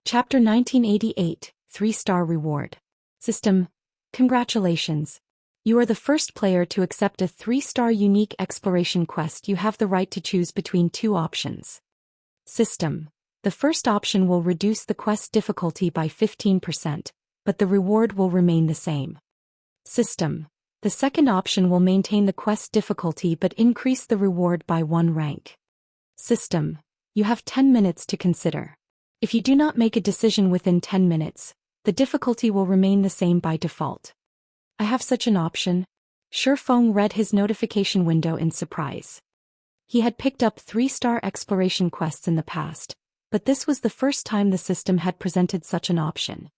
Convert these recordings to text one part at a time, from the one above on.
Chapter 1988, 3-Star Reward. System. Congratulations. You are the first player to accept a 3-star unique exploration quest. You have the right to choose between two options. System. The first option will reduce the quest difficulty by 15%, but the reward will remain the same. System. The second option will maintain the quest difficulty but increase the reward by 1 rank. System. You have 10 minutes to consider. If you do not make a decision within 10 minutes, the difficulty will remain the same by default. I have such an option. Shifeng read his notification window in surprise. He had picked up 3-star exploration quests in the past, but this was the first time the system had presented such an option.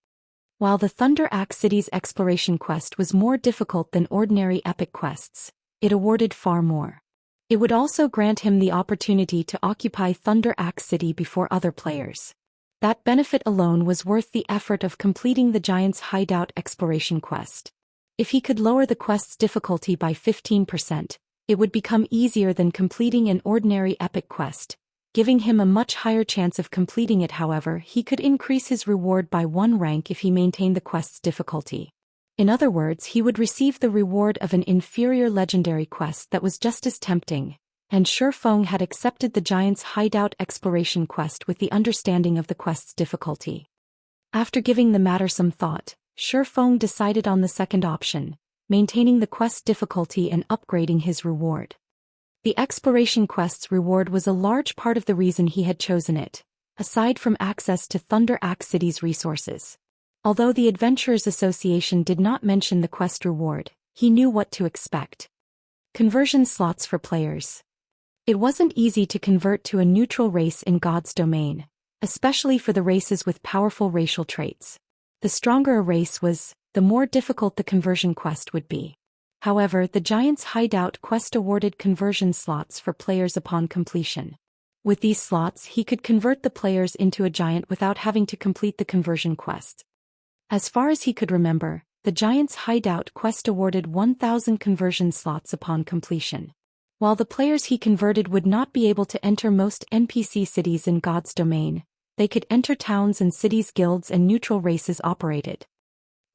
While the Thunder Axe City's exploration quest was more difficult than ordinary epic quests, it awarded far more. It would also grant him the opportunity to occupy Thunder Axe City before other players. That benefit alone was worth the effort of completing the Giant's Hideout exploration quest. If he could lower the quest's difficulty by 15%, it would become easier than completing an ordinary epic quest, giving him a much higher chance of completing it. However, he could increase his reward by 1 rank if he maintained the quest's difficulty. In other words, he would receive the reward of an inferior legendary quest that was just as tempting, and Shifeng had accepted the Giant's Hideout exploration quest with the understanding of the quest's difficulty. After giving the matter some thought, Shifeng decided on the second option, maintaining the quest difficulty and upgrading his reward. The exploration quest's reward was a large part of the reason he had chosen it, aside from access to Thunder Axe City's resources. Although the Adventurers Association did not mention the quest reward, he knew what to expect. Conversion slots for players. It wasn't easy to convert to a neutral race in God's domain, especially for the races with powerful racial traits. The stronger a race was, the more difficult the conversion quest would be. However, the Giant's Hideout quest awarded conversion slots for players upon completion. With these slots, he could convert the players into a giant without having to complete the conversion quest. As far as he could remember, the Giant's Hideout quest awarded 1,000 conversion slots upon completion. While the players he converted would not be able to enter most NPC cities in God's domain, they could enter towns and cities guilds and neutral races operated.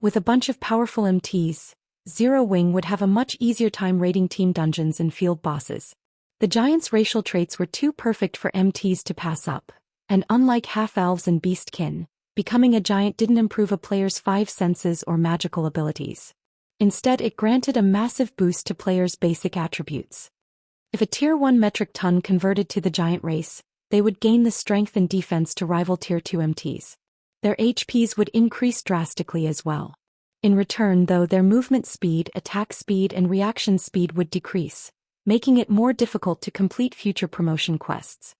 With a bunch of powerful MTs, Zero Wing would have a much easier time raiding team dungeons and field bosses. The Giant's racial traits were too perfect for MTs to pass up, and unlike half-elves and beastkin, becoming a giant didn't improve a player's 5 senses or magical abilities. Instead, it granted a massive boost to players' basic attributes. If a Tier 1 metric ton converted to the giant race, they would gain the strength and defense to rival Tier 2 MTs. Their HPs would increase drastically as well. In return, though, their movement speed, attack speed, and reaction speed would decrease, making it more difficult to complete future promotion quests.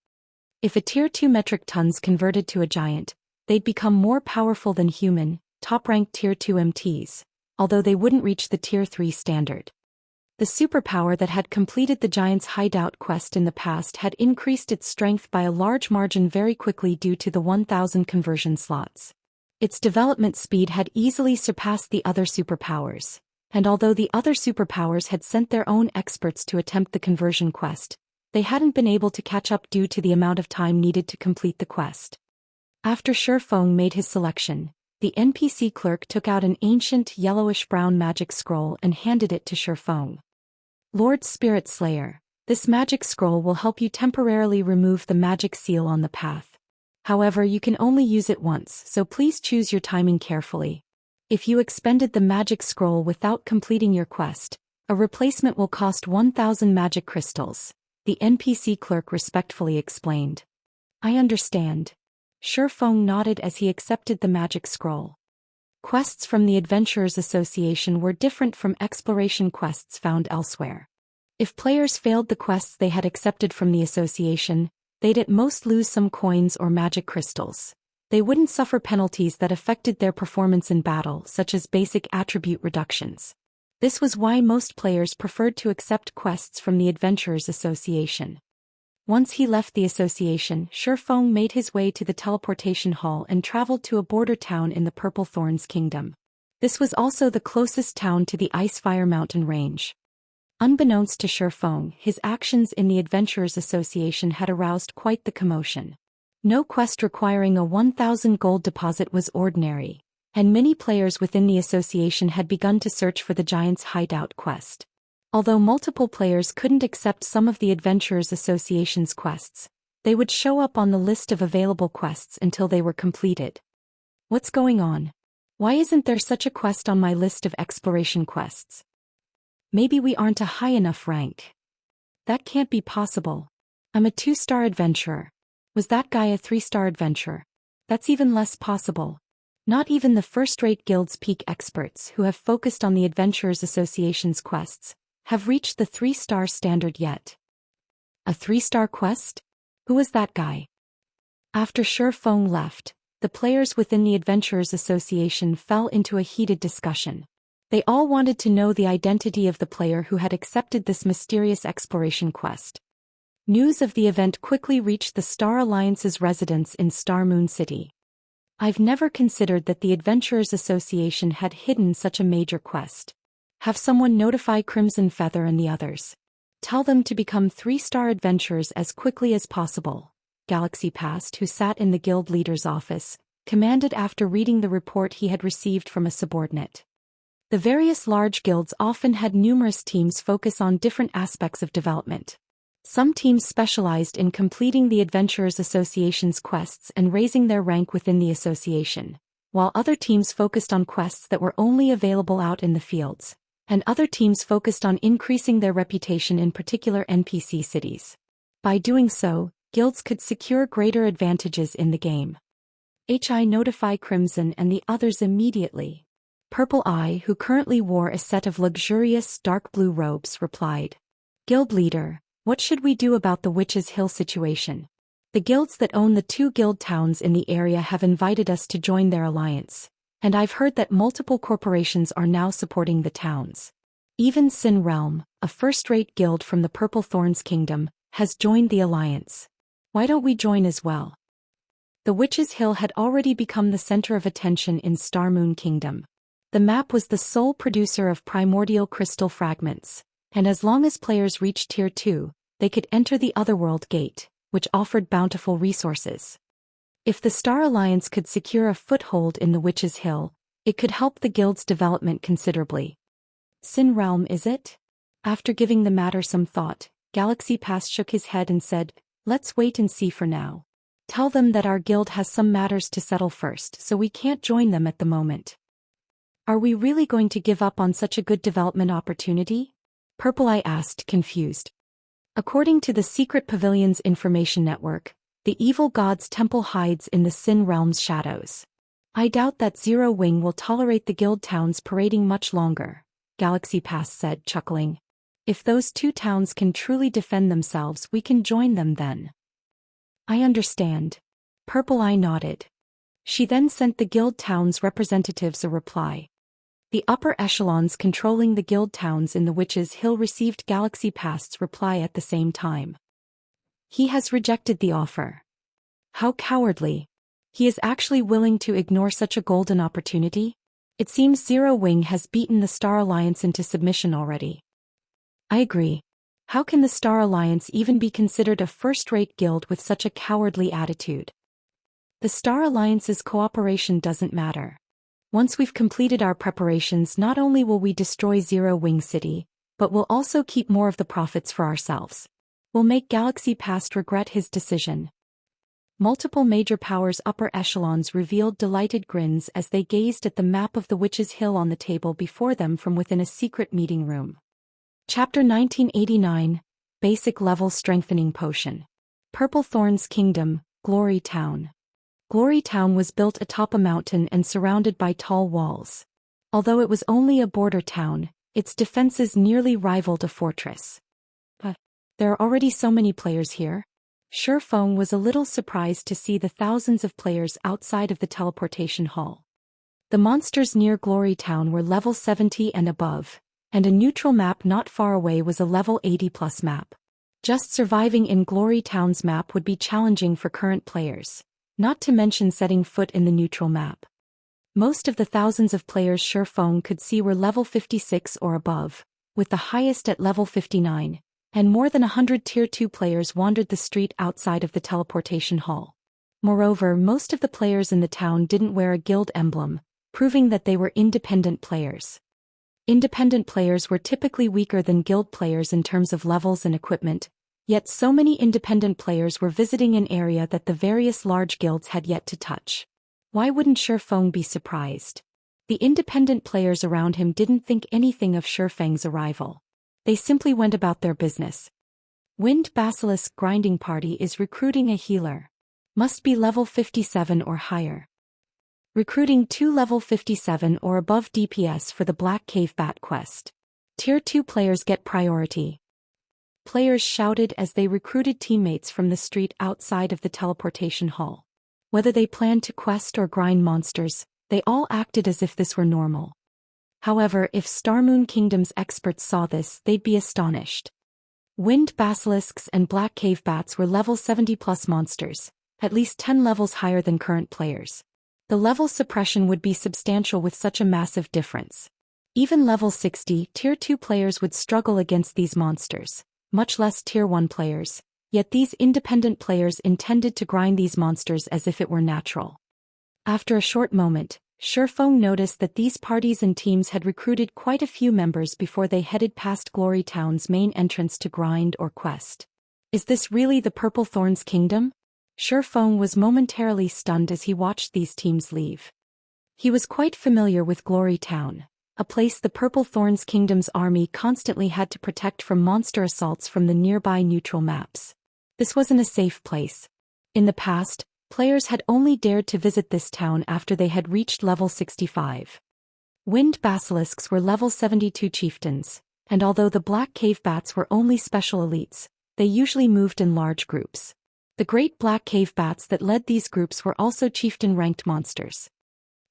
If a Tier 2 metric tons converted to a giant, they'd become more powerful than human, top-ranked Tier 2 MTs, although they wouldn't reach the Tier 3 standard. The superpower that had completed the Giant's Hideout quest in the past had increased its strength by a large margin very quickly due to the 1,000 conversion slots. Its development speed had easily surpassed the other superpowers, and although the other superpowers had sent their own experts to attempt the conversion quest, they hadn't been able to catch up due to the amount of time needed to complete the quest. After Shifeng made his selection, the NPC clerk took out an ancient yellowish-brown magic scroll and handed it to Shifeng. Lord Spirit Slayer, this magic scroll will help you temporarily remove the magic seal on the path. However, you can only use it once, so please choose your timing carefully. If you expended the magic scroll without completing your quest, a replacement will cost 1,000 magic crystals, the NPC clerk respectfully explained. I understand. Shifeng nodded as he accepted the magic scroll. Quests from the Adventurers Association were different from exploration quests found elsewhere. If players failed the quests they had accepted from the association, they'd at most lose some coins or magic crystals. They wouldn't suffer penalties that affected their performance in battle, such as basic attribute reductions. This was why most players preferred to accept quests from the Adventurers Association. Once he left the association, Shifeng made his way to the teleportation hall and traveled to a border town in the Purple Thorns Kingdom. This was also the closest town to the Icefire Mountain range. Unbeknownst to Shifeng, his actions in the Adventurers Association had aroused quite the commotion. No quest requiring a 1,000 gold deposit was ordinary, and many players within the association had begun to search for the Giant's Hideout quest. Although multiple players couldn't accept some of the Adventurers Association's quests, they would show up on the list of available quests until they were completed. What's going on? Why isn't there such a quest on my list of exploration quests? Maybe we aren't a high enough rank. That can't be possible. I'm a 2-star adventurer. Was that guy a 3-star adventurer? That's even less possible. Not even the first-rate guild's peak experts who have focused on the Adventurers Association's quests have reached the 3-star standard yet. A 3-star quest? Who was that guy? After Feng left, the players within the Adventurers Association fell into a heated discussion. They all wanted to know the identity of the player who had accepted this mysterious exploration quest. News of the event quickly reached the Star Alliance's residence in Star Moon City. I've never considered that the Adventurers Association had hidden such a major quest. Have someone notify Crimson Feather and the others. Tell them to become 3-star adventurers as quickly as possible, Galaxy Past, who sat in the guild leader's office, commanded after reading the report he had received from a subordinate. The various large guilds often had numerous teams focus on different aspects of development. Some teams specialized in completing the Adventurers Association's quests and raising their rank within the association, while other teams focused on quests that were only available out in the fields, and other teams focused on increasing their reputation in particular NPC cities. By doing so, guilds could secure greater advantages in the game. Notify Crimson and the others immediately. Purple Eye, who currently wore a set of luxurious dark blue robes, replied. Guild leader, what should we do about the Witch's Hill situation? The guilds that own the 2 guild towns in the area have invited us to join their alliance, and I've heard that multiple corporations are now supporting the towns. Even Sin Realm, a first-rate guild from the Purple Thorns Kingdom, has joined the alliance. Why don't we join as well? The Witch's Hill had already become the center of attention in Star Moon Kingdom. The map was the sole producer of primordial crystal fragments, and as long as players reached Tier 2, they could enter the Otherworld Gate, which offered bountiful resources. If the Star Alliance could secure a foothold in the Witch's Hill, it could help the guild's development considerably. Sin Realm, is it? After giving the matter some thought, Galaxy Pass shook his head and said, let's wait and see for now. Tell them that our guild has some matters to settle first, so we can't join them at the moment. Are we really going to give up on such a good development opportunity? Purple Eye asked, confused. According to the Secret Pavilion's information network, the evil god's temple hides in the Sin Realm's shadows. I doubt that Zero Wing will tolerate the guild towns parading much longer, Galaxy Pass said, chuckling. If those 2 towns can truly defend themselves, we can join them then. I understand. Purple Eye nodded. She then sent the guild towns' representatives a reply. The upper echelons controlling the guild towns in the Witch's Hill received Galaxy Past's reply at the same time. He has rejected the offer. How cowardly. He is actually willing to ignore such a golden opportunity? It seems Zero Wing has beaten the Star Alliance into submission already. I agree. How can the Star Alliance even be considered a first-rate guild with such a cowardly attitude? The Star Alliance's cooperation doesn't matter. Once we've completed our preparations, not only will we destroy Zero Wing City, but we'll also keep more of the profits for ourselves. We'll make Galaxy Past regret his decision. Multiple major powers' upper echelons revealed delighted grins as they gazed at the map of the Witch's Hill on the table before them from within a secret meeting room. Chapter 1989, Basic Level Strengthening Potion. Purple Thorns Kingdom, Glory Town. Glory Town was built atop a mountain and surrounded by tall walls. Although it was only a border town, its defenses nearly rivaled a fortress. But there are already so many players here. Feng was a little surprised to see the thousands of players outside of the teleportation hall. The monsters near Glory Town were level 70 and above, and a neutral map not far away was a level 80+ map. Just surviving in Glory Town's map would be challenging for current players, not to mention setting foot in the neutral map. Most of the thousands of players Feng could see were level 56 or above, with the highest at level 59, and more than 100 Tier 2 players wandered the street outside of the teleportation hall. Moreover, most of the players in the town didn't wear a guild emblem, proving that they were independent players. Independent players were typically weaker than guild players in terms of levels and equipment, yet so many independent players were visiting an area that the various large guilds had yet to touch. Why wouldn't Shifeng be surprised? The independent players around him didn't think anything of Shifeng's arrival. They simply went about their business. Wind Basilisk Grinding Party is recruiting a healer. Must be level 57 or higher. Recruiting 2 level 57 or above DPS for the Black Cave Bat quest. Tier 2 players get priority. Players shouted as they recruited teammates from the street outside of the teleportation hall. Whether they planned to quest or grind monsters, they all acted as if this were normal. However, if Starmoon Kingdom's experts saw this, they'd be astonished. Wind Basilisks and Black Cave Bats were level 70 plus monsters, at least 10 levels higher than current players. The level suppression would be substantial with such a massive difference. Even level 60 Tier 2 players would struggle against these monsters, much less Tier 1 players, yet these independent players intended to grind these monsters as if it were natural. After a short moment, Shifeng noticed that these parties and teams had recruited quite a few members before they headed past Glory Town's main entrance to grind or quest. Is this really the Purple Thorns Kingdom? Shifeng was momentarily stunned as he watched these teams leave. He was quite familiar with Glory Town, a place the Purple Thorns Kingdom's army constantly had to protect from monster assaults from the nearby neutral maps. This wasn't a safe place. In the past, players had only dared to visit this town after they had reached level 65. Wind Basilisks were level 72 chieftains, and although the Black Cave Bats were only special elites, they usually moved in large groups. The great Black Cave Bats that led these groups were also chieftain-ranked monsters.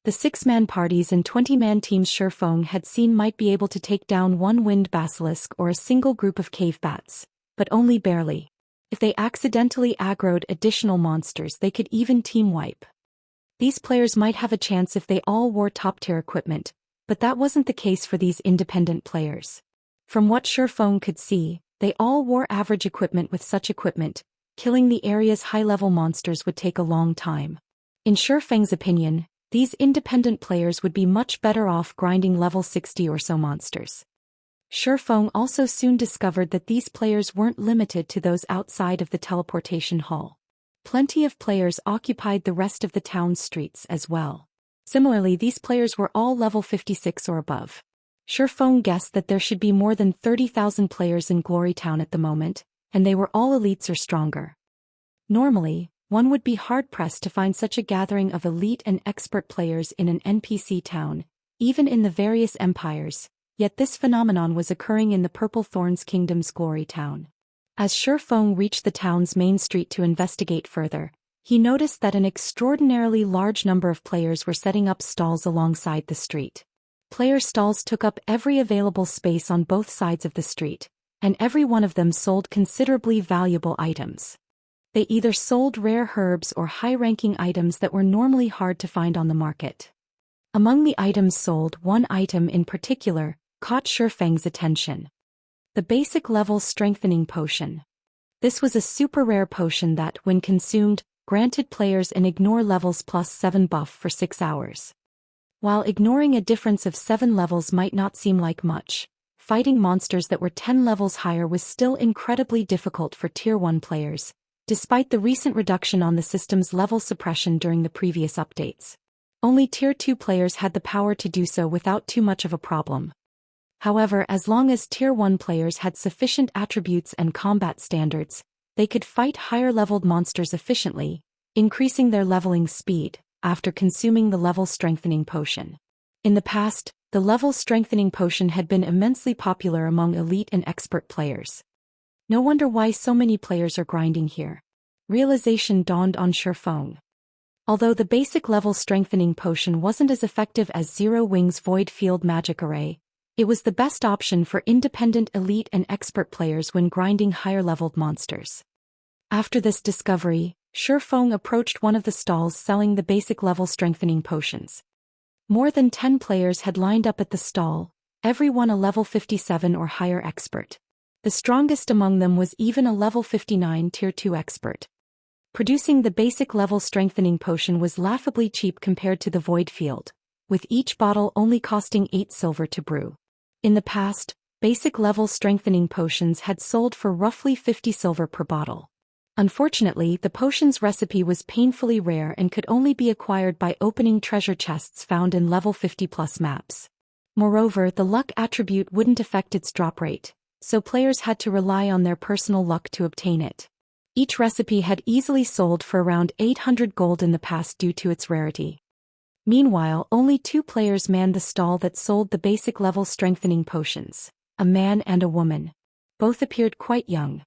The 6-man parties and 20-man teams Shifeng had seen might be able to take down one Wind Basilisk or a single group of Cave Bats, but only barely. If they accidentally aggroed additional monsters, they could even team wipe. These players might have a chance if they all wore top-tier equipment, but that wasn't the case for these independent players. From what Shifeng could see, they all wore average equipment. With such equipment, killing the area's high-level monsters would take a long time. In Shifeng's opinion, these independent players would be much better off grinding level 60 or so monsters. Shifeng also soon discovered that these players weren't limited to those outside of the teleportation hall. Plenty of players occupied the rest of the town's streets as well. Similarly, these players were all level 56 or above. Shifeng guessed that there should be more than 30,000 players in Glory Town at the moment, and they were all elites or stronger. Normally, one would be hard-pressed to find such a gathering of elite and expert players in an NPC town, even in the various empires, yet this phenomenon was occurring in the Purple Thorns Kingdom's Glory Town. As Shifeng reached the town's main street to investigate further, he noticed that an extraordinarily large number of players were setting up stalls alongside the street. Player stalls took up every available space on both sides of the street, and every one of them sold considerably valuable items. They either sold rare herbs or high-ranking items that were normally hard to find on the market. Among the items sold, one item in particular caught Shifeng's attention. The basic level strengthening potion. This was a super rare potion that, when consumed, granted players an ignore levels plus 7 buff for 6 hours. While ignoring a difference of 7 levels might not seem like much, fighting monsters that were 10 levels higher was still incredibly difficult for Tier 1 players, despite the recent reduction on the system's level suppression during the previous updates. Only Tier 2 players had the power to do so without too much of a problem. However, as long as Tier 1 players had sufficient attributes and combat standards, they could fight higher-leveled monsters efficiently, increasing their leveling speed, after consuming the level strengthening potion. In the past, the level strengthening potion had been immensely popular among elite and expert players. No wonder why so many players are grinding here. Realization dawned on Shifeng. Although the basic level strengthening potion wasn't as effective as Zero Wing's Void Field Magic Array, it was the best option for independent elite and expert players when grinding higher-leveled monsters. After this discovery, Shifeng approached one of the stalls selling the basic level strengthening potions. More than 10 players had lined up at the stall, every one a level 57 or higher expert. The strongest among them was even a level 59 Tier 2 expert. Producing the basic level strengthening potion was laughably cheap compared to the void field, with each bottle only costing 8 silver to brew. In the past, basic level strengthening potions had sold for roughly 50 silver per bottle. Unfortunately, the potion's recipe was painfully rare and could only be acquired by opening treasure chests found in level 50+ maps. Moreover, the luck attribute wouldn't affect its drop rate, so players had to rely on their personal luck to obtain it. Each recipe had easily sold for around 800 gold in the past due to its rarity. Meanwhile, only 2 players manned the stall that sold the basic level strengthening potions, a man and a woman. Both appeared quite young.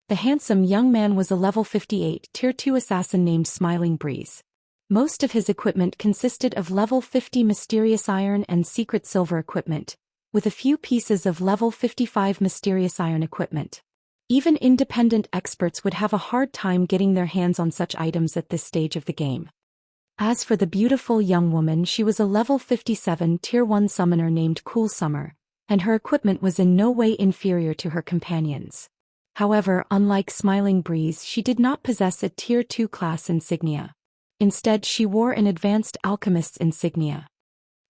The handsome young man was a level 58 Tier 2 assassin named Smiling Breeze. Most of his equipment consisted of level 50 mysterious iron and secret silver equipment, with a few pieces of level 55 mysterious iron equipment. Even independent experts would have a hard time getting their hands on such items at this stage of the game. As for the beautiful young woman, she was a level 57 Tier 1 summoner named Cool Summer, and her equipment was in no way inferior to her companions. However, unlike Smiling Breeze, she did not possess a Tier 2 class insignia. Instead, she wore an advanced alchemist's insignia.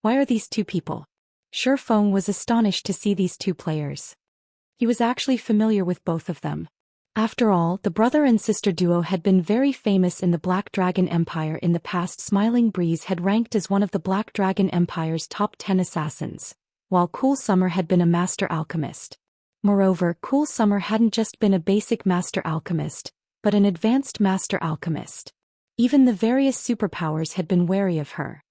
Why are these 2 people? Shi Feng was astonished to see these 2 players. He was actually familiar with both of them. After all, the brother and sister duo had been very famous in the Black Dragon Empire in the past. Smiling Breeze had ranked as one of the Black Dragon Empire's top 10 assassins, while Cool Summer had been a master alchemist. Moreover, Cool Summer hadn't just been a basic master alchemist, but an advanced master alchemist. Even the various superpowers had been wary of her.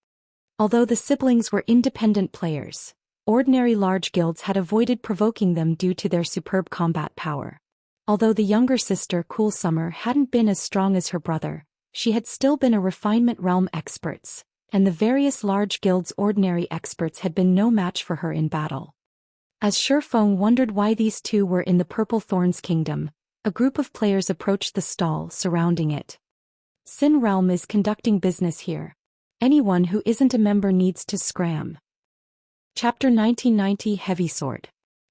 Although the siblings were independent players, ordinary large guilds had avoided provoking them due to their superb combat power. Although the younger sister Cool Summer hadn't been as strong as her brother, she had still been a refinement realm experts, and the various large guilds' ordinary experts had been no match for her in battle. As Shi Feng wondered why these 2 were in the Purple Thorns Kingdom, a group of players approached the stall surrounding it. Sin Realm is conducting business here. Anyone who isn't a member needs to scram. Chapter 1990 Heavy Sword.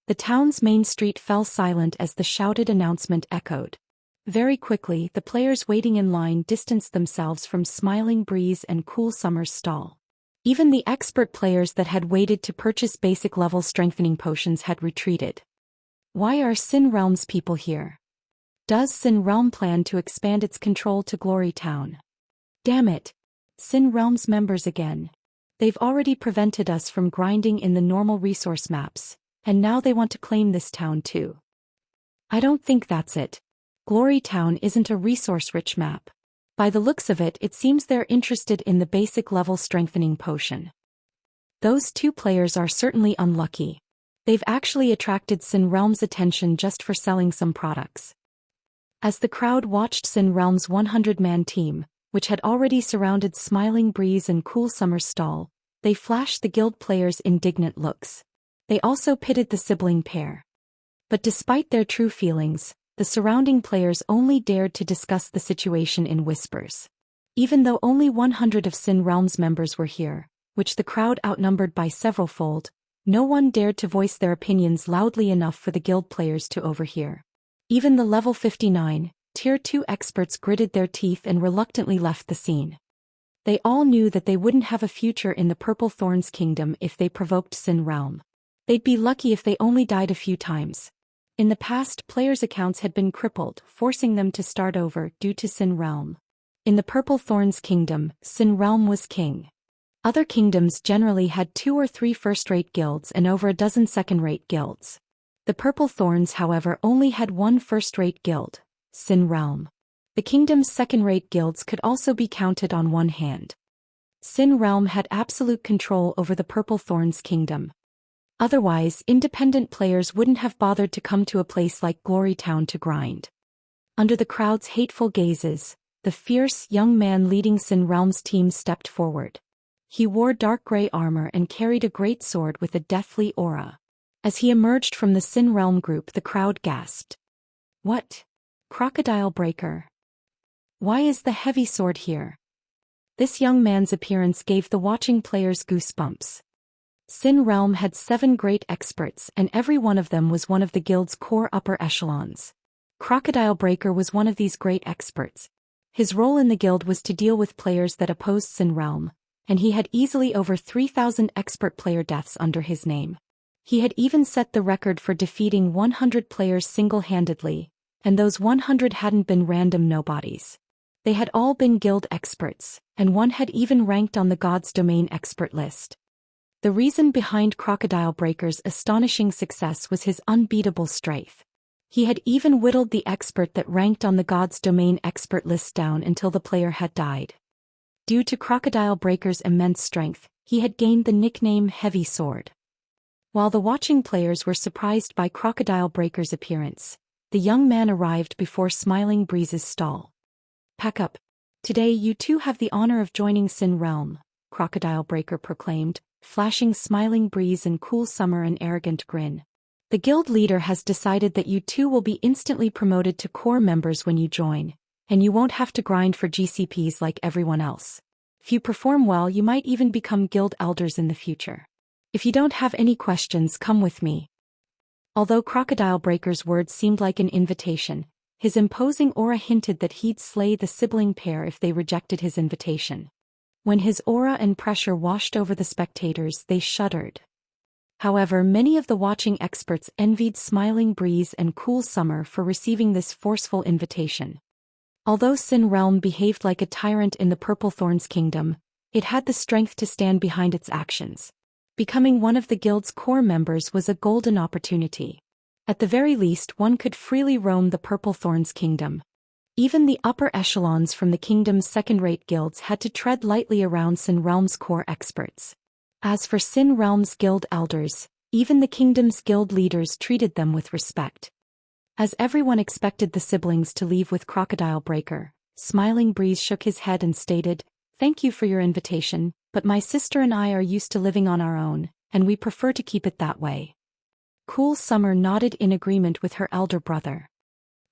The town's main street fell silent as the shouted announcement echoed. Very quickly, the players waiting in line distanced themselves from Smiling Breeze and Cool Summer's stall. Even the expert players that had waited to purchase basic level strengthening potions had retreated. Why are Sin Realm's people here? Does Sin Realm plan to expand its control to Glory Town? Damn it! Sin Realm's members again. They've already prevented us from grinding in the normal resource maps, and now they want to claim this town too. I don't think that's it. Glory Town isn't a resource-rich map. By the looks of it, it seems they're interested in the basic level strengthening potion. Those 2 players are certainly unlucky. They've actually attracted Sin Realm's attention just for selling some products. As the crowd watched Sin Realm's 100-man team, which had already surrounded Smiling Breeze and Cool Summer's stall, they flashed the guild players indignant looks. They also pitted the sibling pair. But despite their true feelings, the surrounding players only dared to discuss the situation in whispers. Even though only 100 of Sin Realm's members were here, which the crowd outnumbered by several-fold, no one dared to voice their opinions loudly enough for the guild players to overhear. Even the level 59, Tier 2 experts gritted their teeth and reluctantly left the scene. They all knew that they wouldn't have a future in the Purple Thorns Kingdom if they provoked Sin Realm. They'd be lucky if they only died a few times. In the past, players' accounts had been crippled, forcing them to start over due to Sin Realm. In the Purple Thorns Kingdom, Sin Realm was king. Other kingdoms generally had 2 or 3 first-rate guilds and over a dozen second-rate guilds. The Purple Thorns, however, only had 1 first-rate guild, Sin Realm. The kingdom's second-rate guilds could also be counted on one hand. Sin Realm had absolute control over the Purple Thorns Kingdom. Otherwise, independent players wouldn't have bothered to come to a place like Glory Town to grind. Under the crowd's hateful gazes, the fierce young man leading Sin Realm's team stepped forward. He wore dark gray armor and carried a great sword with a deathly aura. As he emerged from the Sin Realm group, the crowd gasped. What? Crocodile Breaker? Why is the heavy sword here? This young man's appearance gave the watching players goosebumps. Sin Realm had 7 great experts, and every one of them was one of the guild's core upper echelons. Crocodile Breaker was one of these great experts. His role in the guild was to deal with players that opposed Sin Realm, and he had easily over 3,000 expert player deaths under his name. He had even set the record for defeating 100 players single-handedly, and those 100 hadn't been random nobodies. They had all been guild experts, and one had even ranked on the God's Domain expert list. The reason behind Crocodile Breaker's astonishing success was his unbeatable strength. He had even whittled the expert that ranked on the God's Domain expert list down until the player had died. Due to Crocodile Breaker's immense strength, he had gained the nickname Heavy Sword. While the watching players were surprised by Crocodile Breaker's appearance, the young man arrived before Smiling Breeze's stall. "Pack up. Today you two have the honor of joining Sin Realm," Crocodile Breaker proclaimed, flashing Smiling Breeze and Cool Summer an arrogant grin. "The guild leader has decided that you two will be instantly promoted to core members when you join, and you won't have to grind for GCPs like everyone else. If you perform well, you might even become guild elders in the future. If you don't have any questions, come with me." Although Crocodile Breaker's words seemed like an invitation, his imposing aura hinted that he'd slay the sibling pair if they rejected his invitation. When his aura and pressure washed over the spectators, they shuddered. However, many of the watching experts envied Smiling Breeze and Cool Summer for receiving this forceful invitation. Although Sin Realm behaved like a tyrant in the Purple Thorns Kingdom, it had the strength to stand behind its actions. Becoming one of the guild's core members was a golden opportunity. At the very least, one could freely roam the Purple Thorns Kingdom. Even the upper echelons from the kingdom's second-rate guilds had to tread lightly around Sin Realm's core experts. As for Sin Realm's guild elders, even the kingdom's guild leaders treated them with respect. As everyone expected the siblings to leave with Crocodile Breaker, Smiling Breeze shook his head and stated, "Thank you for your invitation, but my sister and I are used to living on our own, and we prefer to keep it that way." Cool Summer nodded in agreement with her elder brother.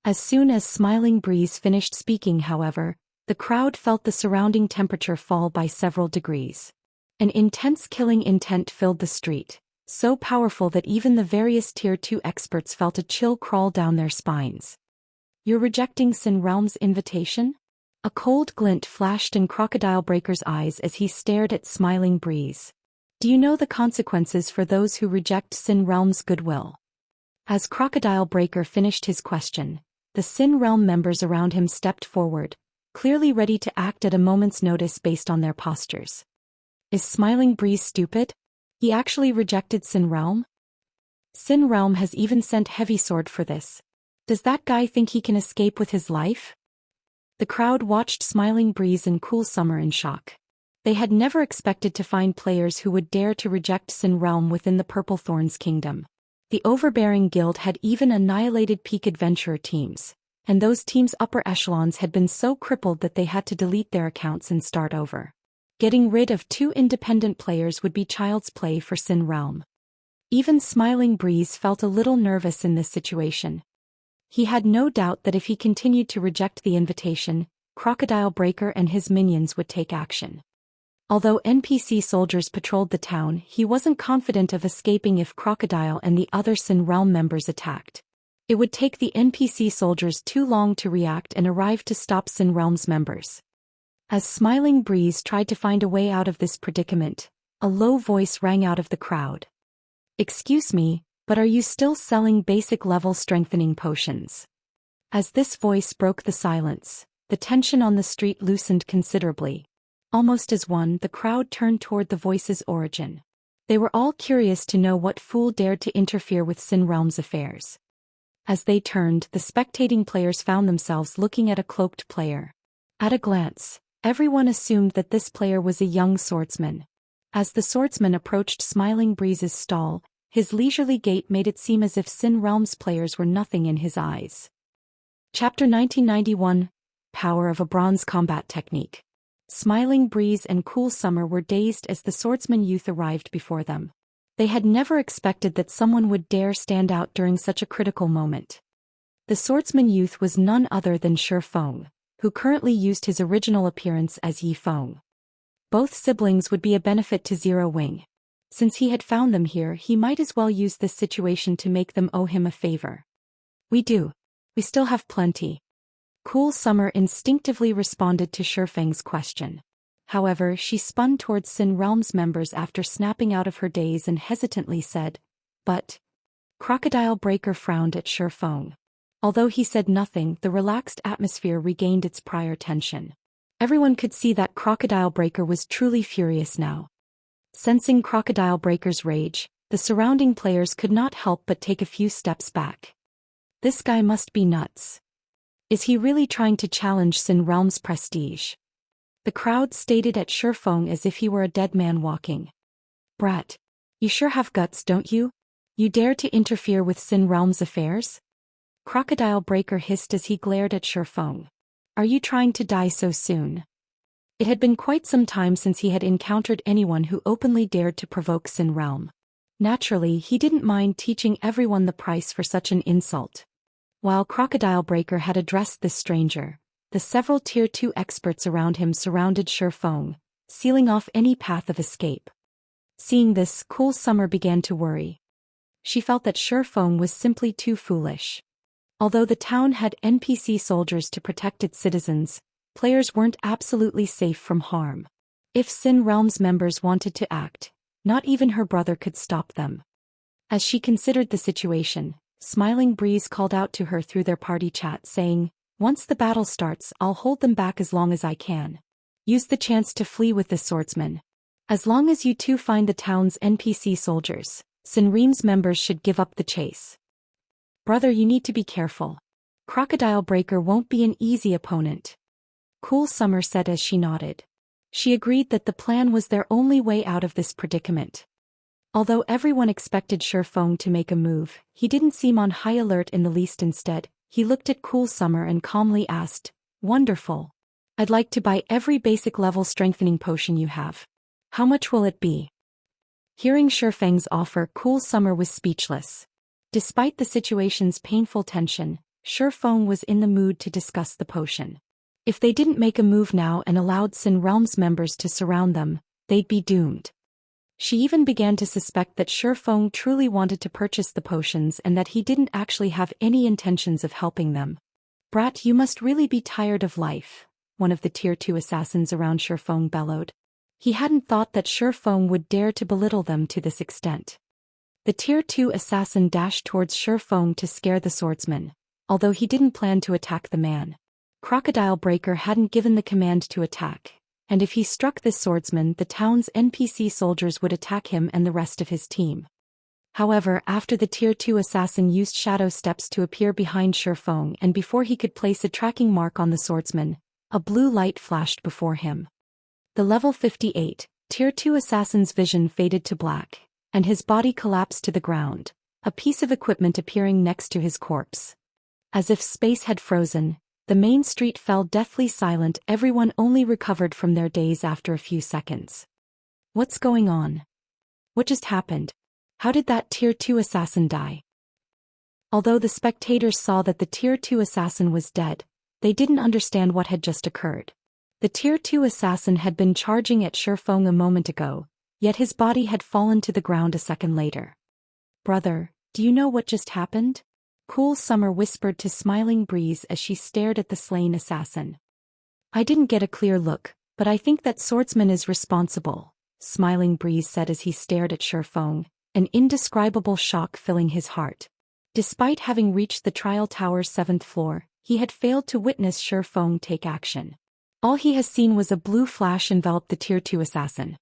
As soon as Smiling Breeze finished speaking, however, the crowd felt the surrounding temperature fall by several degrees. An intense killing intent filled the street, so powerful that even the various Tier 2 experts felt a chill crawl down their spines. "You're rejecting Sin Realm's invitation?" A cold glint flashed in Crocodile Breaker's eyes as he stared at Smiling Breeze. "Do you know the consequences for those who reject Sin Realm's goodwill?" As Crocodile Breaker finished his question, the Sin Realm members around him stepped forward, clearly ready to act at a moment's notice based on their postures. "Is Smiling Breeze stupid? He actually rejected Sin Realm? Sin Realm has even sent Heavy Sword for this. Does that guy think he can escape with his life?" The crowd watched Smiling Breeze and Cool Summer in shock. They had never expected to find players who would dare to reject Sin Realm within the Purple Thorns Kingdom. The overbearing guild had even annihilated peak adventurer teams, and those teams' upper echelons had been so crippled that they had to delete their accounts and start over. Getting rid of 2 independent players would be child's play for Sin Realm. Even Smiling Breeze felt a little nervous in this situation. He had no doubt that if he continued to reject the invitation, Crocodile Breaker and his minions would take action. Although NPC soldiers patrolled the town, he wasn't confident of escaping if Crocodile and the other Sin Realm members attacked. It would take the NPC soldiers too long to react and arrive to stop Sin Realm's members. As Smiling Breeze tried to find a way out of this predicament, a low voice rang out of the crowd. "Excuse me, but are you still selling basic level strengthening potions?" As this voice broke the silence, the tension on the street loosened considerably. Almost as one, the crowd turned toward the voice's origin. They were all curious to know what fool dared to interfere with Sin Realm's affairs. As they turned, the spectating players found themselves looking at a cloaked player. At a glance, everyone assumed that this player was a young swordsman. As the swordsman approached Smiling Breeze's stall, his leisurely gait made it seem as if Sin Realm's players were nothing in his eyes. Chapter 1991 Power of a Bronze Combat Technique. Smiling Breeze and Cool Summer were dazed as the swordsman youth arrived before them. They had never expected that someone would dare stand out during such a critical moment. The swordsman youth was none other than Shi Feng, who currently used his original appearance as Yi Feng. Both siblings would be a benefit to Zero Wing. Since he had found them here, he might as well use this situation to make them owe him a favor. We still have plenty. Cool Summer instinctively responded to Shifeng's question. However, she spun towards Sin Realm's members after snapping out of her daze and hesitantly said, "But..." Crocodile Breaker frowned at Shifeng. Although he said nothing, the relaxed atmosphere regained its prior tension. Everyone could see that Crocodile Breaker was truly furious now. Sensing Crocodile Breaker's rage, the surrounding players could not help but take a few steps back. This guy must be nuts. Is he really trying to challenge Sin Realm's prestige? The crowd stared at Shifeng as if he were a dead man walking. "Brat. You sure have guts, don't you? You dare to interfere with Sin Realm's affairs?" Crocodile Breaker hissed as he glared at Shifeng. "Are you trying to die so soon?" It had been quite some time since he had encountered anyone who openly dared to provoke Sin Realm. Naturally, he didn't mind teaching everyone the price for such an insult. While Crocodile Breaker had addressed this stranger, the several Tier 2 experts around him surrounded Shifeng, sealing off any path of escape. Seeing this, Cool Summer began to worry. She felt that Shifeng was simply too foolish. Although the town had NPC soldiers to protect its citizens, players weren't absolutely safe from harm. If Sin Realm's members wanted to act, not even her brother could stop them. As she considered the situation, Smiling Breeze called out to her through their party chat saying, "Once the battle starts, I'll hold them back as long as I can. Use the chance to flee with this swordsman. As long as you two find the town's NPC soldiers, Sin Realm's members should give up the chase." "Brother, you need to be careful. Crocodile Breaker won't be an easy opponent," Cool Summer said as she nodded. She agreed that the plan was their only way out of this predicament. Although everyone expected Shifeng to make a move, he didn't seem on high alert in the least. Instead, he looked at Cool Summer and calmly asked, "Wonderful. I'd like to buy every basic level strengthening potion you have. How much will it be?" Hearing Shifeng's offer, Cool Summer was speechless. Despite the situation's painful tension, Shifeng was in the mood to discuss the potion. If they didn't make a move now and allowed Sin Realm's members to surround them, they'd be doomed. She even began to suspect that Shifeng truly wanted to purchase the potions and that he didn't actually have any intentions of helping them. "Brat, you must really be tired of life," one of the Tier 2 assassins around Shifeng bellowed. He hadn't thought that Shifeng would dare to belittle them to this extent. The Tier 2 assassin dashed towards Shifeng to scare the swordsman, although he didn't plan to attack the man. Crocodile Breaker hadn't given the command to attack, and if he struck this swordsman, the town's NPC soldiers would attack him and the rest of his team. However, after the Tier 2 assassin used shadow steps to appear behind Shifeng and before he could place a tracking mark on the swordsman, a blue light flashed before him. The level 58, Tier 2 assassin's vision faded to black, and his body collapsed to the ground, a piece of equipment appearing next to his corpse. As if space had frozen, the main street fell deathly silent. Everyone only recovered from their daze after a few seconds. "What's going on? What just happened? How did that Tier 2 assassin die?" Although the spectators saw that the Tier 2 assassin was dead, they didn't understand what had just occurred. The Tier 2 assassin had been charging at Shifeng a moment ago, yet his body had fallen to the ground a second later. "Brother, do you know what just happened?" Cool Summer whispered to Smiling Breeze as she stared at the slain assassin. "I didn't get a clear look, but I think that swordsman is responsible," Smiling Breeze said as he stared at Shifeng, an indescribable shock filling his heart. Despite having reached the trial tower's 7th floor, he had failed to witness Shifeng take action. All he has seen was a blue flash envelop the Tier 2 assassin.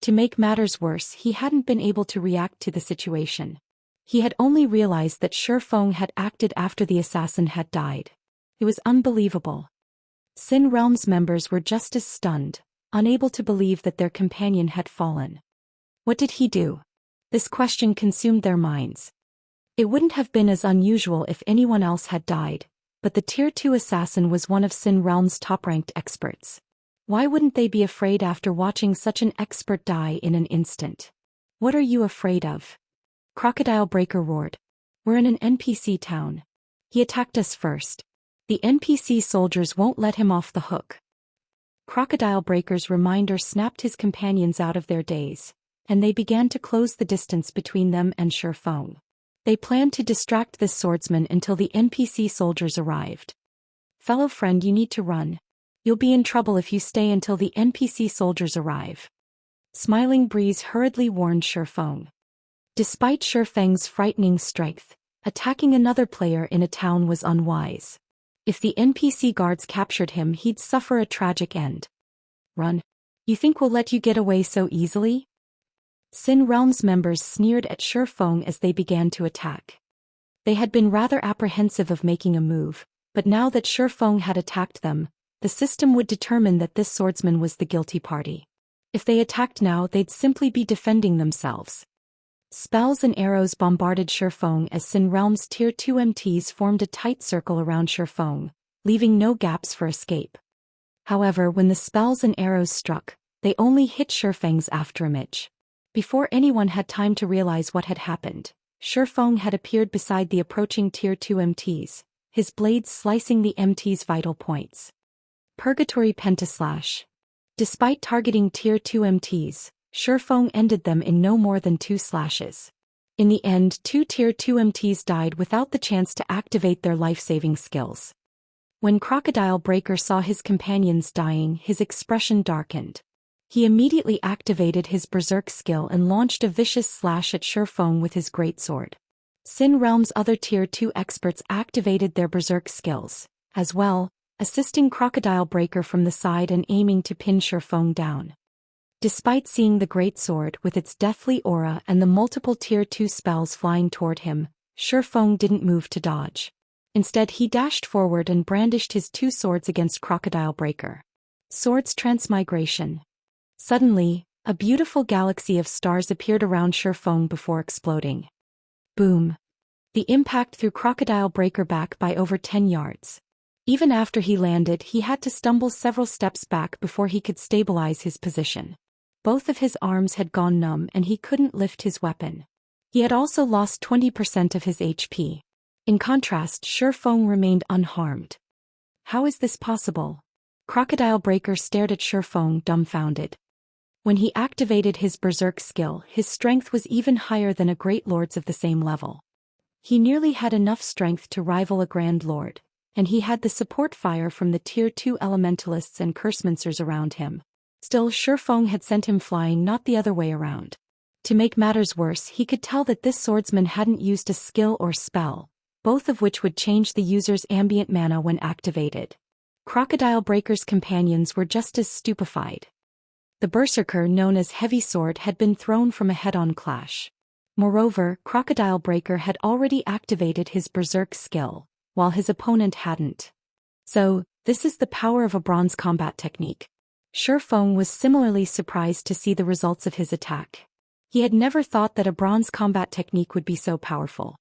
To make matters worse, he hadn't been able to react to the situation. He had only realized that Shifeng had acted after the assassin had died. It was unbelievable. Sin Realm's members were just as stunned, unable to believe that their companion had fallen. What did he do? This question consumed their minds. It wouldn't have been as unusual if anyone else had died, but the Tier 2 assassin was one of Sin Realm's top-ranked experts. Why wouldn't they be afraid after watching such an expert die in an instant? "What are you afraid of?" Crocodile Breaker roared. "We're in an NPC town. He attacked us first. The NPC soldiers won't let him off the hook." Crocodile Breaker's reminder snapped his companions out of their daze, and they began to close the distance between them and Shifeng. They planned to distract this swordsman until the NPC soldiers arrived. Fellow friend, you need to run. You'll be in trouble if you stay until the NPC soldiers arrive. Smiling Breeze hurriedly warned Shifeng. Despite Shifeng's frightening strength, attacking another player in a town was unwise. If the NPC guards captured him, he'd suffer a tragic end. Run. You think we'll let you get away so easily? Sin Realm's members sneered at Shifeng as they began to attack. They had been rather apprehensive of making a move, but now that Shifeng had attacked them, the system would determine that this swordsman was the guilty party. If they attacked now, they'd simply be defending themselves. Spells and arrows bombarded Shifeng as Sin Realm's Tier 2 MTs formed a tight circle around Shifeng, leaving no gaps for escape. However, when the spells and arrows struck, they only hit Shifeng's afterimage. Before anyone had time to realize what had happened, Shifeng had appeared beside the approaching Tier 2 MTs, his blades slicing the MT's vital points. Purgatory Pentaslash. Despite targeting Tier 2 MTs, Shifeng ended them in no more than 2 slashes. In the end, 2 Tier 2 MTs died without the chance to activate their life-saving skills. When Crocodile Breaker saw his companions dying, his expression darkened. He immediately activated his Berserk skill and launched a vicious slash at Shifeng with his greatsword. Sin Realm's other Tier 2 experts activated their Berserk skills, as well, assisting Crocodile Breaker from the side and aiming to pin Shifeng down. Despite seeing the greatsword with its deathly aura and the multiple Tier 2 spells flying toward him, Shifeng didn't move to dodge. Instead, he dashed forward and brandished his 2 swords against Crocodile Breaker. Swords Transmigration. Suddenly, a beautiful galaxy of stars appeared around Shifeng before exploding. Boom. The impact threw Crocodile Breaker back by over 10 yards. Even after he landed, he had to stumble several steps back before he could stabilize his position. Both of his arms had gone numb and he couldn't lift his weapon. He had also lost 20% of his HP. In contrast, Shifeng remained unharmed. How is this possible? Crocodile Breaker stared at Shifeng dumbfounded. When he activated his Berserk skill, his strength was even higher than a Great Lord's of the same level. He nearly had enough strength to rival a Grand Lord, and he had the support fire from the Tier 2 Elementalists and Cursemancers around him. Still, Shifeng had sent him flying, not the other way around. To make matters worse, he could tell that this swordsman hadn't used a skill or spell, both of which would change the user's ambient mana when activated. Crocodile Breaker's companions were just as stupefied. The Berserker known as Heavy Sword had been thrown from a head-on clash. Moreover, Crocodile Breaker had already activated his Berserk skill, while his opponent hadn't. So, this is the power of a bronze combat technique. Shifeng was similarly surprised to see the results of his attack. He had never thought that a bronze combat technique would be so powerful.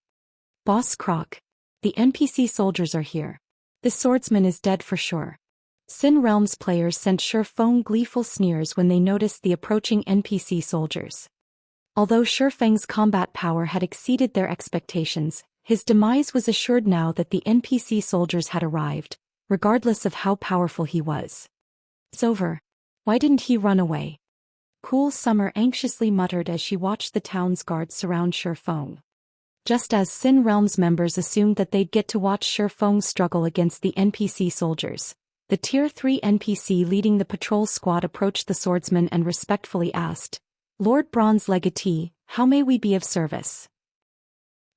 Boss Croc. The NPC soldiers are here. The swordsman is dead for sure. Sin Realm's players sent Shifeng gleeful sneers when they noticed the approaching NPC soldiers. Although Shifeng's combat power had exceeded their expectations, his demise was assured now that the NPC soldiers had arrived, regardless of how powerful he was. It's over. Why didn't he run away? Cool Summer anxiously muttered as she watched the town's guards surround Shifeng. Just as Sin Realm's members assumed that they'd get to watch Shifeng struggle against the NPC soldiers, the Tier 3 NPC leading the patrol squad approached the swordsman and respectfully asked, "Lord Bronze Legatee, how may we be of service?"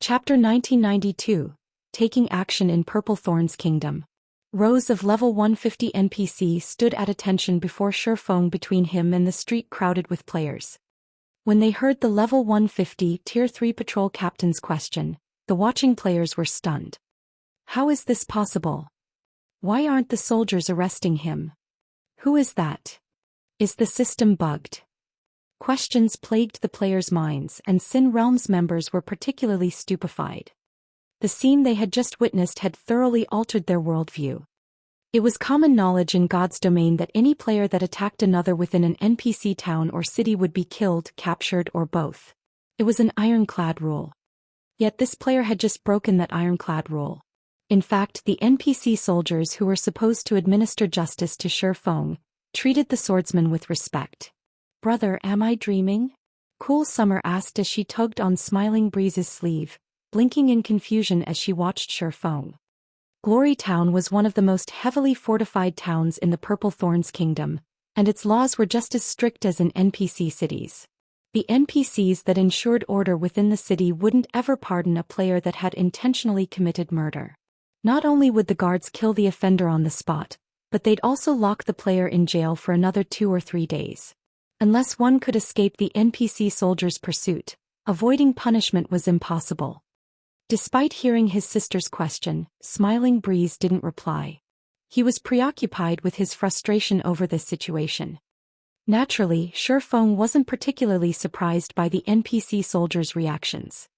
Chapter 1992, Taking Action in Purple Thorns Kingdom. Rows of level 150 NPC stood at attention before Shifeng between him and the street crowded with players. When they heard the level 150 Tier 3 patrol captain's question, the watching players were stunned. How is this possible? Why aren't the soldiers arresting him? Who is that? Is the system bugged? Questions plagued the players' minds, and Sin Realm's members were particularly stupefied. The scene they had just witnessed had thoroughly altered their worldview. It was common knowledge in God's domain that any player that attacked another within an NPC town or city would be killed, captured, or both. It was an ironclad rule. Yet this player had just broken that ironclad rule. In fact, the NPC soldiers who were supposed to administer justice to Shifeng treated the swordsman with respect. "Brother, am I dreaming?" Cool Summer asked as she tugged on Smiling Breeze's sleeve, blinking in confusion as she watched Shifeng. Glory Town was one of the most heavily fortified towns in the Purple Thorns Kingdom, and its laws were just as strict as in NPC cities. The NPCs that ensured order within the city wouldn't ever pardon a player that had intentionally committed murder. Not only would the guards kill the offender on the spot, but they'd also lock the player in jail for another 2 or 3 days. Unless one could escape the NPC soldiers' pursuit, avoiding punishment was impossible. Despite hearing his sister's question, Smiling Breeze didn't reply. He was preoccupied with his frustration over this situation. Naturally, Shifeng wasn't particularly surprised by the NPC soldiers' reactions.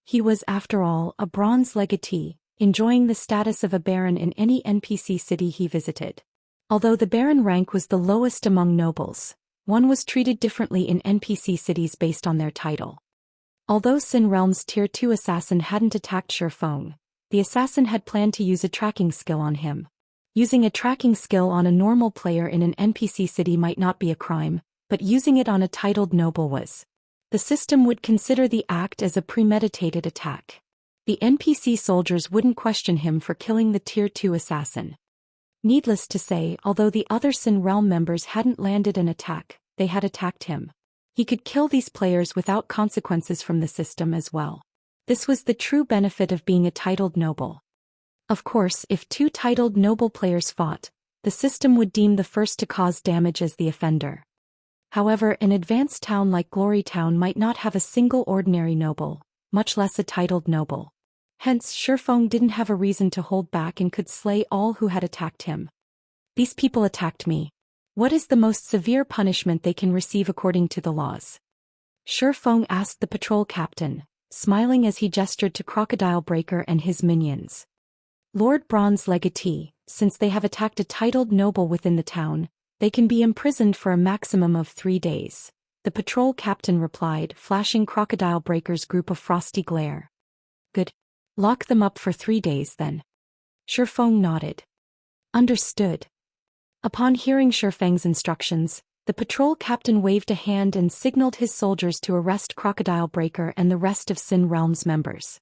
He was, after all, a bronze legatee, enjoying the status of a baron in any NPC city he visited. Although the baron rank was the lowest among nobles, one was treated differently in NPC cities based on their title. Although Sin Realm's Tier 2 assassin hadn't attacked Shifeng, the assassin had planned to use a tracking skill on him. Using a tracking skill on a normal player in an NPC city might not be a crime, but using it on a titled noble was. The system would consider the act as a premeditated attack. The NPC soldiers wouldn't question him for killing the Tier 2 assassin. Needless to say, although the other Sin Realm members hadn't landed an attack, they had attacked him. He could kill these players without consequences from the system as well. This was the true benefit of being a titled noble. Of course, if 2 titled noble players fought, the system would deem the first to cause damage as the offender. However, an advanced town like Glory Town might not have a single ordinary noble, much less a titled noble. Hence, Shifeng didn't have a reason to hold back and could slay all who had attacked him. These people attacked me. What is the most severe punishment they can receive according to the laws? Shifeng asked the patrol captain, smiling as he gestured to Crocodile Breaker and his minions. Lord Bronze Legatee, since they have attacked a titled noble within the town, they can be imprisoned for a maximum of 3 days, the patrol captain replied, flashing Crocodile Breaker's group a frosty glare. Good. Lock them up for 3 days then. Shifeng nodded. Understood. Upon hearing Shifeng's instructions, the patrol captain waved a hand and signaled his soldiers to arrest Crocodile Breaker and the rest of Sin Realm's members.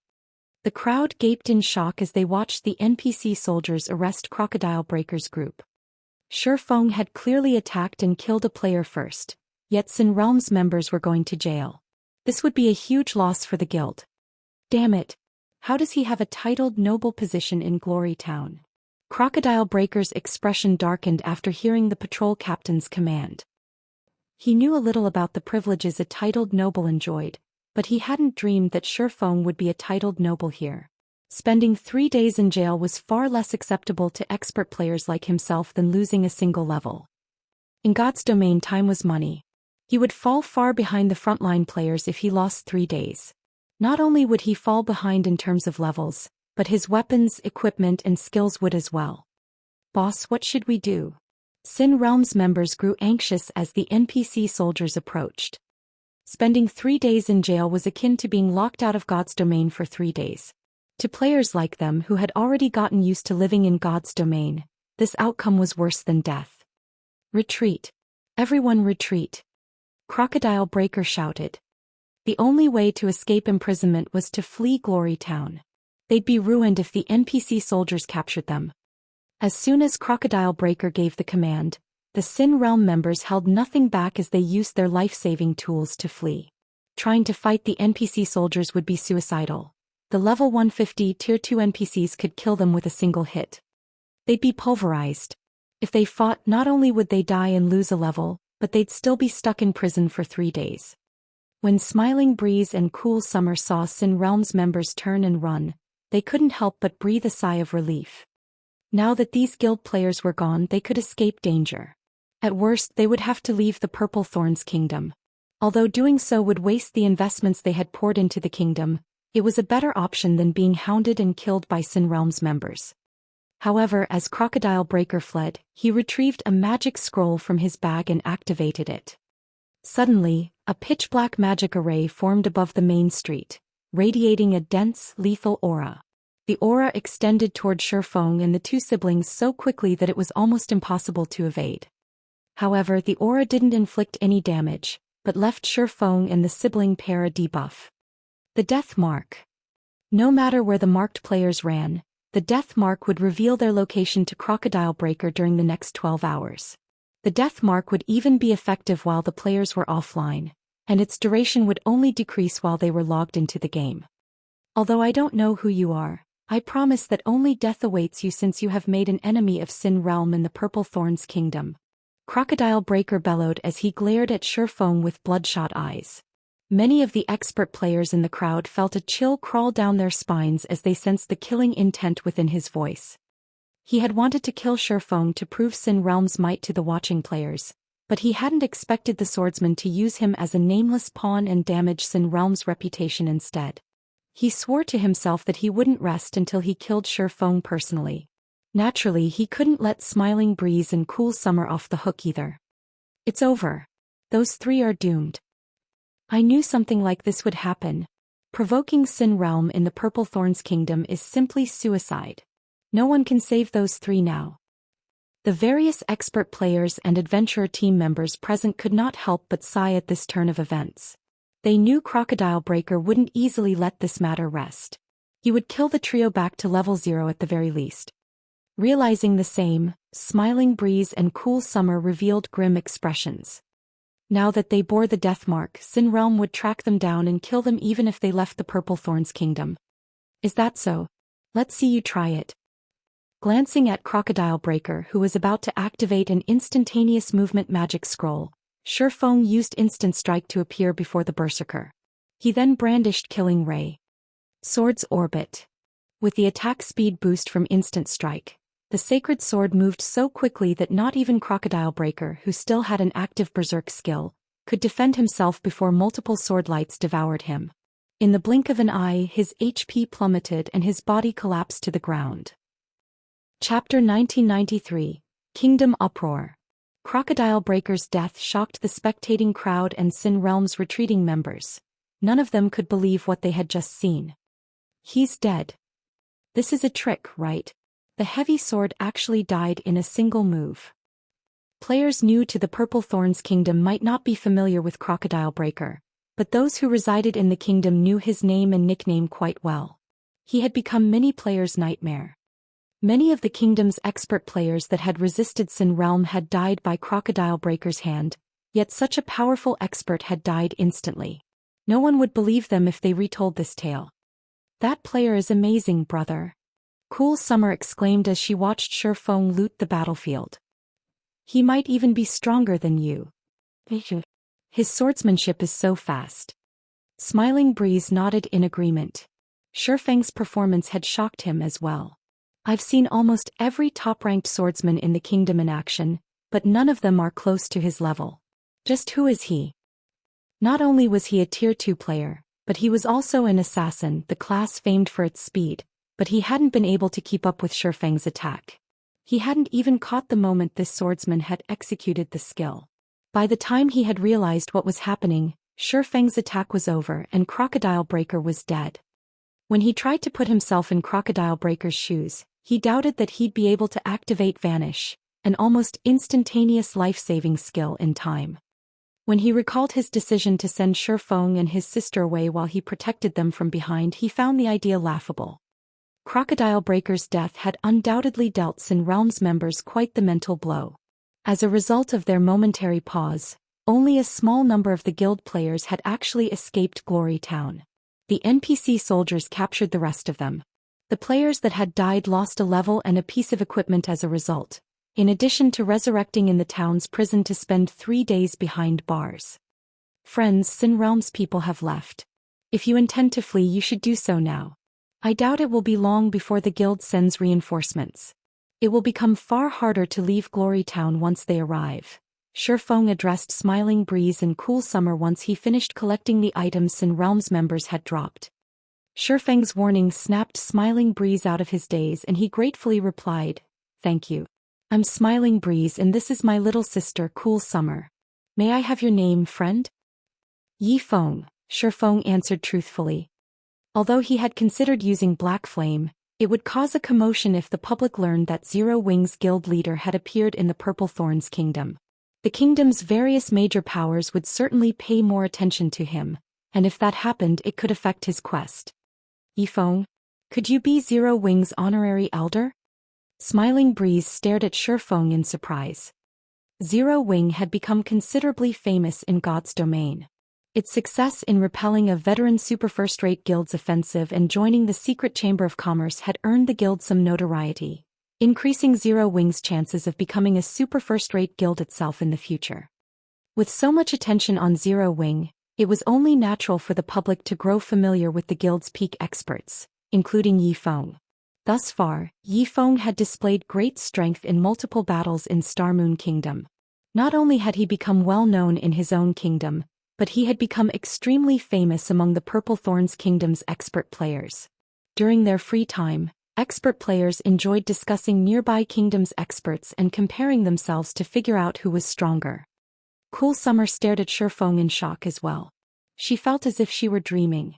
The crowd gaped in shock as they watched the NPC soldiers arrest Crocodile Breaker's group. Shifeng had clearly attacked and killed a player first, yet Sin Realm's members were going to jail. This would be a huge loss for the guild. Damn it! How does he have a titled noble position in Glory Town? Crocodile Breaker's expression darkened after hearing the patrol captain's command. He knew a little about the privileges a titled noble enjoyed, but he hadn't dreamed that Shifeng would be a titled noble here. Spending 3 days in jail was far less acceptable to expert players like himself than losing a single level. In God's domain, time was money. He would fall far behind the frontline players if he lost 3 days. Not only would he fall behind in terms of levels, but his weapons, equipment and skills would as well. Boss, what should we do? Sin Realm's members grew anxious as the NPC soldiers approached. Spending 3 days in jail was akin to being locked out of God's domain for 3 days. To players like them who had already gotten used to living in God's domain, this outcome was worse than death. Retreat. Everyone retreat. Crocodile Breaker shouted. The only way to escape imprisonment was to flee Glory Town. They'd be ruined if the NPC soldiers captured them. As soon as Crocodile Breaker gave the command, the Sin Realm members held nothing back as they used their life-saving tools to flee. Trying to fight the NPC soldiers would be suicidal. The level 150 Tier 2 NPCs could kill them with a single hit. They'd be pulverized. If they fought, not only would they die and lose a level, but they'd still be stuck in prison for 3 days. When Smiling Breeze and Cool Summer saw Sin Realm's members turn and run, they couldn't help but breathe a sigh of relief. Now that these guild players were gone, they could escape danger. At worst, they would have to leave the Purple Thorns Kingdom. Although doing so would waste the investments they had poured into the kingdom, it was a better option than being hounded and killed by Sin Realm's members. However, as Crocodile Breaker fled, he retrieved a magic scroll from his bag and activated it. Suddenly, a pitch-black magic array formed above the main street, radiating a dense, lethal aura. The aura extended toward Shifeng and the 2 siblings so quickly that it was almost impossible to evade. However, the aura didn't inflict any damage, but left Shifeng and the sibling pair a debuff. The death mark. No matter where the marked players ran, the The death mark would reveal their location to Crocodile Breaker during the next 12 hours. The death mark would even be effective while the players were offline, and its duration would only decrease while they were logged into the game. Although I don't know who you are, I promise that only death awaits you since you have made an enemy of Sin Realm in the Purple Thorns Kingdom. Crocodile Breaker bellowed as he glared at Sherfong with bloodshot eyes. Many of the expert players in the crowd felt a chill crawl down their spines as they sensed the killing intent within his voice. He had wanted to kill Sherfong to prove Sin Realm's might to the watching players, but he hadn't expected the swordsman to use him as a nameless pawn and damage Sin Realm's reputation instead. He swore to himself that he wouldn't rest until he killed Sherfong personally. Naturally, he couldn't let Smiling Breeze and Cool Summer off the hook either. It's over. Those three are doomed. I knew something like this would happen. Provoking Sin Realm in the Purple Thorns Kingdom is simply suicide. No one can save those three now. The various expert players and adventurer team members present could not help but sigh at this turn of events. They knew Crocodile Breaker wouldn't easily let this matter rest. He would kill the trio back to level 0 at the very least. Realizing the same, Smiling Breeze and Cool Summer revealed grim expressions. Now that they bore the death mark, Sin Realm would track them down and kill them even if they left the Purple Thorns Kingdom. Is that so? Let's see you try it. Glancing at Crocodile Breaker, who was about to activate an instantaneous movement magic scroll, Sherfong used Instant Strike to appear before the Berserker. He then brandished Killing Ray. Sword's Orbit. With the attack speed boost from Instant Strike, the sacred sword moved so quickly that not even Crocodile Breaker, who still had an active berserk skill, could defend himself before multiple sword lights devoured him. In the blink of an eye, his HP plummeted and his body collapsed to the ground. Chapter 1993, Kingdom Uproar. Crocodile Breaker's death shocked the spectating crowd and Sin Realm's retreating members. None of them could believe what they had just seen. He's dead. This is a trick, right? The heavy sword actually died in a single move. Players new to the Purple Thorns Kingdom might not be familiar with Crocodile Breaker, but those who resided in the kingdom knew his name and nickname quite well. He had become many players' nightmare. Many of the kingdom's expert players that had resisted Sin Realm had died by Crocodile Breaker's hand, yet such a powerful expert had died instantly. No one would believe them if they retold this tale. That player is amazing, brother. Cool Summer exclaimed as she watched Sherfong loot the battlefield. He might even be stronger than you. His swordsmanship is so fast. Smiling Breeze nodded in agreement. Sherfang's performance had shocked him as well. I've seen almost every top-ranked swordsman in the kingdom in action, but none of them are close to his level. Just who is he? Not only was he a Tier 2 player, but he was also an assassin, the class famed for its speed, but he hadn't been able to keep up with Sherfang's attack. He hadn't even caught the moment this swordsman had executed the skill. By the time he had realized what was happening, Sherfang's attack was over and Crocodile Breaker was dead. When he tried to put himself in Crocodile Breaker's shoes, he doubted that he'd be able to activate Vanish, an almost instantaneous life-saving skill in time. When he recalled his decision to send Sherfong and his sister away while he protected them from behind, he found the idea laughable. Crocodile Breaker's death had undoubtedly dealt Sin Realm's members quite the mental blow. As a result of their momentary pause, only a small number of the guild players had actually escaped Glory Town. The NPC soldiers captured the rest of them. The players that had died lost a level and a piece of equipment as a result, in addition to resurrecting in the town's prison to spend 3 days behind bars. Friends, Sin Realm's people have left. If you intend to flee, you should do so now. I doubt it will be long before the guild sends reinforcements. It will become far harder to leave Glory Town once they arrive. Sherfong addressed Smiling Breeze and Cool Summer once he finished collecting the items Sin Realm's members had dropped. Sherfang's warning snapped Smiling Breeze out of his daze and he gratefully replied, "Thank you. I'm Smiling Breeze and this is my little sister Cool Summer. May I have your name, friend?" "Yi Feng," Sherfong answered truthfully. Although he had considered using Black Flame, it would cause a commotion if the public learned that Zero Wings guild leader had appeared in the Purple Thorns Kingdom. The kingdom's various major powers would certainly pay more attention to him, and if that happened it could affect his quest. "Yifeng?" Could you be Zero Wing's honorary elder? Smiling Breeze stared at Shifeng in surprise. Zero Wing had become considerably famous in God's domain. Its success in repelling a veteran super first-rate guild's offensive and joining the secret chamber of commerce had earned the guild some notoriety, increasing Zero Wing's chances of becoming a super first-rate guild itself in the future. With so much attention on Zero Wing, it was only natural for the public to grow familiar with the guild's peak experts, including Yifeng. Thus far, Yifeng had displayed great strength in multiple battles in Starmoon Kingdom. Not only had he become well known in his own kingdom, but he had become extremely famous among the Purple Thorns Kingdom's expert players. During their free time, expert players enjoyed discussing nearby kingdoms' experts and comparing themselves to figure out who was stronger. Cool Summer stared at Shifeng in shock as well. She felt as if she were dreaming.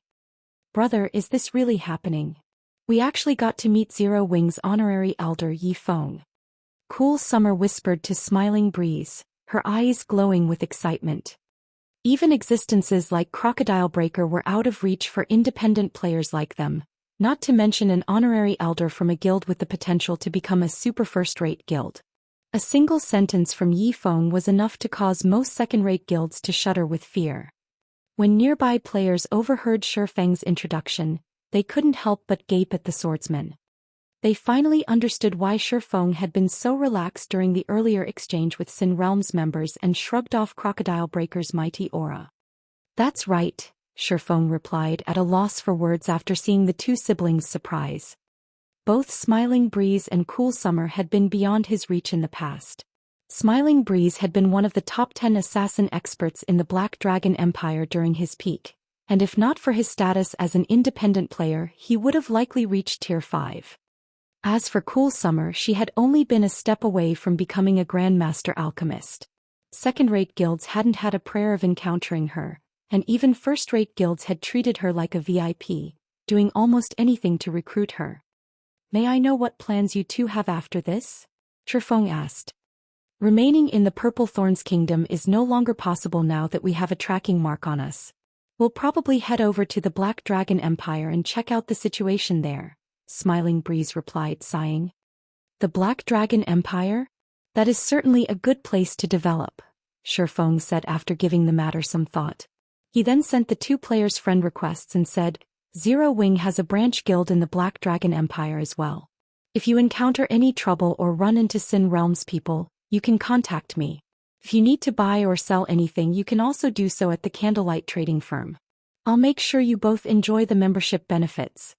Brother, is this really happening? We actually got to meet Zero Wing's honorary elder Yifeng. Cool Summer whispered to Smiling Breeze, her eyes glowing with excitement. Even existences like Crocodile Breaker were out of reach for independent players like them, not to mention an honorary elder from a guild with the potential to become a super first-rate guild. A single sentence from Yifeng was enough to cause most second-rate guilds to shudder with fear. When nearby players overheard Shifeng's introduction, they couldn't help but gape at the swordsman. They finally understood why Shifeng had been so relaxed during the earlier exchange with Sin Realm's members and shrugged off Crocodile Breaker's mighty aura. That's right, Shifeng replied at a loss for words after seeing the two siblings' surprise. Both Smiling Breeze and Cool Summer had been beyond his reach in the past. Smiling Breeze had been one of the top 10 assassin experts in the Black Dragon Empire during his peak, and if not for his status as an independent player, he would have likely reached Tier 5. As for Cool Summer, she had only been a step away from becoming a Grandmaster Alchemist. Second-rate guilds hadn't had a prayer of encountering her, and even first-rate guilds had treated her like a VIP, doing almost anything to recruit her. May I know what plans you two have after this? Shifeng asked. Remaining in the Purple Thorns Kingdom is no longer possible now that we have a tracking mark on us. We'll probably head over to the Black Dragon Empire and check out the situation there, Smiling Breeze replied, sighing. The Black Dragon Empire? That is certainly a good place to develop, Shifeng said after giving the matter some thought. He then sent the two players friend requests and said, Zero Wing has a branch guild in the Black Dragon Empire as well. If you encounter any trouble or run into Sin Realm's people, you can contact me. If you need to buy or sell anything, you can also do so at the Candlelight Trading Firm. I'll make sure you both enjoy the membership benefits.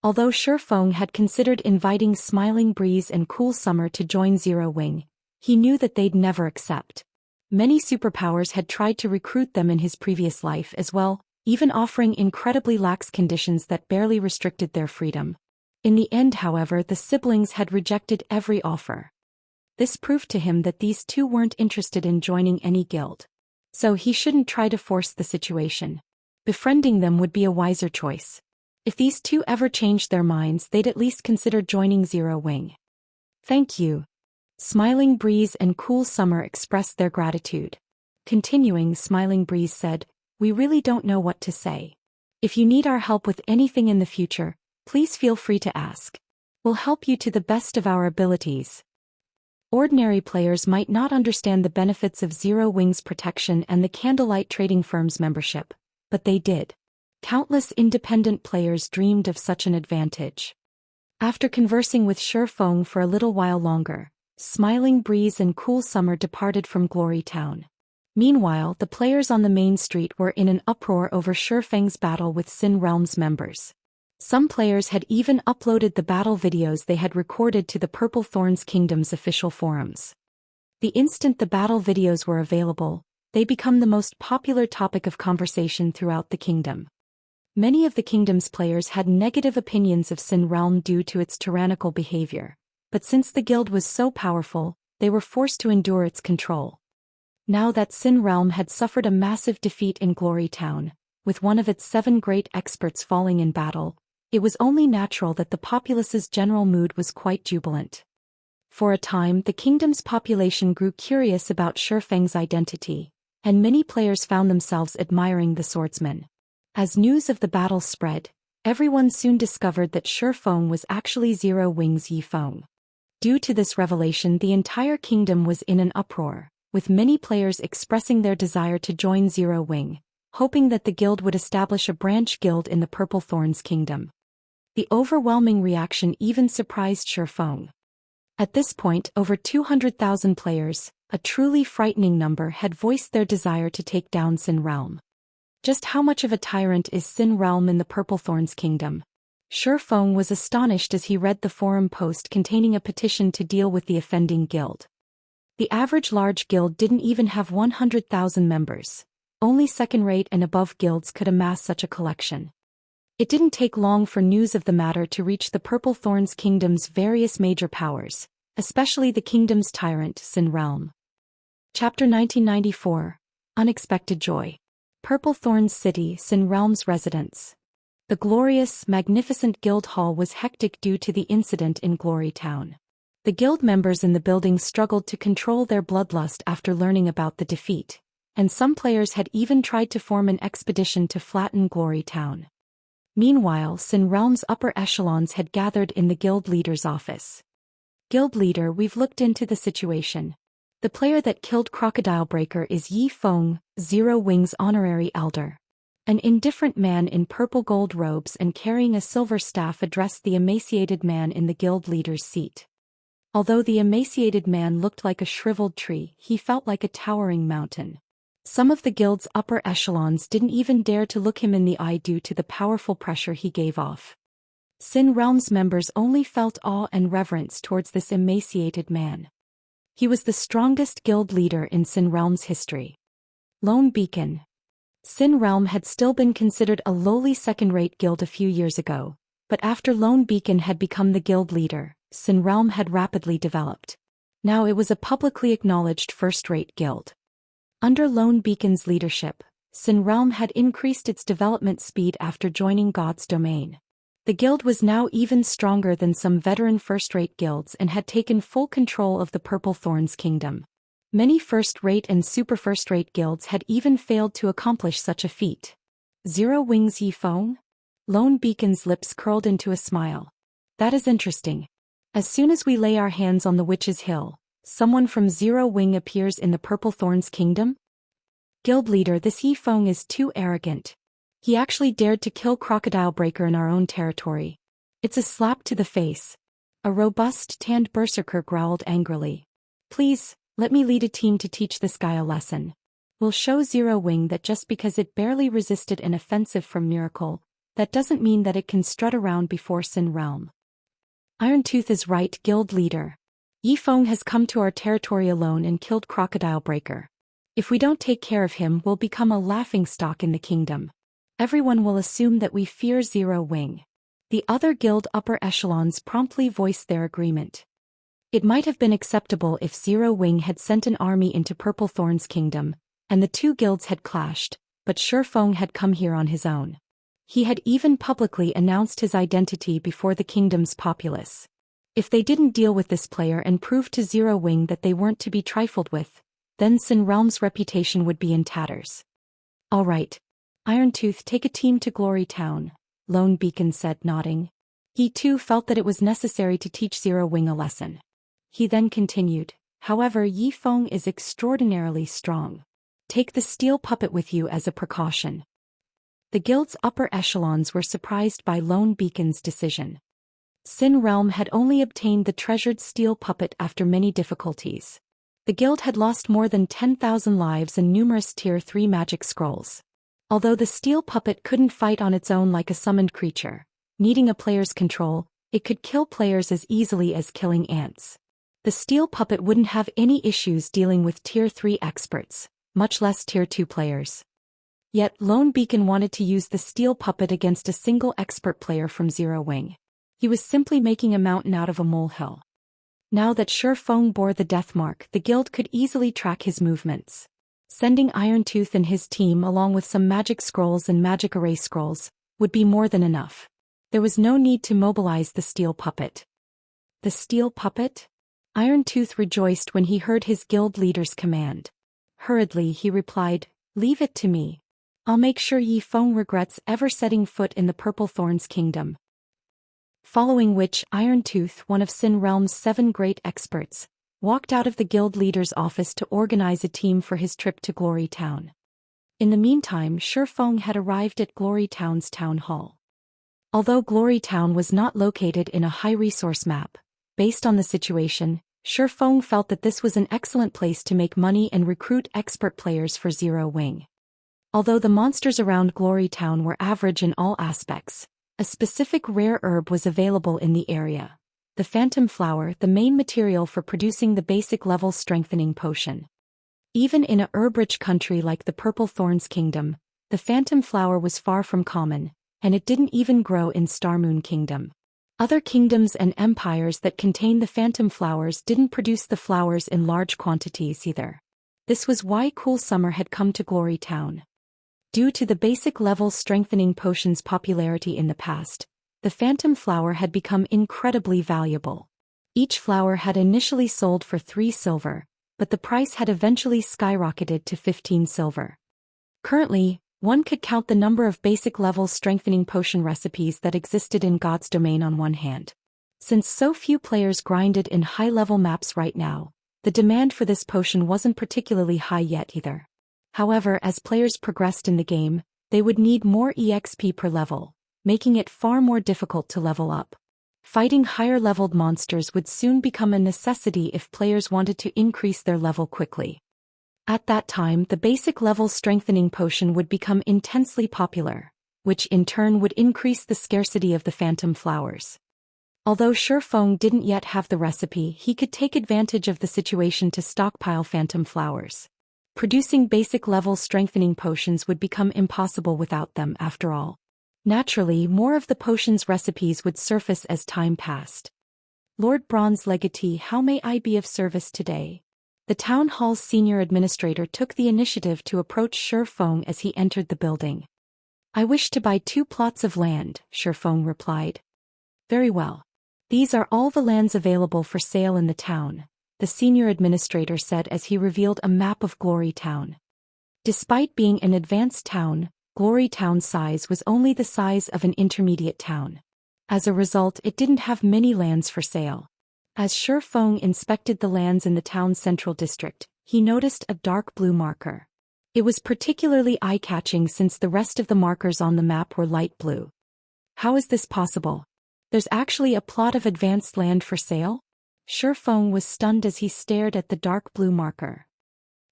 Although Shifeng had considered inviting Smiling Breeze and Cool Summer to join Zero Wing, he knew that they'd never accept. Many superpowers had tried to recruit them in his previous life as well, even offering incredibly lax conditions that barely restricted their freedom. In the end, however, the siblings had rejected every offer. This proved to him that these two weren't interested in joining any guild. So he shouldn't try to force the situation. Befriending them would be a wiser choice. If these two ever changed their minds, they'd at least consider joining Zero Wing. Thank you. Smiling Breeze and Cool Summer expressed their gratitude. Continuing, Smiling Breeze said, We really don't know what to say. If you need our help with anything in the future, please feel free to ask. We'll help you to the best of our abilities. Ordinary players might not understand the benefits of Zero Wing's protection and the Candlelight Trading Firm's membership, but they did. Countless independent players dreamed of such an advantage. After conversing with Shifeng for a little while longer, Smiling Breeze and Cool Summer departed from Glory Town. Meanwhile, the players on the main street were in an uproar over Shifeng's battle with Sin Realm's members. Some players had even uploaded the battle videos they had recorded to the Purple Thorns Kingdom's official forums. The instant the battle videos were available, they became the most popular topic of conversation throughout the kingdom. Many of the kingdom's players had negative opinions of Sin Realm due to its tyrannical behavior, but since the guild was so powerful, they were forced to endure its control. Now that Sin Realm had suffered a massive defeat in Glory Town, with one of its 7 great experts falling in battle, it was only natural that the populace's general mood was quite jubilant. For a time, the kingdom's population grew curious about Shifeng's identity, and many players found themselves admiring the swordsman. As news of the battle spread, Everyone soon discovered that Shifeng was actually Zero Wing's Yifeng. Due to this revelation, the entire kingdom was in an uproar, with many players expressing their desire to join Zero Wing, hoping that the guild would establish a branch guild in the Purple Thorns kingdom. The overwhelming reaction even surprised Shifeng. At this point, over 200,000 players, a truly frightening number, had voiced their desire to take down Sin Realm. Just how much of a tyrant is Sin Realm in the Purple Thorns kingdom? Shifeng was astonished as he read the forum post containing a petition to deal with the offending guild. The average large guild didn't even have 100,000 members. Only second-rate and above guilds could amass such a collection. It didn't take long for news of the matter to reach the Purple Thorns kingdom's various major powers, especially the kingdom's tyrant, Sin Realm. Chapter 1994. Unexpected Joy. Purple Thorns City, Sin Realm's residence. The glorious, magnificent guild hall was hectic due to the incident in Glory Town. The guild members in the building struggled to control their bloodlust after learning about the defeat, and some players had even tried to form an expedition to flatten Glory Town. Meanwhile, Sin Realm's upper echelons had gathered in the guild leader's office. Guild leader, we've looked into the situation. The player that killed Crocodile Breaker is Yifeng, Zero Wing's honorary elder. An indifferent man in purple gold robes and carrying a silver staff addressed the emaciated man in the guild leader's seat. Although the emaciated man looked like a shriveled tree, he felt like a towering mountain. Some of the guild's upper echelons didn't even dare to look him in the eye due to the powerful pressure he gave off. Sin Realm's members only felt awe and reverence towards this emaciated man. He was the strongest guild leader in Sin Realm's history. Lone Beacon. Sin Realm had still been considered a lowly second-rate guild a few years ago, but after Lone Beacon had become the guild leader, Sin Realm had rapidly developed. Now it was a publicly acknowledged first-rate guild. Under Lone Beacon's leadership, Sin Realm had increased its development speed after joining God's domain. The guild was now even stronger than some veteran first-rate guilds and had taken full control of the Purple Thorns kingdom. Many first-rate and super first-rate guilds had even failed to accomplish such a feat. Zero Wing's Yifeng? Lone Beacon's lips curled into a smile. That is interesting. As soon as we lay our hands on the Witch's Hill, someone from Zero Wing appears in the Purple Thorns kingdom? Guild leader, this Yifeng is too arrogant. He actually dared to kill Crocodile Breaker in our own territory. It's a slap to the face. A robust, tanned berserker growled angrily. Please, let me lead a team to teach this guy a lesson. We'll show Zero Wing that just because it barely resisted an offensive from Miracle, that doesn't mean that it can strut around before Sin Realm. Irontooth is right, guild leader. Yifeng has come to our territory alone and killed Crocodile Breaker. If we don't take care of him, we'll become a laughingstock in the kingdom. Everyone will assume that we fear Zero Wing. The other guild upper echelons promptly voiced their agreement. It might have been acceptable if Zero Wing had sent an army into Purple Thorns kingdom, and the two guilds had clashed, but Shifeng had come here on his own. He had even publicly announced his identity before the kingdom's populace. If they didn't deal with this player and prove to Zero Wing that they weren't to be trifled with, then Sin Realm's reputation would be in tatters. All right. Irontooth, take a team to Glory Town, Lone Beacon said, nodding. He too felt that it was necessary to teach Zero Wing a lesson. He then continued, however, Yifeng is extraordinarily strong. Take the steel puppet with you as a precaution. The guild's upper echelons were surprised by Lone Beacon's decision. Sin Realm had only obtained the treasured steel puppet after many difficulties. The guild had lost more than 10,000 lives and numerous Tier 3 magic scrolls. Although the steel puppet couldn't fight on its own like a summoned creature, needing a player's control, it could kill players as easily as killing ants. The steel puppet wouldn't have any issues dealing with Tier 3 experts, much less Tier 2 players. Yet Lone Beacon wanted to use the steel puppet against a single expert player from Zero Wing. He was simply making a mountain out of a molehill. Now that Shifeng bore the death mark, the guild could easily track his movements. Sending Irontooth and his team along with some magic scrolls and magic array scrolls would be more than enough. There was no need to mobilize the steel puppet. The steel puppet? Irontooth rejoiced when he heard his guild leader's command. Hurriedly he replied, "Leave it to me. I'll make sure Yi Feng regrets ever setting foot in the Purple Thorns kingdom. Following which, Irontooth, one of Sin Realm's 7 great experts, walked out of the guild leader's office to organize a team for his trip to Glory Town. In the meantime, Shi Feng had arrived at Glory Town's town hall. Although Glory Town was not located in a high-resource map, based on the situation, Shi Feng felt that this was an excellent place to make money and recruit expert players for Zero Wing. Although the monsters around Glory Town were average in all aspects, a specific rare herb was available in the area. The Phantom Flower, the main material for producing the basic level strengthening potion. Even in a herb-rich country like the Purple Thorns Kingdom, the Phantom Flower was far from common, and it didn't even grow in Starmoon Kingdom. Other kingdoms and empires that contained the Phantom Flowers didn't produce the flowers in large quantities either. This was why Cool Summer had come to Glory Town. Due to the basic level strengthening potion's popularity in the past, the Phantom Flower had become incredibly valuable. Each flower had initially sold for 3 silver, but the price had eventually skyrocketed to 15 silver. Currently, one could count the number of basic level strengthening potion recipes that existed in God's domain on one hand. Since so few players grinded in high-level maps right now, the demand for this potion wasn't particularly high yet either. However, as players progressed in the game, they would need more EXP per level, making it far more difficult to level up. Fighting higher-leveled monsters would soon become a necessity if players wanted to increase their level quickly. At that time, the basic level strengthening potion would become intensely popular, which in turn would increase the scarcity of the Phantom Flowers. Although Shi Feng didn't yet have the recipe, he could take advantage of the situation to stockpile Phantom Flowers. Producing basic level strengthening potions would become impossible without them after all. Naturally, more of the potion's recipes would surface as time passed. Lord Bronze Legatee, how may I be of service today? The town hall's senior administrator took the initiative to approach Shi Feng as he entered the building. I wish to buy 2 plots of land, Shi Feng replied. Very well. These are all the lands available for sale in the town, the senior administrator said as he revealed a map of Glory Town. Despite being an advanced town, Glory Town's size was only the size of an intermediate town. As a result, it didn't have many lands for sale. As Shi Feng inspected the lands in the town's central district, he noticed a dark blue marker. It was particularly eye-catching since the rest of the markers on the map were light blue. How is this possible? There's actually a plot of advanced land for sale? Shi Feng was stunned as he stared at the dark blue marker.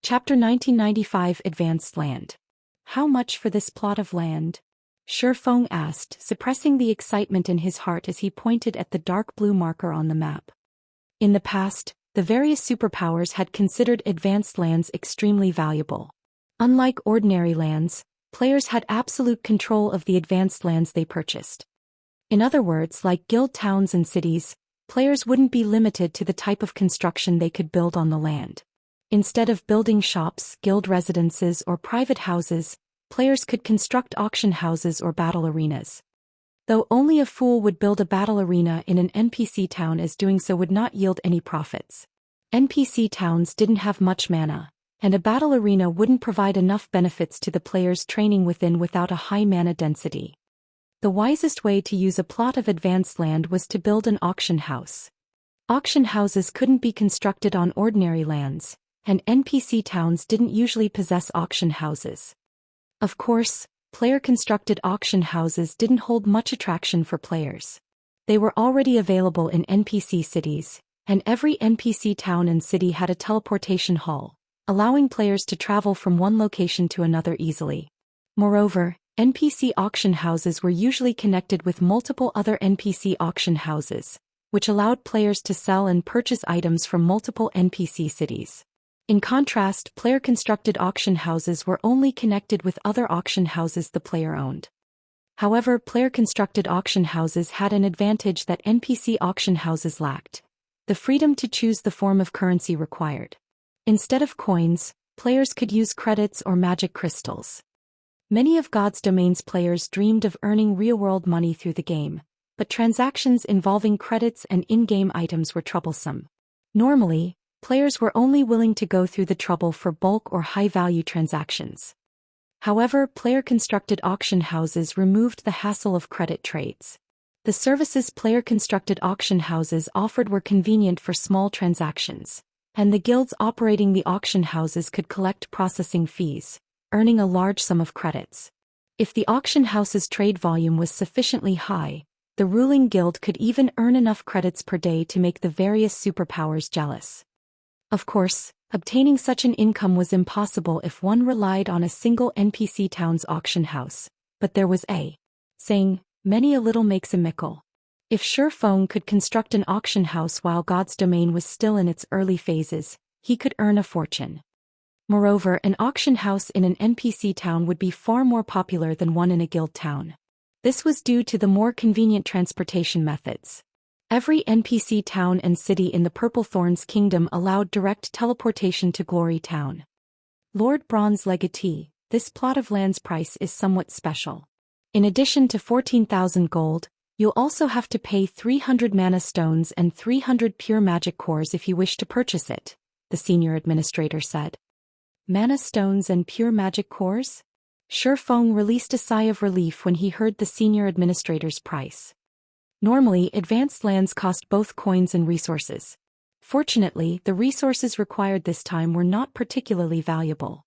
Chapter 1995 Advanced Land. How much for this plot of land? Shi Feng asked, suppressing the excitement in his heart as he pointed at the dark blue marker on the map. In the past, the various superpowers had considered advanced lands extremely valuable. Unlike ordinary lands, players had absolute control of the advanced lands they purchased. In other words, like guild towns and cities, players wouldn't be limited to the type of construction they could build on the land. Instead of building shops, guild residences, or private houses, players could construct auction houses or battle arenas. Though only a fool would build a battle arena in an NPC town, as doing so would not yield any profits. NPC towns didn't have much mana, and a battle arena wouldn't provide enough benefits to the players training within without a high mana density. The wisest way to use a plot of advanced land was to build an auction house. Auction houses couldn't be constructed on ordinary lands, and NPC towns didn't usually possess auction houses. Of course, player-constructed auction houses didn't hold much attraction for players. They were already available in NPC cities, and every NPC town and city had a teleportation hall, allowing players to travel from one location to another easily. Moreover, NPC auction houses were usually connected with multiple other NPC auction houses, which allowed players to sell and purchase items from multiple NPC cities. In contrast, player-constructed auction houses were only connected with other auction houses the player owned. However, player-constructed auction houses had an advantage that NPC auction houses lacked: the freedom to choose the form of currency required. Instead of coins, players could use credits or magic crystals. Many of God's Domain's players dreamed of earning real-world money through the game, but transactions involving credits and in-game items were troublesome. Normally, players were only willing to go through the trouble for bulk or high-value transactions. However, player-constructed auction houses removed the hassle of credit trades. The services player-constructed auction houses offered were convenient for small transactions, and the guilds operating the auction houses could collect processing fees, earning a large sum of credits. If the auction house's trade volume was sufficiently high, the ruling guild could even earn enough credits per day to make the various superpowers jealous. Of course, obtaining such an income was impossible if one relied on a single NPC town's auction house, but there was a saying, many a little makes a mickle. If Sure Feng could construct an auction house while God's domain was still in its early phases, he could earn a fortune. Moreover, an auction house in an NPC town would be far more popular than one in a guild town. This was due to the more convenient transportation methods. Every NPC town and city in the Purple Thorns Kingdom allowed direct teleportation to Glory Town. Lord Bronze Legatee, this plot of land's price is somewhat special. In addition to 14,000 gold, you'll also have to pay 300 mana stones and 300 pure magic cores if you wish to purchase it, the senior administrator said. Mana stones and pure magic cores? Sure Feng released a sigh of relief when he heard the senior administrator's price. Normally, advanced lands cost both coins and resources. Fortunately, the resources required this time were not particularly valuable.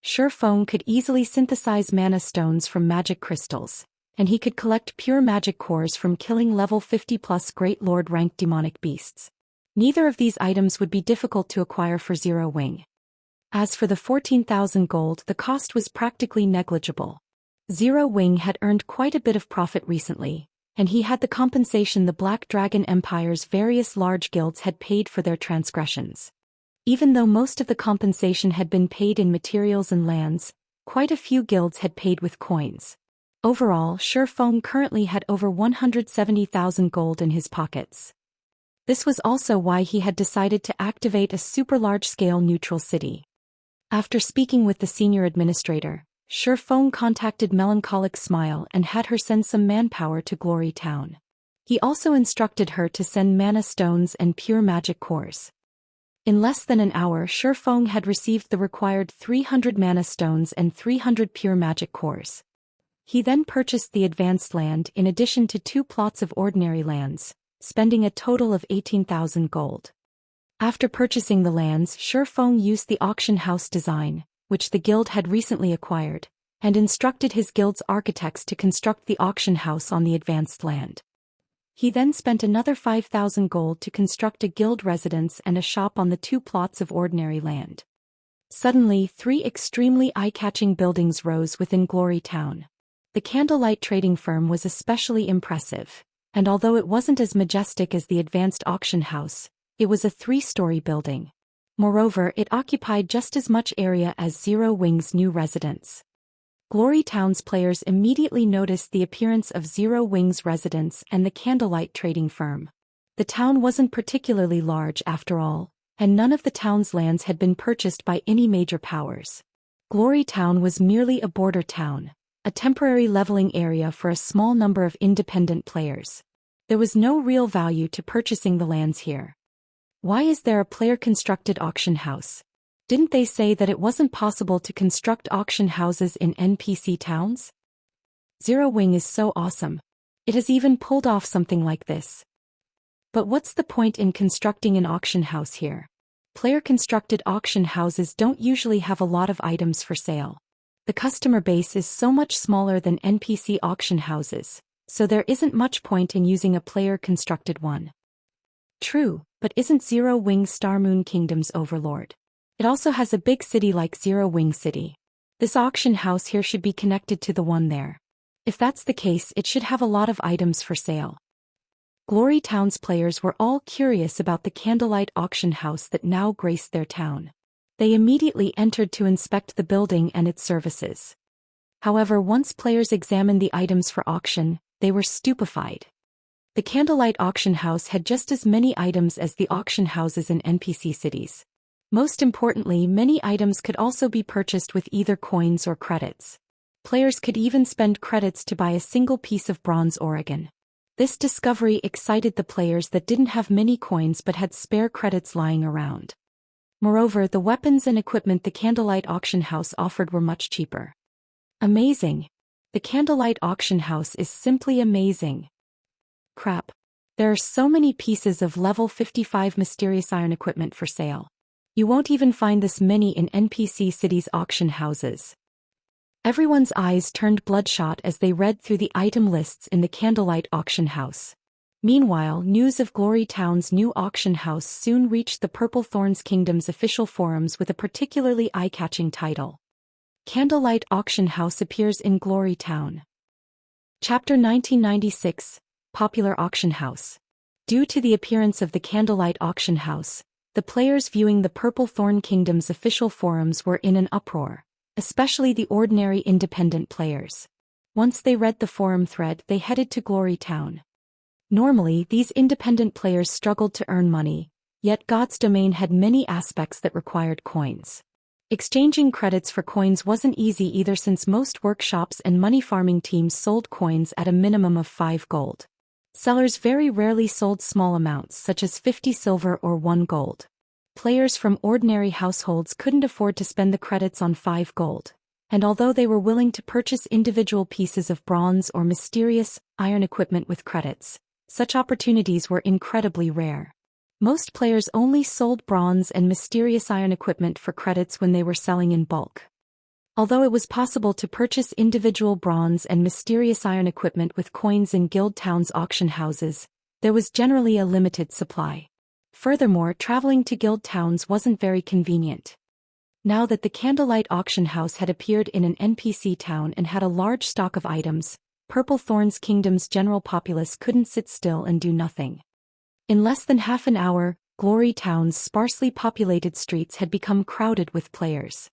Sure Feng could easily synthesize mana stones from magic crystals, and he could collect pure magic cores from killing level 50+ Great Lord ranked demonic beasts. Neither of these items would be difficult to acquire for Zero Wing. As for the 14,000 gold, the cost was practically negligible. Zero Wing had earned quite a bit of profit recently, and he had the compensation the Black Dragon Empire's various large guilds had paid for their transgressions. Even though most of the compensation had been paid in materials and lands, quite a few guilds had paid with coins. Overall, Sure Feng currently had over 170,000 gold in his pockets. This was also why he had decided to activate a super large-scale neutral city. After speaking with the senior administrator, Sure Feng contacted Melancholic Smile and had her send some manpower to Glory Town. He also instructed her to send mana stones and pure magic cores. In less than an hour, Sure Feng had received the required 300 mana stones and 300 pure magic cores. He then purchased the advanced land in addition to 2 plots of ordinary lands, spending a total of 18,000 gold. After purchasing the lands, Sure Feng used the auction house design, which the guild had recently acquired, and instructed his guild's architects to construct the auction house on the advanced land. He then spent another 5,000 gold to construct a guild residence and a shop on the 2 plots of ordinary land. Suddenly, 3 extremely eye-catching buildings rose within Glory Town. The Candlelight Trading Firm was especially impressive, and although it wasn't as majestic as the advanced auction house, it was a 3-story building. Moreover, it occupied just as much area as Zero Wing's new residence. Glory Town's players immediately noticed the appearance of Zero Wing's residence and the Candlelight Trading Firm. The town wasn't particularly large after all, and none of the town's lands had been purchased by any major powers. Glory Town was merely a border town, a temporary leveling area for a small number of independent players. There was no real value to purchasing the lands here. Why is there a player-constructed auction house? Didn't they say that it wasn't possible to construct auction houses in NPC towns? Zero Wing is so awesome. It has even pulled off something like this. But what's the point in constructing an auction house here? Player-constructed auction houses don't usually have a lot of items for sale. The customer base is so much smaller than NPC auction houses, so there isn't much point in using a player-constructed one. True, but isn't Zero Wing Star Moon Kingdom's overlord? It also has a big city like Zero Wing City. This auction house here should be connected to the one there. If that's the case, it should have a lot of items for sale. Glory Town's players were all curious about the Candlelight auction house that now graced their town. They immediately entered to inspect the building and its services. However, once players examined the items for auction, they were stupefied. The Candlelight auction house had just as many items as the auction houses in NPC cities. Most importantly, many items could also be purchased with either coins or credits. Players could even spend credits to buy a single piece of bronze organ. This discovery excited the players that didn't have many coins but had spare credits lying around. Moreover, the weapons and equipment the Candlelight auction house offered were much cheaper. Amazing. The Candlelight Auction House is simply amazing. Crap. There are so many pieces of level 55 mysterious iron equipment for sale. You won't even find this many in NPC cities' auction houses. Everyone's eyes turned bloodshot as they read through the item lists in the Candlelight Auction House. Meanwhile, news of Glory Town's new auction house soon reached the Purple Thorns Kingdom's official forums with a particularly eye-catching title. Candlelight Auction House appears in Glory Town. Chapter 1996, Popular Auction House. Due to the appearance of the Candlelight Auction House, the players viewing the Purple Thorn Kingdom's official forums were in an uproar, especially the ordinary independent players. Once they read the forum thread, they headed to Glory Town. Normally, these independent players struggled to earn money, yet God's domain had many aspects that required coins. Exchanging credits for coins wasn't easy either since most workshops and money farming teams sold coins at a minimum of 5 gold. Sellers very rarely sold small amounts such as 50 silver or 1 gold. Players from ordinary households couldn't afford to spend the credits on 5 gold, and although they were willing to purchase individual pieces of bronze or mysterious iron equipment with credits, such opportunities were incredibly rare. Most players only sold bronze and mysterious iron equipment for credits when they were selling in bulk. Although it was possible to purchase individual bronze and mysterious iron equipment with coins in Guild Town's auction houses, there was generally a limited supply. Furthermore, traveling to Guild Towns wasn't very convenient. Now that the Candlelight Auction House had appeared in an NPC town and had a large stock of items, Purple Thorns Kingdom's general populace couldn't sit still and do nothing. In less than half an hour, Glory Town's sparsely populated streets had become crowded with players.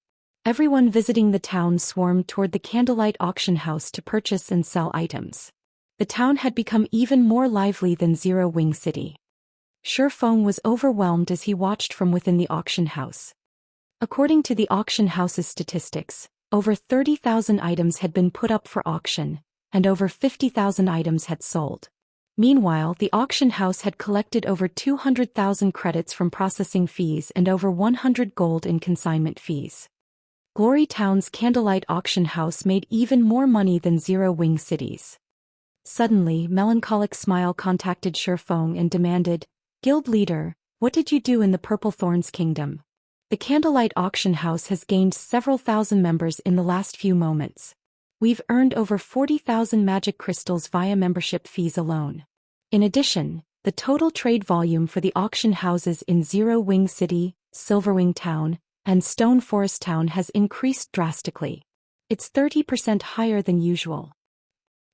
Everyone visiting the town swarmed toward the Candlelight Auction House to purchase and sell items. The town had become even more lively than Zero Wing City. Shifeng was overwhelmed as he watched from within the auction house. According to the auction house's statistics, over 30,000 items had been put up for auction, and over 50,000 items had sold. Meanwhile, the auction house had collected over 200,000 credits from processing fees and over 100 gold in consignment fees. Glory Town's Candlelight Auction House made even more money than Zero Wing Cities. Suddenly, Melancholic Smile contacted Shifeng and demanded, "Guild leader, what did you do in the Purple Thorns Kingdom? The Candlelight Auction House has gained several thousand members in the last few moments. We've earned over 40,000 magic crystals via membership fees alone. In addition, the total trade volume for the auction houses in Zero Wing City, Silverwing Town, and Stone Forest Town has increased drastically. It's 30% higher than usual."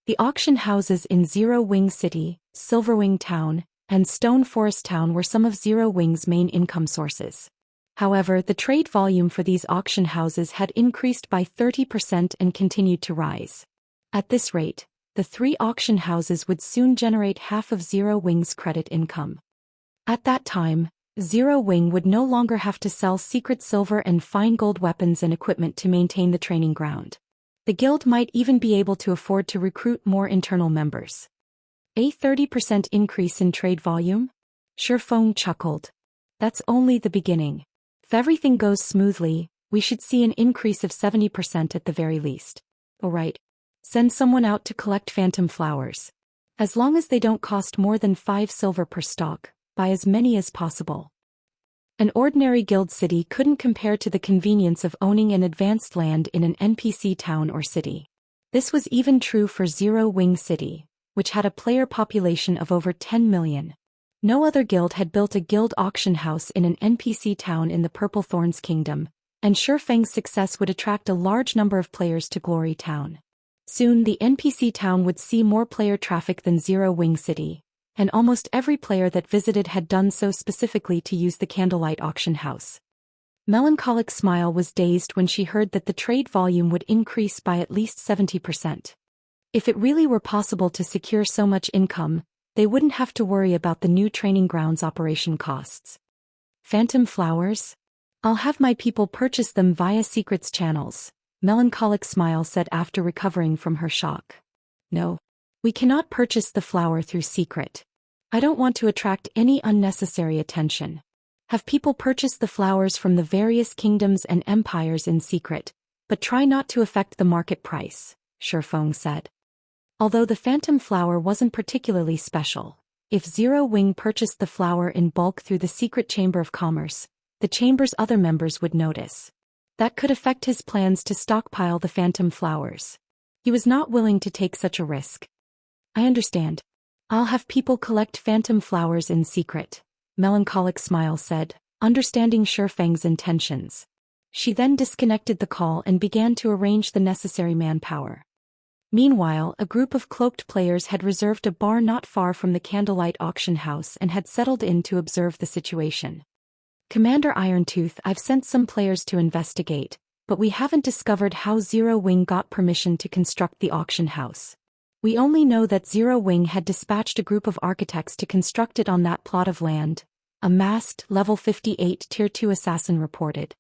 The auction houses in Zero Wing City, Silverwing Town, and Stone Forest Town were some of Zero Wing's main income sources. However, the trade volume for these auction houses had increased by 30% and continued to rise. At this rate, the 3 auction houses would soon generate half of Zero Wing's credit income. At that time, Zero Wing would no longer have to sell secret silver and fine gold weapons and equipment to maintain the training ground. The guild might even be able to afford to recruit more internal members. A 30% increase in trade volume? Shifeng chuckled. That's only the beginning. If everything goes smoothly, we should see an increase of 70% at the very least. Alright. Send someone out to collect phantom flowers. As long as they don't cost more than 5 silver per stalk, buy as many as possible. An ordinary guild city couldn't compare to the convenience of owning an advanced land in an NPC town or city. This was even true for Zero Wing City, which had a player population of over 10 million. No other guild had built a guild auction house in an NPC town in the Purple Thorns Kingdom, and Shifeng's success would attract a large number of players to Glory Town. Soon the NPC town would see more player traffic than Zero Wing City, and almost every player that visited had done so specifically to use the Candlelight Auction House. Melancholic Smile was dazed when she heard that the trade volume would increase by at least 70%. If it really were possible to secure so much income, they wouldn't have to worry about the new training grounds operation costs. Phantom flowers? I'll have my people purchase them via secrets channels, Melancholic Smile said after recovering from her shock. No. We cannot purchase the flower through secret. I don't want to attract any unnecessary attention. Have people purchase the flowers from the various kingdoms and empires in secret, But try not to affect the market price, Shifeng said. Although the phantom flower wasn't particularly special, if Zero Wing purchased the flower in bulk through the secret chamber of commerce, the chamber's other members would notice. That could affect his plans to stockpile the phantom flowers. He was not willing to take such a risk. I understand. I'll have people collect phantom flowers in secret, Melancholic Smile said, understanding Shifeng's intentions. She then disconnected the call and began to arrange the necessary manpower. Meanwhile, a group of cloaked players had reserved a bar not far from the candlelight auction house and had settled in to observe the situation. Commander Irontooth, I've sent some players to investigate, but we haven't discovered how Zero Wing got permission to construct the auction house. We only know that Zero Wing had dispatched a group of architects to construct it on that plot of land, a masked, level 58 Tier 2 assassin reported.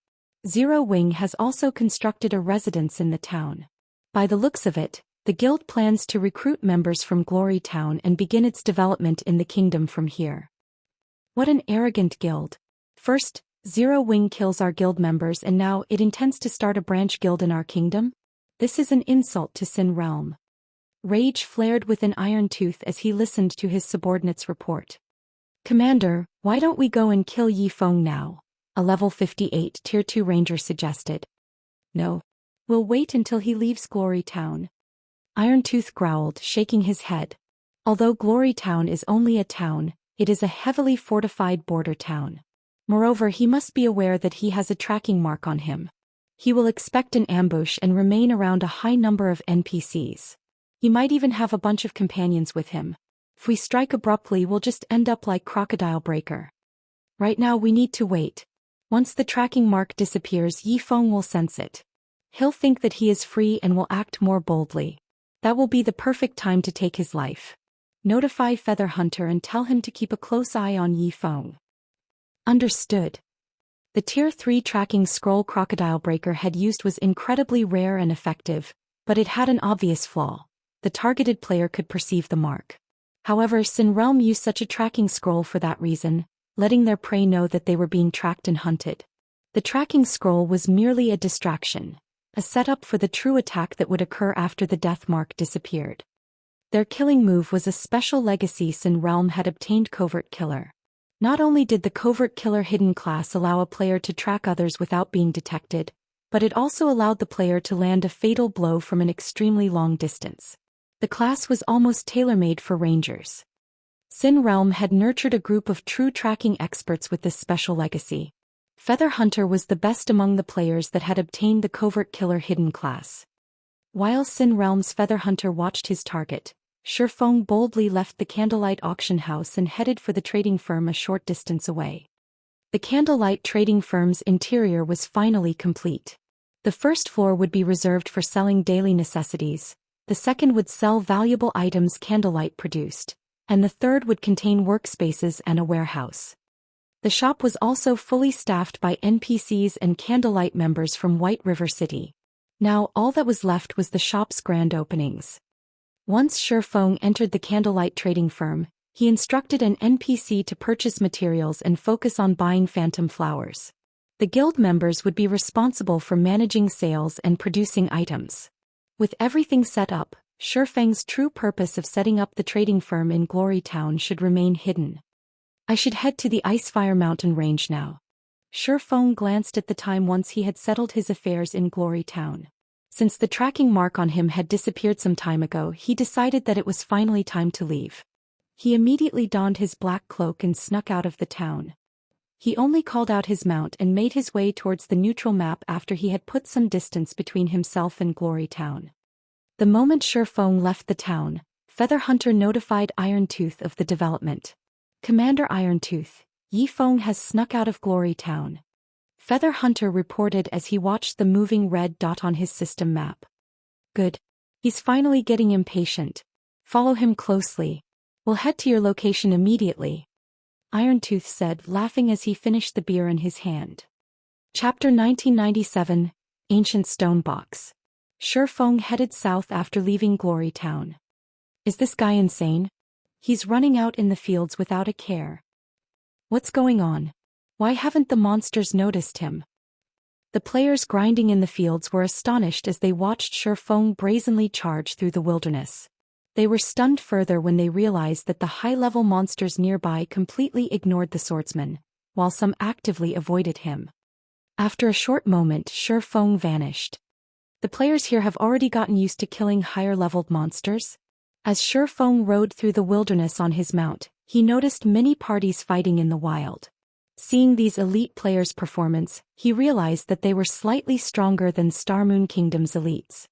Zero Wing has also constructed a residence in the town. By the looks of it, the guild plans to recruit members from Glory Town and begin its development in the kingdom from here. What an arrogant guild. First, Zero Wing kills our guild members and now it intends to start a branch guild in our kingdom? This is an insult to Sin Realm. Rage flared within Irontooth as he listened to his subordinate's report. Commander, why don't we go and kill Yifeng now? A level 58 Tier 2 ranger suggested. No. We'll wait until he leaves Glory Town. Irontooth growled, shaking his head. Although Glory Town is only a town, it is a heavily fortified border town. Moreover, he must be aware that he has a tracking mark on him. He will expect an ambush and remain around a high number of NPCs. He might even have a bunch of companions with him. If we strike abruptly, we'll just end up like Crocodile Breaker. Right now we need to wait. Once the tracking mark disappears, Yifeng will sense it. He'll think that he is free and will act more boldly. That will be the perfect time to take his life. Notify Feather Hunter and tell him to keep a close eye on Yifeng. Understood. The Tier 3 tracking scroll Crocodile Breaker had used was incredibly rare and effective, but it had an obvious flaw. The targeted player could perceive the mark. However, Sin Realm used such a tracking scroll for that reason, letting their prey know that they were being tracked and hunted. The tracking scroll was merely a distraction, a setup for the true attack that would occur after the death mark disappeared. Their killing move was a special legacy Sin Realm had obtained, Covert Killer. Not only did the Covert Killer hidden class allow a player to track others without being detected, but it also allowed the player to land a fatal blow from an extremely long distance. The class was almost tailor-made for rangers. Sin Realm had nurtured a group of true tracking experts with this special legacy. Feather Hunter was the best among the players that had obtained the Covert Killer hidden class. While Sin Realm's Feather Hunter watched his target, Shifeng boldly left the Candlelight auction house and headed for the trading firm a short distance away. The Candlelight trading firm's interior was finally complete. The first floor would be reserved for selling daily necessities, the second would sell valuable items Candlelight produced, and the third would contain workspaces and a warehouse. The shop was also fully staffed by NPCs and Candlelight members from White River City. Now all that was left was the shop's grand openings. Once Shifeng entered the Candlelight trading firm, he instructed an NPC to purchase materials and focus on buying phantom flowers. The guild members would be responsible for managing sales and producing items. With everything set up, Shifeng's true purpose of setting up the trading firm in Glory Town should remain hidden. I should head to the Icefire Mountain range now. Shifeng glanced at the time once he had settled his affairs in Glory Town. Since the tracking mark on him had disappeared some time ago, he decided that it was finally time to leave. He immediately donned his black cloak and snuck out of the town. He only called out his mount and made his way towards the neutral map after he had put some distance between himself and Glory Town. The moment Shifeng left the town, Feather Hunter notified Irontooth of the development. Commander Irontooth, Yifeng has snuck out of Glory Town. Feather Hunter reported as he watched the moving red dot on his system map. Good. He's finally getting impatient. Follow him closely. We'll head to your location immediately, Irontooth said, laughing as he finished the beer in his hand. Chapter 1997, Ancient Stone Box. Shifeng headed south after leaving Glory Town. Is this guy insane? He's running out in the fields without a care. What's going on? Why haven't the monsters noticed him? The players grinding in the fields were astonished as they watched Shifeng brazenly charge through the wilderness. They were stunned further when they realized that the high-level monsters nearby completely ignored the swordsman, while some actively avoided him. After a short moment, Shifeng vanished. The players here have already gotten used to killing higher-leveled monsters. As Shifeng rode through the wilderness on his mount, he noticed many parties fighting in the wild. Seeing these elite players' performance, he realized that they were slightly stronger than Starmoon Kingdom's elites.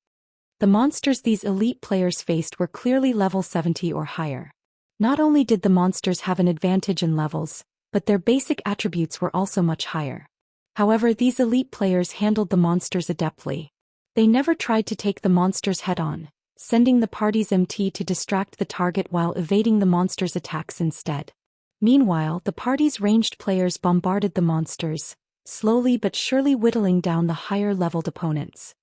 The monsters these elite players faced were clearly level 70 or higher. Not only did the monsters have an advantage in levels, but their basic attributes were also much higher. However, these elite players handled the monsters adeptly. They never tried to take the monsters head-on, sending the party's MT to distract the target while evading the monsters' attacks instead. Meanwhile, the party's ranged players bombarded the monsters, slowly but surely whittling down the higher-leveled opponents.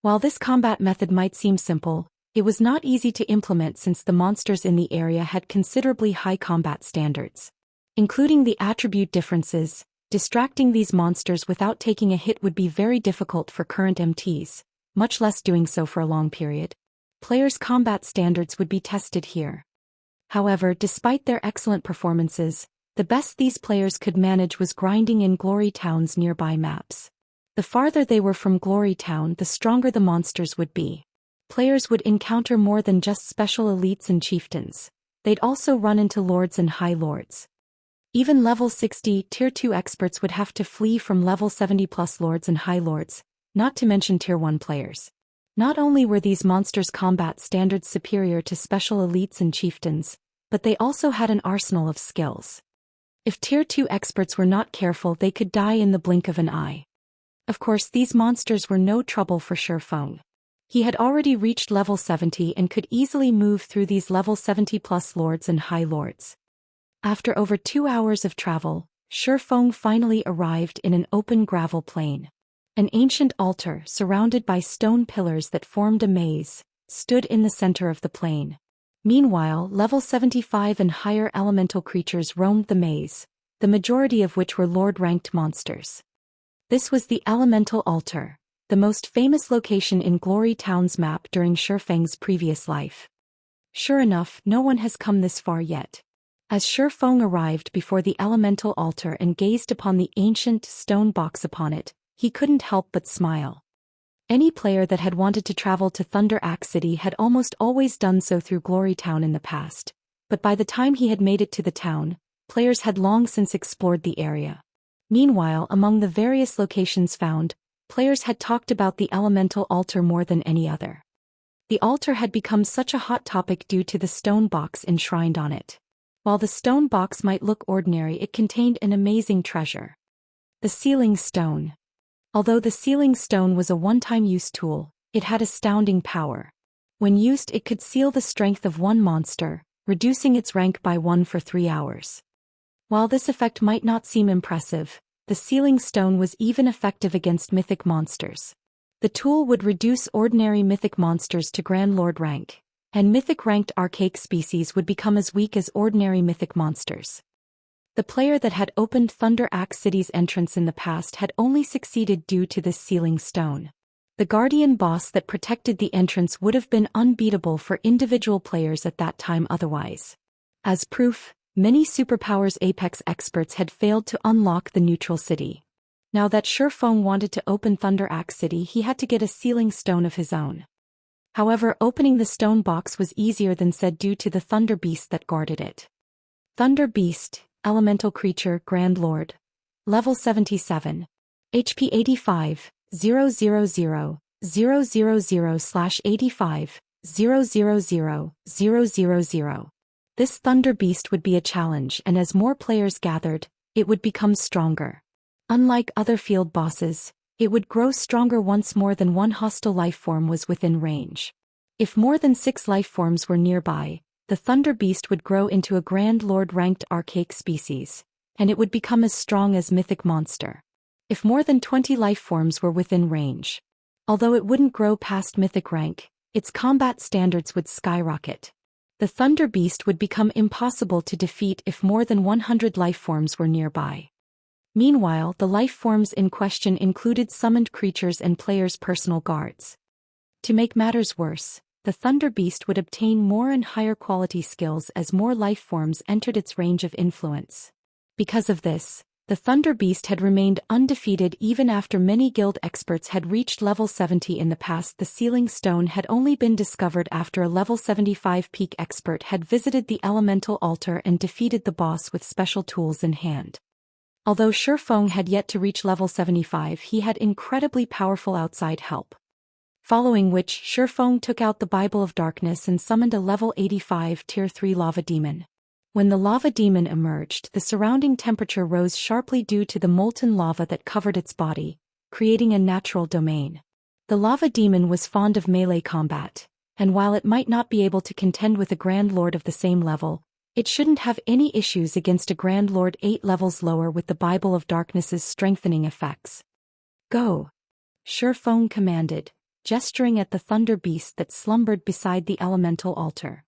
While this combat method might seem simple, it was not easy to implement since the monsters in the area had considerably high combat standards. Including the attribute differences, distracting these monsters without taking a hit would be very difficult for current MTs, much less doing so for a long period. Players' combat standards would be tested here. However, despite their excellent performances, the best these players could manage was grinding in Glory Town's nearby maps. The farther they were from Glory Town, the stronger the monsters would be. Players would encounter more than just special elites and chieftains. They'd also run into lords and high lords. Even level 60 Tier 2 experts would have to flee from level 70 plus lords and high lords, not to mention Tier 1 players. Not only were these monsters' combat standards superior to special elites and chieftains, but they also had an arsenal of skills. If Tier 2 experts were not careful, they could die in the blink of an eye. Of course, these monsters were no trouble for Shifeng. He had already reached level 70 and could easily move through these level 70 plus lords and high lords. After over 2 hours of travel, Shifeng finally arrived in an open gravel plain. An ancient altar, surrounded by stone pillars that formed a maze, stood in the center of the plain. Meanwhile, level 75 and higher elemental creatures roamed the maze, the majority of which were lord-ranked monsters. This was the Elemental Altar, the most famous location in Glory Town's map during Shifeng's previous life. Sure enough, no one has come this far yet. As Shifeng arrived before the Elemental Altar and gazed upon the ancient stone box upon it, he couldn't help but smile. Any player that had wanted to travel to Thunder Axe City had almost always done so through Glory Town in the past, but by the time he had made it to the town, players had long since explored the area. Meanwhile, among the various locations found, players had talked about the Elemental Altar more than any other. The altar had become such a hot topic due to the stone box enshrined on it. While the stone box might look ordinary, it contained an amazing treasure. The Sealing Stone. Although the Sealing Stone was a one-time use tool, it had astounding power. When used, it could seal the strength of one monster, reducing its rank by 1 for 3 hours. While this effect might not seem impressive, the Sealing Stone was even effective against mythic monsters. The tool would reduce ordinary mythic monsters to Grand Lord rank, and mythic-ranked archaic species would become as weak as ordinary mythic monsters. The player that had opened Thunder Axe City's entrance in the past had only succeeded due to this Sealing Stone. The guardian boss that protected the entrance would have been unbeatable for individual players at that time otherwise. As proof, many superpowers Apex experts had failed to unlock the neutral city. Now that Shifeng wanted to open Thunder Axe City, he had to get a Sealing Stone of his own. However, opening the stone box was easier than said due to the Thunder Beast that guarded it. Thunder Beast, Elemental Creature, Grand Lord. Level 77. HP 85, 000, 000/85, 000, 000. This Thunder Beast would be a challenge, and as more players gathered, it would become stronger. Unlike other field bosses, it would grow stronger once more than one hostile lifeform was within range. If more than 6 lifeforms were nearby, the Thunder Beast would grow into a Grand Lord-ranked archaic species, and it would become as strong as mythic monster. If more than 20 lifeforms were within range, although it wouldn't grow past mythic rank, its combat standards would skyrocket. The Thunder Beast would become impossible to defeat if more than 100 lifeforms were nearby. Meanwhile, the life forms in question included summoned creatures and players' personal guards. To make matters worse, the Thunder Beast would obtain more and higher quality skills as more life forms entered its range of influence. Because of this, the Thunder Beast had remained undefeated even after many guild experts had reached level 70 in the past. The Sealing Stone had only been discovered after a level 75 peak expert had visited the elemental altar and defeated the boss with special tools in hand. Although Shifeng had yet to reach level 75, he had incredibly powerful outside help. Following which, Shifeng took out the Bible of Darkness and summoned a level 85 tier 3 lava demon. When the lava demon emerged, the surrounding temperature rose sharply due to the molten lava that covered its body, creating a natural domain. The lava demon was fond of melee combat, and while it might not be able to contend with a Grand Lord of the same level, it shouldn't have any issues against a Grand Lord 8 levels lower with the Bible of Darkness's strengthening effects. Go! Shifeng commanded, gesturing at the Thunder Beast that slumbered beside the elemental altar.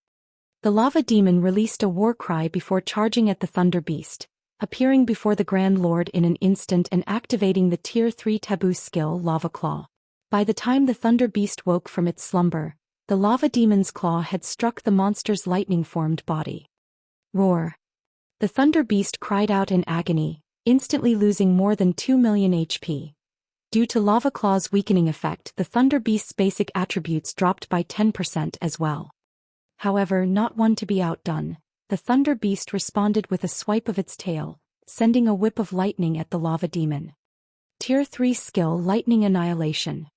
The lava demon released a war cry before charging at the Thunder Beast, appearing before the Grand Lord in an instant and activating the tier 3 taboo skill Lava Claw. By the time the Thunder Beast woke from its slumber, the lava demon's claw had struck the monster's lightning-formed body. Roar! The Thunder Beast cried out in agony, instantly losing more than 2 million HP. Due to Lava Claw's weakening effect, the Thunder Beast's basic attributes dropped by 10% as well. However, not one to be outdone, the Thunder Beast responded with a swipe of its tail, sending a whip of lightning at the lava demon. Tier 3 skill Lightning Annihilation.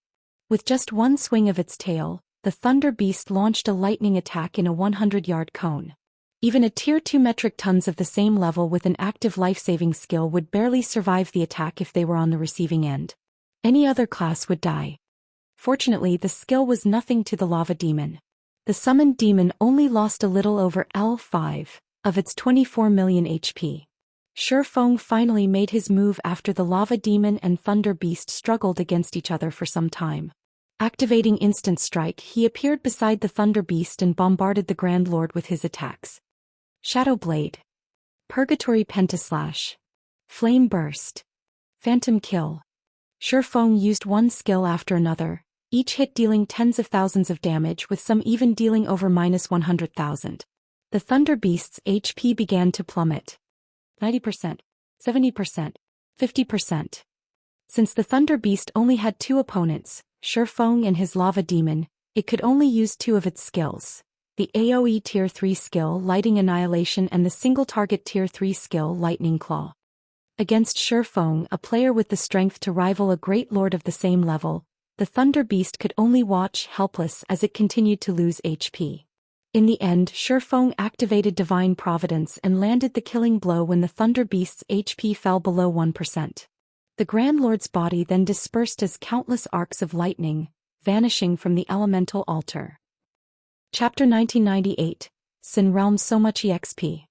With just one swing of its tail, the Thunder Beast launched a lightning attack in a 100-yard cone. Even a tier 2 metric tons of the same level with an active life-saving skill would barely survive the attack if they were on the receiving end. Any other class would die. Fortunately, the skill was nothing to the lava demon. The summoned demon only lost a little over L5 of its 24 million HP. Shifeng finally made his move after the lava demon and Thunder Beast struggled against each other for some time. Activating Instant Strike, he appeared beside the Thunder Beast and bombarded the Grand Lord with his attacks. Shadow Blade, Purgatory Pentaslash, Flame Burst, Phantom Kill. Shifeng used one skill after another, each hit dealing tens of thousands of damage with some even dealing over -100,000. The Thunder Beast's HP began to plummet. 90%, 70%, 50%. Since the Thunder Beast only had two opponents, Shifeng and his Lava Demon, it could only use two of its skills. The AoE Tier 3 skill Lightning Annihilation and the single-target Tier 3 skill Lightning Claw. Against Shifeng, a player with the strength to rival a Great Lord of the same level, the Thunder Beast could only watch helpless as it continued to lose HP. In the end, Shifeng activated Divine Providence and landed the killing blow when the Thunder Beast's HP fell below 1%. The Grand Lord's body then dispersed as countless arcs of lightning, vanishing from the elemental altar. Chapter 1998, Sin Realm So Much EXP.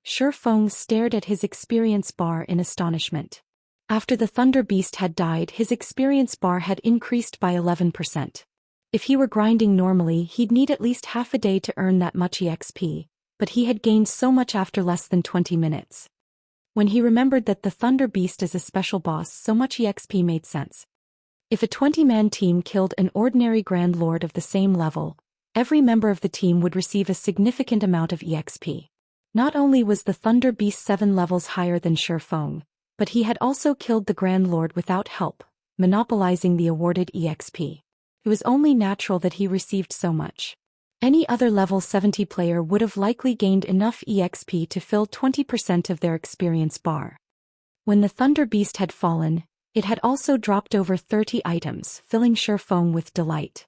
Shifeng stared at his experience bar in astonishment. After the Thunder Beast had died, his experience bar had increased by 11%. If he were grinding normally, he'd need at least half a day to earn that much EXP, but he had gained so much after less than 20 minutes. When he remembered that the Thunder Beast is a special boss, so much EXP made sense. If a 20-man team killed an ordinary Grand Lord of the same level, every member of the team would receive a significant amount of EXP. Not only was the Thunder Beast 7 levels higher than Shifeng, but he had also killed the Grand Lord without help, monopolizing the awarded EXP. It was only natural that he received so much. Any other level 70 player would have likely gained enough EXP to fill 20% of their experience bar. When the Thunder Beast had fallen, it had also dropped over 30 items, filling Shifeng with delight.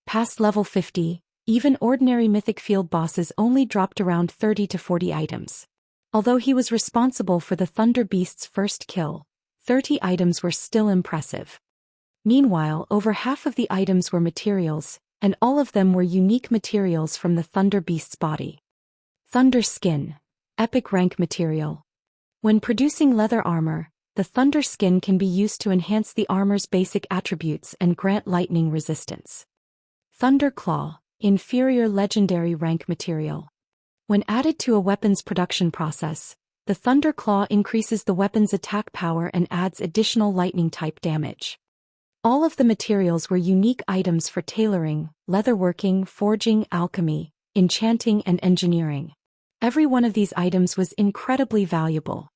Past level 50, even ordinary mythic field bosses only dropped around 30 to 40 items. Although he was responsible for the Thunder Beast's first kill, 30 items were still impressive. Meanwhile, over half of the items were materials, and all of them were unique materials from the Thunder Beast's body. Thunder Skin, Epic Rank Material. When producing leather armor, the Thunder Skin can be used to enhance the armor's basic attributes and grant lightning resistance. Thunder Claw, Inferior Legendary Rank Material. When added to a weapon's production process, the The Thunder Claw increases the weapon's attack power and adds additional lightning-type damage. All of the materials were unique items for tailoring, leatherworking, forging, alchemy, enchanting, and engineering. Every one of these items was incredibly valuable.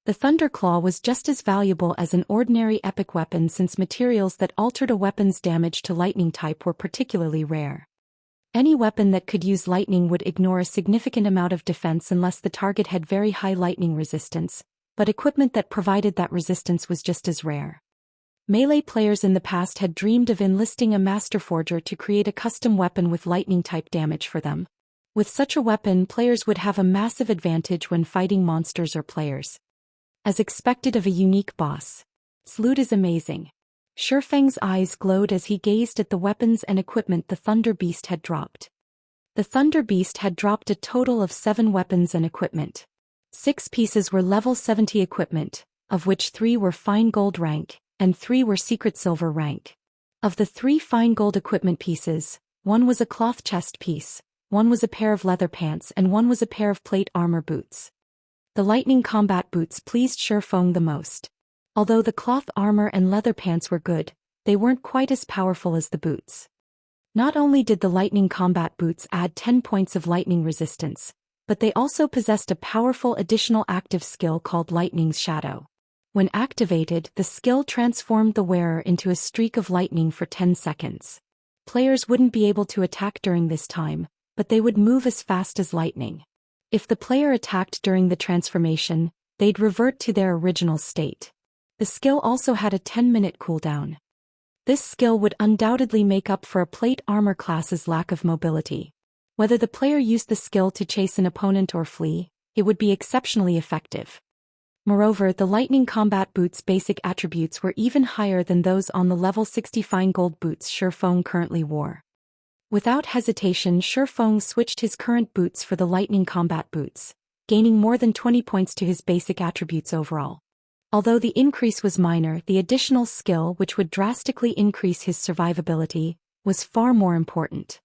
The Thunder Claw was just as valuable as an ordinary epic weapon since materials that altered a weapon's damage to lightning type were particularly rare. Any weapon that could use lightning would ignore a significant amount of defense unless the target had very high lightning resistance, but equipment that provided that resistance was just as rare. Melee players in the past had dreamed of enlisting a master forger to create a custom weapon with lightning-type damage for them. With such a weapon, players would have a massive advantage when fighting monsters or players. As expected of a unique boss, its loot is amazing. Shifeng's eyes glowed as he gazed at the weapons and equipment the Thunder Beast had dropped. The Thunder Beast had dropped a total of 7 weapons and equipment. 6 pieces were level 70 equipment, of which 3 were fine gold rank, and 3 were secret silver rank. Of the 3 fine gold equipment pieces, 1 was a cloth chest piece, 1 was a pair of leather pants, and 1 was a pair of plate armor boots. The lightning combat boots pleased Shifeng the most. Although the cloth armor and leather pants were good, they weren't quite as powerful as the boots. Not only did the lightning combat boots add 10 points of lightning resistance, but they also possessed a powerful additional active skill called Lightning's Shadow. When activated, the skill transformed the wearer into a streak of lightning for 10 seconds. Players wouldn't be able to attack during this time, but they would move as fast as lightning. If the player attacked during the transformation, they'd revert to their original state. The skill also had a 10-minute cooldown. This skill would undoubtedly make up for a plate armor class's lack of mobility. Whether the player used the skill to chase an opponent or flee, it would be exceptionally effective. Moreover, the lightning combat boots' basic attributes were even higher than those on the level 60 fine gold boots Shifeng currently wore. Without hesitation, Shifeng switched his current boots for the lightning combat boots, gaining more than 20 points to his basic attributes overall. Although the increase was minor, the additional skill, which would drastically increase his survivability, was far more important.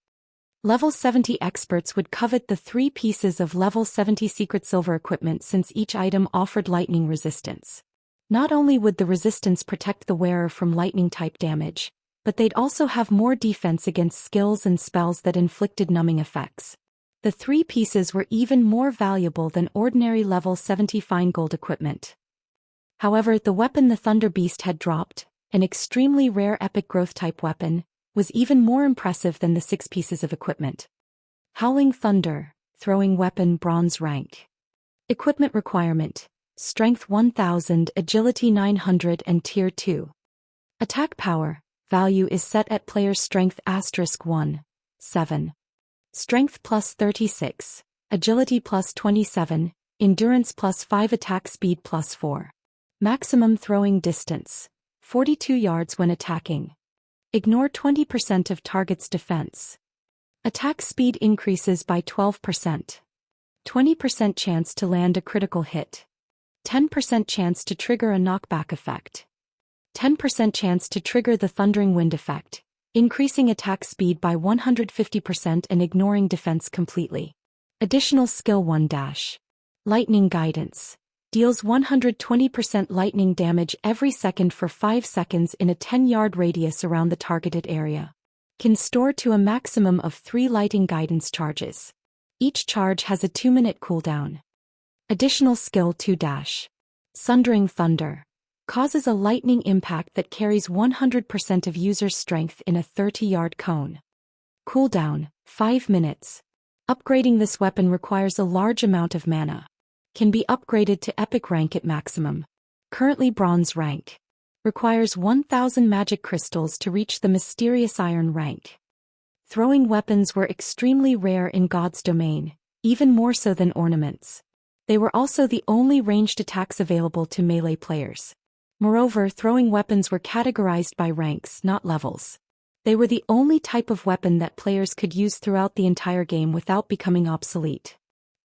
Level 70 experts would covet the 3 pieces of level 70 secret silver equipment since each item offered lightning resistance. Not only would the resistance protect the wearer from lightning-type damage, but they'd also have more defense against skills and spells that inflicted numbing effects. The 3 pieces were even more valuable than ordinary level 70 fine gold equipment. However, the weapon the Thunder Beast had dropped, an extremely rare epic growth-type weapon, was even more impressive than the 6 pieces of equipment. Howling Thunder, throwing weapon bronze rank. Equipment requirement: Strength 1000, Agility 900 and Tier 2. Attack power, value is set at player's strength *1, 7. Strength plus 36, Agility plus 27, Endurance plus 5, Attack speed plus 4. Maximum throwing distance, 42 yards when attacking. Ignore 20% of target's defense. Attack speed increases by 12%. 20% chance to land a critical hit. 10% chance to trigger a knockback effect. 10% chance to trigger the Thundering Wind effect, increasing attack speed by 150% and ignoring defense completely. Additional skill 1 dash. Lightning Guidance. Deals 120% lightning damage every second for 5 seconds in a 10-yard radius around the targeted area. Can store to a maximum of 3 lightning guidance charges. Each charge has a 2-minute cooldown. Additional skill 2 dash. Sundering Thunder. Causes a lightning impact that carries 100% of user's strength in a 30-yard cone. Cooldown, 5 minutes. Upgrading this weapon requires a large amount of mana. Can be upgraded to epic rank at maximum. Currently bronze rank. Requires 1000 magic crystals to reach the mysterious iron rank. Throwing weapons were extremely rare in God's domain, even more so than ornaments. They were also the only ranged attacks available to melee players. Moreover, throwing weapons were categorized by ranks, not levels. They were the only type of weapon that players could use throughout the entire game without becoming obsolete.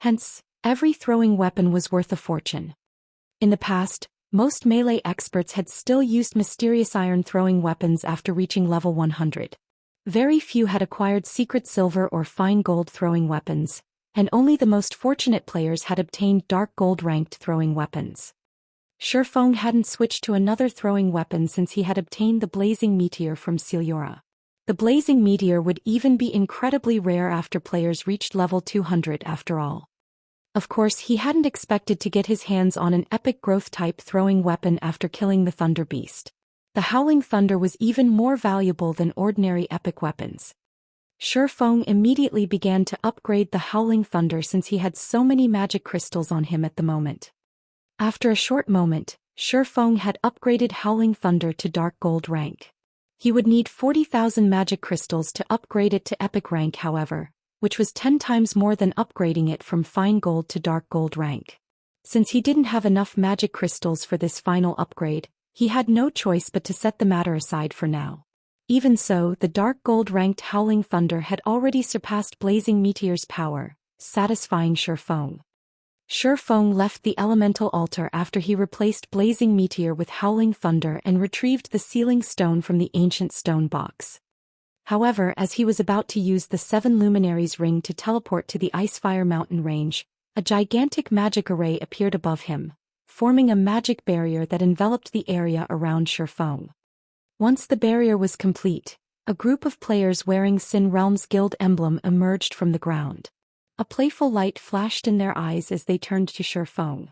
Hence, every throwing weapon was worth a fortune. In the past, most melee experts had still used mysterious iron throwing weapons after reaching level 100. Very few had acquired secret silver or fine gold throwing weapons, and only the most fortunate players had obtained dark gold ranked throwing weapons. Shifeng hadn't switched to another throwing weapon since he had obtained the Blazing Meteor from Celiora. The Blazing Meteor would even be incredibly rare after players reached level 200 after all. Of course, he hadn't expected to get his hands on an epic growth-type throwing weapon after killing the Thunder Beast. The Howling Thunder was even more valuable than ordinary epic weapons. Shifeng immediately began to upgrade the Howling Thunder since he had so many magic crystals on him at the moment. After a short moment, Shifeng had upgraded Howling Thunder to Dark Gold rank. He would need 40,000 magic crystals to upgrade it to epic rank, however, which was 10 times more than upgrading it from fine gold to dark gold rank. Since he didn't have enough magic crystals for this final upgrade, he had no choice but to set the matter aside for now. Even so, the dark gold ranked Howling Thunder had already surpassed Blazing Meteor's power, satisfying Shifeng. Shifeng left the elemental altar after he replaced Blazing Meteor with Howling Thunder and retrieved the sealing stone from the ancient stone box. However, as he was about to use the Seven Luminaries ring to teleport to the Icefire Mountain range, a gigantic magic array appeared above him, forming a magic barrier that enveloped the area around Shifeng. Once the barrier was complete, a group of players wearing Sin Realm's guild emblem emerged from the ground. A playful light flashed in their eyes as they turned to Shifeng.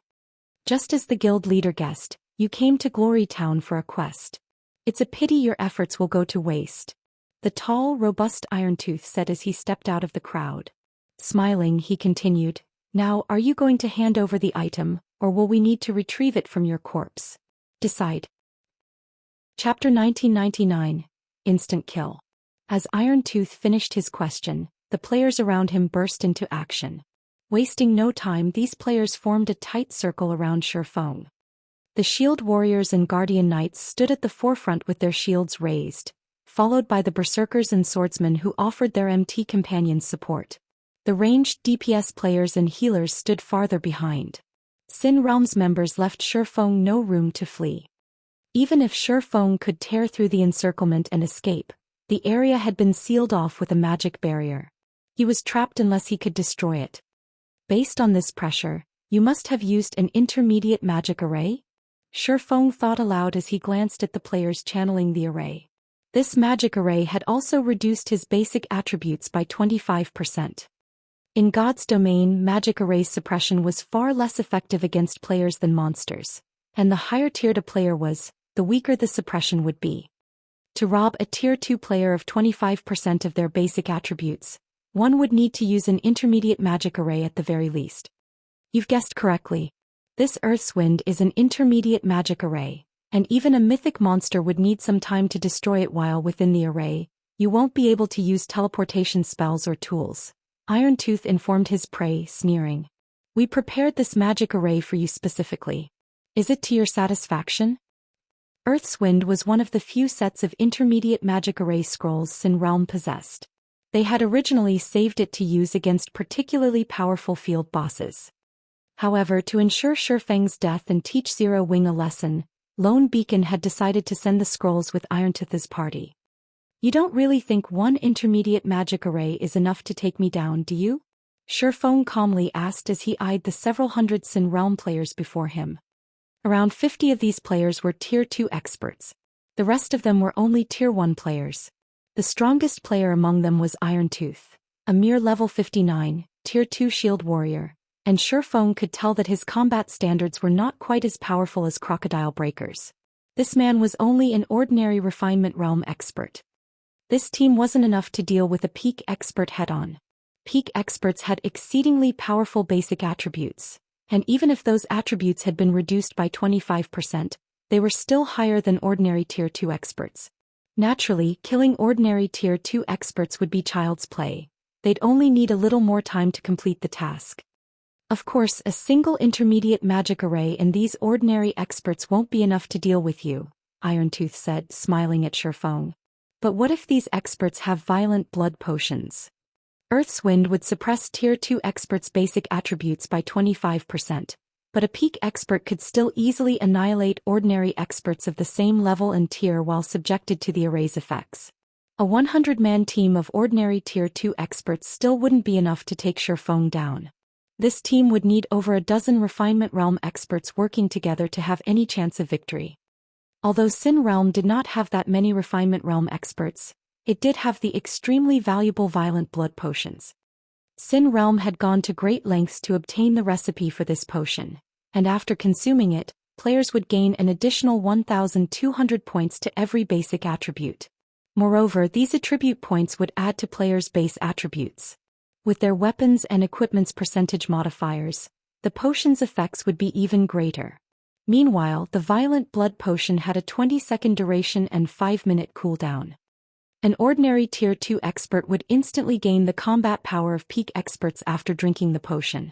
Just as the guild leader guessed, you came to Glory Town for a quest. It's a pity your efforts will go to waste. The tall, robust Irontooth said as he stepped out of the crowd. Smiling, he continued, "Now, are you going to hand over the item, or will we need to retrieve it from your corpse? Decide." Chapter 1999, Instant Kill. As Irontooth finished his question, the players around him burst into action. Wasting no time, these players formed a tight circle around Shifeng. The Shield Warriors and Guardian Knights stood at the forefront with their shields raised, followed by the Berserkers and Swordsmen who offered their MT companions support. The ranged DPS players and healers stood farther behind. Sin Realm's members left Shifeng no room to flee. Even if Shifeng could tear through the encirclement and escape, the area had been sealed off with a magic barrier. He was trapped unless he could destroy it. Based on this pressure, you must have used an intermediate magic array? Shifeng thought aloud as he glanced at the players channeling the array. This magic array had also reduced his basic attributes by 25%. In God's domain, magic array suppression was far less effective against players than monsters, and the higher tiered a player was, the weaker the suppression would be. To rob a tier 2 player of 25% of their basic attributes, one would need to use an intermediate magic array at the very least. You've guessed correctly. This Earthswind is an intermediate magic array, and even a mythic monster would need some time to destroy it. While within the array, you won't be able to use teleportation spells or tools, Irontooth informed his prey, sneering. We prepared this magic array for you specifically. Is it to your satisfaction? Earthswind was one of the few sets of intermediate magic array scrolls Sin Realm possessed. They had originally saved it to use against particularly powerful field bosses. However, to ensure Shifeng's death and teach Zero Wing a lesson, Lone Beacon had decided to send the scrolls with Irontooth's party. You don't really think one intermediate magic array is enough to take me down, do you? Shifeng calmly asked as he eyed the several hundred Sin Realm players before him. Around 50 of these players were Tier 2 experts. The rest of them were only Tier 1 players. The strongest player among them was Irontooth, a mere level 59, Tier 2 Shield Warrior, and Shifeng could tell that his combat standards were not quite as powerful as Crocodile Breakers. This man was only an ordinary Refinement Realm expert. This team wasn't enough to deal with a Peak expert head-on. Peak experts had exceedingly powerful basic attributes, and even if those attributes had been reduced by 25%, they were still higher than ordinary Tier 2 experts. Naturally, killing ordinary Tier 2 experts would be child's play. They'd only need a little more time to complete the task. Of course, a single intermediate magic array and these ordinary experts won't be enough to deal with you, Irontooth said, smiling at Shifeng. But what if these experts have violent blood potions? Earthswind would suppress Tier 2 experts' basic attributes by 25%, but a Peak expert could still easily annihilate ordinary experts of the same level and tier while subjected to the array's effects. A 100-man team of ordinary Tier 2 experts still wouldn't be enough to take Shifeng down. This team would need over a dozen Refinement Realm experts working together to have any chance of victory. Although Sin Realm did not have that many Refinement Realm experts, it did have the extremely valuable Violent Blood potions. Sin Realm had gone to great lengths to obtain the recipe for this potion, and after consuming it, players would gain an additional 1,200 points to every basic attribute. Moreover, these attribute points would add to players' base attributes. With their weapons and equipment's percentage modifiers, the potion's effects would be even greater. Meanwhile, the Violent Blood potion had a 20-second duration and 5-minute cooldown. An ordinary Tier 2 expert would instantly gain the combat power of peak experts after drinking the potion.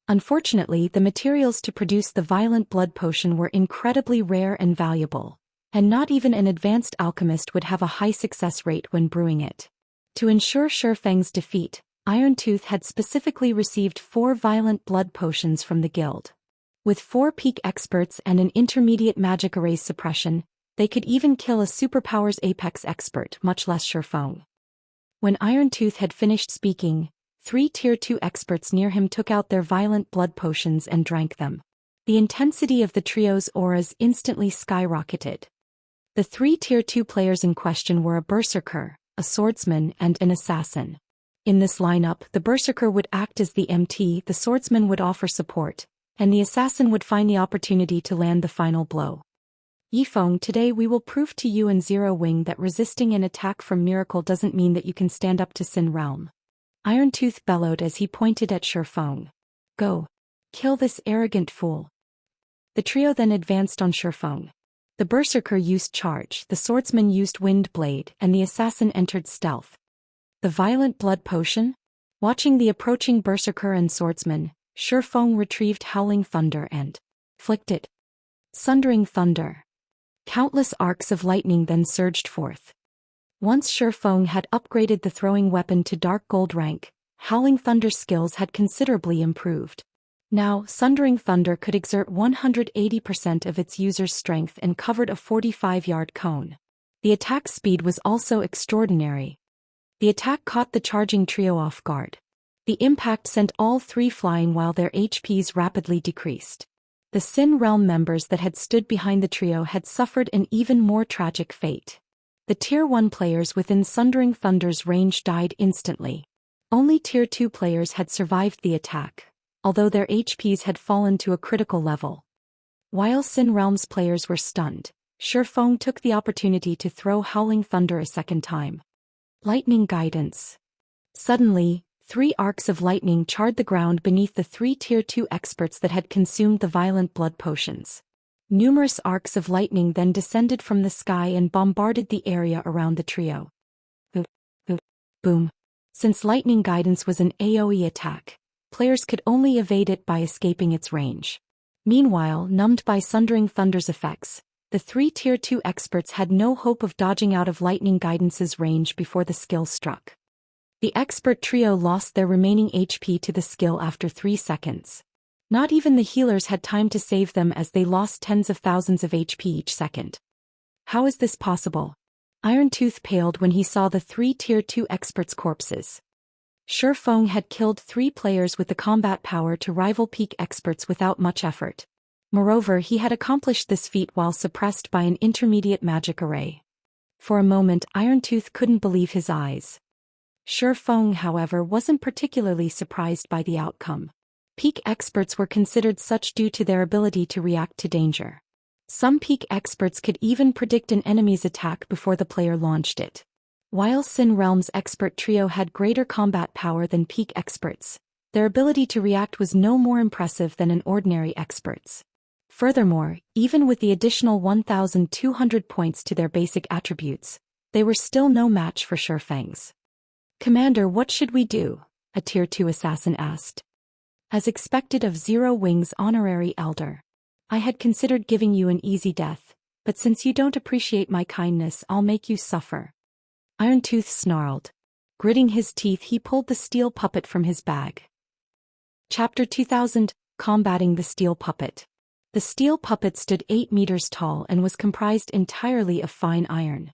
Unfortunately, the materials to produce the Violent Blood potion were incredibly rare and valuable, and not even an advanced alchemist would have a high success rate when brewing it. To ensure Shifeng's defeat, Irontooth had specifically received 4 Violent Blood potions from the guild. With 4 peak experts and an intermediate magic array suppression, they could even kill a superpowers apex expert, much less Shifeng. When Irontooth had finished speaking, 3 Tier 2 experts near him took out their Violent Blood potions and drank them. The intensity of the trio's auras instantly skyrocketed. The 3 Tier 2 players in question were a berserker, a swordsman, and an assassin. In this lineup, the berserker would act as the MT, the swordsman would offer support, and the assassin would find the opportunity to land the final blow. Yifeng, today we will prove to you and Zero Wing that resisting an attack from Miracle doesn't mean that you can stand up to Sin Realm. Irontooth bellowed as he pointed at Shifeng. Go. Kill this arrogant fool. The trio then advanced on Shifeng. The berserker used charge, the swordsman used wind blade, and the assassin entered stealth. The Violent Blood potion? Watching the approaching berserker and swordsman, Shifeng retrieved Howling Thunder and flicked it. Sundering Thunder. Countless arcs of lightning then surged forth. Once Shifeng had upgraded the throwing weapon to Dark Gold rank, Howling Thunder's skills had considerably improved. Now, Sundering Thunder could exert 180% of its user's strength and covered a 45-yard cone. The attack speed was also extraordinary. The attack caught the charging trio off guard. The impact sent all 3 flying while their HPs rapidly decreased. The Sin Realm members that had stood behind the trio had suffered an even more tragic fate. The Tier 1 players within Sundering Thunder's range died instantly. Only Tier 2 players had survived the attack, although their HPs had fallen to a critical level. While Sin Realm's players were stunned, Shifeng took the opportunity to throw Howling Thunder a second time. Lightning Guidance. Suddenly, 3 arcs of lightning charred the ground beneath the 3 Tier 2 experts that had consumed the Violent Blood potions. Numerous arcs of lightning then descended from the sky and bombarded the area around the trio. Boom. Since Lightning Guidance was an AoE attack, players could only evade it by escaping its range. Meanwhile, numbed by Sundering Thunder's effects, the 3 Tier 2 experts had no hope of dodging out of Lightning Guidance's range before the skill struck. The expert trio lost their remaining HP to the skill after 3 seconds. Not even the healers had time to save them as they lost tens of thousands of HP each second. How is this possible? Irontooth paled when he saw the 3 Tier 2 experts' corpses. Shifeng had killed 3 players with the combat power to rival peak experts without much effort. Moreover, he had accomplished this feat while suppressed by an intermediate magic array. For a moment, Irontooth couldn't believe his eyes. Shifeng, however, wasn't particularly surprised by the outcome. Peak experts were considered such due to their ability to react to danger. Some peak experts could even predict an enemy's attack before the player launched it. While Sin Realm's expert trio had greater combat power than peak experts, their ability to react was no more impressive than an ordinary expert's. Furthermore, even with the additional 1,200 points to their basic attributes, they were still no match for Shifeng's. "Commander, what should we do?" a Tier 2 assassin asked. As expected of Zero Wing's honorary elder, "I had considered giving you an easy death, but since you don't appreciate my kindness, I'll make you suffer." Irontooth snarled. Gritting his teeth, he pulled the steel puppet from his bag. Chapter 2000, Combating the Steel Puppet. The steel puppet stood 8 meters tall and was comprised entirely of fine iron.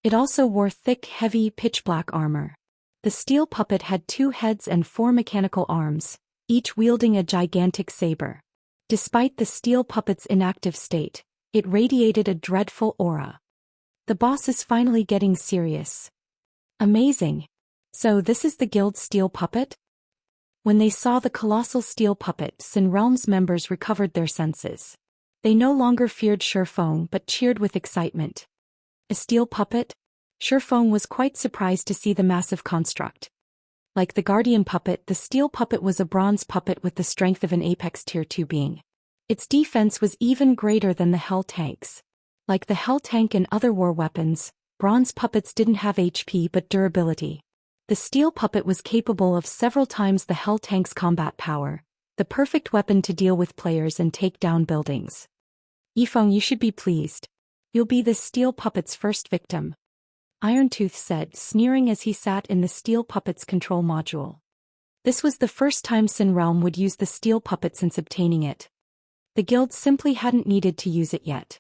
It also wore thick, heavy, pitch-black armor. The steel puppet had 2 heads and 4 mechanical arms, each wielding a gigantic saber. Despite the steel puppet's inactive state, it radiated a dreadful aura. The boss is finally getting serious. Amazing. So this is the guild's steel puppet? When they saw the colossal steel puppet, Sin Realm's members recovered their senses. They no longer feared Shifeng but cheered with excitement. A steel puppet? Shifeng was quite surprised to see the massive construct. Like the guardian puppet, the steel puppet was a bronze puppet with the strength of an apex tier 2 being. Its defense was even greater than the hell tanks. Like the hell tank and other war weapons, bronze puppets didn't have HP but durability. The steel puppet was capable of several times the hell tank's combat power, the perfect weapon to deal with players and take down buildings. Yifeng, you should be pleased. You'll be this steel puppet's first victim. Irontooth said, sneering as he sat in the steel puppet's control module. This was the first time Sin Realm would use the steel puppet since obtaining it. The guild simply hadn't needed to use it yet.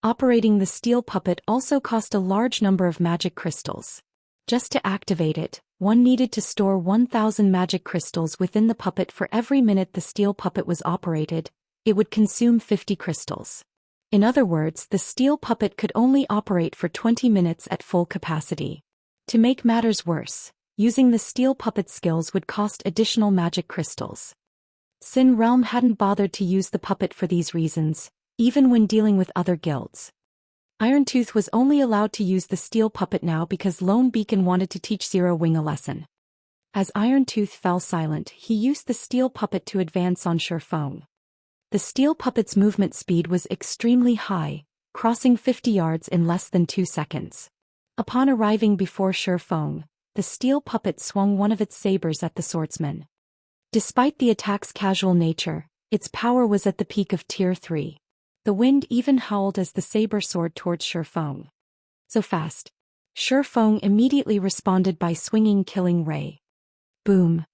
Operating the steel puppet also cost a large number of magic crystals. Just to activate it, one needed to store 1,000 magic crystals within the puppet for every minute the steel puppet was operated. It would consume 50 crystals. In other words, the steel puppet could only operate for 20 minutes at full capacity. To make matters worse, using the steel puppet skills would cost additional magic crystals. Sin Realm hadn't bothered to use the puppet for these reasons, even when dealing with other guilds. Irontooth was only allowed to use the steel puppet now because Lone Beacon wanted to teach Zero Wing a lesson. As Irontooth fell silent, he used the steel puppet to advance on Shifeng. The steel puppet's movement speed was extremely high, crossing 50 yards in less than 2 seconds. Upon arriving before Shifeng, the steel puppet swung one of its sabers at the swordsman. Despite the attack's casual nature, its power was at the peak of Tier 3. The wind even howled as the saber soared towards Shifeng. So fast. Shifeng immediately responded by swinging Killing Ray. Boom.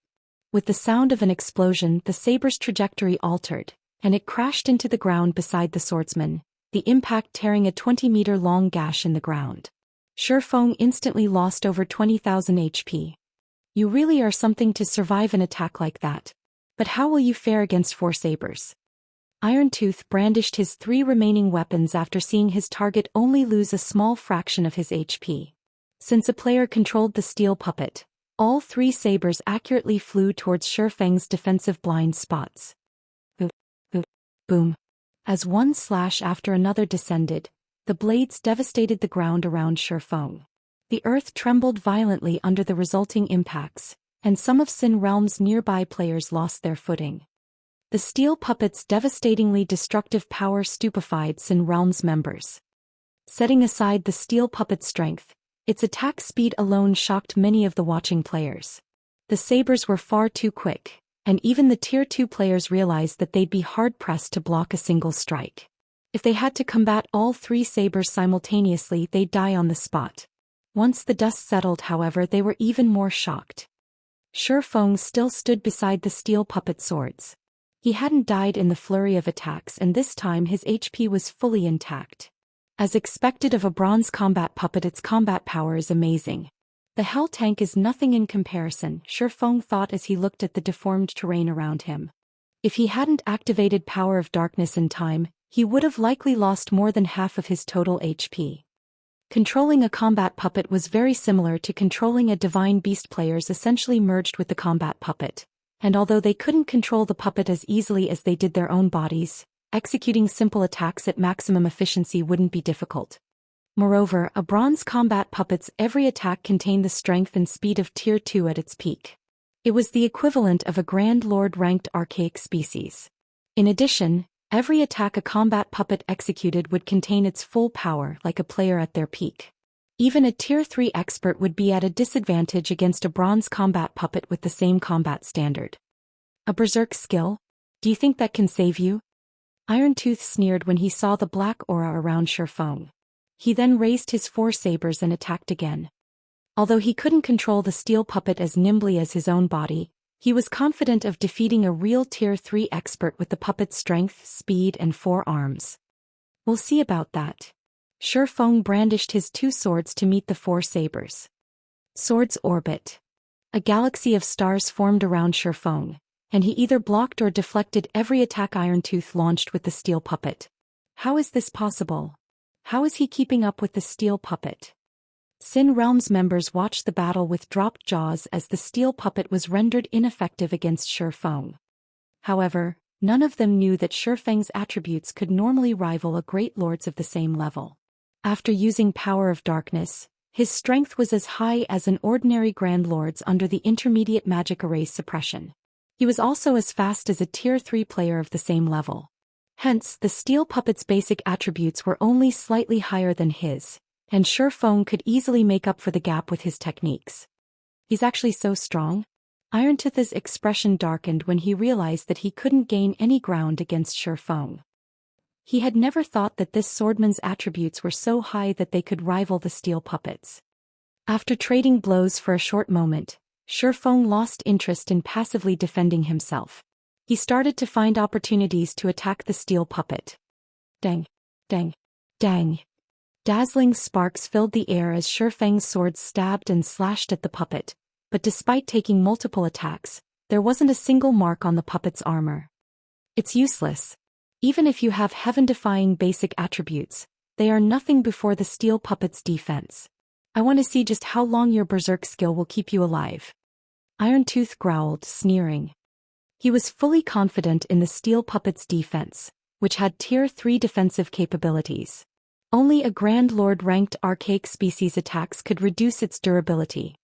With the sound of an explosion, the saber's trajectory altered, and it crashed into the ground beside the swordsman, the impact tearing a 20-meter-long gash in the ground. Shifeng instantly lost over 20,000 HP. You really are something to survive an attack like that. But how will you fare against 4 sabers? Irontooth brandished his 3 remaining weapons after seeing his target only lose a small fraction of his HP. Since a player controlled the steel puppet, all 3 sabers accurately flew towards Shifeng's defensive blind spots. Boom. As one slash after another descended, the blades devastated the ground around Shifeng. The earth trembled violently under the resulting impacts, and some of Sin Realm's nearby players lost their footing. The steel puppet's devastatingly destructive power stupefied Sin Realm's members. Setting aside the steel puppet's strength, its attack speed alone shocked many of the watching players. The sabers were far too quick, and even the Tier 2 players realized that they'd be hard-pressed to block a single strike. If they had to combat all 3 sabers simultaneously, they'd die on the spot. Once the dust settled, however, they were even more shocked. Shifeng still stood beside the steel puppet swords. He hadn't died in the flurry of attacks, and this time his HP was fully intact. As expected of a bronze combat puppet, its combat power is amazing. The hell tank is nothing in comparison, Shifeng thought as he looked at the deformed terrain around him. If he hadn't activated Power of Darkness in time, he would have likely lost more than half of his total HP. Controlling a combat puppet was very similar to controlling a divine beast. Players essentially merged with the combat puppet, and although they couldn't control the puppet as easily as they did their own bodies, executing simple attacks at maximum efficiency wouldn't be difficult. Moreover, a bronze combat puppet's every attack contained the strength and speed of Tier 2 at its peak. It was the equivalent of a Grand Lord-ranked archaic species. In addition, every attack a combat puppet executed would contain its full power, like a player at their peak. Even a Tier 3 expert would be at a disadvantage against a bronze combat puppet with the same combat standard. A berserk skill? Do you think that can save you? Irontooth sneered when he saw the black aura around Shifeng. He then raised his 4 sabers and attacked again. Although he couldn't control the steel puppet as nimbly as his own body, he was confident of defeating a real Tier 3 expert with the puppet's strength, speed, and 4 arms. We'll see about that. Feng brandished his two swords to meet the four sabers. Swords orbit. A galaxy of stars formed around Feng, and he either blocked or deflected every attack Irontooth launched with the steel puppet. How is this possible? How is he keeping up with the steel puppet? Sin Realms members watched the battle with dropped jaws as the steel puppet was rendered ineffective against Feng. However, none of them knew that Feng's attributes could normally rival a great lord's of the same level. After using Power of Darkness, his strength was as high as an ordinary Grand Lord's under the intermediate magic array suppression. He was also as fast as a Tier 3 player of the same level. Hence, the steel puppet's basic attributes were only slightly higher than his, and Feng could easily make up for the gap with his techniques. He's actually so strong? Irontooth's expression darkened when he realized that he couldn't gain any ground against Feng. He had never thought that this swordman's attributes were so high that they could rival the steel puppets. After trading blows for a short moment, Feng lost interest in passively defending himself. He started to find opportunities to attack the steel puppet. Dang! Dang! Dang! Dazzling sparks filled the air as Feng's swords stabbed and slashed at the puppet, but despite taking multiple attacks, there wasn't a single mark on the puppet's armor. It's useless. Even if you have heaven-defying basic attributes, they are nothing before the steel puppet's defense. I want to see just how long your berserk skill will keep you alive. Irontooth growled, sneering. He was fully confident in the steel puppet's defense, which had Tier 3 defensive capabilities. Only a Grand Lord-ranked archaic species attacks could reduce its durability.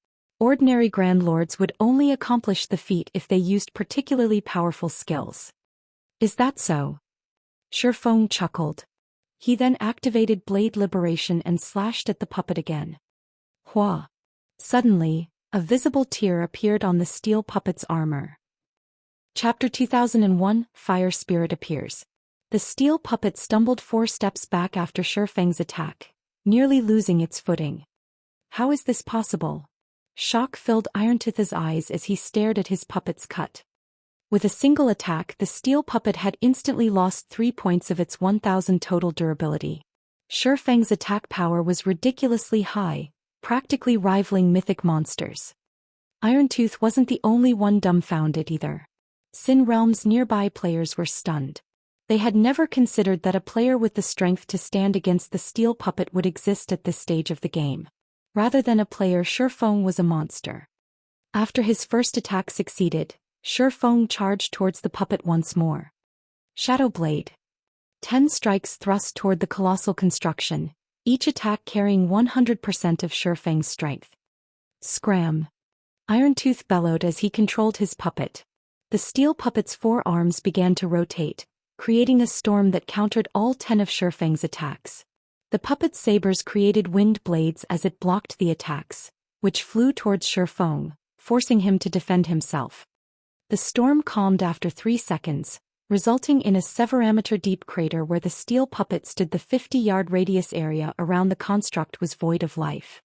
Ordinary Grand Lords would only accomplish the feat if they used particularly powerful skills. Is that so? Feng chuckled. He then activated Blade Liberation and slashed at the puppet again. Hua! Suddenly, a visible tear appeared on the steel puppet's armor. Chapter 2001, Fire Spirit appears. The steel puppet stumbled 4 steps back after Feng's attack, nearly losing its footing. How is this possible? Shock filled Irontooth's eyes as he stared at his puppet's cut. With a single attack, the steel puppet had instantly lost 3 points of its 1000 total durability. Feng's attack power was ridiculously high, practically rivaling mythic monsters. Irontooth wasn't the only one dumbfounded either. Sin Realm's nearby players were stunned. They had never considered that a player with the strength to stand against the steel puppet would exist at this stage of the game. Rather than a player, Feng was a monster. After his first attack succeeded, Feng charged towards the puppet once more. Shadow Blade. 10 strikes thrust toward the colossal construction, each attack carrying 100% of Feng's strength. Scram! Irontooth bellowed as he controlled his puppet. The steel puppet's 4 arms began to rotate, creating a storm that countered all 10 of Feng's attacks. The puppet's sabers created wind blades as it blocked the attacks, which flew towards Feng, forcing him to defend himself. The storm calmed after 3 seconds, resulting in a severameter-deep crater where the steel puppet stood. The 50-yard radius area around the construct was void of life.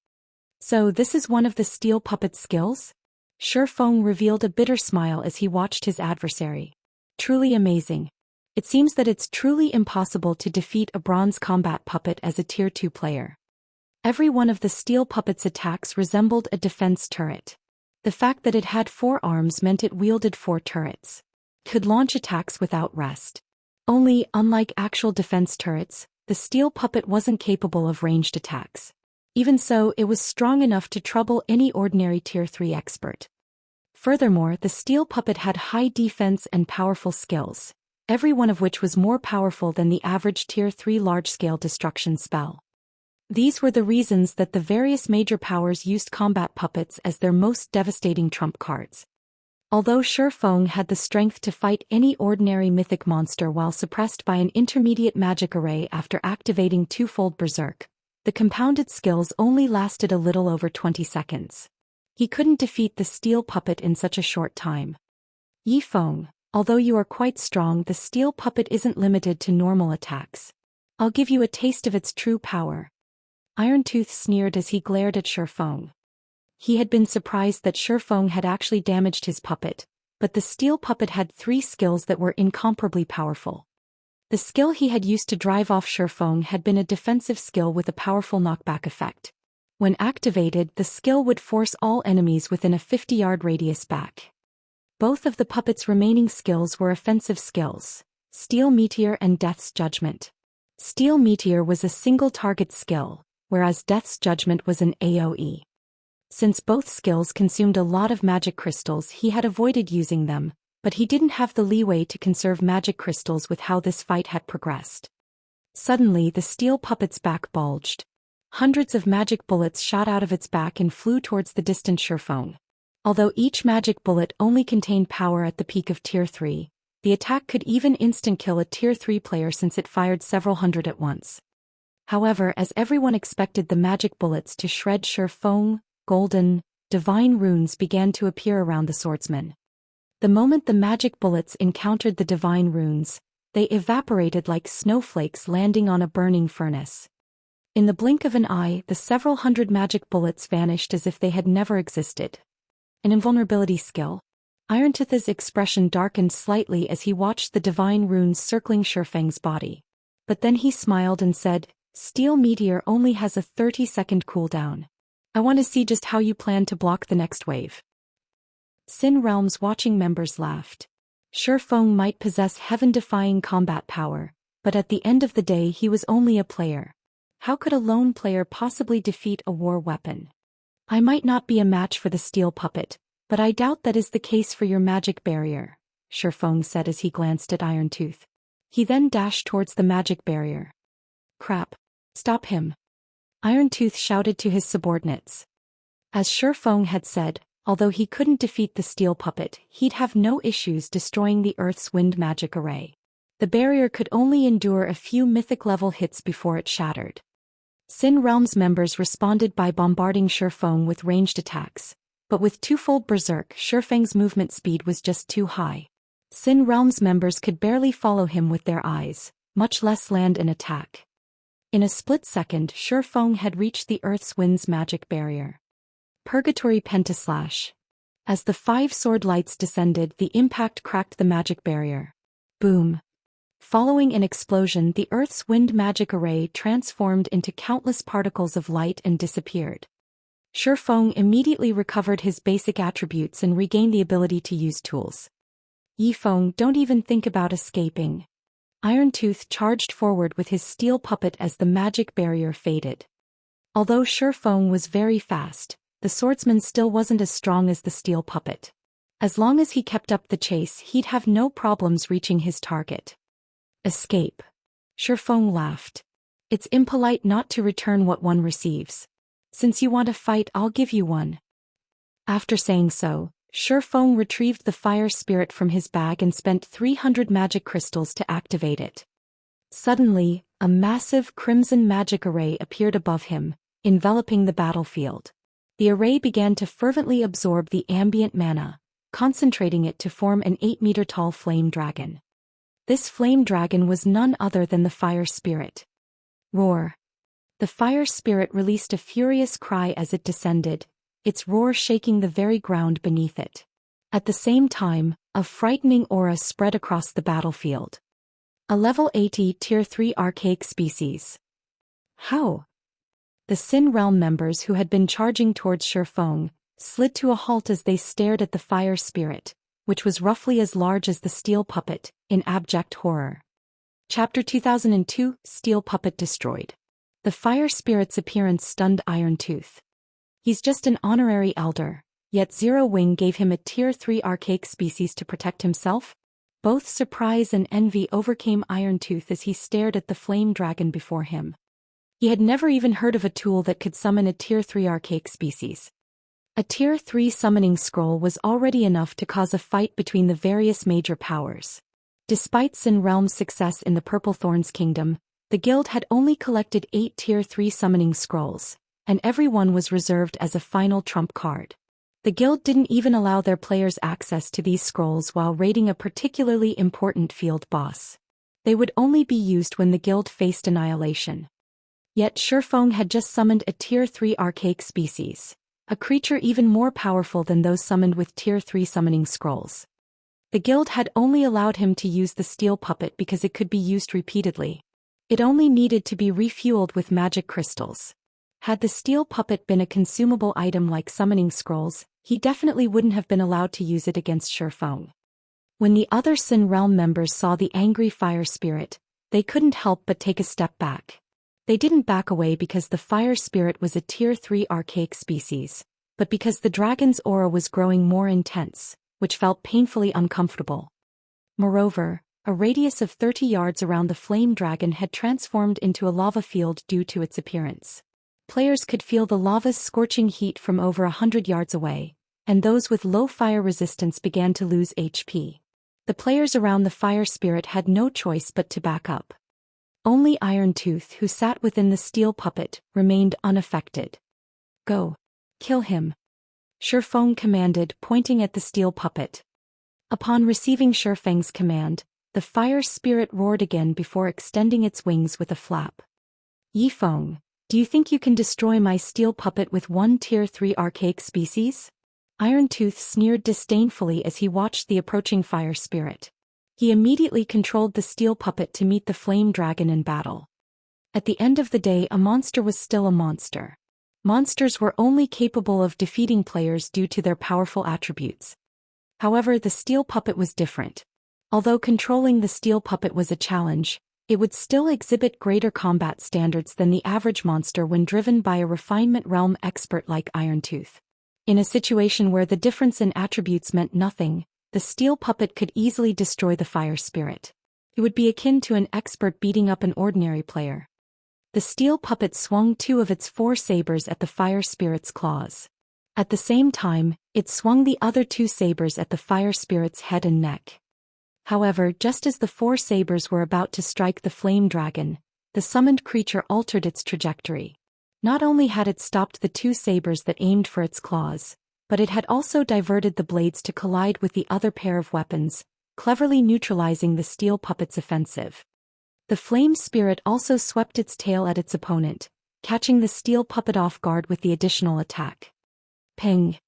So this is one of the steel puppet's skills? Feng revealed a bitter smile as he watched his adversary. Truly amazing. It seems that it's truly impossible to defeat a bronze combat puppet as a Tier 2 player. Every one of the steel puppet's attacks resembled a defense turret. The fact that it had 4 arms meant it wielded 4 turrets. Could launch attacks without rest. Only, unlike actual defense turrets, the steel puppet wasn't capable of ranged attacks. Even so, it was strong enough to trouble any ordinary Tier 3 expert. Furthermore, the steel puppet had high defense and powerful skills, every one of which was more powerful than the average Tier 3 large-scale destruction spell. These were the reasons that the various major powers used combat puppets as their most devastating trump cards. Although Feng had the strength to fight any ordinary mythic monster while suppressed by an intermediate magic array after activating twofold berserk, the compounded skills only lasted a little over 20 seconds. He couldn't defeat the steel puppet in such a short time. Feng, although you are quite strong, the steel puppet isn't limited to normal attacks. I'll give you a taste of its true power. Irontooth sneered as he glared at Feng. He had been surprised that Feng had actually damaged his puppet, but the steel puppet had 3 skills that were incomparably powerful. The skill he had used to drive off Shifeng had been a defensive skill with a powerful knockback effect. When activated, the skill would force all enemies within a 50-yard radius back. Both of the puppet's remaining skills were offensive skills: Steel Meteor and Death's Judgment. Steel Meteor was a single-target skill, whereas Death's Judgment was an AoE. Since both skills consumed a lot of magic crystals, he had avoided using them, but he didn't have the leeway to conserve magic crystals with how this fight had progressed. Suddenly, the steel puppet's back bulged. Hundreds of magic bullets shot out of its back and flew towards the distant Shifeng. Although each magic bullet only contained power at the peak of Tier 3, the attack could even instant-kill a Tier 3 player since it fired several hundred at once. However, as everyone expected the magic bullets to shred Shifeng, golden, divine runes began to appear around the swordsman. The moment the magic bullets encountered the divine runes, they evaporated like snowflakes landing on a burning furnace. In the blink of an eye, the several hundred magic bullets vanished as if they had never existed. An invulnerability skill. Irontith's expression darkened slightly as he watched the divine runes circling Shifeng's body. But then he smiled and said, "Steel Meteor only has a 30-second cooldown. I want to see just how you plan to block the next wave." Sin Realm's watching members laughed. Shifeng might possess heaven-defying combat power, but at the end of the day he was only a player. How could a lone player possibly defeat a war weapon? "I might not be a match for the steel puppet, but I doubt that is the case for your magic barrier," Shifeng said as he glanced at Irontooth. He then dashed towards the magic barrier. "Crap. Stop him!" Irontooth shouted to his subordinates. As Shifeng had said, although he couldn't defeat the steel puppet, he'd have no issues destroying the Earth's wind magic array. The barrier could only endure a few mythic-level hits before it shattered. Sin Realm's members responded by bombarding Shifeng with ranged attacks, but with twofold berserk, Shifeng's movement speed was just too high. Sin Realm's members could barely follow him with their eyes, much less land an attack. In a split second, Shifeng had reached the Earth's wind's magic barrier. Purgatory Pentaslash. As the 5 sword lights descended, the impact cracked the magic barrier. Boom. Following an explosion, the Earth's wind magic array transformed into countless particles of light and disappeared. Shifeng immediately recovered his basic attributes and regained the ability to use tools. "Yifeng, don't even think about escaping." Irontooth charged forward with his steel puppet as the magic barrier faded. Although Shifeng was very fast, the swordsman still wasn't as strong as the steel puppet. As long as he kept up the chase, he'd have no problems reaching his target. "Escape." Shifeng laughed. "It's impolite not to return what one receives. Since you want a fight, I'll give you one." After saying so, Shifeng retrieved the fire spirit from his bag and spent 300 magic crystals to activate it. Suddenly, a massive crimson magic array appeared above him, enveloping the battlefield. The array began to fervently absorb the ambient mana, concentrating it to form an 8-meter-tall flame dragon. This flame dragon was none other than the fire spirit. Roar. The fire spirit released a furious cry as it descended, its roar shaking the very ground beneath it. At the same time, a frightening aura spread across the battlefield. A level 80 Tier 3 archaic species. How? The Sin Realm members who had been charging towards Shifeng slid to a halt as they stared at the fire spirit, which was roughly as large as the steel puppet, in abject horror. Chapter 2002, Steel Puppet Destroyed. The fire spirit's appearance stunned Irontooth. He's just an honorary elder, yet Zero Wing gave him a Tier 3 archaic species to protect himself? Both surprise and envy overcame Irontooth as he stared at the flame dragon before him. He had never even heard of a tool that could summon a Tier 3 archaic species. A Tier 3 summoning scroll was already enough to cause a fight between the various major powers. Despite Sin Realm's success in the Purple Thorns Kingdom, the guild had only collected 8 Tier 3 summoning scrolls, and every one was reserved as a final trump card. The guild didn't even allow their players access to these scrolls while raiding a particularly important field boss. They would only be used when the guild faced annihilation. Yet Shifeng had just summoned a Tier 3 archaic species, a creature even more powerful than those summoned with Tier 3 summoning scrolls. The guild had only allowed him to use the steel puppet because it could be used repeatedly. It only needed to be refueled with magic crystals. Had the steel puppet been a consumable item like summoning scrolls, he definitely wouldn't have been allowed to use it against Shifeng. When the other Sin Realm members saw the angry fire spirit, they couldn't help but take a step back. They didn't back away because the fire spirit was a Tier 3 archaic species, but because the dragon's aura was growing more intense, which felt painfully uncomfortable. Moreover, a radius of 30 yards around the flame dragon had transformed into a lava field due to its appearance. Players could feel the lava's scorching heat from over 100 yards away, and those with low fire resistance began to lose HP. The players around the fire spirit had no choice but to back up. Only Irontooth, who sat within the steel puppet, remained unaffected. Go. Kill him. Shifeng commanded, pointing at the steel puppet. Upon receiving Shifeng's command, the fire spirit roared again before extending its wings with a flap. Yifeng, do you think you can destroy my steel puppet with one Tier 3 archaic species? Irontooth sneered disdainfully as he watched the approaching fire spirit. He immediately controlled the steel puppet to meet the flame dragon in battle. At the end of the day, a monster was still a monster. Monsters were only capable of defeating players due to their powerful attributes. However, the steel puppet was different. Although controlling the steel puppet was a challenge, it would still exhibit greater combat standards than the average monster when driven by a refinement realm expert like Irontooth. In a situation where the difference in attributes meant nothing, the steel puppet could easily destroy the fire spirit. It would be akin to an expert beating up an ordinary player. The steel puppet swung 2 of its 4 sabers at the fire spirit's claws. At the same time, it swung the other 2 sabers at the fire spirit's head and neck. However, just as the 4 sabers were about to strike the flame dragon, the summoned creature altered its trajectory. Not only had it stopped the 2 sabers that aimed for its claws, but it had also diverted the blades to collide with the other pair of weapons, cleverly neutralizing the steel puppet's offensive. The flame spirit also swept its tail at its opponent, catching the steel puppet off guard with the additional attack. Ping!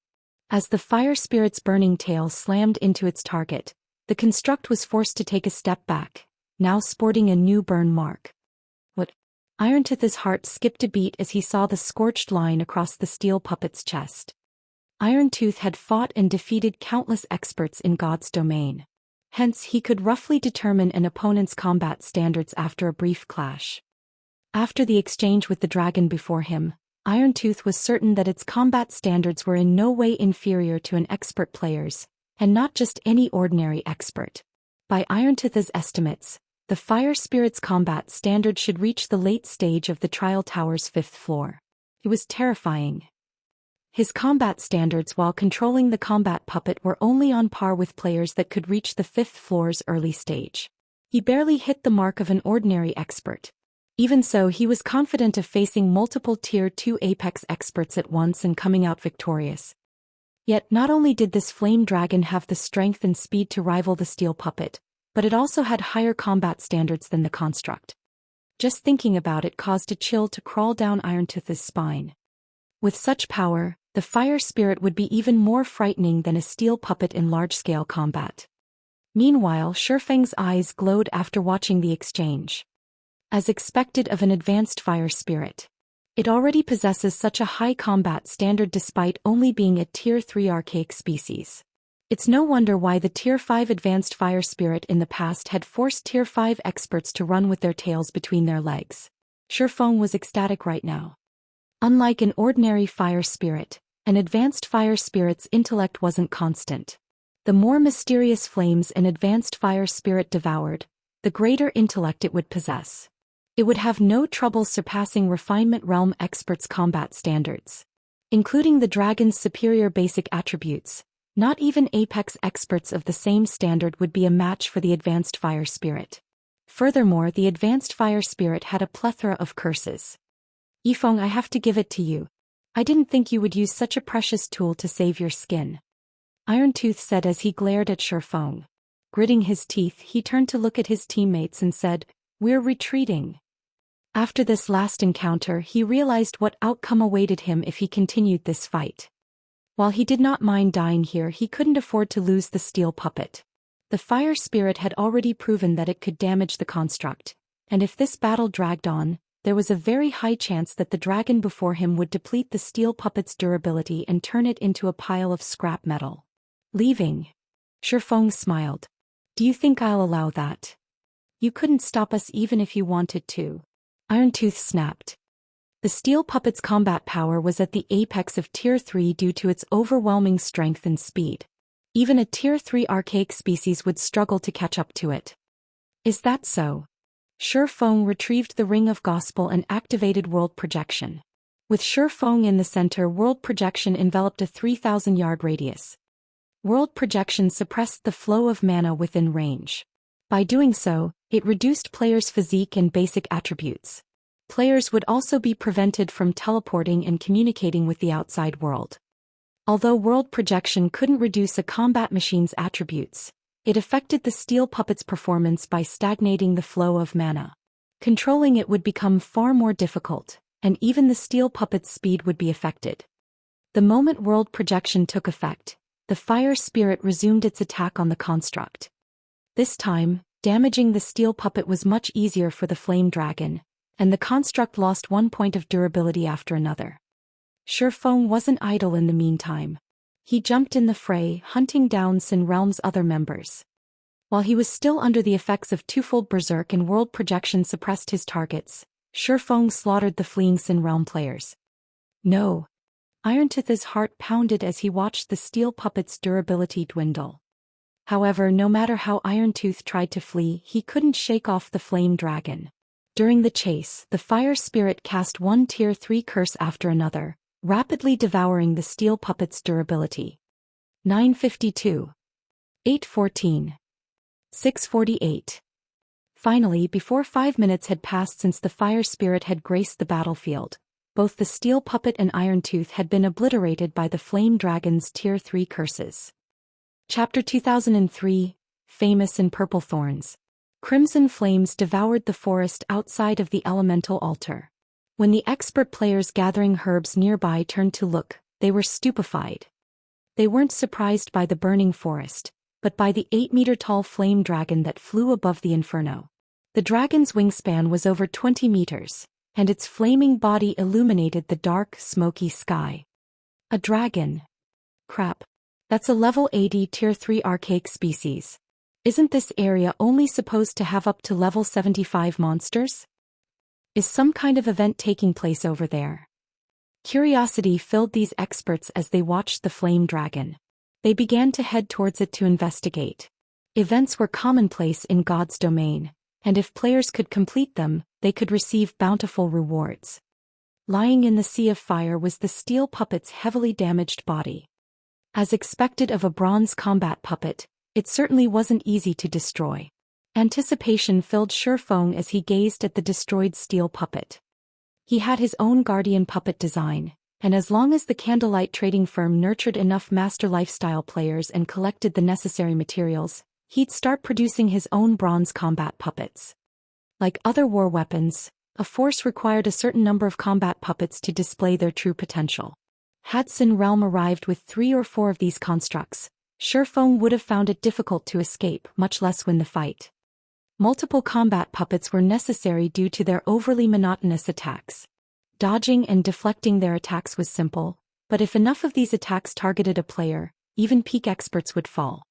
As the fire spirit's burning tail slammed into its target, the construct was forced to take a step back, now sporting a new burn mark. What? Irontooth's heart skipped a beat as he saw the scorched line across the steel puppet's chest. Irontooth had fought and defeated countless experts in God's domain. Hence he could roughly determine an opponent's combat standards after a brief clash. After the exchange with the dragon before him, Irontooth was certain that its combat standards were in no way inferior to an expert player's, and not just any ordinary expert. By Irontooth's estimates, the fire spirit's combat standard should reach the late stage of the trial tower's 5th floor. It was terrifying. His combat standards while controlling the combat puppet were only on par with players that could reach the 5th floor's early stage. He barely hit the mark of an ordinary expert. Even so, he was confident of facing multiple Tier 2 Apex experts at once and coming out victorious. Yet not only did this flame dragon have the strength and speed to rival the steel puppet, but it also had higher combat standards than the construct. Just thinking about it caused a chill to crawl down Irontooth's spine. With such power, the fire spirit would be even more frightening than a steel puppet in large-scale combat. Meanwhile, Shifeng's eyes glowed after watching the exchange. As expected of an advanced fire spirit, it already possesses such a high combat standard despite only being a Tier 3 archaic species. It's no wonder why the Tier 5 advanced fire spirit in the past had forced Tier 5 experts to run with their tails between their legs. Shifeng was ecstatic right now. Unlike an ordinary fire spirit, an advanced fire spirit's intellect wasn't constant. The more mysterious flames an advanced fire spirit devoured, the greater intellect it would possess. It would have no trouble surpassing refinement realm experts' combat standards. Including the dragon's superior basic attributes, not even apex experts of the same standard would be a match for the advanced fire spirit. Furthermore, the advanced fire spirit had a plethora of curses. Yifeng, I have to give it to you. I didn't think you would use such a precious tool to save your skin. Irontooth said as he glared at Shifeng. Gritting his teeth, he turned to look at his teammates and said, "We're retreating." After this last encounter, he realized what outcome awaited him if he continued this fight. While he did not mind dying here, he couldn't afford to lose the steel puppet. The fire spirit had already proven that it could damage the construct, and if this battle dragged on, there was a very high chance that the dragon before him would deplete the steel puppet's durability and turn it into a pile of scrap metal. Leaving? Shifeng smiled. Do you think I'll allow that? You couldn't stop us even if you wanted to. Irontooth snapped. The steel puppet's combat power was at the apex of Tier 3 due to its overwhelming strength and speed. Even a Tier 3 archaic species would struggle to catch up to it. Is that so? Shifeng retrieved the Ring of Gospel and activated World Projection. With Shifeng in the center, World Projection enveloped a 3,000-yard radius. World Projection suppressed the flow of mana within range. By doing so, it reduced players' physique and basic attributes. Players would also be prevented from teleporting and communicating with the outside world. Although World Projection couldn't reduce a combat machine's attributes, it affected the steel puppet's performance by stagnating the flow of mana. Controlling it would become far more difficult, and even the steel puppet's speed would be affected. The moment World Projection took effect, the fire spirit resumed its attack on the construct. This time, damaging the steel puppet was much easier for the flame dragon, and the construct lost 1 point of durability after another. Shifeng wasn't idle in the meantime. He jumped in the fray, hunting down Sin Realm's other members. While he was still under the effects of twofold berserk and World Projection suppressed his targets, Shifeng slaughtered the fleeing Sin Realm players. No. Irontooth's heart pounded as he watched the steel puppet's durability dwindle. However, no matter how Irontooth tried to flee, he couldn't shake off the flame dragon. During the chase, the fire spirit cast one Tier 3 curse after another, rapidly devouring the steel puppet's durability. 952. 814. 648. Finally, before 5 minutes had passed since the fire spirit had graced the battlefield, both the steel puppet and Irontooth had been obliterated by the flame dragon's Tier 3 curses. Chapter 2003, Famous in Purple Thorns. Crimson flames devoured the forest outside of the elemental altar. When the expert players gathering herbs nearby turned to look, they were stupefied. They weren't surprised by the burning forest, but by the 8-meter-tall flame dragon that flew above the inferno. The dragon's wingspan was over 20 meters, and its flaming body illuminated the dark, smoky sky. A dragon. Crap. That's a level 80 Tier 3 archaic species. Isn't this area only supposed to have up to level 75 monsters? Is some kind of event taking place over there? Curiosity filled these experts as they watched the flame dragon. They began to head towards it to investigate. Events were commonplace in God's domain, and if players could complete them, they could receive bountiful rewards. Lying in the sea of fire was the steel puppet's heavily damaged body. As expected of a bronze combat puppet, it certainly wasn't easy to destroy. Anticipation filled Shifeng as he gazed at the destroyed steel puppet. He had his own guardian puppet design, and as long as the Candlelight trading firm nurtured enough master lifestyle players and collected the necessary materials, he'd start producing his own bronze combat puppets. Like other war weapons, a force required a certain number of combat puppets to display their true potential. Had Sin Realm arrived with 3 or 4 of these constructs, Shifeng would have found it difficult to escape, much less win the fight. Multiple combat puppets were necessary due to their overly monotonous attacks. Dodging and deflecting their attacks was simple, but if enough of these attacks targeted a player, even peak experts would fall.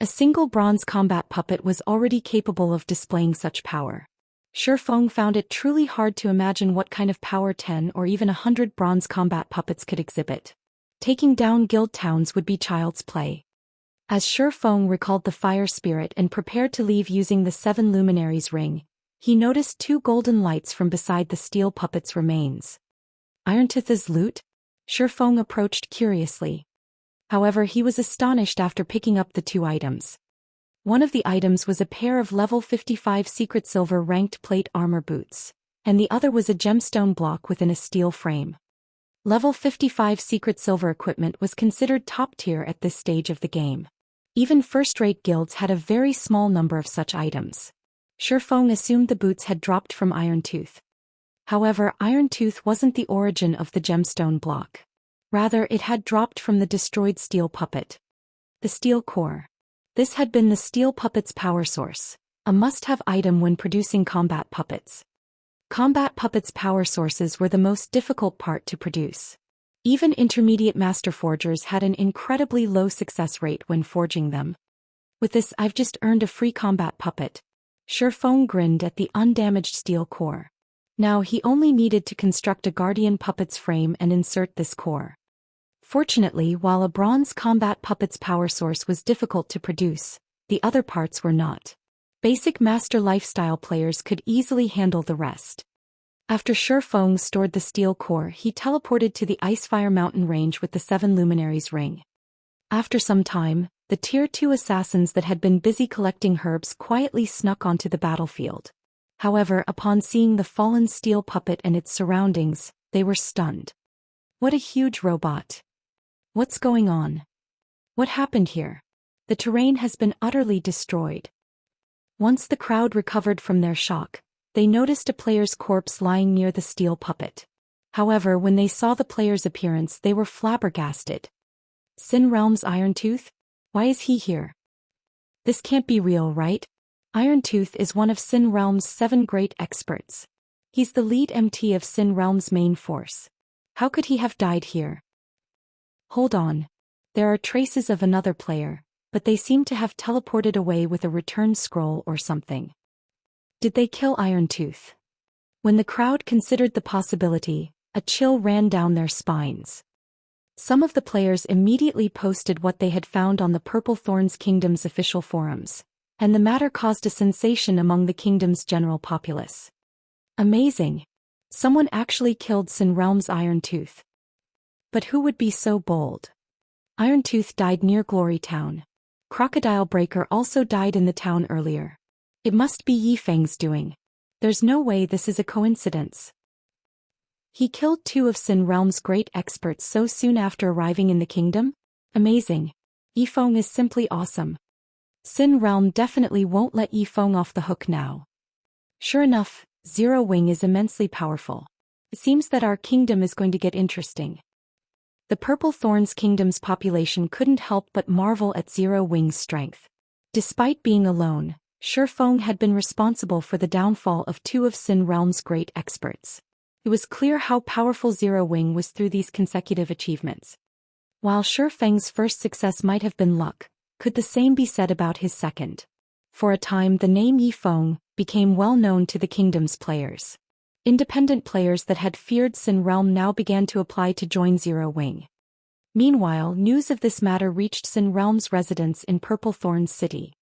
A single bronze combat puppet was already capable of displaying such power. Shifeng found it truly hard to imagine what kind of power 10 or even 100 bronze combat puppets could exhibit. Taking down guild towns would be child's play. As Shifeng recalled the fire spirit and prepared to leave using the 7 luminaries ring, he noticed 2 golden lights from beside the steel puppet's remains. Irontooth's loot? Shifeng approached curiously. However, he was astonished after picking up the 2 items. One of the items was a pair of level 55 secret silver ranked plate armor boots, and the other was a gemstone block within a steel frame. Level 55 secret silver equipment was considered top tier at this stage of the game. Even first-rate guilds had a very small number of such items. Shifeng assumed the boots had dropped from Irontooth. However, Irontooth wasn't the origin of the gemstone block. Rather, it had dropped from the destroyed steel puppet. The steel core. This had been the steel puppet's power source, a must-have item when producing combat puppets. Combat puppets' power sources were the most difficult part to produce. Even intermediate master forgers had an incredibly low success rate when forging them. With this, I've just earned a free combat puppet. Shifeng grinned at the undamaged steel core. Now he only needed to construct a guardian puppet's frame and insert this core. Fortunately, while a bronze combat puppet's power source was difficult to produce, the other parts were not. Basic master lifestyle players could easily handle the rest. After Shifeng stored the steel core, he teleported to the Icefire Mountain range with the 7 Luminaries ring. After some time, the Tier 2 assassins that had been busy collecting herbs quietly snuck onto the battlefield. However, upon seeing the fallen steel puppet and its surroundings, they were stunned. What a huge robot! What's going on? What happened here? The terrain has been utterly destroyed. Once the crowd recovered from their shock, they noticed a player's corpse lying near the steel puppet. However, when they saw the player's appearance, they were flabbergasted. Sin Realm's Irontooth? Why is he here? This can't be real, right? Irontooth is one of Sin Realm's 7 great experts. He's the lead MT of Sin Realm's main force. How could he have died here? Hold on. There are traces of another player, but they seem to have teleported away with a return scroll or something. Did they kill Irontooth? When the crowd considered the possibility, a chill ran down their spines. Some of the players immediately posted what they had found on the Purple Thorns Kingdom's official forums, and the matter caused a sensation among the kingdom's general populace. Amazing! Someone actually killed Sin Realm's Irontooth. But who would be so bold? Irontooth died near Glory Town. Crocodile Breaker also died in the town earlier. It must be Yifeng's doing. There's no way this is a coincidence. He killed 2 of Sin Realm's great experts so soon after arriving in the kingdom? Amazing. Yifeng is simply awesome. Sin Realm definitely won't let Yifeng off the hook now. Sure enough, Zero Wing is immensely powerful. It seems that our kingdom is going to get interesting. The Purple Thorns Kingdom's population couldn't help but marvel at Zero Wing's strength. Despite being alone, Shifeng had been responsible for the downfall of 2 of Sin Realm's great experts. It was clear how powerful Zero Wing was through these consecutive achievements. While Shifeng's first success might have been luck, could the same be said about his second? For a time, the name Yifeng became well known to the kingdom's players. Independent players that had feared Sin Realm now began to apply to join Zero Wing. Meanwhile, news of this matter reached Sin Realm's residence in Purple Thorns City.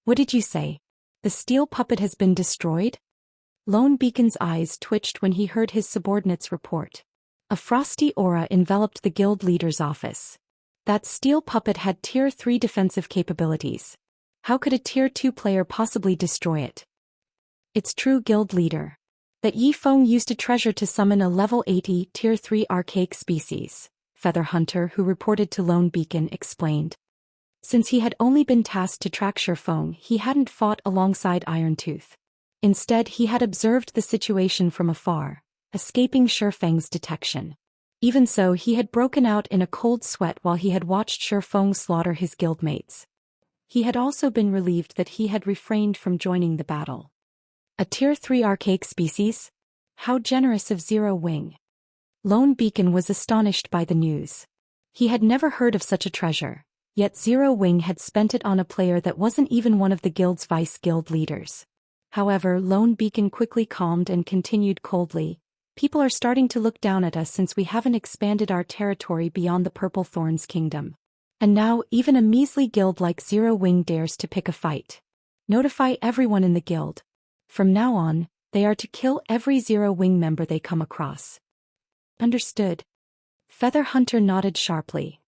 What did you say? The steel puppet has been destroyed? Lone Beacon's eyes twitched when he heard his subordinate's report. A frosty aura enveloped the guild leader's office. That steel puppet had Tier 3 defensive capabilities. How could a Tier 2 player possibly destroy it? It's true, guild leader. That Yifeng used a treasure to summon a level 80 Tier 3 archaic species, Feather Hunter, who reported to Lone Beacon, explained. Since he had only been tasked to track Shifeng, he hadn't fought alongside Irontooth. Instead, he had observed the situation from afar, escaping Shifeng's detection. Even so, he had broken out in a cold sweat while he had watched Shifeng slaughter his guildmates. He had also been relieved that he had refrained from joining the battle. A Tier 3 archaic species? How generous of Zero Wing. Lone Beacon was astonished by the news. He had never heard of such a treasure, yet Zero Wing had spent it on a player that wasn't even one of the guild's vice-guild leaders. However, Lone Beacon quickly calmed and continued coldly. People are starting to look down at us since we haven't expanded our territory beyond the Purple Thorns Kingdom. And now, even a measly guild like Zero Wing dares to pick a fight. Notify everyone in the guild. From now on, they are to kill every Zero Wing member they come across. Understood. Feather Hunter nodded sharply.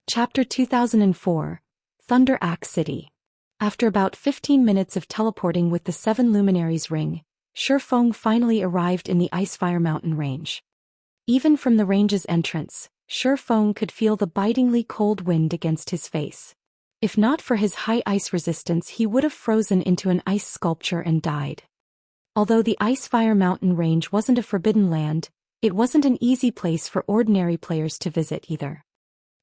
Chapter 2004, Thunder Axe City. After about 15 minutes of teleporting with the 7 Luminaries ring, Shifeng finally arrived in the Icefire Mountain range. Even from the range's entrance, Shifeng could feel the bitingly cold wind against his face. If not for his high ice resistance, he would have frozen into an ice sculpture and died. Although the Icefire Mountain range wasn't a forbidden land, it wasn't an easy place for ordinary players to visit either.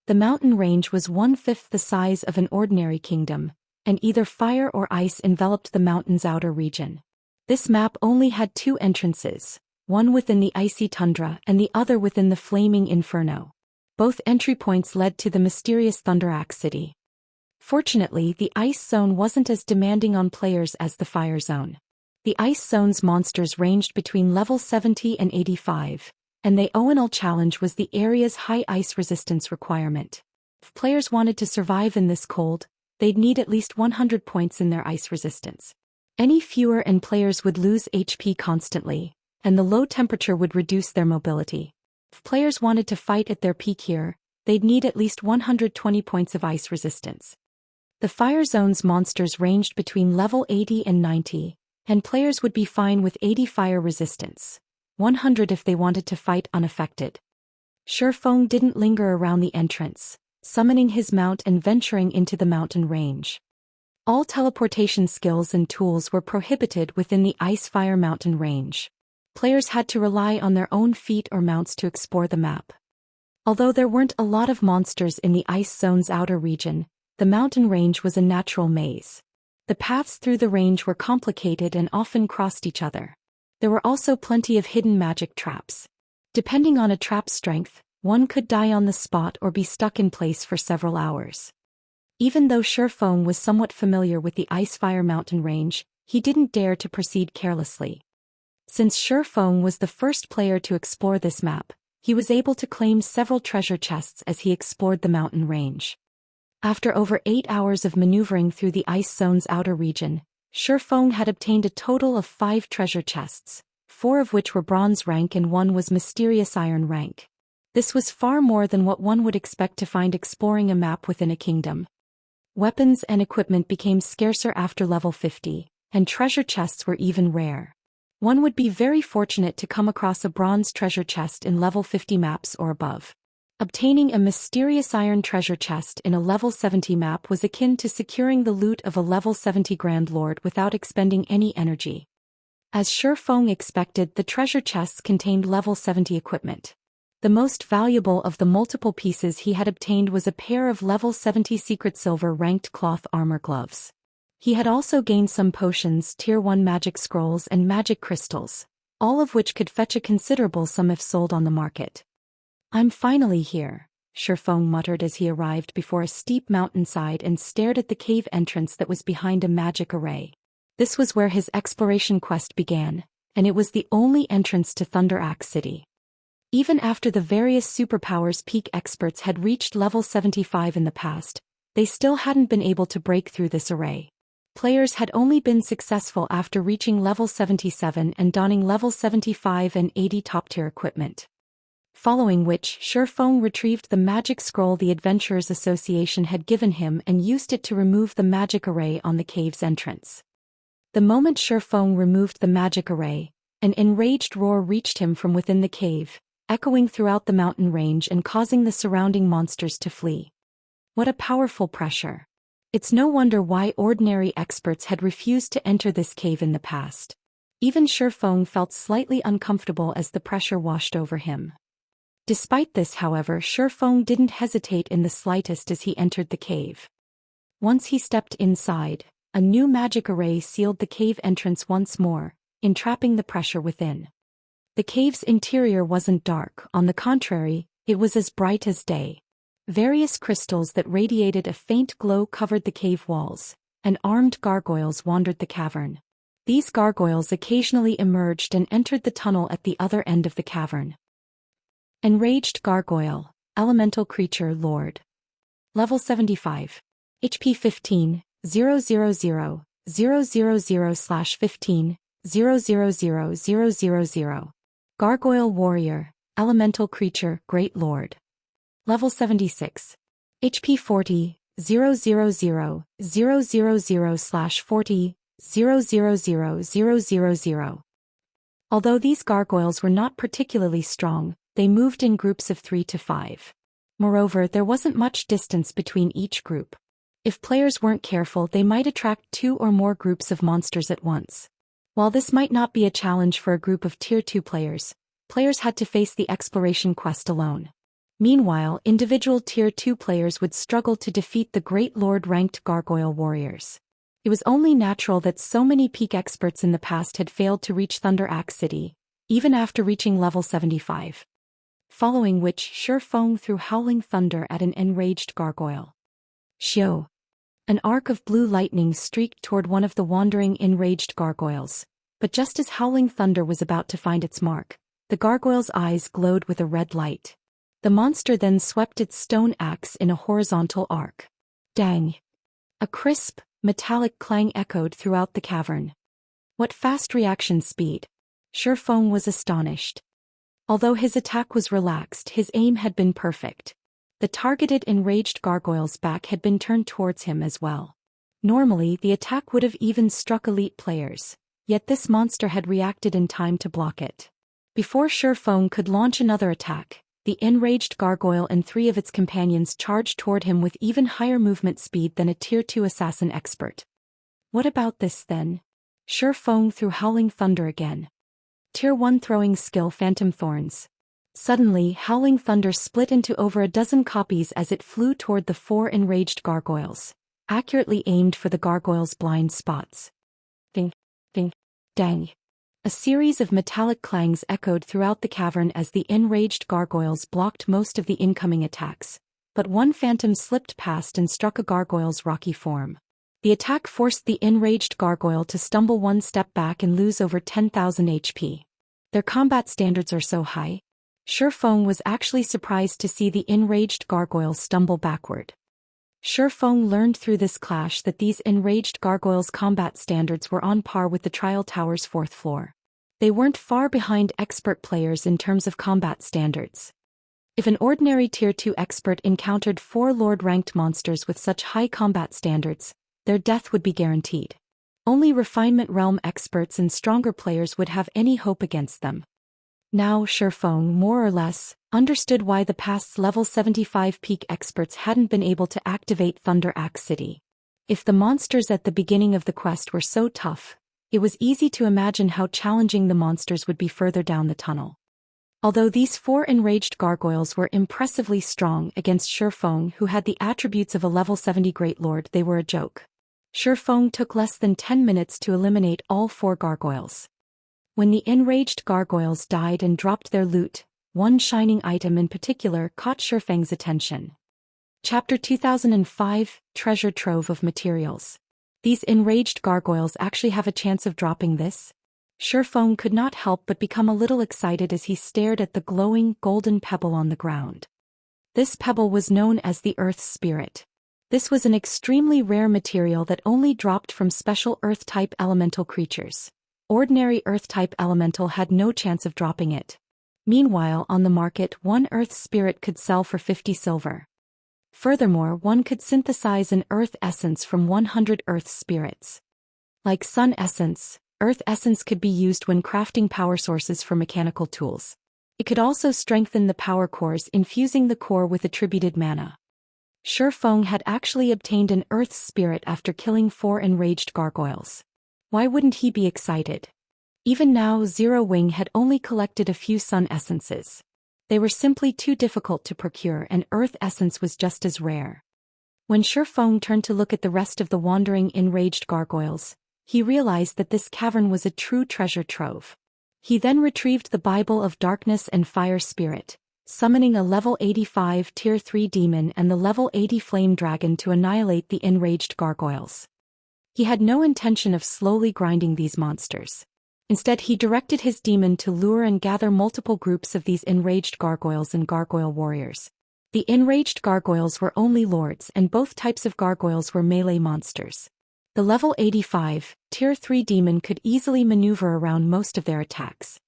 The mountain range was 1/5 the size of an ordinary kingdom, and either fire or ice enveloped the mountain's outer region. This map only had two entrances, one within the icy tundra and the other within the flaming inferno. Both entry points led to the mysterious Thunderaxe city. Fortunately, the ice zone wasn't as demanding on players as the fire zone. The ice zone's monsters ranged between level 70 and 85, and the ONL challenge was the area's high ice resistance requirement. If players wanted to survive in this cold, they'd need at least 100 points in their ice resistance. Any fewer and players would lose HP constantly, and the low temperature would reduce their mobility. If players wanted to fight at their peak here, they'd need at least 120 points of ice resistance. The fire zone's monsters ranged between level 80 and 90, and players would be fine with 80 fire resistance, 100 if they wanted to fight unaffected. Shifeng didn't linger around the entrance, summoning his mount and venturing into the mountain range. All teleportation skills and tools were prohibited within the Ice-Fire mountain range. Players had to rely on their own feet or mounts to explore the map. Although there weren't a lot of monsters in the ice zone's outer region, the mountain range was a natural maze. The paths through the range were complicated and often crossed each other. There were also plenty of hidden magic traps. Depending on a trap's strength, one could die on the spot or be stuck in place for several hours. Even though Shifeng was somewhat familiar with the Ice-Fire mountain range, he didn't dare to proceed carelessly. Since Shifeng was the first player to explore this map, he was able to claim several treasure chests as he explored the mountain range. After over 8 hours of maneuvering through the ice zone's outer region, Shifeng had obtained a total of 5 treasure chests, 4 of which were bronze rank and 1 was mysterious iron rank. This was far more than what one would expect to find exploring a map within a kingdom. Weapons and equipment became scarcer after level 50, and treasure chests were even rare. One would be very fortunate to come across a bronze treasure chest in level 50 maps or above. Obtaining a mysterious iron treasure chest in a level 70 map was akin to securing the loot of a level 70 Grand Lord without expending any energy. As Shifeng expected, the treasure chests contained level 70 equipment. The most valuable of the multiple pieces he had obtained was a pair of level 70 secret silver ranked cloth armor gloves. He had also gained some potions, tier 1 magic scrolls and magic crystals, all of which could fetch a considerable sum if sold on the market. "I'm finally here," Shifeng muttered as he arrived before a steep mountainside and stared at the cave entrance that was behind a magic array. This was where his exploration quest began, and it was the only entrance to Thunderaxe City. Even after the various superpowers peak experts had reached level 75 in the past, they still hadn't been able to break through this array. Players had only been successful after reaching level 77 and donning level 75 and 80 top-tier equipment. Following which, Shifeng retrieved the magic scroll the Adventurers Association had given him and used it to remove the magic array on the cave's entrance. The moment Shifeng removed the magic array, an enraged roar reached him from within the cave, echoing throughout the mountain range and causing the surrounding monsters to flee. What a powerful pressure. It's no wonder why ordinary experts had refused to enter this cave in the past. Even Shifeng felt slightly uncomfortable as the pressure washed over him. Despite this, however, Shifeng didn't hesitate in the slightest as he entered the cave. Once he stepped inside, a new magic array sealed the cave entrance once more, entrapping the pressure within. The cave's interior wasn't dark, on the contrary, it was as bright as day. Various crystals that radiated a faint glow covered the cave walls, and armed gargoyles wandered the cavern. These gargoyles occasionally emerged and entered the tunnel at the other end of the cavern. Enraged Gargoyle, Elemental Creature Lord. Level 75. HP 15, 000, 000/15, 000/000. Gargoyle Warrior, Elemental Creature Great Lord. Level 76. HP 40, 000, 000/40, 000/000. Although these gargoyles were not particularly strong, they moved in groups of 3 to 5. Moreover, there wasn't much distance between each group. If players weren't careful, they might attract 2 or more groups of monsters at once. While this might not be a challenge for a group of Tier 2 players, players had to face the exploration quest alone. Meanwhile, individual Tier 2 players would struggle to defeat the Great Lord-ranked gargoyle warriors. It was only natural that so many peak experts in the past had failed to reach Thunder Axe City, even after reaching level 75. Following which, Feng threw Howling Thunder at an enraged gargoyle. Xiu. An arc of blue lightning streaked toward one of the wandering enraged gargoyles, but just as Howling Thunder was about to find its mark, the gargoyle's eyes glowed with a red light. The monster then swept its stone axe in a horizontal arc. Dang! A crisp, metallic clang echoed throughout the cavern. What fast reaction speed! Feng was astonished. Although his attack was relaxed, his aim had been perfect. The targeted enraged gargoyle's back had been turned towards him as well. Normally, the attack would have even struck elite players, yet this monster had reacted in time to block it. Before Feng could launch another attack, the enraged gargoyle and 3 of its companions charged toward him with even higher movement speed than a Tier 2 assassin expert. What about this then? Feng threw Howling Thunder again. Tier 1 throwing skill Phantom Thorns. Suddenly, Howling Thunder split into over a dozen copies as it flew toward the 4 enraged gargoyles, accurately aimed for the gargoyles' blind spots. Ding, ding, dang. A series of metallic clangs echoed throughout the cavern as the enraged gargoyles blocked most of the incoming attacks, but one phantom slipped past and struck a gargoyle's rocky form. The attack forced the enraged gargoyle to stumble one step back and lose over 10,000 HP. Their combat standards are so high. Feng was actually surprised to see the enraged gargoyle stumble backward. Feng learned through this clash that these enraged gargoyles' combat standards were on par with the Trial Tower's 4th floor. They weren't far behind expert players in terms of combat standards. If an ordinary Tier 2 expert encountered 4 Lord-ranked monsters with such high combat standards, their death would be guaranteed. Only Refinement Realm experts and stronger players would have any hope against them. Now Feng, more or less, understood why the past level 75 peak experts hadn't been able to activate Thunder Axe City. If the monsters at the beginning of the quest were so tough, it was easy to imagine how challenging the monsters would be further down the tunnel. Although these 4 enraged gargoyles were impressively strong against Feng, who had the attributes of a level 70 Great Lord, they were a joke. Feng took less than 10 minutes to eliminate all 4 gargoyles. When the enraged gargoyles died and dropped their loot, one shining item in particular caught Feng's attention. Chapter 2005, Treasure Trove of Materials. These enraged gargoyles actually have a chance of dropping this? Feng could not help but become a little excited as he stared at the glowing, golden pebble on the ground. This pebble was known as the Earth's Spirit. This was an extremely rare material that only dropped from special Earth-type elemental creatures. Ordinary Earth-type elemental had no chance of dropping it. Meanwhile, on the market, one Earth Spirit could sell for 50 silver. Furthermore, one could synthesize an Earth Essence from 100 Earth Spirits. Like Sun Essence, Earth Essence could be used when crafting power sources for mechanical tools. It could also strengthen the power cores, infusing the core with attributed mana. Feng had actually obtained an Earth Spirit after killing 4 enraged gargoyles. Why wouldn't he be excited? Even now, Zero Wing had only collected a few Sun Essences. They were simply too difficult to procure, and Earth Essence was just as rare. When Feng turned to look at the rest of the wandering enraged gargoyles, he realized that this cavern was a true treasure trove. He then retrieved the Bible of Darkness and Fire Spirit, summoning a level 85 Tier 3 demon and the level 80 Flame Dragon to annihilate the enraged gargoyles. He had no intention of slowly grinding these monsters. Instead, he directed his demon to lure and gather multiple groups of these enraged gargoyles and gargoyle warriors. The enraged gargoyles were only lords, and both types of gargoyles were melee monsters. The level 85, Tier 3 demon could easily maneuver around most of their attacks.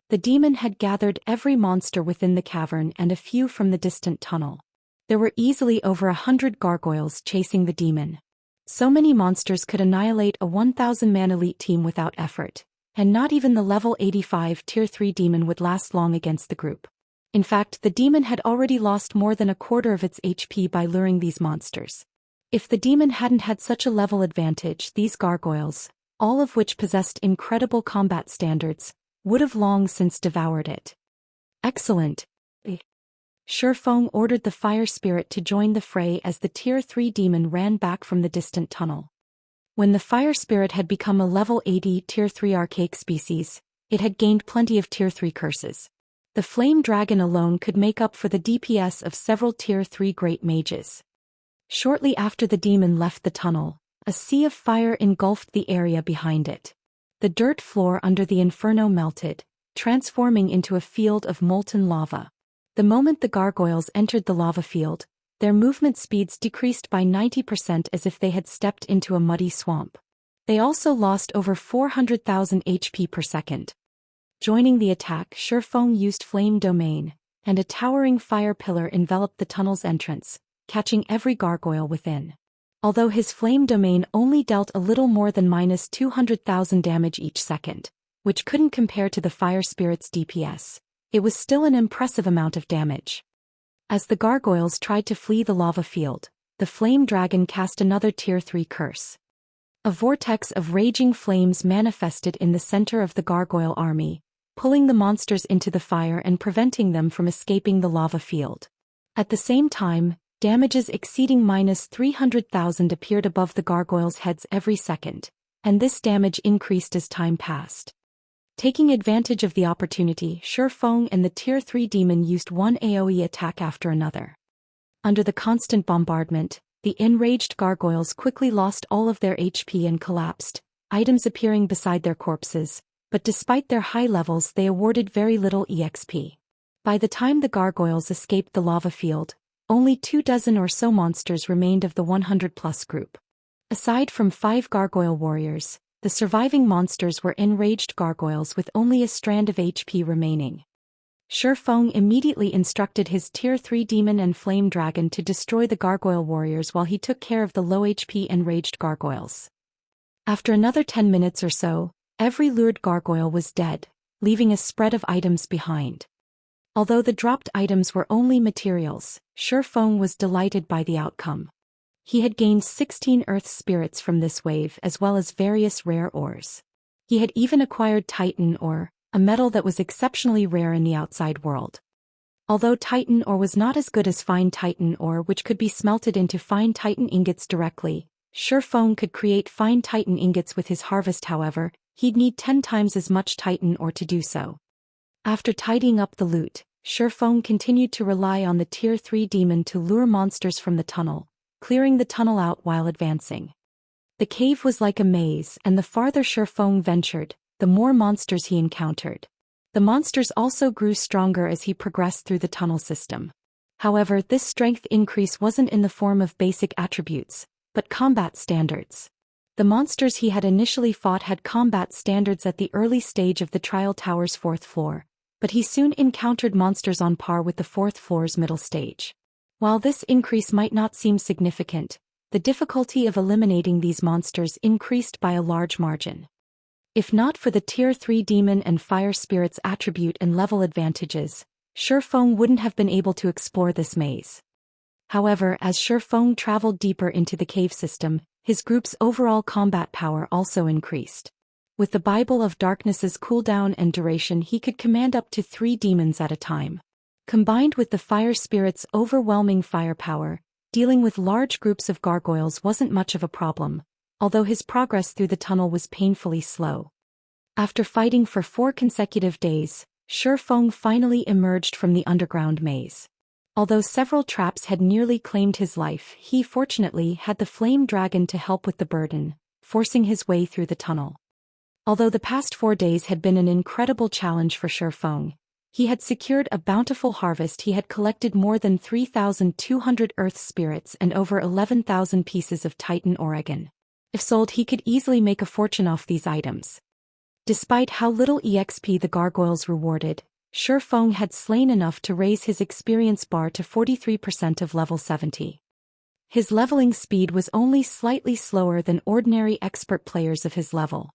The demon had gathered every monster within the cavern and a few from the distant tunnel. There were easily over 100 gargoyles chasing the demon. So many monsters could annihilate a 1,000-man elite team without effort, and not even the level 85 Tier 3 demon would last long against the group. In fact, the demon had already lost more than a quarter of its HP by luring these monsters. If the demon hadn't had such a level advantage, these gargoyles, all of which possessed incredible combat standards, would have long since devoured it. Excellent. Feng ordered the fire spirit to join the fray as the Tier 3 demon ran back from the distant tunnel. When the fire spirit had become a level 80 Tier 3 archaic species, it had gained plenty of Tier 3 curses. The flame dragon alone could make up for the DPS of several Tier 3 great mages. Shortly after the demon left the tunnel, a sea of fire engulfed the area behind it. The dirt floor under the inferno melted, transforming into a field of molten lava. The moment the gargoyles entered the lava field, their movement speeds decreased by 90% as if they had stepped into a muddy swamp. They also lost over 400,000 HP per second. Joining the attack, Feng used Flame Domain, and a towering fire pillar enveloped the tunnel's entrance, catching every gargoyle within. Although his Flame Domain only dealt a little more than minus 200,000 damage each second, which couldn't compare to the fire spirit's DPS, it was still an impressive amount of damage. As the gargoyles tried to flee the lava field, the flame dragon cast another Tier 3 curse. A vortex of raging flames manifested in the center of the gargoyle army, pulling the monsters into the fire and preventing them from escaping the lava field. At the same time, damages exceeding minus 300,000 appeared above the gargoyles' heads every second, and this damage increased as time passed. Taking advantage of the opportunity, Feng and the Tier 3 demon used one AoE attack after another. Under the constant bombardment, the enraged gargoyles quickly lost all of their HP and collapsed, items appearing beside their corpses, but despite their high levels they awarded very little EXP. By the time the gargoyles escaped the lava field, only 24 or so monsters remained of the 100+ group. Aside from 5 gargoyle warriors, the surviving monsters were enraged gargoyles with only a strand of HP remaining. Feng immediately instructed his Tier 3 demon and flame dragon to destroy the gargoyle warriors while he took care of the low HP enraged gargoyles. After another 10 minutes or so, every lured gargoyle was dead, leaving a spread of items behind. Although the dropped items were only materials, Feng was delighted by the outcome. He had gained 16 earth spirits from this wave as well as various rare ores. He had even acquired Titan ore, a metal that was exceptionally rare in the outside world. Although Titan ore was not as good as fine Titan ore, which could be smelted into fine Titan ingots directly, Feng could create fine Titan ingots with his harvest. However, he'd need 10 times as much Titan ore to do so. After tidying up the loot, Feng continued to rely on the Tier 3 demon to lure monsters from the tunnel, clearing the tunnel out while advancing. The cave was like a maze, and the farther Feng ventured, the more monsters he encountered. The monsters also grew stronger as he progressed through the tunnel system. However, this strength increase wasn't in the form of basic attributes, but combat standards. The monsters he had initially fought had combat standards at the early stage of the Trial Tower's 4th floor, but he soon encountered monsters on par with the 4th floor's middle stage. While this increase might not seem significant, the difficulty of eliminating these monsters increased by a large margin. If not for the Tier 3 demon and fire spirit's attribute and level advantages, Feng wouldn't have been able to explore this maze. However, as Feng traveled deeper into the cave system, his group's overall combat power also increased. With the Bible of Darkness's cooldown and duration, he could command up to 3 demons at a time. Combined with the fire spirit's overwhelming firepower, dealing with large groups of gargoyles wasn't much of a problem, although his progress through the tunnel was painfully slow. After fighting for 4 consecutive days, Feng finally emerged from the underground maze. Although several traps had nearly claimed his life, he fortunately had the flame dragon to help with the burden, forcing his way through the tunnel. Although the past 4 days had been an incredible challenge for Feng, he had secured a bountiful harvest. He had collected more than 3,200 earth spirits and over 11,000 pieces of Titan Oregon. If sold, he could easily make a fortune off these items. Despite how little EXP the gargoyles rewarded, Feng had slain enough to raise his experience bar to 43% of level 70. His leveling speed was only slightly slower than ordinary expert players of his level.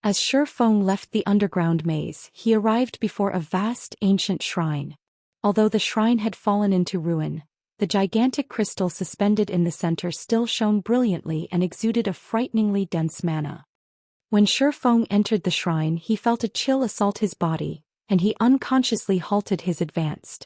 As Feng left the underground maze, he arrived before a vast ancient shrine. Although the shrine had fallen into ruin, the gigantic crystal suspended in the center still shone brilliantly and exuded a frighteningly dense mana. When Feng entered the shrine, he felt a chill assault his body, and he unconsciously halted his advance.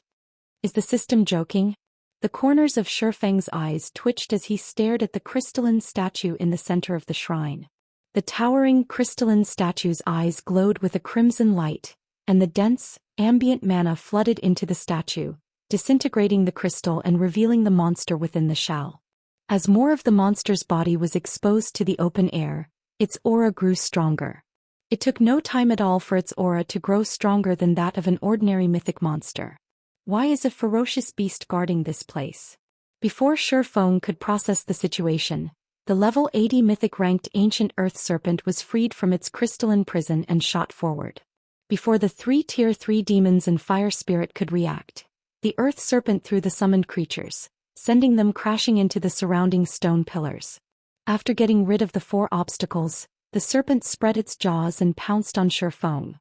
Is the system joking? The corners of Shifeng's eyes twitched as he stared at the crystalline statue in the center of the shrine. The towering crystalline statue's eyes glowed with a crimson light, and the dense, ambient mana flooded into the statue, disintegrating the crystal and revealing the monster within the shell. As more of the monster's body was exposed to the open air, its aura grew stronger. It took no time at all for its aura to grow stronger than that of an ordinary mythic monster. Why is a ferocious beast guarding this place? Before Shifeng could process the situation, the level 80 mythic-ranked ancient earth serpent was freed from its crystalline prison and shot forward. Before the 3 Tier 3 demons and fire spirit could react, the earth serpent threw the summoned creatures, sending them crashing into the surrounding stone pillars. After getting rid of the 4 obstacles, the serpent spread its jaws and pounced on Shifeng.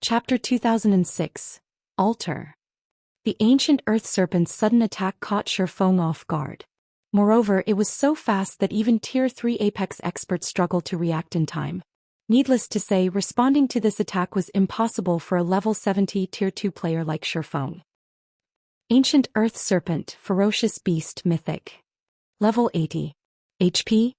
Chapter 2006, Altar. The ancient earth serpent's sudden attack caught Shifeng off guard. Moreover, it was so fast that even Tier 3 Apex experts struggled to react in time. Needless to say, responding to this attack was impossible for a level 70 Tier 2 player like Shifeng. Ancient Earth Serpent, Ferocious Beast, Mythic. Level 80. HP?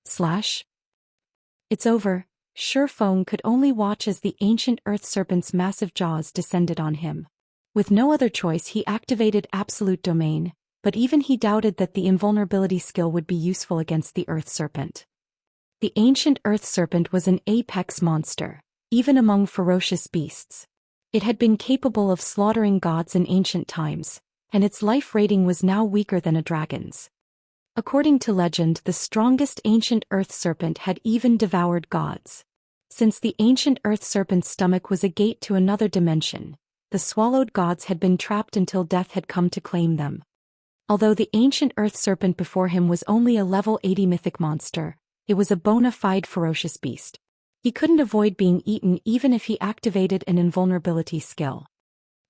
/ It's over. Shifeng could only watch as the ancient Earth Serpent's massive jaws descended on him. With no other choice, he activated Absolute Domain, but even he doubted that the invulnerability skill would be useful against the Earth Serpent. The ancient Earth Serpent was an apex monster, even among ferocious beasts. It had been capable of slaughtering gods in ancient times, and its life rating was now weaker than a dragon's. According to legend, the strongest ancient Earth Serpent had even devoured gods. Since the ancient Earth Serpent's stomach was a gate to another dimension, the swallowed gods had been trapped until death had come to claim them. Although the ancient Earth Serpent before him was only a level 80 mythic monster, it was a bona fide ferocious beast. He couldn't avoid being eaten even if he activated an invulnerability skill.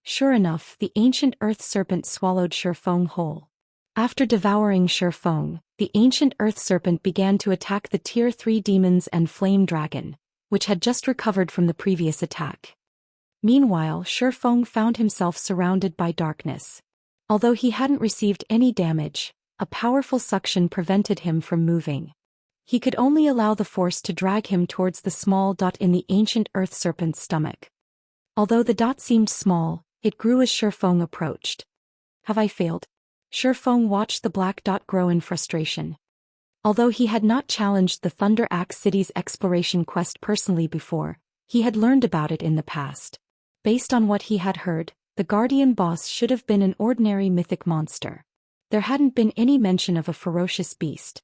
Sure enough, the ancient Earth Serpent swallowed Shifeng whole. After devouring Shifeng, the ancient Earth Serpent began to attack the Tier 3 demons and Flame Dragon, which had just recovered from the previous attack. Meanwhile, Shifeng found himself surrounded by darkness. Although he hadn't received any damage, a powerful suction prevented him from moving. He could only allow the force to drag him towards the small dot in the ancient Earth Serpent's stomach. Although the dot seemed small, it grew as Shifeng approached. Have I failed? Shifeng watched the black dot grow in frustration. Although he had not challenged the Thunder Axe City's exploration quest personally before, he had learned about it in the past. Based on what he had heard, the Guardian boss should have been an ordinary mythic monster. There hadn't been any mention of a ferocious beast.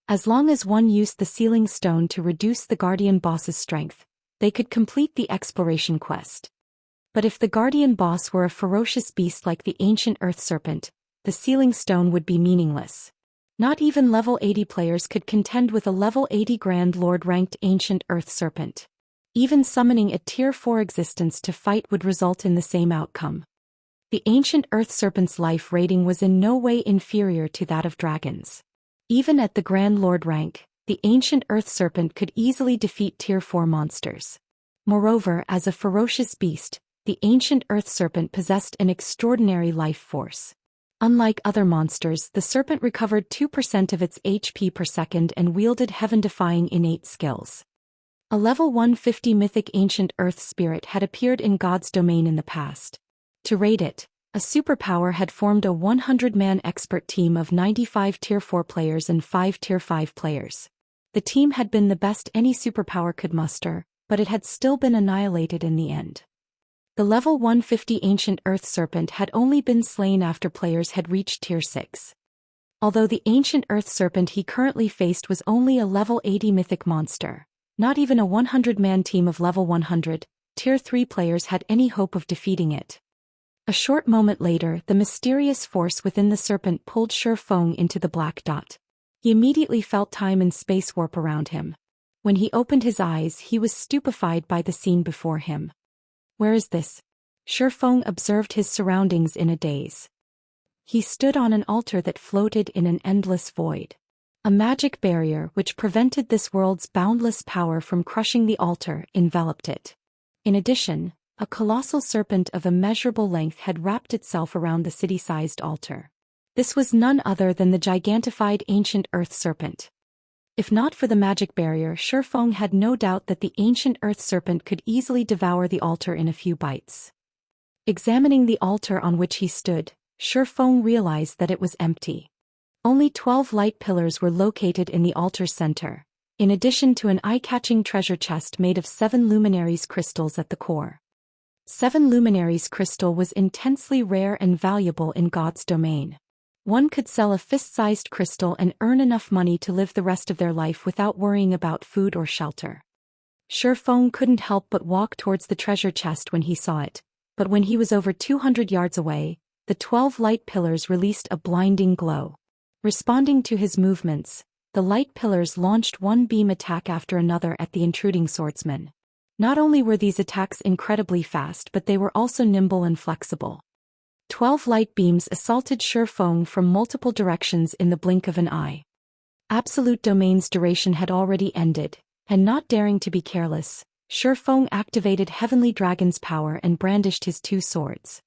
As long as one used the sealing stone to reduce the Guardian boss's strength, they could complete the exploration quest. But if the Guardian boss were a ferocious beast like the ancient Earth Serpent, the sealing stone would be meaningless. Not even level 80 players could contend with a level 80 Grand Lord ranked ancient Earth Serpent. Even summoning a Tier 4 existence to fight would result in the same outcome. The ancient Earth Serpent's life rating was in no way inferior to that of dragons. Even at the Grand Lord rank, the ancient Earth Serpent could easily defeat Tier 4 monsters. Moreover, as a ferocious beast, the ancient Earth Serpent possessed an extraordinary life force. Unlike other monsters, the serpent recovered 2% of its HP per second and wielded heaven-defying innate skills. A level 150 mythic ancient Earth Spirit had appeared in God's domain in the past. To raid it, a superpower had formed a 100-man expert team of 95 Tier 4 players and 5 Tier 5 players. The team had been the best any superpower could muster, but it had still been annihilated in the end. The level 150 ancient Earth Serpent had only been slain after players had reached Tier 6. Although the ancient Earth Serpent he currently faced was only a level 80 mythic monster, not even a 100-man team of level 100, Tier 3 players had any hope of defeating it. A short moment later, the mysterious force within the serpent pulled Shifeng into the black dot. He immediately felt time and space warp around him. When he opened his eyes, he was stupefied by the scene before him. Where is this? Shifeng observed his surroundings in a daze. He stood on an altar that floated in an endless void. A magic barrier which prevented this world's boundless power from crushing the altar enveloped it. In addition, a colossal serpent of immeasurable length had wrapped itself around the city-sized altar. This was none other than the gigantified ancient earth serpent. If not for the magic barrier, Shifeng had no doubt that the ancient earth serpent could easily devour the altar in a few bites. Examining the altar on which he stood, Shifeng realized that it was empty. Only 12 light pillars were located in the altar's center, in addition to an eye-catching treasure chest made of 7 luminaries crystals at the core. 7 luminaries crystal was intensely rare and valuable in God's domain. One could sell a fist-sized crystal and earn enough money to live the rest of their life without worrying about food or shelter. Shifeng couldn't help but walk towards the treasure chest when he saw it, but when he was over 200 yards away, the 12 light pillars released a blinding glow. Responding to his movements, the light pillars launched one beam attack after another at the intruding swordsman. Not only were these attacks incredibly fast, but they were also nimble and flexible. 12 light beams assaulted Shifeng from multiple directions in the blink of an eye. Absolute Domain's duration had already ended, and not daring to be careless, Shifeng activated Heavenly Dragon's power and brandished his 2 swords.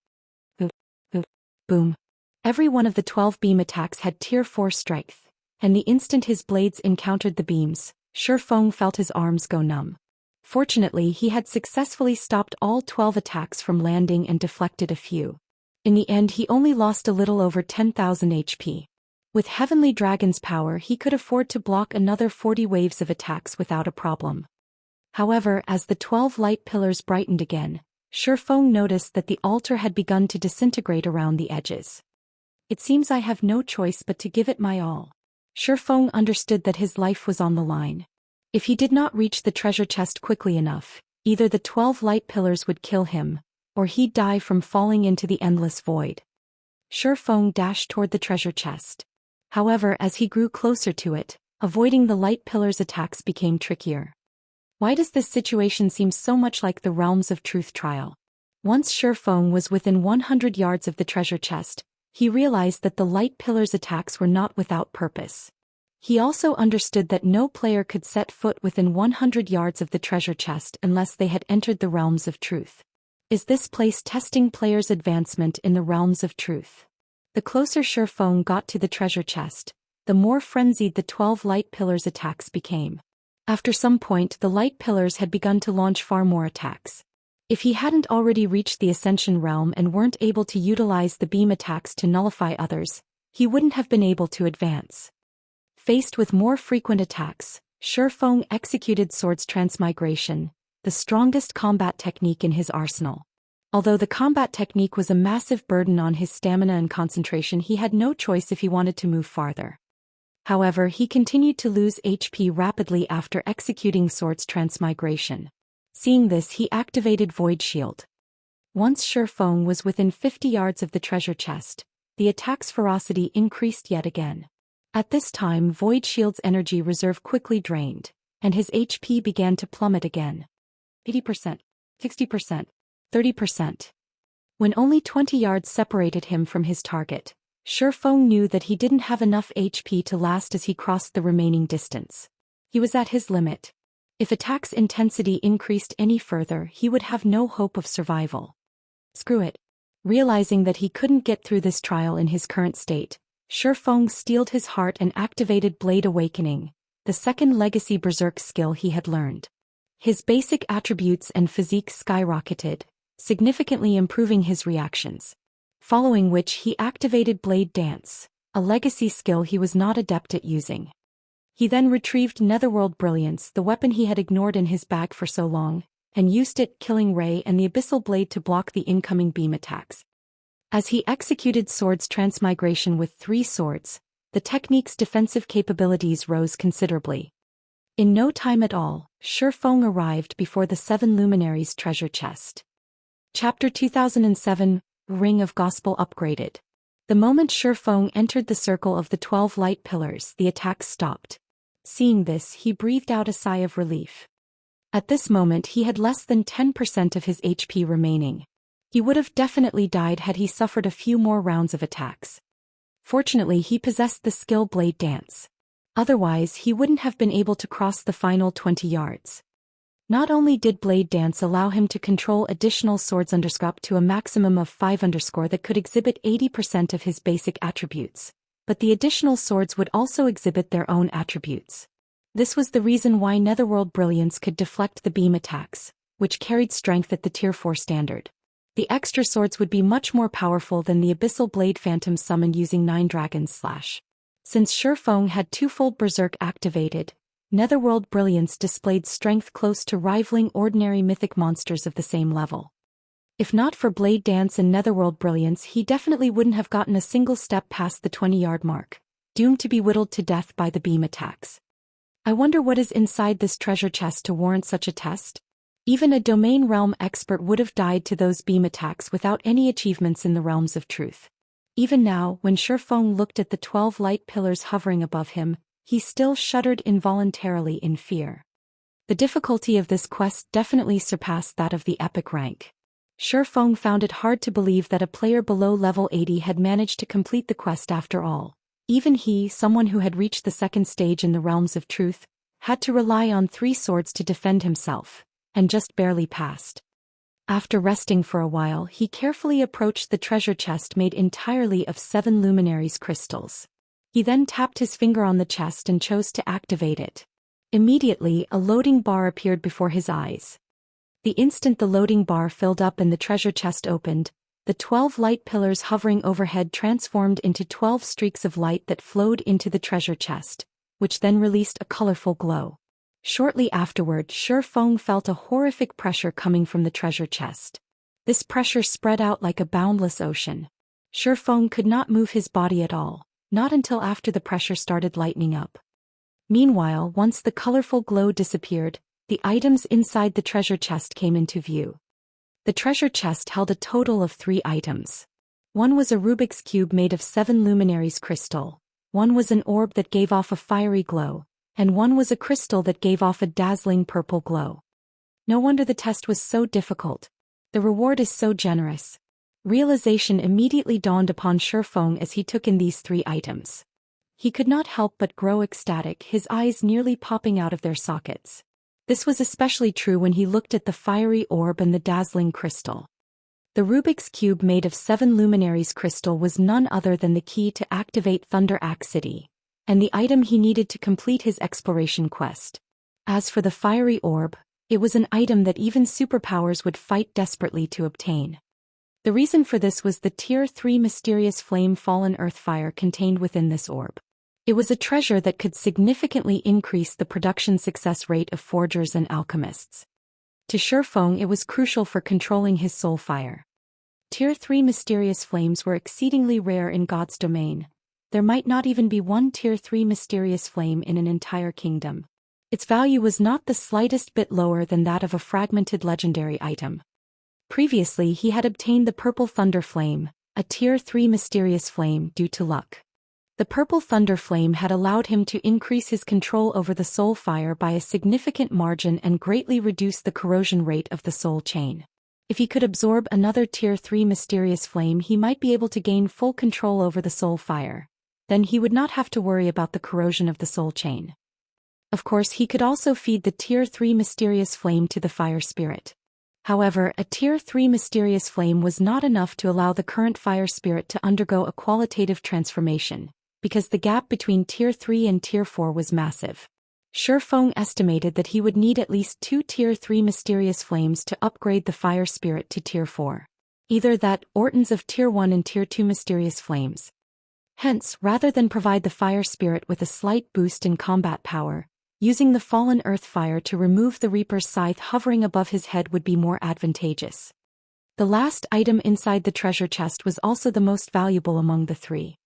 Boom. Every one of the 12 beam attacks had tier 4 strength, and the instant his blades encountered the beams, Shifeng felt his arms go numb. Fortunately, he had successfully stopped all 12 attacks from landing and deflected a few. In the end, he only lost a little over 10,000 HP. With Heavenly Dragon's power, he could afford to block another 40 waves of attacks without a problem. However, as the 12 light pillars brightened again, Shifeng noticed that the altar had begun to disintegrate around the edges. It seems I have no choice but to give it my all. Shifeng understood that his life was on the line. If he did not reach the treasure chest quickly enough, either the 12 light pillars would kill him, or he'd die from falling into the endless void. Shifeng dashed toward the treasure chest. However, as he grew closer to it, avoiding the light pillars' attacks became trickier. Why does this situation seem so much like the Realms of Truth trial? Once Shifeng was within 100 yards of the treasure chest, he realized that the light pillars' attacks were not without purpose. He also understood that no player could set foot within 100 yards of the treasure chest unless they had entered the Realms of Truth. Is this place testing players' advancement in the Realms of Truth? The closer Shifeng got to the treasure chest, the more frenzied the 12 light pillars' attacks became. After some point, the light pillars had begun to launch far more attacks. If he hadn't already reached the Ascension realm and weren't able to utilize the beam attacks to nullify others, he wouldn't have been able to advance. Faced with more frequent attacks, Shifeng executed Sword's Transmigration, the strongest combat technique in his arsenal. Although the combat technique was a massive burden on his stamina and concentration, he had no choice if he wanted to move farther. However, he continued to lose HP rapidly after executing Sword's Transmigration. Seeing this, he activated Void Shield. Once Shifeng was within 50 yards of the treasure chest, the attack's ferocity increased yet again. At this time, Void Shield's energy reserve quickly drained, and his HP began to plummet again. 80%, 60%, 30%. When only 20 yards separated him from his target, Shifeng knew that he didn't have enough HP to last as he crossed the remaining distance. He was at his limit. If attack's intensity increased any further, he would have no hope of survival. Screw it. Realizing that he couldn't get through this trial in his current state, Shifeng steeled his heart and activated Blade Awakening, the second legacy berserk skill he had learned. His basic attributes and physique skyrocketed, significantly improving his reactions. Following which he activated Blade Dance, a legacy skill he was not adept at using. He then retrieved Netherworld Brilliance, the weapon he had ignored in his bag for so long, and used it, killing Ray and the Abyssal Blade to block the incoming beam attacks. As he executed Sword's Transmigration with 3 swords, the technique's defensive capabilities rose considerably. In no time at all, Shifeng arrived before the 7 Luminaries treasure chest. Chapter 2007, Ring of Gospel upgraded. The moment Shifeng entered the circle of the 12 light pillars, the attacks stopped. Seeing this, he breathed out a sigh of relief. At this moment, he had less than 10% of his HP remaining. He would have definitely died had he suffered a few more rounds of attacks. Fortunately, he possessed the skill Blade Dance. Otherwise, he wouldn't have been able to cross the final 20 yards. Not only did Blade Dance allow him to control additional swords up to a maximum of 5 that could exhibit 80% of his basic attributes, but the additional swords would also exhibit their own attributes. This was the reason why Netherworld Brilliance could deflect the beam attacks, which carried strength at the Tier 4 standard. The extra swords would be much more powerful than the Abyssal Blade Phantom summoned using 9 Dragons / Since Shifeng had twofold Berserk activated, Netherworld Brilliance displayed strength close to rivaling ordinary mythic monsters of the same level. If not for Blade Dance and Netherworld Brilliance, he definitely wouldn't have gotten a single step past the 20-yard mark, doomed to be whittled to death by the beam attacks. I wonder what is inside this treasure chest to warrant such a test? Even a domain realm expert would have died to those beam attacks without any achievements in the realms of truth. Even now, when Shifeng looked at the 12 light pillars hovering above him, he still shuddered involuntarily in fear. The difficulty of this quest definitely surpassed that of the epic rank. Shifeng found it hard to believe that a player below level 80 had managed to complete the quest after all. Even he, someone who had reached the second stage in the realms of truth, had to rely on 3 swords to defend himself, and just barely passed. After resting for a while, he carefully approached the treasure chest made entirely of 7 luminaries crystals. He then tapped his finger on the chest and chose to activate it. Immediately, a loading bar appeared before his eyes. The instant the loading bar filled up and the treasure chest opened, the 12 light pillars hovering overhead transformed into 12 streaks of light that flowed into the treasure chest, which then released a colorful glow. Shortly afterward, Shifeng felt a horrific pressure coming from the treasure chest. This pressure spread out like a boundless ocean. Shifeng could not move his body at all, not until after the pressure started lightening up. Meanwhile, once the colorful glow disappeared, the items inside the treasure chest came into view. The treasure chest held a total of 3 items. One was a Rubik's Cube made of 7 luminaries crystal, one was an orb that gave off a fiery glow, and one was a crystal that gave off a dazzling purple glow. No wonder the test was so difficult. The reward is so generous. Realization immediately dawned upon Shifeng as he took in these 3 items. He could not help but grow ecstatic, his eyes nearly popping out of their sockets. This was especially true when he looked at the fiery orb and the dazzling crystal. The Rubik's Cube made of 7 luminaries crystal was none other than the key to activate Thunder Axe City, and the item he needed to complete his exploration quest. As for the fiery orb, it was an item that even superpowers would fight desperately to obtain. The reason for this was the Tier 3 mysterious flame fallen earth fire contained within this orb. It was a treasure that could significantly increase the production success rate of forgers and alchemists. To Shifeng, it was crucial for controlling his soul fire. Tier 3 mysterious flames were exceedingly rare in God's domain. There might not even be one Tier 3 mysterious flame in an entire kingdom. Its value was not the slightest bit lower than that of a fragmented legendary item. Previously he had obtained the Purple Thunder Flame, a Tier 3 mysterious flame, due to luck. The Purple Thunder Flame had allowed him to increase his control over the soul fire by a significant margin and greatly reduce the corrosion rate of the soul chain. If he could absorb another Tier 3 mysterious flame, he might be able to gain full control over the soul fire. Then he would not have to worry about the corrosion of the soul chain. Of course, he could also feed the Tier 3 mysterious flame to the fire spirit. However, a Tier 3 mysterious flame was not enough to allow the current fire spirit to undergo a qualitative transformation, because the gap between Tier 3 and Tier 4 was massive. Shifeng estimated that he would need at least 2 Tier 3 mysterious flames to upgrade the fire spirit to Tier 4. Either that, or tons of Tier 1 and Tier 2 mysterious flames. Hence, rather than provide the fire spirit with a slight boost in combat power, using the fallen earth fire to remove the Reaper's scythe hovering above his head would be more advantageous. The last item inside the treasure chest was also the most valuable among the 3.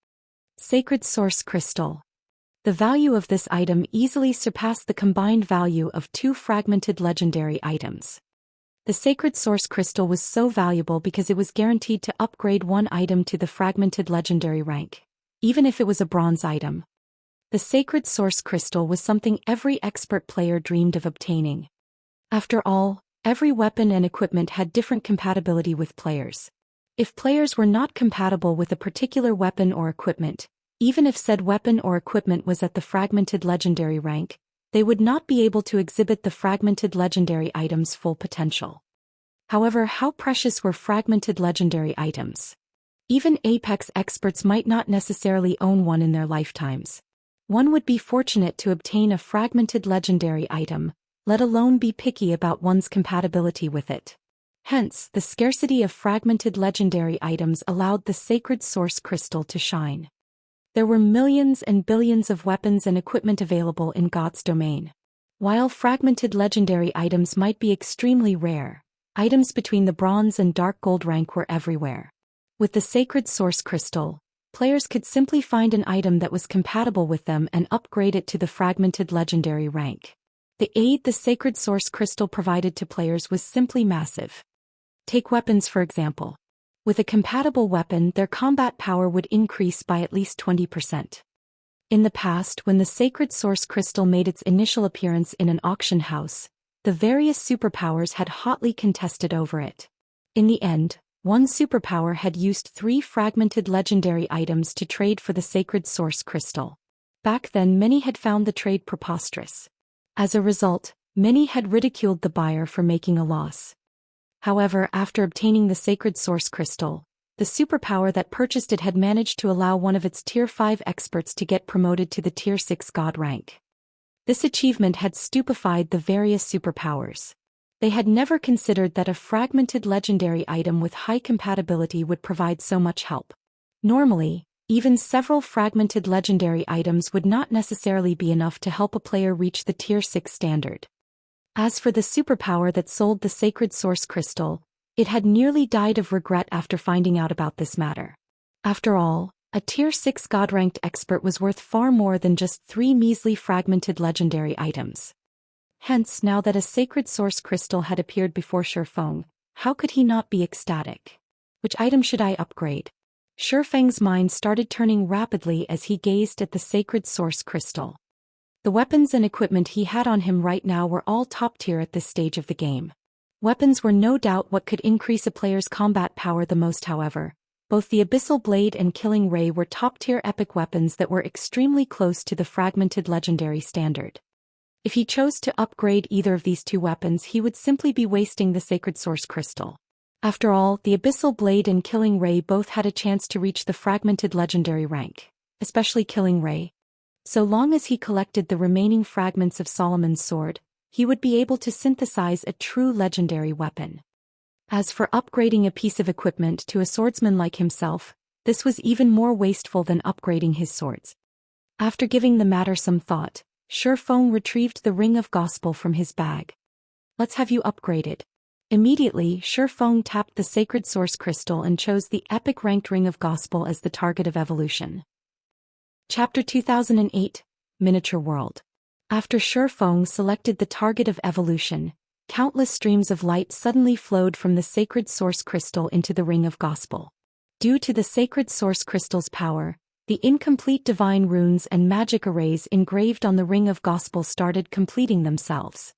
Sacred Source Crystal. The value of this item easily surpassed the combined value of 2 fragmented legendary items. The Sacred Source Crystal was so valuable because it was guaranteed to upgrade one item to the fragmented legendary rank, even if it was a bronze item. The Sacred Source Crystal was something every expert player dreamed of obtaining. After all, every weapon and equipment had different compatibility with players. If players were not compatible with a particular weapon or equipment, even if said weapon or equipment was at the fragmented legendary rank, they would not be able to exhibit the fragmented legendary item's full potential. However, how precious were fragmented legendary items? Even Apex experts might not necessarily own one in their lifetimes. One would be fortunate to obtain a fragmented legendary item, let alone be picky about one's compatibility with it. Hence, the scarcity of fragmented legendary items allowed the sacred source crystal to shine. There were millions and billions of weapons and equipment available in God's domain. While fragmented legendary items might be extremely rare, items between the bronze and dark gold rank were everywhere. With the sacred source crystal, players could simply find an item that was compatible with them and upgrade it to the fragmented legendary rank. The aid the sacred source crystal provided to players was simply massive. Take weapons for example. With a compatible weapon, their combat power would increase by at least 20%. In the past, when the sacred source crystal made its initial appearance in an auction house, the various superpowers had hotly contested over it. In the end, one superpower had used 3 fragmented legendary items to trade for the sacred source crystal. Back then, many had found the trade preposterous. As a result, many had ridiculed the buyer for making a loss. However, after obtaining the sacred source crystal, the superpower that purchased it had managed to allow one of its Tier 5 experts to get promoted to the Tier 6 god rank. This achievement had stupefied the various superpowers. They had never considered that a fragmented legendary item with high compatibility would provide so much help. Normally, even several fragmented legendary items would not necessarily be enough to help a player reach the Tier 6 standard. As for the superpower that sold the sacred source crystal, it had nearly died of regret after finding out about this matter. After all, a Tier 6 god-ranked expert was worth far more than just 3 measly fragmented legendary items. Hence, now that a sacred source crystal had appeared before Shifeng, how could he not be ecstatic? Which item should I upgrade? Shifeng's mind started turning rapidly as he gazed at the sacred source crystal. The weapons and equipment he had on him right now were all top tier at this stage of the game. Weapons were no doubt what could increase a player's combat power the most. However, both the Abyssal Blade and Killing Ray were top-tier epic weapons that were extremely close to the fragmented legendary standard. If he chose to upgrade either of these 2 weapons, he would simply be wasting the sacred source crystal. After all, the Abyssal Blade and Killing Ray both had a chance to reach the fragmented legendary rank, especially Killing Ray. So long as he collected the remaining fragments of Solomon's sword, he would be able to synthesize a true legendary weapon. As for upgrading a piece of equipment to a swordsman like himself, this was even more wasteful than upgrading his swords. After giving the matter some thought, Shifeng retrieved the Ring of Gospel from his bag. Let's have you upgraded. Immediately, Shifeng tapped the sacred source crystal and chose the epic ranked Ring of Gospel as the target of evolution. Chapter 2008, Miniature World. After Shifeng selected the target of evolution, countless streams of light suddenly flowed from the sacred source crystal into the Ring of Gospel. Due to the sacred source crystal's power, the incomplete divine runes and magic arrays engraved on the Ring of Gospel started completing themselves.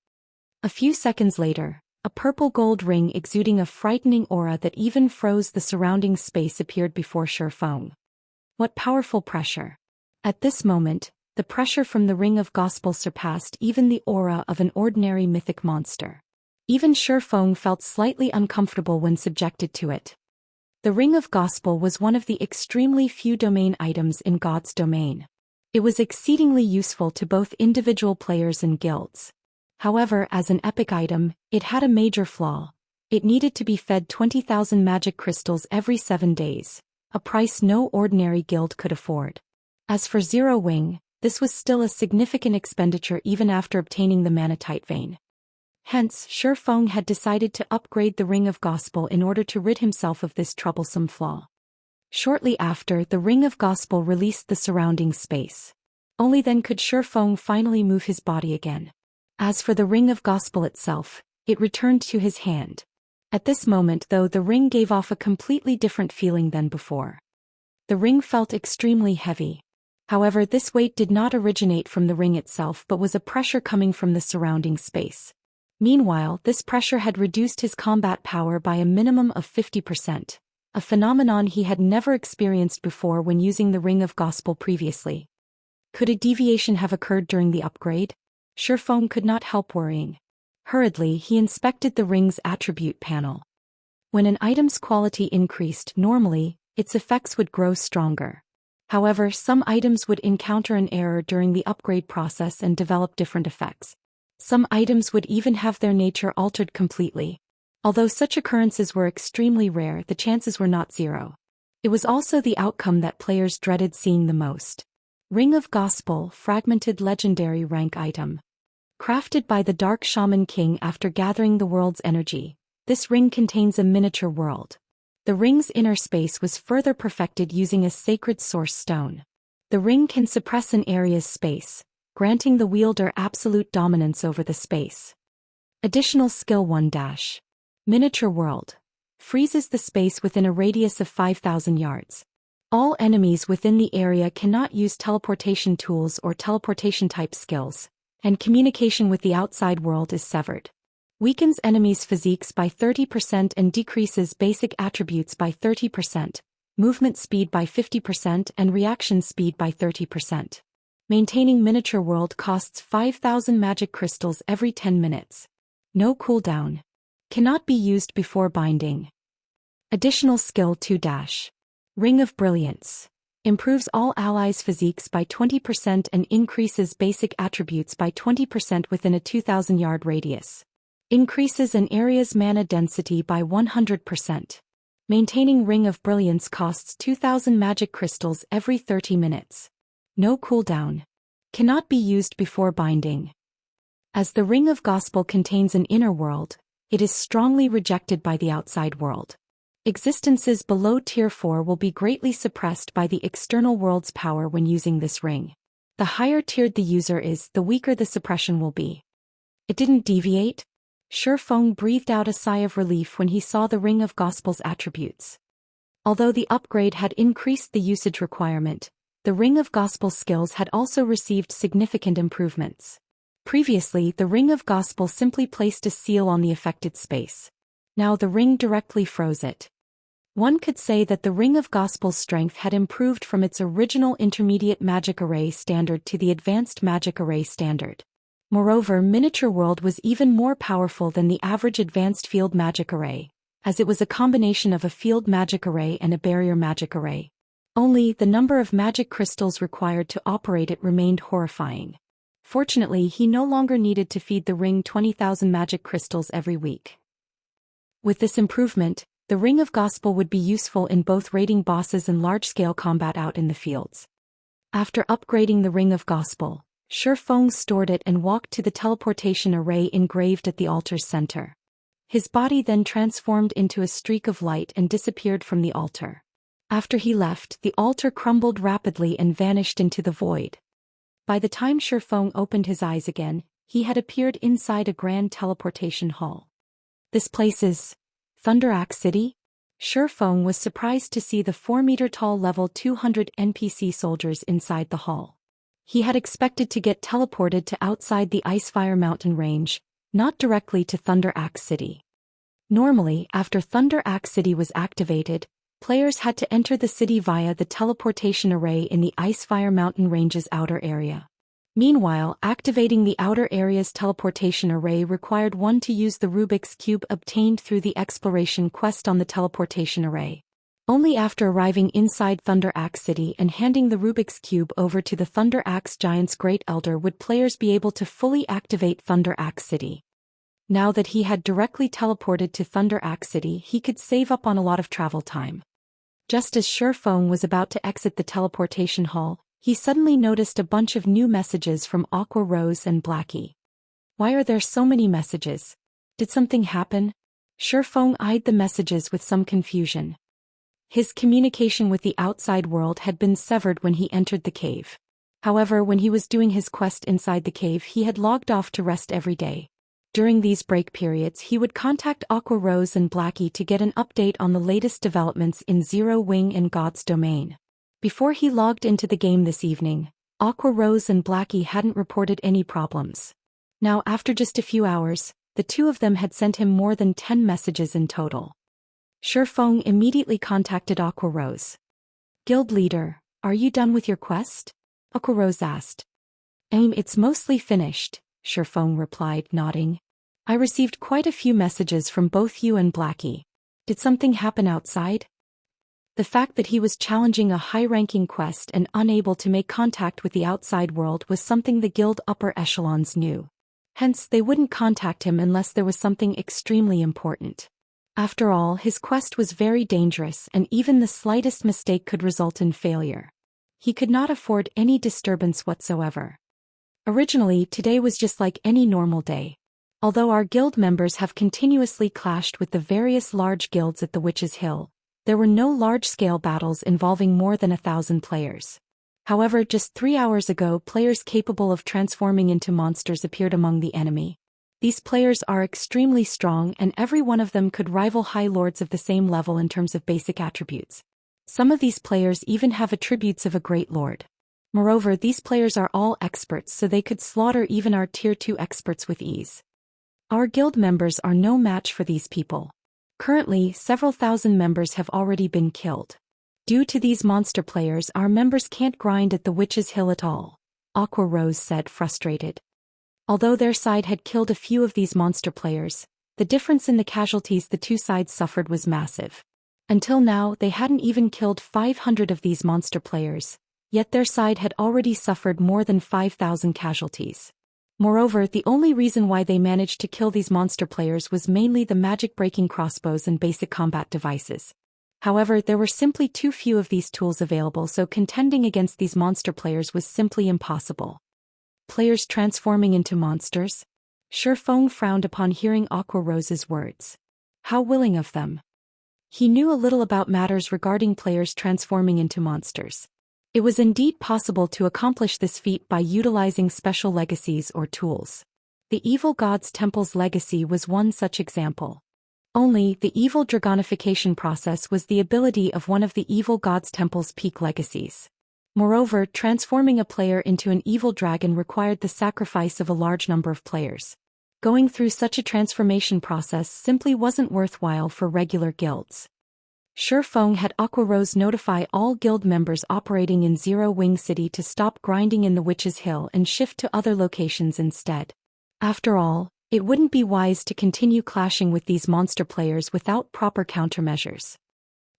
A few seconds later, a purple gold ring exuding a frightening aura that even froze the surrounding space appeared before Shifeng. What powerful pressure! At this moment, the pressure from the Ring of Gospel surpassed even the aura of an ordinary mythic monster. Even Shifeng felt slightly uncomfortable when subjected to it. The Ring of Gospel was one of the extremely few domain items in God's domain. It was exceedingly useful to both individual players and guilds. However, as an epic item, it had a major flaw. It needed to be fed 20,000 magic crystals every 7 days, a price no ordinary guild could afford. As for Zero Wing, this was still a significant expenditure even after obtaining the Manatite Vein. Hence, Shifeng had decided to upgrade the Ring of Gospel in order to rid himself of this troublesome flaw. Shortly after, the Ring of Gospel released the surrounding space. Only then could Shifeng finally move his body again. As for the Ring of Gospel itself, it returned to his hand. At this moment, though, the ring gave off a completely different feeling than before. The ring felt extremely heavy. However, this weight did not originate from the ring itself but was a pressure coming from the surrounding space. Meanwhile, this pressure had reduced his combat power by a minimum of 50%, a phenomenon he had never experienced before when using the Ring of Gospel previously. Could a deviation have occurred during the upgrade? Shifeng could not help worrying. Hurriedly, he inspected the ring's attribute panel. When an item's quality increased normally, its effects would grow stronger. However, some items would encounter an error during the upgrade process and develop different effects. Some items would even have their nature altered completely. Although such occurrences were extremely rare, the chances were not zero. It was also the outcome that players dreaded seeing the most. Ring of Gospel, fragmented legendary rank item. Crafted by the Dark Shaman King after gathering the world's energy, this ring contains a miniature world. The ring's inner space was further perfected using a sacred source stone. The ring can suppress an area's space, granting the wielder absolute dominance over the space. Additional skill 1-. Miniature world. Freezes the space within a radius of 5,000 yards. All enemies within the area cannot use teleportation tools or teleportation-type skills, and communication with the outside world is severed. Weakens enemies' physiques by 30% and decreases basic attributes by 30%, movement speed by 50% and reaction speed by 30%. Maintaining miniature world costs 5,000 magic crystals every 10 minutes. No cooldown. Cannot be used before binding. Additional skill 2-. Ring of Brilliance. Improves all allies' physiques by 20% and increases basic attributes by 20% within a 2,000-yard radius. Increases an area's mana density by 100%. Maintaining Ring of Brilliance costs 2,000 magic crystals every 30 minutes. No cooldown. Cannot be used before binding. As the Ring of Gospel contains an inner world, it is strongly rejected by the outside world. Existences below Tier 4 will be greatly suppressed by the external world's power when using this ring. The higher tiered the user is, the weaker the suppression will be. It didn't deviate? Shifeng breathed out a sigh of relief when he saw the Ring of Gospel's attributes. Although the upgrade had increased the usage requirement, the Ring of Gospel skills had also received significant improvements. Previously, the Ring of Gospel simply placed a seal on the affected space. Now the ring directly froze it. One could say that the Ring of Gospel's strength had improved from its original intermediate magic array standard to the advanced magic array standard. Moreover, Miniature World was even more powerful than the average advanced field magic array, as it was a combination of a field magic array and a barrier magic array. Only, the number of magic crystals required to operate it remained horrifying. Fortunately, he no longer needed to feed the ring 20,000 magic crystals every week. With this improvement, the Ring of Gospel would be useful in both raiding bosses and large-scale combat out in the fields. After upgrading the Ring of Gospel, Shifeng stored it and walked to the teleportation array engraved at the altar's center. His body then transformed into a streak of light and disappeared from the altar. After he left, the altar crumbled rapidly and vanished into the void. By the time Shifeng opened his eyes again, he had appeared inside a grand teleportation hall. This place is Thunderaxe City? Shifeng was surprised to see the 4-meter-tall level 200 NPC soldiers inside the hall. He had expected to get teleported to outside the Icefire Mountain range, not directly to Thunderaxe City. Normally, after Thunderaxe City was activated, players had to enter the city via the teleportation array in the Icefire Mountain range's outer area. Meanwhile, activating the outer area's teleportation array required one to use the Rubik's Cube obtained through the exploration quest on the teleportation array. Only after arriving inside Thunderaxe City and handing the Rubik's Cube over to the Thunderaxe Giant's Great Elder would players be able to fully activate Thunderaxe City. Now that he had directly teleported to Thunderaxe City, he could save up on a lot of travel time. Just as Shifeng was about to exit the teleportation hall, he suddenly noticed a bunch of new messages from Aqua Rose and Blackie. Why are there so many messages? Did something happen? Shifeng eyed the messages with some confusion. His communication with the outside world had been severed when he entered the cave. However, when he was doing his quest inside the cave, he had logged off to rest every day. During these break periods, he would contact Aqua Rose and Blackie to get an update on the latest developments in Zero Wing and God's Domain. Before he logged into the game this evening, Aqua Rose and Blackie hadn't reported any problems. Now, after just a few hours, the two of them had sent him more than 10 messages in total. Shifeng immediately contacted Aqua Rose. Guild leader, are you done with your quest? Aqua Rose asked. It's mostly finished. Shifeng replied, nodding. I received quite a few messages from both you and Blackie. Did something happen outside? The fact that he was challenging a high-ranking quest and unable to make contact with the outside world was something the guild upper echelons knew. Hence, they wouldn't contact him unless there was something extremely important. After all, his quest was very dangerous and even the slightest mistake could result in failure. He could not afford any disturbance whatsoever. Originally, today was just like any normal day. Although our guild members have continuously clashed with the various large guilds at the Witch's Hill, there were no large-scale battles involving more than 1,000 players. However, just 3 hours ago, players capable of transforming into monsters appeared among the enemy. These players are extremely strong and every one of them could rival high lords of the same level in terms of basic attributes. Some of these players even have attributes of a great lord. Moreover, these players are all experts, so they could slaughter even our tier 2 experts with ease. Our guild members are no match for these people. Currently, several thousand members have already been killed. Due to these monster players, our members can't grind at the Witch's Hill at all, Aqua Rose said, frustrated. Although their side had killed a few of these monster players, the difference in the casualties the two sides suffered was massive. Until now, they hadn't even killed 500 of these monster players, yet their side had already suffered more than 5,000 casualties. Moreover, the only reason why they managed to kill these monster players was mainly the magic-breaking crossbows and basic combat devices. However, there were simply too few of these tools available, so contending against these monster players was simply impossible. Players transforming into monsters? Shifeng frowned upon hearing Aqua Rose's words. How willing of them. He knew a little about matters regarding players transforming into monsters. It was indeed possible to accomplish this feat by utilizing special legacies or tools. The Evil God's Temple's legacy was one such example. Only, the evil dragonification process was the ability of one of the Evil God's Temple's peak legacies. Moreover, transforming a player into an evil dragon required the sacrifice of a large number of players. Going through such a transformation process simply wasn't worthwhile for regular guilds. Shifeng had Aqua Rose notify all guild members operating in Zero Wing City to stop grinding in the Witch's Hill and shift to other locations instead. After all, it wouldn't be wise to continue clashing with these monster players without proper countermeasures.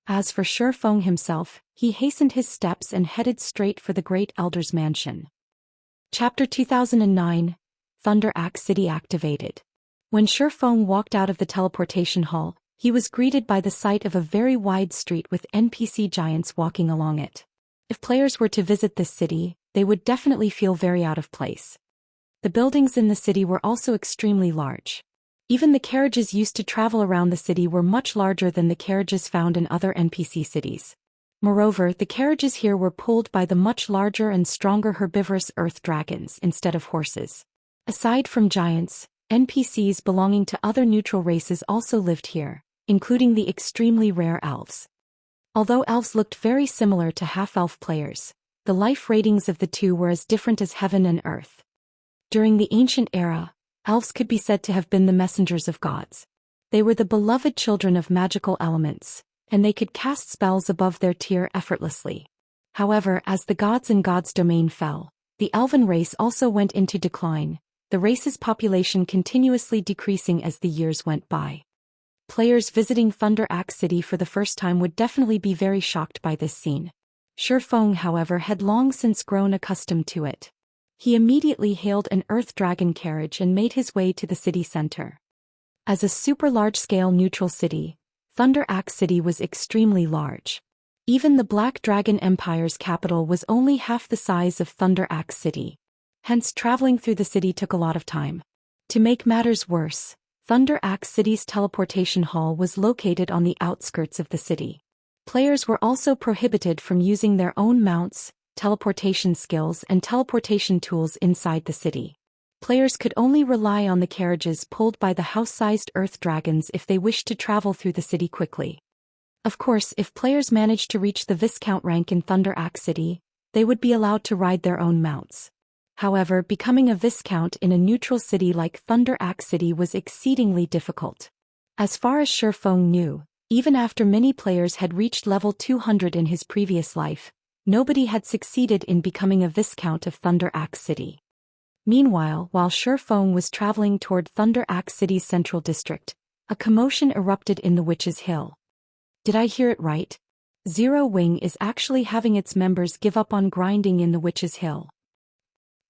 As for Shifeng himself, he hastened his steps and headed straight for the Great Elder's mansion. Chapter 2009, Thunder Axe City activated. When Shifeng walked out of the teleportation hall, he was greeted by the sight of a very wide street with NPC giants walking along it. If players were to visit this city, they would definitely feel very out of place. The buildings in the city were also extremely large. Even the carriages used to travel around the city were much larger than the carriages found in other NPC cities. Moreover, the carriages here were pulled by the much larger and stronger herbivorous earth dragons instead of horses. Aside from giants, NPCs belonging to other neutral races also lived here, including the extremely rare elves. Although elves looked very similar to half-elf players, the life ratings of the two were as different as heaven and earth. During the ancient era, elves could be said to have been the messengers of gods. They were the beloved children of magical elements, and they could cast spells above their tier effortlessly. However, as the gods and God's domain fell, the elven race also went into decline, the race's population continuously decreasing as the years went by. Players visiting Thunder Axe City for the first time would definitely be very shocked by this scene. Shifeng, however, had long since grown accustomed to it. He immediately hailed an earth dragon carriage and made his way to the city center. As a super large-scale neutral city, Thunder Axe City was extremely large. Even the Black Dragon Empire's capital was only half the size of Thunder Axe City. Hence, traveling through the city took a lot of time. To make matters worse, Thunder Axe City's teleportation hall was located on the outskirts of the city. Players were also prohibited from using their own mounts, teleportation skills and teleportation tools inside the city. Players could only rely on the carriages pulled by the house-sized earth dragons if they wished to travel through the city quickly. Of course, if players managed to reach the Viscount rank in Thunder Axe City, they would be allowed to ride their own mounts. However, becoming a Viscount in a neutral city like Thunder Axe City was exceedingly difficult. As far as Shifeng knew, even after many players had reached level 200 in his previous life, nobody had succeeded in becoming a Viscount of Thunder Axe City. Meanwhile, while Shi Feng was traveling toward Thunder Axe City's central district, a commotion erupted in the Witch's Hill. Did I hear it right? Zero Wing is actually having its members give up on grinding in the Witch's Hill.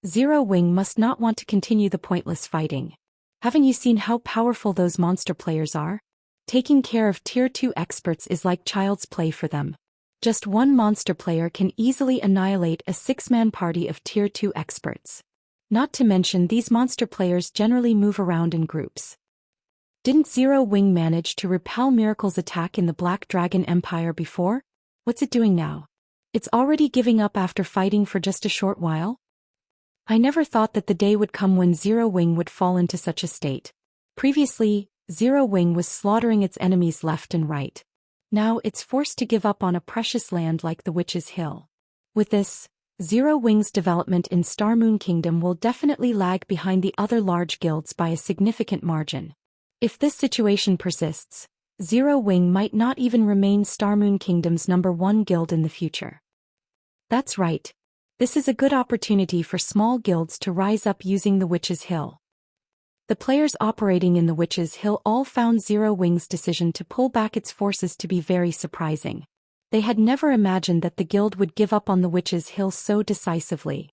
Zero Wing must not want to continue the pointless fighting. Haven't you seen how powerful those monster players are? Taking care of Tier 2 experts is like child's play for them. Just one monster player can easily annihilate a 6-man party of Tier 2 experts. Not to mention these monster players generally move around in groups. Didn't Zero Wing manage to repel Miracle's attack in the Black Dragon Empire before? What's it doing now? It's already giving up after fighting for just a short while? I never thought that the day would come when Zero Wing would fall into such a state. Previously, Zero Wing was slaughtering its enemies left and right. Now it's forced to give up on a precious land like the Witch's Hill. With this, Zero Wing's development in Star Moon Kingdom will definitely lag behind the other large guilds by a significant margin. If this situation persists, Zero Wing might not even remain Star Moon Kingdom's #1 guild in the future. That's right. This is a good opportunity for small guilds to rise up using the Witch's Hill. The players operating in the Witch's Hill all found Zero Wing's decision to pull back its forces to be very surprising. They had never imagined that the guild would give up on the Witch's Hill so decisively.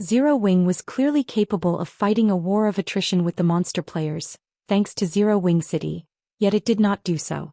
Zero Wing was clearly capable of fighting a war of attrition with the monster players, thanks to Zero Wing City, yet it did not do so.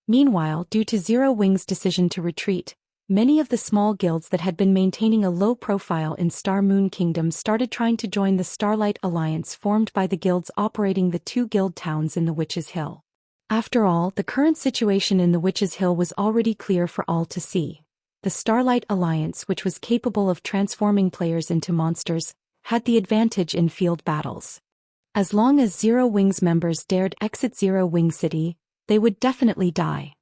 Meanwhile, due to Zero Wing's decision to retreat, many of the small guilds that had been maintaining a low profile in Star Moon Kingdom started trying to join the Starlight Alliance formed by the guilds operating the 2 guild towns in the Witch's Hill. After all, the current situation in the Witch's Hill was already clear for all to see. The Starlight Alliance, which was capable of transforming players into monsters, had the advantage in field battles. As long as Zero Wing's members dared exit Zero Wing City, they would definitely die.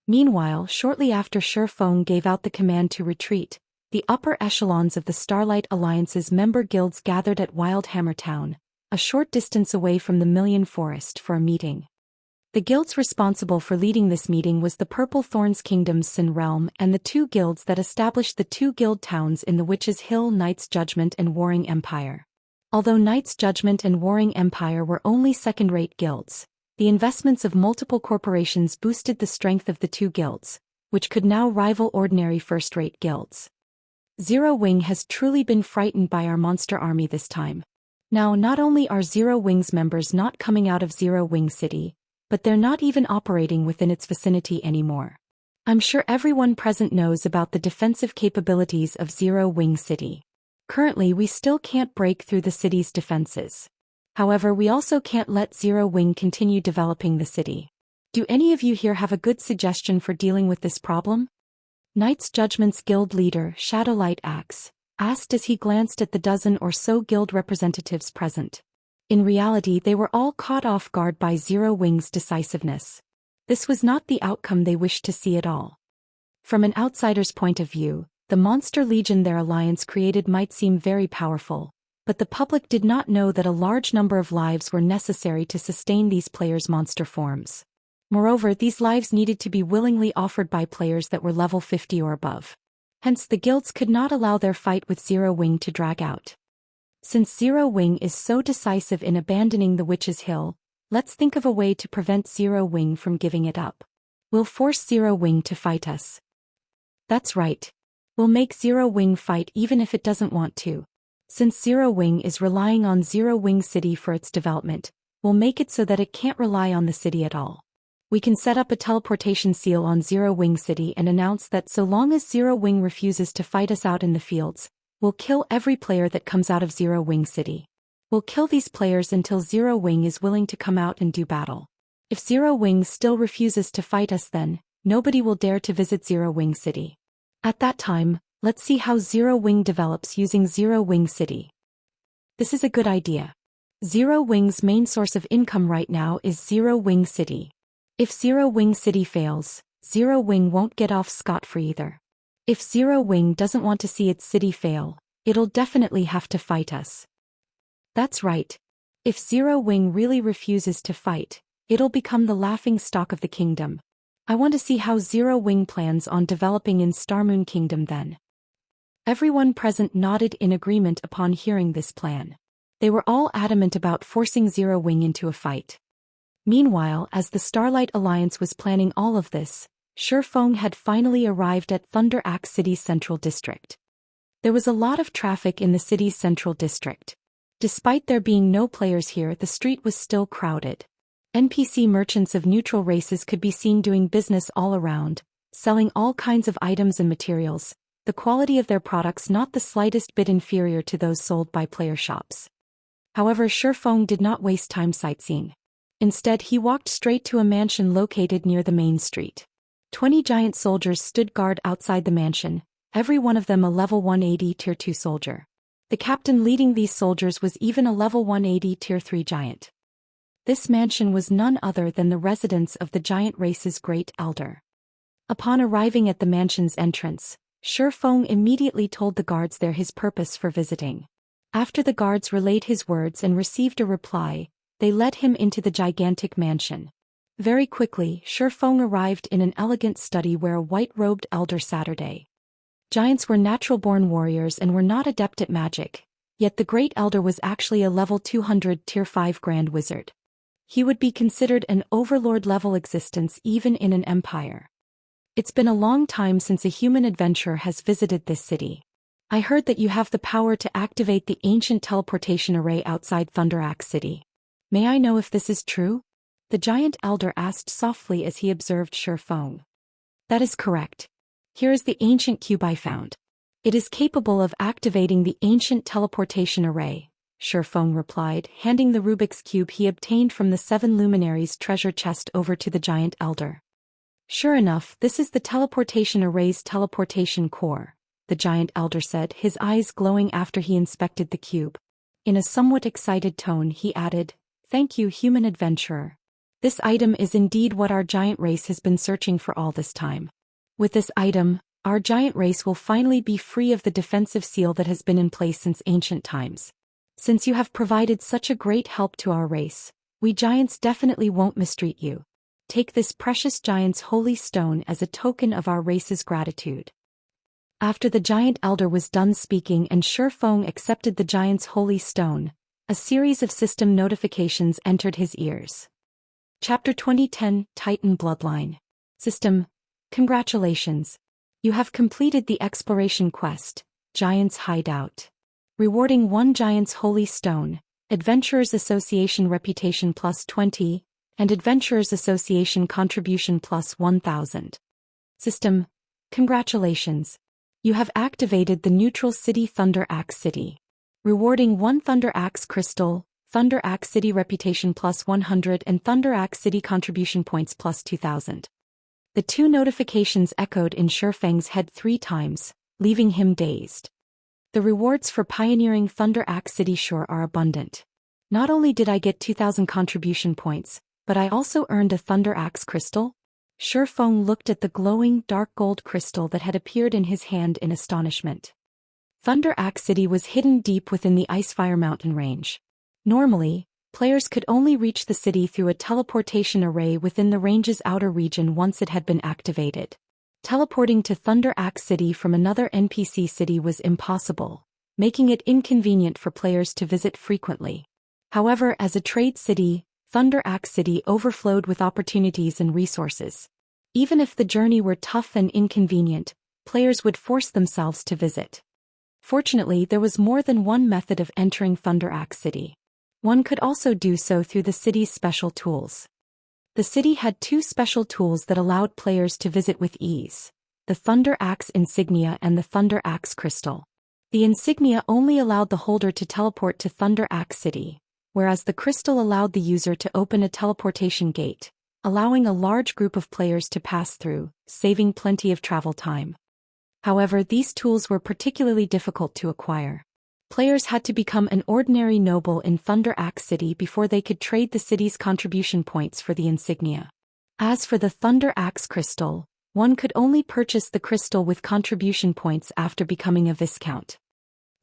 Meanwhile, shortly after Shi Feng gave out the command to retreat, the upper echelons of the Starlight Alliance's member guilds gathered at WildhammerTown, a short distance away from the Million Forest, for a meeting. The guilds responsible for leading this meeting was the Purple Thorns Kingdom's Sin Realm and the 2 guilds that established the 2 guild towns in the Witch's Hill, Knight's Judgment and Warring Empire. Although Knight's Judgment and Warring Empire were only second-rate guilds, the investments of multiple corporations boosted the strength of the 2 guilds, which could now rival ordinary first-rate guilds. Zero Wing has truly been frightened by our monster army this time. Now, not only are Zero Wing's members not coming out of Zero Wing City, but they're not even operating within its vicinity anymore. I'm sure everyone present knows about the defensive capabilities of Zero Wing City. Currently, we still can't break through the city's defenses. However, we also can't let Zero Wing continue developing the city. Do any of you here have a good suggestion for dealing with this problem? Knight's Judgment's guild leader, Shadowlight Axe, asked as he glanced at the dozen or so guild representatives present. In reality, they were all caught off guard by Zero Wing's decisiveness. This was not the outcome they wished to see at all. From an outsider's point of view, the monster legion their alliance created might seem very powerful, but the public did not know that a large number of lives were necessary to sustain these players' monster forms. Moreover, these lives needed to be willingly offered by players that were level 50 or above. Hence, the guilds could not allow their fight with Zero Wing to drag out. Since Zero Wing is so decisive in abandoning the Witch's Hill, let's think of a way to prevent Zero Wing from giving it up. We'll force Zero Wing to fight us. That's right. We'll make Zero Wing fight even if it doesn't want to. Since Zero Wing is relying on Zero Wing City for its development, we'll make it so that it can't rely on the city at all. We can set up a teleportation seal on Zero Wing City and announce that so long as Zero Wing refuses to fight us out in the fields, we'll kill every player that comes out of Zero Wing City. We'll kill these players until Zero Wing is willing to come out and do battle. If Zero Wing still refuses to fight us, then nobody will dare to visit Zero Wing City. At that time, let's see how Zero Wing develops using Zero Wing City. This is a good idea. Zero Wing's main source of income right now is Zero Wing City. If Zero Wing City fails, Zero Wing won't get off scot-free either. If Zero Wing doesn't want to see its city fail, it'll definitely have to fight us. That's right. If Zero Wing really refuses to fight, it'll become the laughing stock of the kingdom. I want to see how Zero Wing plans on developing in Star Moon Kingdom then. Everyone present nodded in agreement upon hearing this plan. They were all adamant about forcing Zero Wing into a fight. Meanwhile, as the Starlight Alliance was planning all of this, Shifeng had finally arrived at Thunder Axe City's central district. There was a lot of traffic in the city's central district. Despite there being no players here, the street was still crowded. NPC merchants of neutral races could be seen doing business all around, selling all kinds of items and materials, the quality of their products not the slightest bit inferior to those sold by player shops. However, Shifeng did not waste time sightseeing. Instead, he walked straight to a mansion located near the main street. 20 giant soldiers stood guard outside the mansion, every one of them a level 180 tier 2 soldier. The captain leading these soldiers was even a level 180 tier 3 giant. This mansion was none other than the residence of the giant race's great elder. Upon arriving at the mansion's entrance, Shifeng immediately told the guards there his purpose for visiting. After the guards relayed his words and received a reply, they led him into the gigantic mansion. Very quickly, Shifeng arrived in an elegant study where a white-robed elder Saturday. Giants were natural-born warriors and were not adept at magic, yet the great elder was actually a level 200 tier 5 grand wizard. He would be considered an overlord-level existence even in an empire. It's been a long time since a human adventurer has visited this city. I heard that you have the power to activate the ancient teleportation array outside Thunder Axe City. May I know if this is true? The giant elder asked softly as he observed Shifeng. That is correct. Here is the ancient cube I found. It is capable of activating the ancient teleportation array, Shifeng replied, handing the Rubik's Cube he obtained from the 7 luminaries treasure chest over to the giant elder. Sure enough, this is the teleportation array's teleportation core, the giant elder said, his eyes glowing after he inspected the cube. In a somewhat excited tone he added, "Thank you, human adventurer. This item is indeed what our giant race has been searching for all this time. With this item, our giant race will finally be free of the defensive seal that has been in place since ancient times. Since you have provided such a great help to our race, we giants definitely won't mistreat you. Take this precious giant's holy stone as a token of our race's gratitude." After the giant elder was done speaking and Shifeng accepted the giant's holy stone, a series of system notifications entered his ears. Chapter 2010 Titan Bloodline. System. Congratulations. You have completed the exploration quest, Giant's Hideout. Rewarding 1 Giant's Holy Stone, Adventurers Association Reputation plus 20, and Adventurers Association Contribution plus 1000. System. Congratulations. You have activated the neutral city Thunder Axe City. Rewarding 1 Thunder Axe Crystal, Thunder Axe City Reputation plus 100 and Thunder Axe City Contribution Points plus 2000. The 2 notifications echoed in Shifeng's head 3 times, leaving him dazed. The rewards for pioneering Thunder Axe City sure are abundant. Not only did I get 2000 contribution points, but I also earned a Thunder Axe Crystal? Shifeng looked at the glowing dark gold crystal that had appeared in his hand in astonishment. Thunder Axe City was hidden deep within the Icefire Mountain range. Normally, players could only reach the city through a teleportation array within the range's outer region once it had been activated. Teleporting to Thunder Axe City from another NPC city was impossible, making it inconvenient for players to visit frequently. However, as a trade city, Thunder Axe City overflowed with opportunities and resources. Even if the journey were tough and inconvenient, players would force themselves to visit. Fortunately, there was more than one method of entering Thunder Axe City. One could also do so through the city's special tools. The city had 2 special tools that allowed players to visit with ease: the Thunder Axe Insignia and the Thunder Axe Crystal. The insignia only allowed the holder to teleport to Thunder Axe City, whereas the crystal allowed the user to open a teleportation gate, allowing a large group of players to pass through, saving plenty of travel time. However, these tools were particularly difficult to acquire. Players had to become an ordinary noble in Thunder Axe City before they could trade the city's contribution points for the insignia. As for the Thunder Axe Crystal, one could only purchase the crystal with contribution points after becoming a Viscount.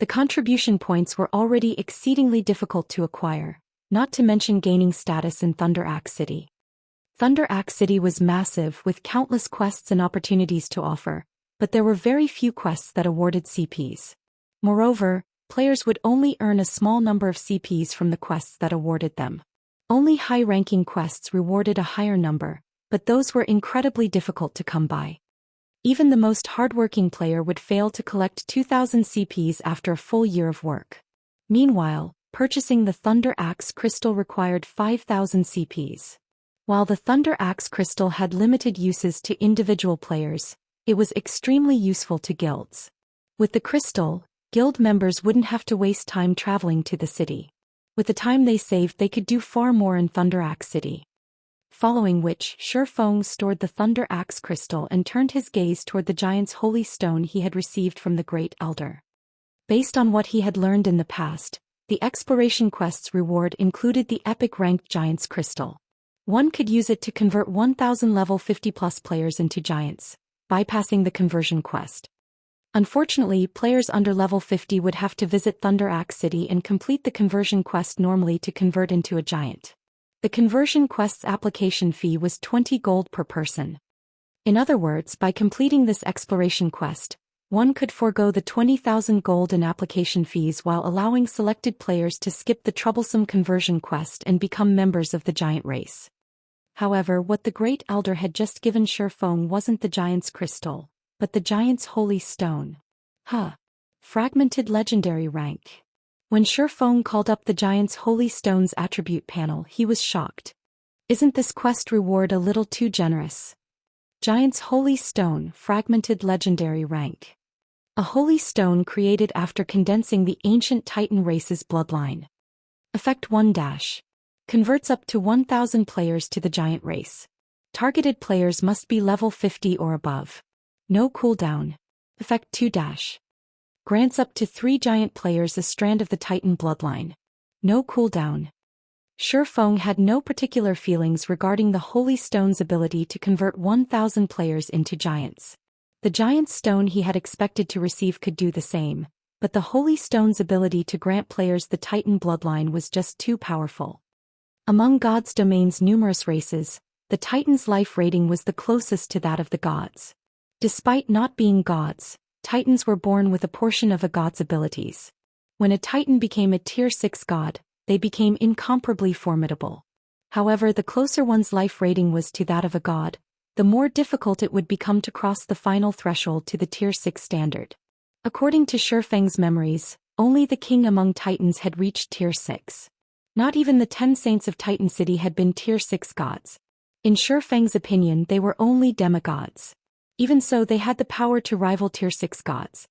The contribution points were already exceedingly difficult to acquire, not to mention gaining status in Thunder Axe City. Thunder Axe City was massive with countless quests and opportunities to offer, but there were very few quests that awarded CPs. Moreover, players would only earn a small number of CPs from the quests that awarded them. Only high-ranking quests rewarded a higher number, but those were incredibly difficult to come by. Even the most hardworking player would fail to collect 2,000 CPs after a full year of work. Meanwhile, purchasing the Thunder Axe Crystal required 5,000 CPs. While the Thunder Axe Crystal had limited uses to individual players, it was extremely useful to guilds. With the crystal, guild members wouldn't have to waste time traveling to the city. With the time they saved, they could do far more in Thunder Axe City. Following which, Shifeng stored the Thunder Axe Crystal and turned his gaze toward the giant's holy stone he had received from the Great Elder. Based on what he had learned in the past, the exploration quest's reward included the epic ranked giant's crystal. One could use it to convert 1,000 level 50+ players into giants, bypassing the conversion quest. Unfortunately, players under level 50 would have to visit Thunder Axe City and complete the conversion quest normally to convert into a giant. The conversion quest's application fee was 20 gold per person. In other words, by completing this exploration quest, one could forego the 20,000 gold in application fees while allowing selected players to skip the troublesome conversion quest and become members of the giant race. However, what the Great Elder had just given Shifeng wasn't the giant's crystal, but the giant's holy stone. Fragmented legendary rank. When Shifeng called up the giant's holy stone's attribute panel, he was shocked. Isn't this quest reward a little too generous? Giant's holy stone, fragmented legendary rank. A holy stone created after condensing the ancient Titan race's bloodline. Effect 1 dash. Converts up to 1,000 players to the giant race. Targeted players must be level 50 or above. No cooldown. Effect 2 dash. Grants up to 3 giant players a strand of the Titan bloodline. No cooldown. Shifeng had no particular feelings regarding the Holy Stone's ability to convert 1,000 players into giants. The giant stone he had expected to receive could do the same, but the Holy Stone's ability to grant players the Titan bloodline was just too powerful. Among God's domain's numerous races, the Titan's life rating was the closest to that of the gods. Despite not being gods, Titans were born with a portion of a god's abilities. When a Titan became a tier 6 god, they became incomparably formidable. However, the closer one's life rating was to that of a god, the more difficult it would become to cross the final threshold to the tier 6 standard. According to Shifeng's memories, only the king among Titans had reached tier 6. Not even the 10 saints of Titan City had been tier 6 gods. In Shifeng's opinion, they were only demigods. Even so, they had the power to rival tier 6 gods.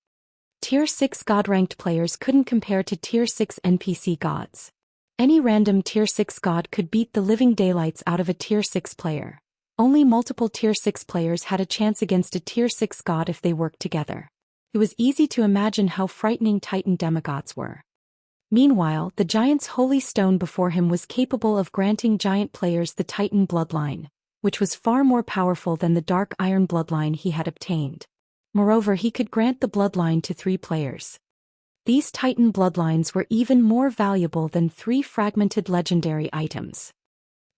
Tier 6 god-ranked players couldn't compare to tier 6 NPC gods. Any random tier 6 god could beat the living daylights out of a tier 6 player. Only multiple tier 6 players had a chance against a tier 6 god if they worked together. It was easy to imagine how frightening Titan demigods were. Meanwhile, the giant's holy stone before him was capable of granting giant players the Titan bloodline, which was far more powerful than the dark iron bloodline he had obtained. Moreover, he could grant the bloodline to 3 players. These Titan bloodlines were even more valuable than 3 fragmented legendary items.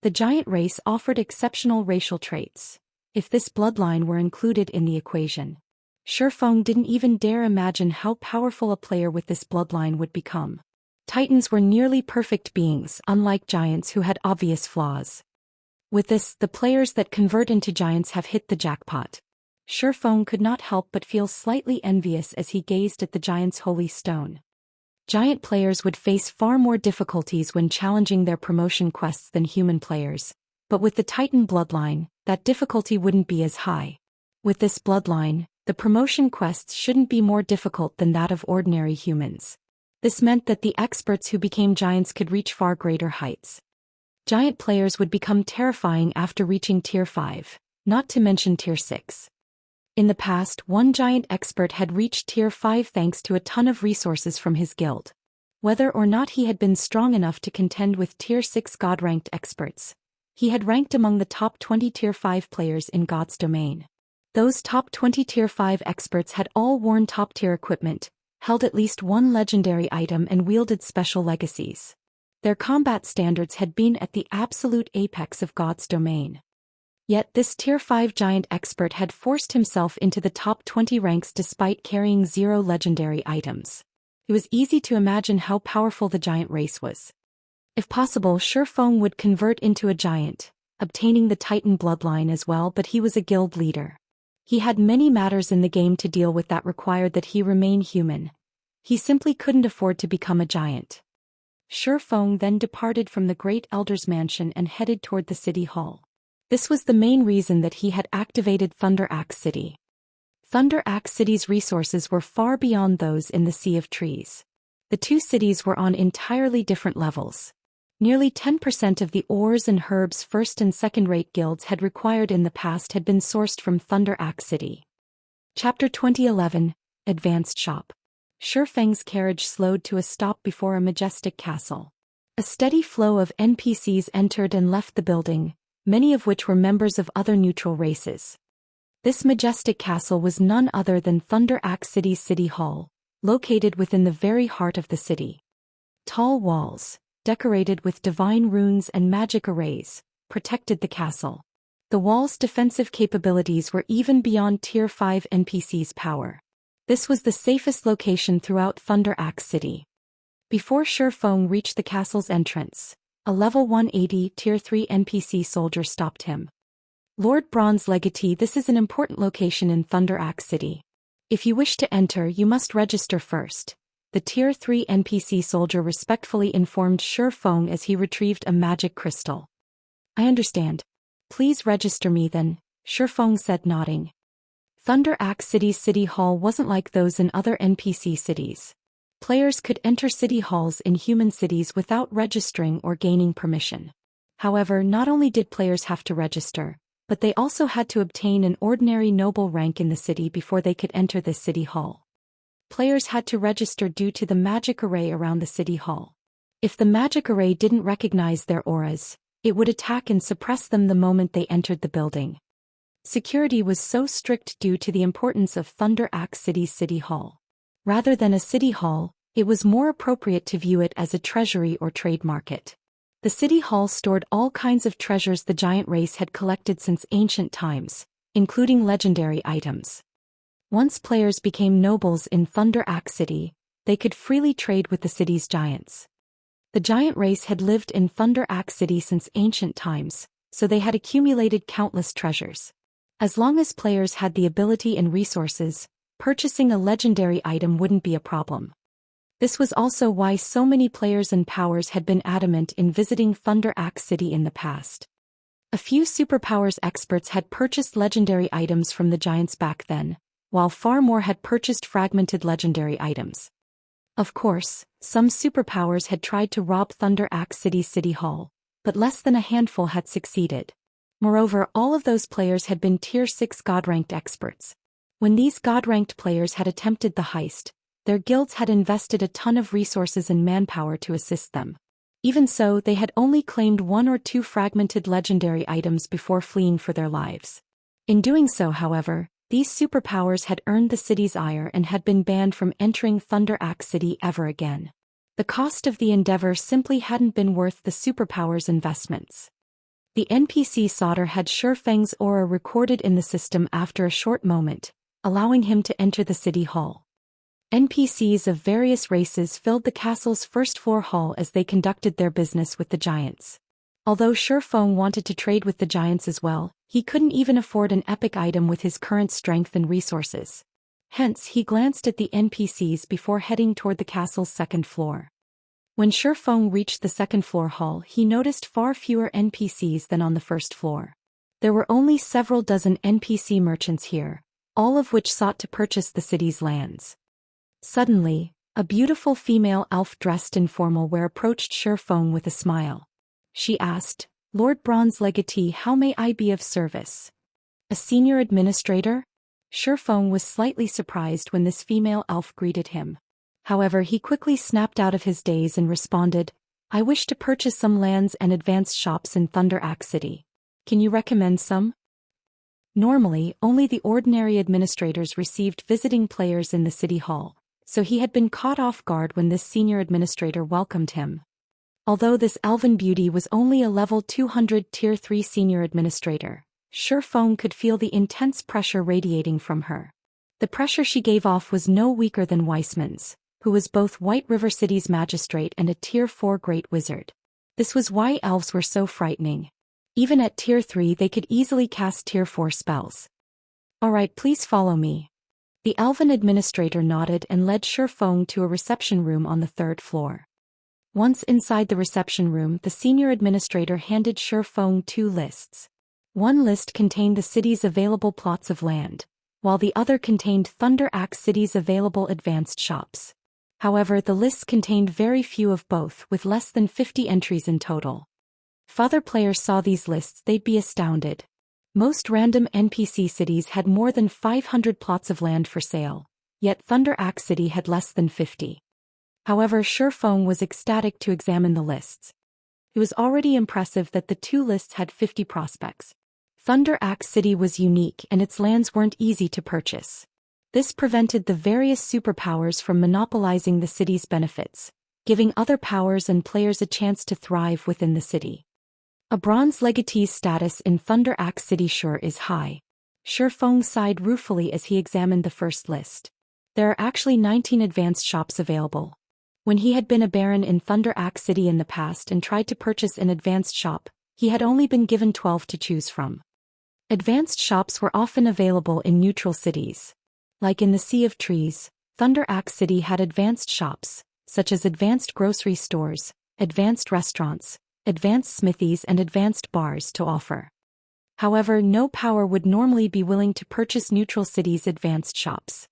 The giant race offered exceptional racial traits. If this bloodline were included in the equation, Shifeng didn't even dare imagine how powerful a player with this bloodline would become. Titans were nearly perfect beings, unlike giants who had obvious flaws. With this, the players that convert into giants have hit the jackpot. Shifeng could not help but feel slightly envious as he gazed at the giant's holy stone. Giant players would face far more difficulties when challenging their promotion quests than human players, but with the Titan bloodline, that difficulty wouldn't be as high. With this bloodline, the promotion quests shouldn't be more difficult than that of ordinary humans. This meant that the experts who became giants could reach far greater heights. Giant players would become terrifying after reaching tier 5, not to mention tier 6. In the past, one giant expert had reached tier 5 thanks to a ton of resources from his guild. Whether or not he had been strong enough to contend with tier 6 god-ranked experts, he had ranked among the top 20 tier 5 players in God's domain. Those top 20 tier 5 experts had all worn top-tier equipment, held at least one legendary item and wielded special legacies. Their combat standards had been at the absolute apex of God's domain. Yet this tier 5 giant expert had forced himself into the top 20 ranks despite carrying 0 legendary items. It was easy to imagine how powerful the giant race was. If possible, Shifeng would convert into a giant, obtaining the Titan bloodline as well, but he was a guild leader. He had many matters in the game to deal with that required that he remain human. He simply couldn't afford to become a giant. Shifeng then departed from the Great Elder's mansion and headed toward the city hall. This was the main reason that he had activated Thunder Axe City. Thunder Axe City's resources were far beyond those in the Sea of Trees. The two cities were on entirely different levels. Nearly 10% of the ores and herbs first and second-rate guilds had required in the past had been sourced from Thunder Axe City. Chapter 2011, Advanced Shop. Shifeng's carriage slowed to a stop before a majestic castle. A steady flow of NPCs entered and left the building, many of which were members of other neutral races. This majestic castle was none other than Thunder Axe City's City Hall, located within the very heart of the city. Tall walls, decorated with divine runes and magic arrays, protected the castle. The wall's defensive capabilities were even beyond Tier 5 NPCs' power. This was the safest location throughout Thunder Axe City. Before Shifeng reached the castle's entrance, a level 180 Tier 3 NPC soldier stopped him. Lord Bronze Legatee, this is an important location in Thunder Axe City. If you wish to enter, you must register first. The Tier 3 NPC soldier respectfully informed Shifeng as he retrieved a magic crystal. I understand. Please register me then, Shifeng said, nodding. Thunder Axe City's City Hall wasn't like those in other NPC cities. Players could enter city halls in human cities without registering or gaining permission. However, not only did players have to register, but they also had to obtain an ordinary noble rank in the city before they could enter this city hall. Players had to register due to the magic array around the city hall. If the magic array didn't recognize their auras, it would attack and suppress them the moment they entered the building. Security was so strict due to the importance of Thunder Axe City's City Hall. Rather than a city hall, it was more appropriate to view it as a treasury or trade market. The city hall stored all kinds of treasures the giant race had collected since ancient times, including legendary items. Once players became nobles in Thunder Axe City, they could freely trade with the city's giants. The giant race had lived in Thunder Axe City since ancient times, so they had accumulated countless treasures. As long as players had the ability and resources, purchasing a legendary item wouldn't be a problem. This was also why so many players and powers had been adamant in visiting Thunder Axe City in the past. A few superpowers experts had purchased legendary items from the giants back then, while far more had purchased fragmented legendary items. Of course, some superpowers had tried to rob Thunder Axe City's City Hall, but less than a handful had succeeded. Moreover, all of those players had been Tier 6 God-ranked experts. When these God-ranked players had attempted the heist, their guilds had invested a ton of resources and manpower to assist them. Even so, they had only claimed 1 or 2 fragmented legendary items before fleeing for their lives. In doing so, however, these superpowers had earned the city's ire and had been banned from entering Thunder Axe City ever again. The cost of the endeavor simply hadn't been worth the superpowers' investments. The NPC soldier had Shifeng's aura recorded in the system after a short moment, allowing him to enter the city hall. NPCs of various races filled the castle's first-floor hall as they conducted their business with the giants. Although Shifeng wanted to trade with the giants as well, he couldn't even afford an epic item with his current strength and resources. Hence, he glanced at the NPCs before heading toward the castle's second floor. When Shifeng reached the second-floor hall, he noticed far fewer NPCs than on the first floor. There were only several dozen NPC merchants here, all of which sought to purchase the city's lands. Suddenly, a beautiful female elf dressed in formal wear approached Shifeng with a smile. She asked, "Lord Bronze Legatee, how may I be of service?" "A senior administrator?" Shifeng was slightly surprised when this female elf greeted him. However, he quickly snapped out of his daze and responded, "I wish to purchase some lands and advanced shops in Thunder Axe City. Can you recommend some?" Normally, only the ordinary administrators received visiting players in the city hall, so he had been caught off guard when this senior administrator welcomed him. Although this elven beauty was only a level 200 Tier 3 senior administrator, Shifeng could feel the intense pressure radiating from her. The pressure she gave off was no weaker than Weissman's, who was both White River City's magistrate and a Tier 4 great wizard. This was why elves were so frightening. Even at Tier 3 they could easily cast Tier 4 spells. "Alright, please follow me." The elven administrator nodded and led Shifeng to a reception room on the 3rd floor. Once inside the reception room, the senior administrator handed Shifeng 2 lists. One list contained the city's available plots of land, while the other contained Thunder Axe City's available advanced shops. However, the lists contained very few of both, with less than 50 entries in total. If other players saw these lists, they'd be astounded. Most random NPC cities had more than 500 plots of land for sale, yet Thunder Axe City had less than 50. However, Shifeng was ecstatic to examine the lists. It was already impressive that the 2 lists had 50 prospects. Thunder Axe City was unique and its lands weren't easy to purchase. This prevented the various superpowers from monopolizing the city's benefits, giving other powers and players a chance to thrive within the city. A bronze legatee's status in Thunder Axe City sure is high. Shifeng sighed ruefully as he examined the first list. There are actually 19 advanced shops available. When he had been a baron in Thunder Axe City in the past and tried to purchase an advanced shop, he had only been given 12 to choose from. Advanced shops were often available in neutral cities. Like in the Sea of Trees, Thunder Axe City had advanced shops, such as advanced grocery stores, advanced restaurants, advanced smithies and advanced bars to offer. However, no power would normally be willing to purchase neutral cities' advanced shops.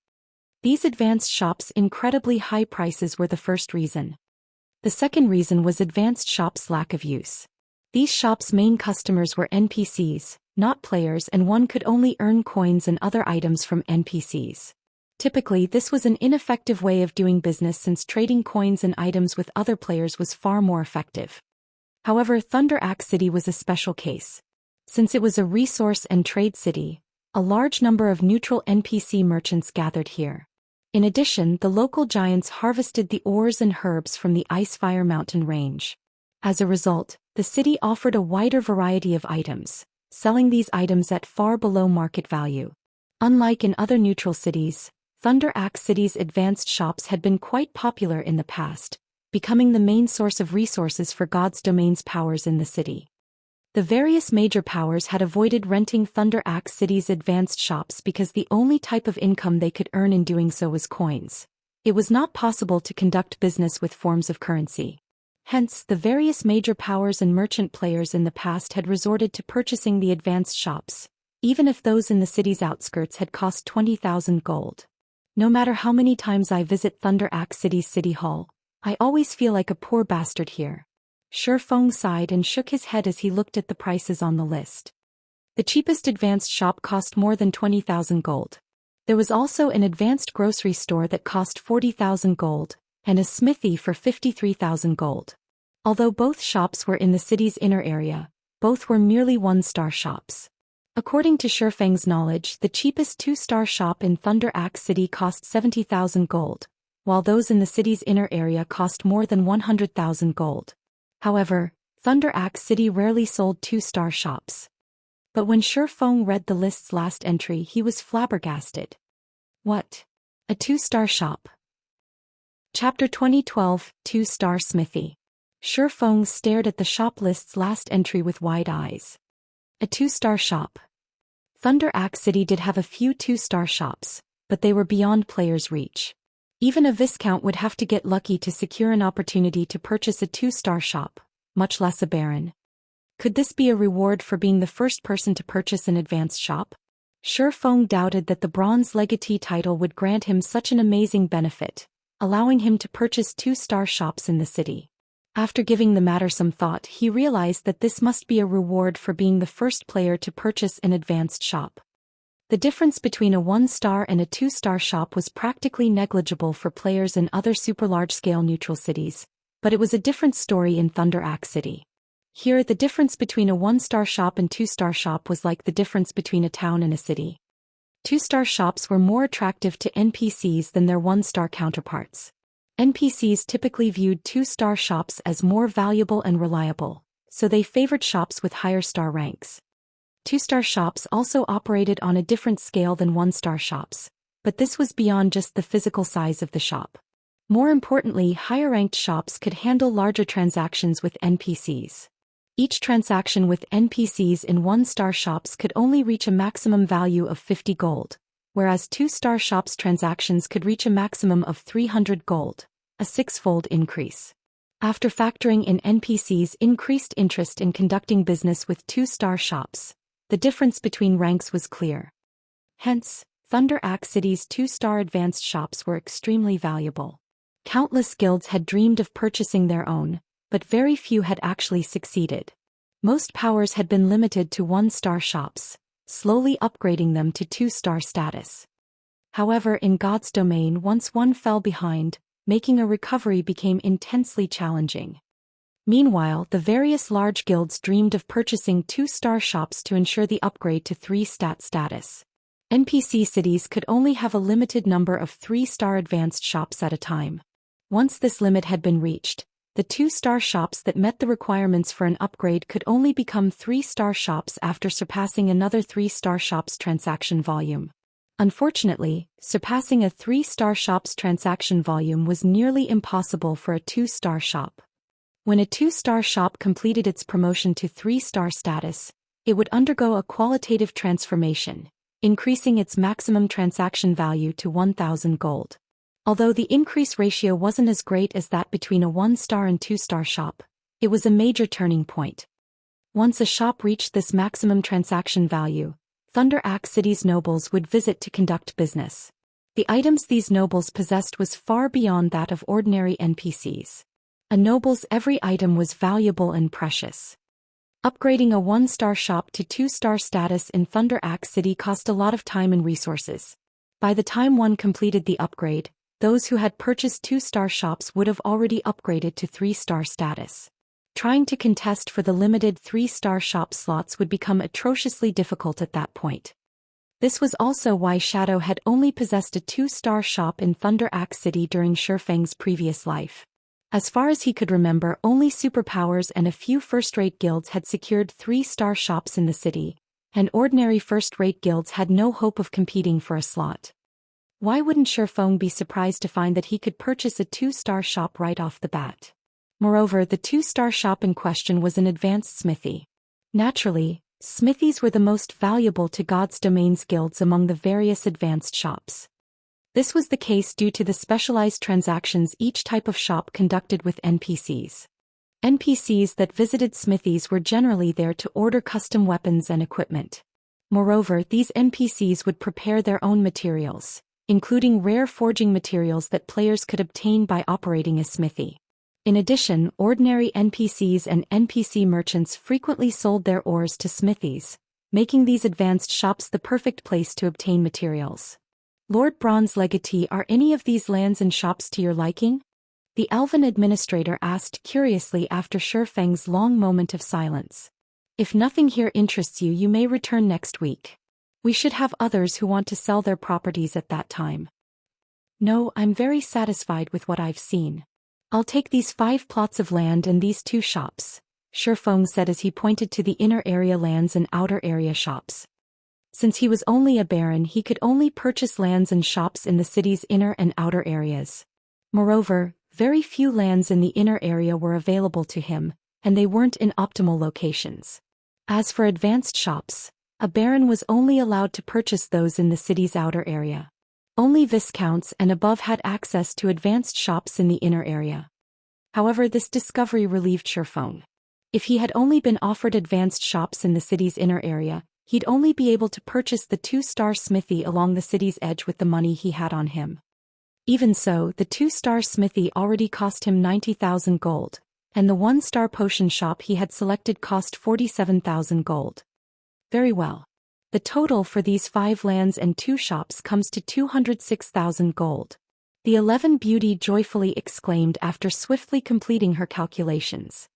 These advanced shops' incredibly high prices were the first reason. The second reason was advanced shops' lack of use. These shops' main customers were NPCs, not players, and one could only earn coins and other items from NPCs. Typically, this was an ineffective way of doing business since trading coins and items with other players was far more effective. However, Thunder Axe City was a special case. Since it was a resource and trade city, a large number of neutral NPC merchants gathered here. In addition, the local giants harvested the ores and herbs from the Icefire Mountain range. As a result, the city offered a wider variety of items, selling these items at far below market value. Unlike in other neutral cities, Thunder Axe City's advanced shops had been quite popular in the past, becoming the main source of resources for God's domain's powers in the city. The various major powers had avoided renting Thunder Axe City's advanced shops because the only type of income they could earn in doing so was coins. It was not possible to conduct business with forms of currency. Hence, the various major powers and merchant players in the past had resorted to purchasing the advanced shops, even if those in the city's outskirts had cost 20,000 gold. No matter how many times I visit Thunder Axe City's city hall, I always feel like a poor bastard here. Shifeng sighed and shook his head as he looked at the prices on the list. The cheapest advanced shop cost more than 20,000 gold. There was also an advanced grocery store that cost 40,000 gold, and a smithy for 53,000 gold. Although both shops were in the city's inner area, both were merely 1-star shops. According to Shifeng's knowledge, the cheapest 2-star shop in Thunder Axe City cost 70,000 gold, while those in the city's inner area cost more than 100,000 gold. However, Thunder Axe City rarely sold 2-star shops. But when Shifeng read the list's last entry, he was flabbergasted. What? A 2-star shop? Chapter 2012, 2-star Smithy. Shifeng stared at the shop list's last entry with wide eyes. A 2-star shop. Thunder Axe City did have a few 2-star shops, but they were beyond players' reach. Even a viscount would have to get lucky to secure an opportunity to purchase a 2-star shop, much less a baron. Could this be a reward for being the first person to purchase an advanced shop? Shifeng doubted that the bronze legatee title would grant him such an amazing benefit, allowing him to purchase 2-star shops in the city. After giving the matter some thought, he realized that this must be a reward for being the first player to purchase an advanced shop. The difference between a 1-star and a 2-star shop was practically negligible for players in other super large-scale neutral cities, but it was a different story in Thunder Axe City. Here, the difference between a 1-star shop and 2-star shop was like the difference between a town and a city. 2-star shops were more attractive to NPCs than their 1-star counterparts. NPCs typically viewed 2-star shops as more valuable and reliable, so they favored shops with higher star ranks. 2-star shops also operated on a different scale than 1-star shops, but this was beyond just the physical size of the shop. More importantly, higher-ranked shops could handle larger transactions with NPCs. Each transaction with NPCs in 1-star shops could only reach a maximum value of 50 gold, whereas 2-star shops transactions could reach a maximum of 300 gold, a 6-fold increase. After factoring in NPCs' increased interest in conducting business with 2-star shops, the difference between ranks was clear. Hence, Thunder Axe City's 2-star advanced shops were extremely valuable. Countless guilds had dreamed of purchasing their own, but very few had actually succeeded. Most powers had been limited to 1-star shops, slowly upgrading them to 2-star status. However, in God's domain, once one fell behind, making a recovery became intensely challenging. Meanwhile, the various large guilds dreamed of purchasing 2-star shops to ensure the upgrade to 3-stat status. NPC cities could only have a limited number of 3-star advanced shops at a time. Once this limit had been reached, the 2-star shops that met the requirements for an upgrade could only become 3-star shops after surpassing another 3-star shop's transaction volume. Unfortunately, surpassing a 3-star shop's transaction volume was nearly impossible for a 2-star shop. When a 2-star shop completed its promotion to 3-star status, it would undergo a qualitative transformation, increasing its maximum transaction value to 1,000 gold. Although the increase ratio wasn't as great as that between a 1-star and 2-star shop, it was a major turning point. Once a shop reached this maximum transaction value, Thunder Axe City's nobles would visit to conduct business. The items these nobles possessed was far beyond that of ordinary NPCs. A noble's every item was valuable and precious. Upgrading a 1-star shop to 2-star status in Thunder Axe City cost a lot of time and resources. By the time one completed the upgrade, those who had purchased 2-star shops would have already upgraded to 3-star status. Trying to contest for the limited 3-star shop slots would become atrociously difficult at that point. This was also why Shadow had only possessed a 2-star shop in Thunder Axe City during Shifeng's previous life. As far as he could remember, only superpowers and a few first-rate guilds had secured 3-star shops in the city, and ordinary first-rate guilds had no hope of competing for a slot. Why wouldn't Shifeng be surprised to find that he could purchase a 2-star shop right off the bat? Moreover, the 2-star shop in question was an advanced smithy. Naturally, smithies were the most valuable to God's Domain's guilds among the various advanced shops. This was the case due to the specialized transactions each type of shop conducted with NPCs. NPCs that visited smithies were generally there to order custom weapons and equipment. Moreover, these NPCs would prepare their own materials, including rare forging materials that players could obtain by operating a smithy. In addition, ordinary NPCs and NPC merchants frequently sold their ores to smithies, making these advanced shops the perfect place to obtain materials. Lord Bronze Legatee, are any of these lands and shops to your liking? The elven administrator asked curiously after Shifeng's long moment of silence. If nothing here interests you, you may return next week. We should have others who want to sell their properties at that time. No, I'm very satisfied with what I've seen. I'll take these 5 plots of land and these 2 shops, Shifeng said as he pointed to the inner area lands and outer area shops. Since he was only a baron, he could only purchase lands and shops in the city's inner and outer areas. Moreover, very few lands in the inner area were available to him, and they weren't in optimal locations. As for advanced shops, a baron was only allowed to purchase those in the city's outer area. Only viscounts and above had access to advanced shops in the inner area. However, this discovery relieved Shifeng. If he had only been offered advanced shops in the city's inner area, he'd only be able to purchase the 2-star smithy along the city's edge with the money he had on him. Even so, the 2-star smithy already cost him 90,000 gold, and the 1-star potion shop he had selected cost 47,000 gold. Very well. The total for these 5 lands and 2 shops comes to 206,000 gold. The 11 beauty joyfully exclaimed after swiftly completing her calculations.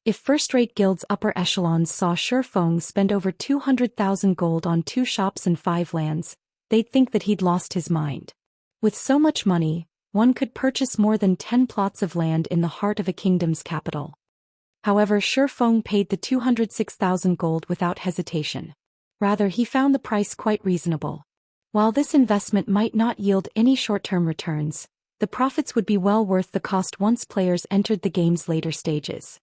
If first-rate guilds upper echelons saw Shifeng spend over 200,000 gold on 2 shops and 5 lands, they'd think that he'd lost his mind. With so much money, one could purchase more than 10 plots of land in the heart of a kingdom's capital. However, Shifeng paid the 206,000 gold without hesitation. Rather, he found the price quite reasonable. While this investment might not yield any short-term returns, The profits would be well worth the cost once players entered the game's later stages.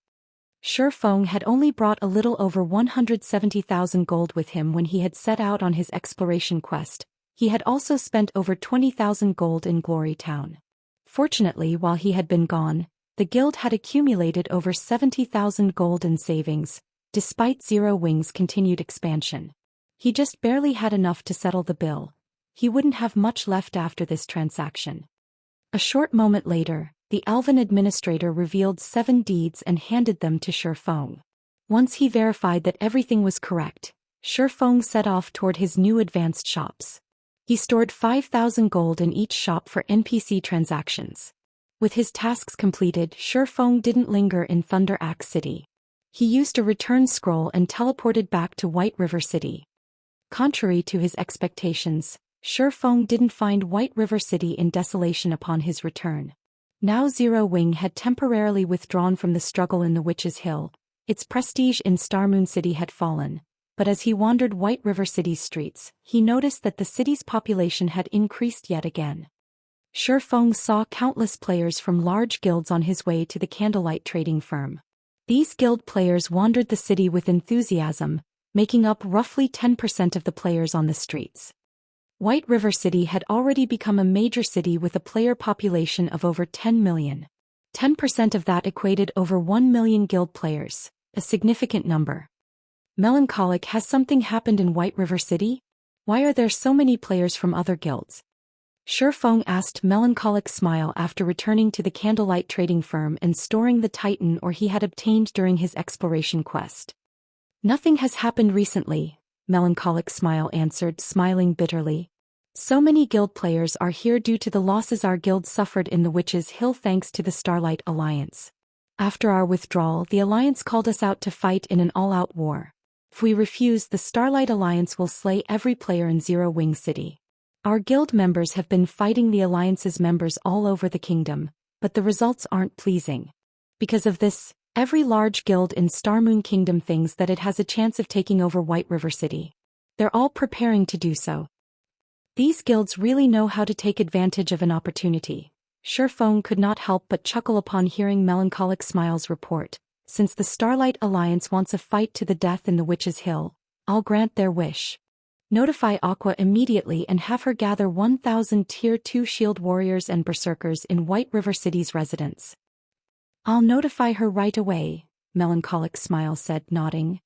Shifeng had only brought a little over 170,000 gold with him when he had set out on his exploration quest. He had also spent over 20,000 gold in Glory Town. Fortunately, while he had been gone, the guild had accumulated over 70,000 gold in savings, despite Zero Wing's continued expansion. He just barely had enough to settle the bill. He wouldn't have much left after this transaction. A short moment later, the Elven administrator revealed 7 deeds and handed them to Shifeng. Once he verified that everything was correct, Shifeng set off toward his new advanced shops. He stored 5,000 gold in each shop for NPC transactions. With his tasks completed, Shifeng didn't linger in Thunder Axe City. He used a return scroll and teleported back to White River City. Contrary to his expectations, Shifeng didn't find White River City in desolation upon his return. Now Zero Wing had temporarily withdrawn from the struggle in the Witch's Hill. Its prestige in Starmoon City had fallen. But as he wandered White River City's streets, he noticed that the city's population had increased yet again. Shifeng saw countless players from large guilds on his way to the candlelight trading firm. These guild players wandered the city with enthusiasm, making up roughly 10% of the players on the streets. White River City had already become a major city with a player population of over 10 million. 10% of that equated over 1 million guild players, a significant number. Melancholic, has something happened in White River City? Why are there so many players from other guilds? Shifeng asked Melancholic Smile after returning to the candlelight trading firm and storing the Titan ore he had obtained during his exploration quest. Nothing has happened recently, Melancholic Smile answered, smiling bitterly. So many guild players are here due to the losses our guild suffered in the Witch's Hill thanks to the Starlight Alliance. After our withdrawal, the Alliance called us out to fight in an all-out war. If we refuse, the Starlight Alliance will slay every player in Zero Wing City. Our guild members have been fighting the Alliance's members all over the kingdom, but the results aren't pleasing. Because of this, every large guild in Starmoon Kingdom thinks that it has a chance of taking over White River City. They're all preparing to do so. These guilds really know how to take advantage of an opportunity. Shifeng could not help but chuckle upon hearing Melancholic Smile's report. Since the Starlight Alliance wants a fight to the death in the Witch's Hill, I'll grant their wish. Notify Aqua immediately and have her gather 1,000 Tier 2 Shield Warriors and Berserkers in White River City's residence. I'll notify her right away, Melancholic Smile said, nodding.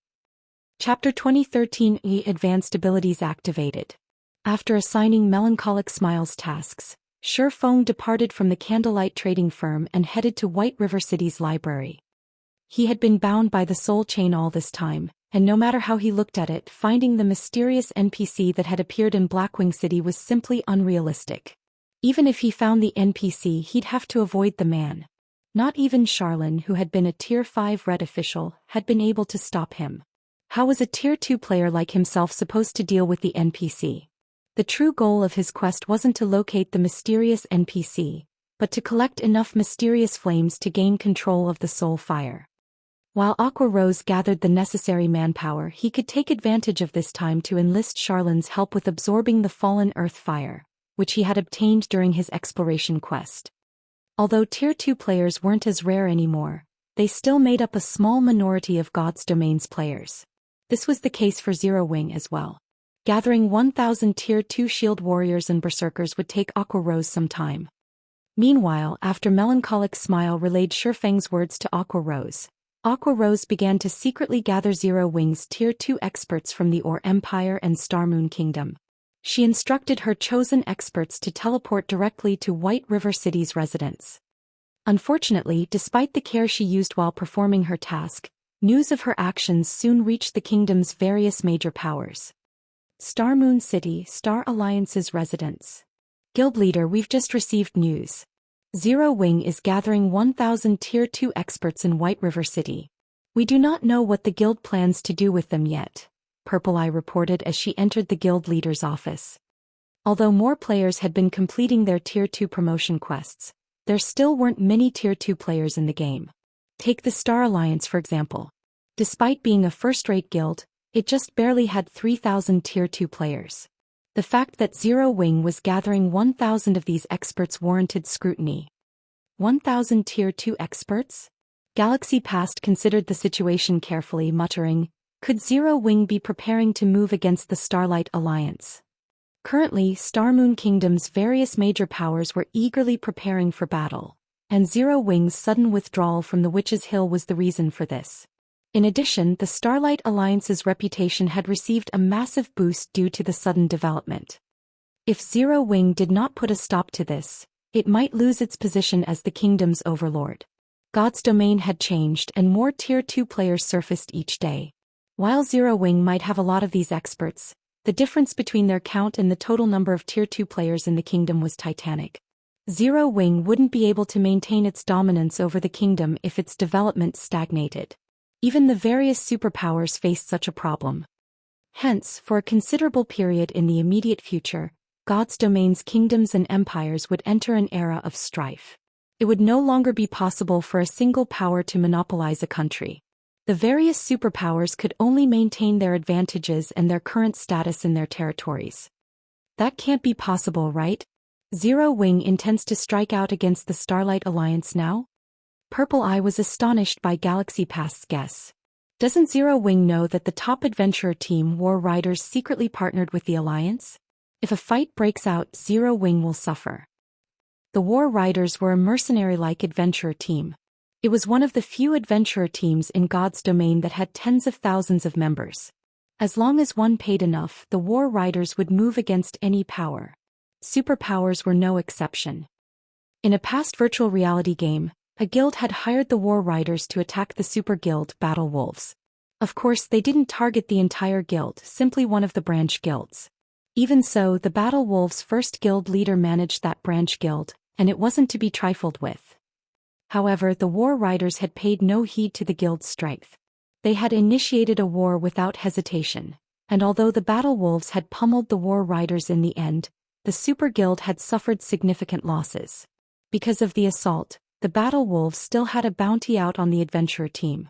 Chapter 2013 Advanced Abilities Activated. After assigning Melancholic Smile's tasks, Shifeng departed from the candlelight trading firm and headed to White River City's library. He had been bound by the soul chain all this time, and no matter how he looked at it, finding the mysterious NPC that had appeared in Blackwing City was simply unrealistic. Even if he found the NPC, he'd have to avoid the man. Not even Charlene, who had been a Tier 5 red official, had been able to stop him. How was a Tier 2 player like himself supposed to deal with the NPC? The true goal of his quest wasn't to locate the mysterious NPC, but to collect enough mysterious flames to gain control of the soul fire. While Aqua Rose gathered the necessary manpower, he could take advantage of this time to enlist Charlene's help with absorbing the fallen earth fire, which he had obtained during his exploration quest. Although Tier 2 players weren't as rare anymore, they still made up a small minority of God's Domains players. This was the case for Zero Wing as well. Gathering 1,000 Tier 2 Shield Warriors and Berserkers would take Aqua Rose some time. Meanwhile, after Melancholic Smile relayed Shifeng's words to Aqua Rose began to secretly gather Zero Wing's Tier 2 experts from the Ore Empire and Starmoon Kingdom. She instructed her chosen experts to teleport directly to White River City's residence. Unfortunately, despite the care she used while performing her task, news of her actions soon reached the kingdom's various major powers. Starmoon City, Star Alliance's residence. Guild leader, we've just received news. Zero Wing is gathering 1,000 Tier 2 experts in White River City. We do not know what the guild plans to do with them yet, Purple Eye reported as she entered the guild leader's office. Although more players had been completing their Tier 2 promotion quests, there still weren't many Tier 2 players in the game. Take the Star Alliance for example. Despite being a first-rate guild, it just barely had 3,000 Tier 2 players. The fact that Zero Wing was gathering 1,000 of these experts warranted scrutiny. 1,000 Tier 2 experts? Galaxy Past considered the situation carefully, muttering, could Zero Wing be preparing to move against the Starlight Alliance? Currently, Star Moon Kingdom's various major powers were eagerly preparing for battle, and Zero Wing's sudden withdrawal from the Witch's Hill was the reason for this. In addition, the Starlight Alliance's reputation had received a massive boost due to the sudden development. If Zero Wing did not put a stop to this, it might lose its position as the kingdom's overlord. God's domain had changed and more Tier 2 players surfaced each day. While Zero Wing might have a lot of these experts, the difference between their count and the total number of Tier 2 players in the kingdom was titanic. Zero Wing wouldn't be able to maintain its dominance over the kingdom if its development stagnated. Even the various superpowers faced such a problem. Hence, for a considerable period in the immediate future, God's domain's kingdoms and empires would enter an era of strife. It would no longer be possible for a single power to monopolize a country. The various superpowers could only maintain their advantages and their current status in their territories. That can't be possible, right? Zero Wing intends to strike out against the Starlight Alliance now? Purple Eye was astonished by Galaxy Past's guess. Doesn't Zero Wing know that the top adventurer team War Riders secretly partnered with the Alliance? If a fight breaks out, Zero Wing will suffer. The War Riders were a mercenary-like adventurer team. It was one of the few adventurer teams in God's domain that had tens of thousands of members. As long as one paid enough, the War Riders would move against any power. Superpowers were no exception. In a past virtual reality game, a guild had hired the War Riders to attack the super guild Battle Wolves. Of course, they didn't target the entire guild, simply one of the branch guilds. Even so, the Battle Wolves' first guild leader managed that branch guild, and it wasn't to be trifled with. However, the War Riders had paid no heed to the guild's strength. They had initiated a war without hesitation, and although the Battle Wolves had pummeled the War Riders in the end, the Super Guild had suffered significant losses. Because of the assault, the Battle Wolves still had a bounty out on the adventurer team.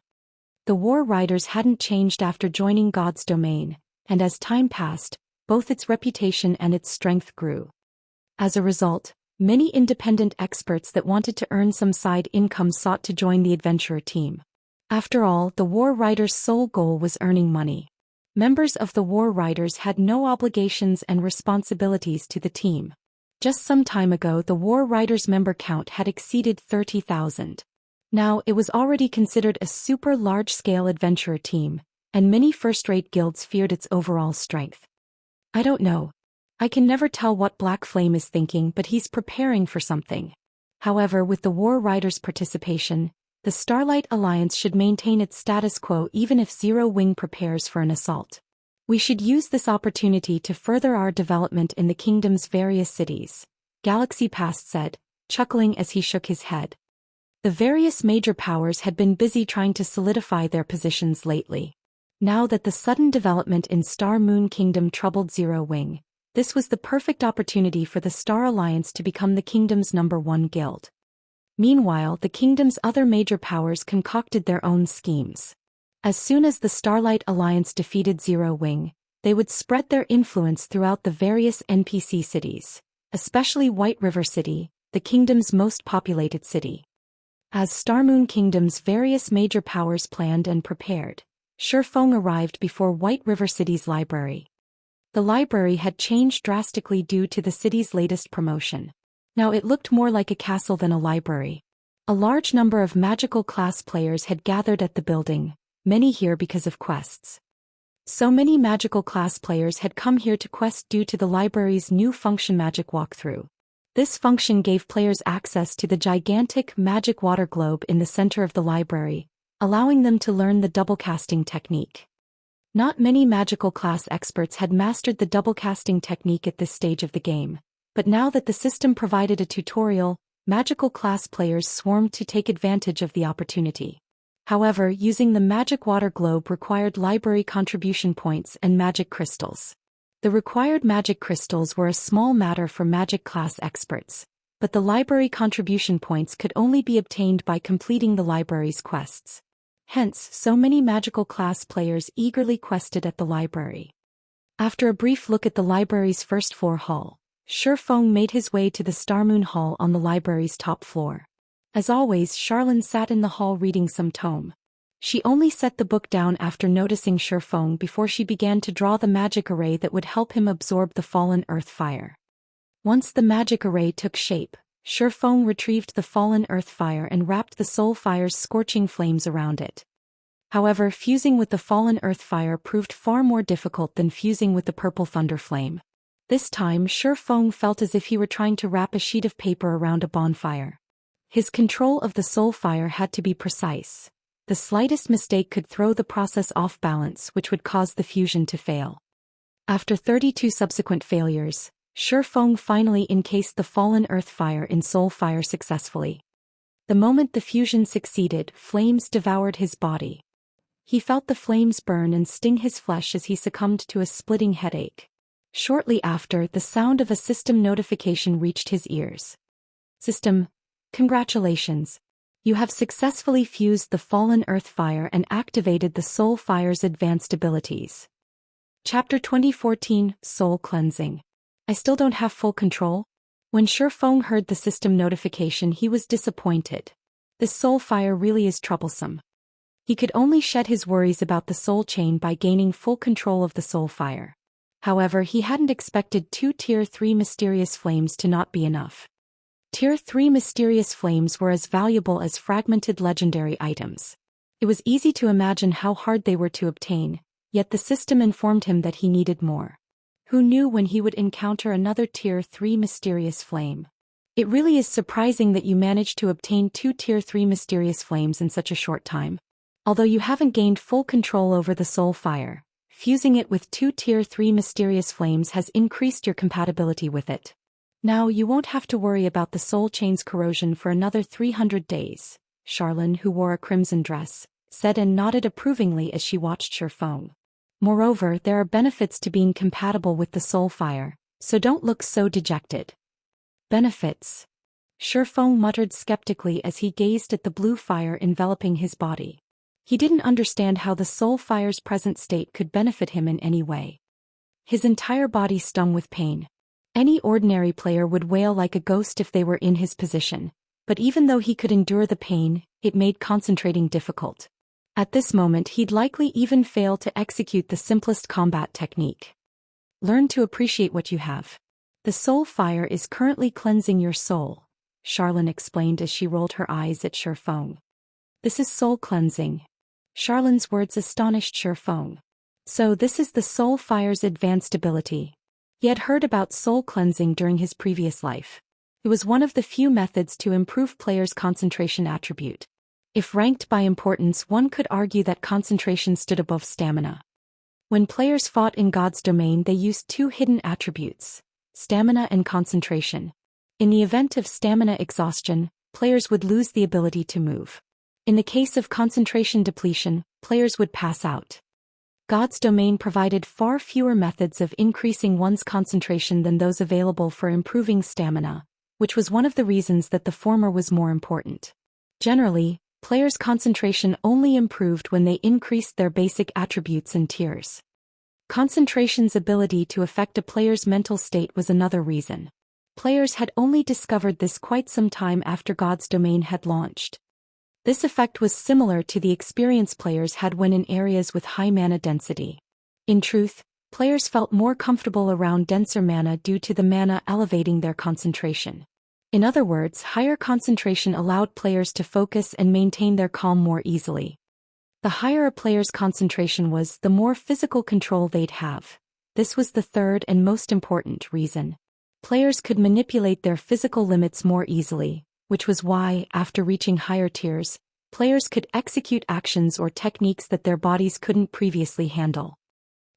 The War Riders hadn't changed after joining God's domain, and as time passed, both its reputation and its strength grew. As a result, many independent experts that wanted to earn some side income sought to join the adventurer team. After all, the War Riders' sole goal was earning money. Members of the War Riders had no obligations and responsibilities to the team. Just some time ago, the War Riders' member count had exceeded 30,000. Now, it was already considered a super large-scale adventurer team, and many first-rate guilds feared its overall strength. I don't know. I can never tell what Black Flame is thinking, but he's preparing for something. However, with the War Riders' participation, the Starlight Alliance should maintain its status quo even if Zero Wing prepares for an assault. We should use this opportunity to further our development in the kingdom's various cities, Galaxy Past said, chuckling as he shook his head. The various major powers had been busy trying to solidify their positions lately. Now that the sudden development in Star Moon Kingdom troubled Zero Wing, this was the perfect opportunity for the Star Alliance to become the kingdom's #1 guild. Meanwhile, the kingdom's other major powers concocted their own schemes. As soon as the Starlight Alliance defeated Zero Wing, they would spread their influence throughout the various NPC cities, especially White River City, the kingdom's most populated city. As Star Moon Kingdom's various major powers planned and prepared, Shifeng arrived before White River City's library. The library had changed drastically due to the city's latest promotion. Now it looked more like a castle than a library. A large number of magical class players had gathered at the building, many here because of quests. So many magical class players had come here to quest due to the library's new function magic walkthrough. This function gave players access to the gigantic magic water globe in the center of the library, allowing them to learn the double casting technique. Not many magical class experts had mastered the double casting technique at this stage of the game, but now that the system provided a tutorial, magical class players swarmed to take advantage of the opportunity. However, using the magic water globe required library contribution points and magic crystals. The required magic crystals were a small matter for magic class experts, but the library contribution points could only be obtained by completing the library's quests. Hence, so many magical class players eagerly quested at the library. After a brief look at the library's first-floor hall, Shifeng made his way to the Starmoon Hall on the library's top floor. As always, Charlene sat in the hall reading some tome. She only set the book down after noticing Shifeng before she began to draw the magic array that would help him absorb the fallen earth fire. Once the magic array took shape, Shifeng retrieved the fallen earth fire and wrapped the soul fire's scorching flames around it. However, fusing with the fallen earth fire proved far more difficult than fusing with the purple thunder flame. This time, Shifeng felt as if he were trying to wrap a sheet of paper around a bonfire. His control of the soul fire had to be precise. The slightest mistake could throw the process off balance, which would cause the fusion to fail. After 32 subsequent failures, Shifeng finally encased the fallen earth fire in soul fire successfully. The moment the fusion succeeded, flames devoured his body. He felt the flames burn and sting his flesh as he succumbed to a splitting headache. Shortly after, the sound of a system notification reached his ears. System, congratulations. You have successfully fused the fallen earth fire and activated the soul fire's advanced abilities. Chapter 2014, Soul Cleansing. I still don't have full control? When Shifeng heard the system notification, he was disappointed. This soul fire really is troublesome. He could only shed his worries about the soul chain by gaining full control of the soul fire. However, he hadn't expected 2 Tier 3 mysterious flames to not be enough. Tier 3 mysterious flames were as valuable as fragmented legendary items. It was easy to imagine how hard they were to obtain, yet the system informed him that he needed more. Who knew when he would encounter another Tier 3 mysterious flame? It really is surprising that you managed to obtain 2 Tier 3 mysterious flames in such a short time. Although you haven't gained full control over the soul fire, fusing it with 2 Tier 3 mysterious flames has increased your compatibility with it. Now you won't have to worry about the soul chain's corrosion for another 300 days, Charlene, who wore a crimson dress, said and nodded approvingly as she watched Shifeng. Moreover, there are benefits to being compatible with the soul fire, so don't look so dejected. Benefits? Shifeng muttered skeptically as he gazed at the blue fire enveloping his body. He didn't understand how the soul fire's present state could benefit him in any way. His entire body stung with pain. Any ordinary player would wail like a ghost if they were in his position, but even though he could endure the pain, it made concentrating difficult. At this moment, he'd likely even fail to execute the simplest combat technique. Learn to appreciate what you have. The soul fire is currently cleansing your soul, Charlene explained as she rolled her eyes at Shifeng. This is soul cleansing. Charlene's words astonished Shifeng. So this is the soul fire's advanced ability. He had heard about soul cleansing during his previous life. It was one of the few methods to improve players' concentration attribute. If ranked by importance, one could argue that concentration stood above stamina. When players fought in God's domain, they used 2 hidden attributes, stamina and concentration. In the event of stamina exhaustion, players would lose the ability to move. In the case of concentration depletion, players would pass out. God's domain provided far fewer methods of increasing one's concentration than those available for improving stamina, which was one of the reasons that the former was more important. Generally, players' concentration only improved when they increased their basic attributes and tiers. Concentration's ability to affect a player's mental state was another reason. Players had only discovered this quite some time after God's domain had launched. This effect was similar to the experience players had when in areas with high mana density. In truth, players felt more comfortable around denser mana due to the mana elevating their concentration. In other words, higher concentration allowed players to focus and maintain their calm more easily. The higher a player's concentration was, the more physical control they'd have. This was the third and most important reason. Players could manipulate their physical limits more easily, which was why, after reaching higher tiers, players could execute actions or techniques that their bodies couldn't previously handle.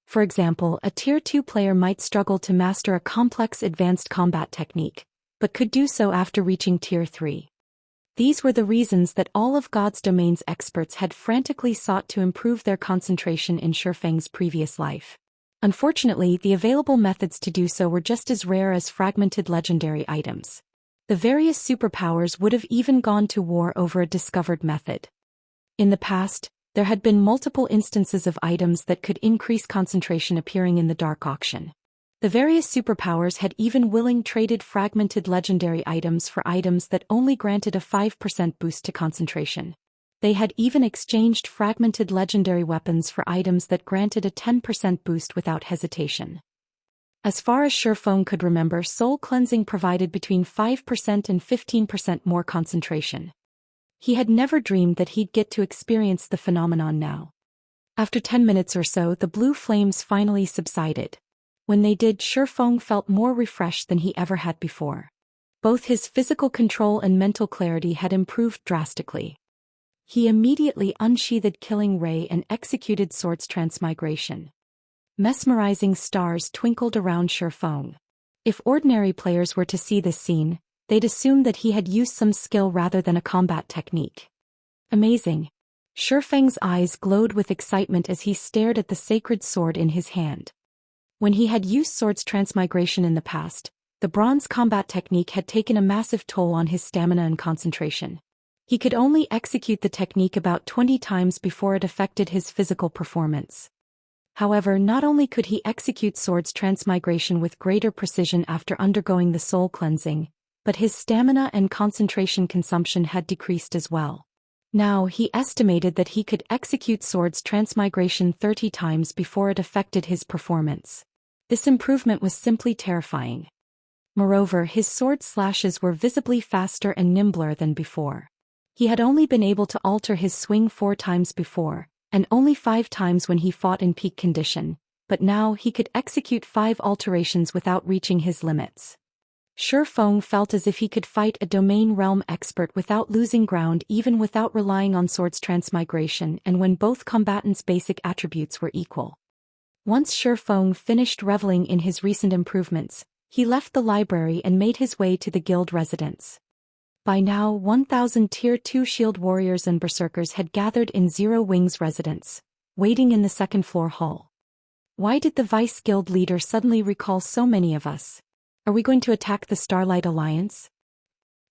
For example, a Tier 2 player might struggle to master a complex advanced combat technique, but could do so after reaching Tier 3. These were the reasons that all of God's domain's experts had frantically sought to improve their concentration in Shifeng's previous life. Unfortunately, the available methods to do so were just as rare as fragmented legendary items. The various superpowers would have even gone to war over a discovered method. In the past, There had been multiple instances of items that could increase concentration appearing in the dark auction. The various superpowers had even willingly traded fragmented legendary items for items that only granted a 5% boost to concentration. They had even exchanged fragmented legendary weapons for items that granted a 10% boost without hesitation. As far as Shifeng could remember, soul cleansing provided between 5% and 15% more concentration. He had never dreamed that he'd get to experience the phenomenon now. After 10 minutes or so, the blue flames finally subsided. When they did, Shifeng felt more refreshed than he ever had before. Both his physical control and mental clarity had improved drastically. He immediately unsheathed Killing Ray and executed Swords Transmigration. Mesmerizing stars twinkled around Shifeng. If ordinary players were to see this scene, they'd assume that he had used some skill rather than a combat technique. Amazing. Shifeng's eyes glowed with excitement as he stared at the sacred sword in his hand. When he had used Swords Transmigration in the past, the bronze combat technique had taken a massive toll on his stamina and concentration. He could only execute the technique about 20 times before it affected his physical performance. However, not only could he execute Swords Transmigration with greater precision after undergoing the soul cleansing, but his stamina and concentration consumption had decreased as well. Now he estimated that he could execute Swords Transmigration 30 times before it affected his performance. This improvement was simply terrifying. Moreover, his sword slashes were visibly faster and nimbler than before. He had only been able to alter his swing 4 times before, and only 5 times when he fought in peak condition, but now he could execute 5 alterations without reaching his limits. Shifeng felt as if he could fight a domain realm expert without losing ground, even without relying on Swords Transmigration, and when both combatants' basic attributes were equal. Once Shifeng finished reveling in his recent improvements, he left the library and made his way to the guild residence. By now 1,000 Tier 2 shield warriors and berserkers had gathered in Zero Wing's residence, waiting in the second-floor hall. Why did the vice guild leader suddenly recall so many of us? Are we going to attack the Starlight Alliance?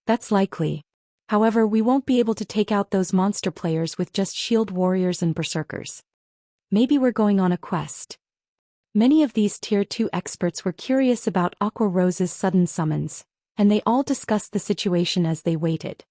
That's likely. However, we won't be able to take out those monster players with just shield warriors and berserkers. Maybe we're going on a quest. Many of these Tier 2 experts were curious about Aqua Rose's sudden summons, and they all discussed the situation as they waited.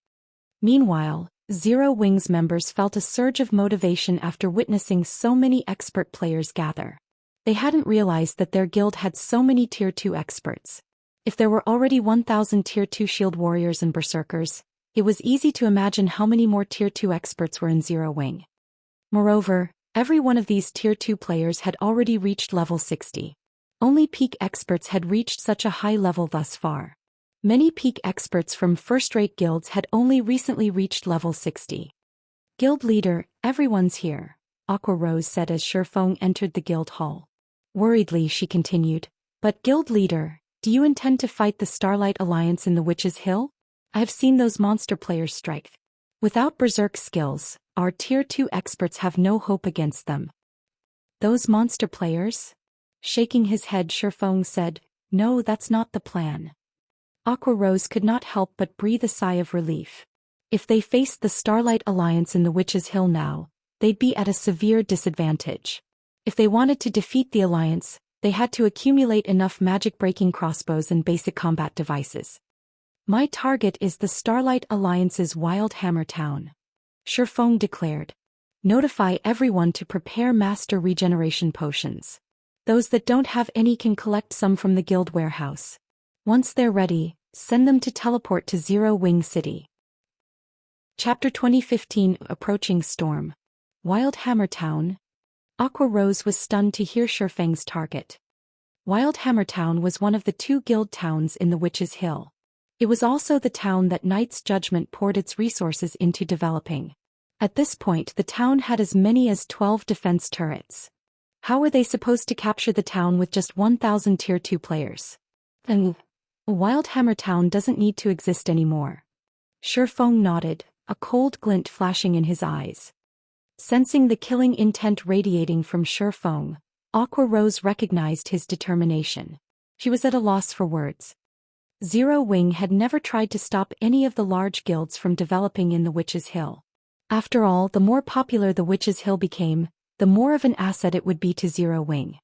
Meanwhile, Zero Wing's members felt a surge of motivation after witnessing so many expert players gather. They hadn't realized that their guild had so many Tier 2 experts. If there were already 1,000 Tier 2 shield warriors and berserkers, it was easy to imagine how many more Tier 2 experts were in Zero Wing. Moreover, every one of these Tier 2 players had already reached level 60. Only peak experts had reached such a high level thus far. Many peak experts from first-rate guilds had only recently reached level 60. Guild leader, everyone's here, Aqua Rose said as Shifeng entered the guild hall. Worriedly she continued, but guild leader, do you intend to fight the Starlight Alliance in the Witch's Hill? I have seen those monster players strike. Without berserk skills, our Tier 2 experts have no hope against them. Those monster players? Shaking his head, Shifeng said, no, that's not the plan. Aqua Rose could not help but breathe a sigh of relief. If they faced the Starlight Alliance in the Witch's Hill now, they'd be at a severe disadvantage. If they wanted to defeat the Alliance, they had to accumulate enough magic-breaking crossbows and basic combat devices. My target is the Starlight Alliance's WildhammerTown, Shifeng declared. Notify everyone to prepare master regeneration potions. Those that don't have any can collect some from the guild warehouse. Once they're ready, send them to teleport to Zero Wing City. Chapter 2015 Approaching Storm. WildhammerTown. Aqua Rose was stunned to hear Shifeng's target. WildhammerTown was one of the 2 guild towns in the Witch's Hill. It was also the town that Knight's Judgment poured its resources into developing. At this point, the town had as many as 12 defense turrets. How were they supposed to capture the town with just 1,000 Tier 2 players? WildhammerTown doesn't need to exist anymore. Shifeng nodded, a cold glint flashing in his eyes. Sensing the killing intent radiating from Shifeng, Aqua Rose recognized his determination. She was at a loss for words. Zero Wing had never tried to stop any of the large guilds from developing in the Witch's Hill. After all, the more popular the Witch's Hill became, the more of an asset it would be to Zero Wing.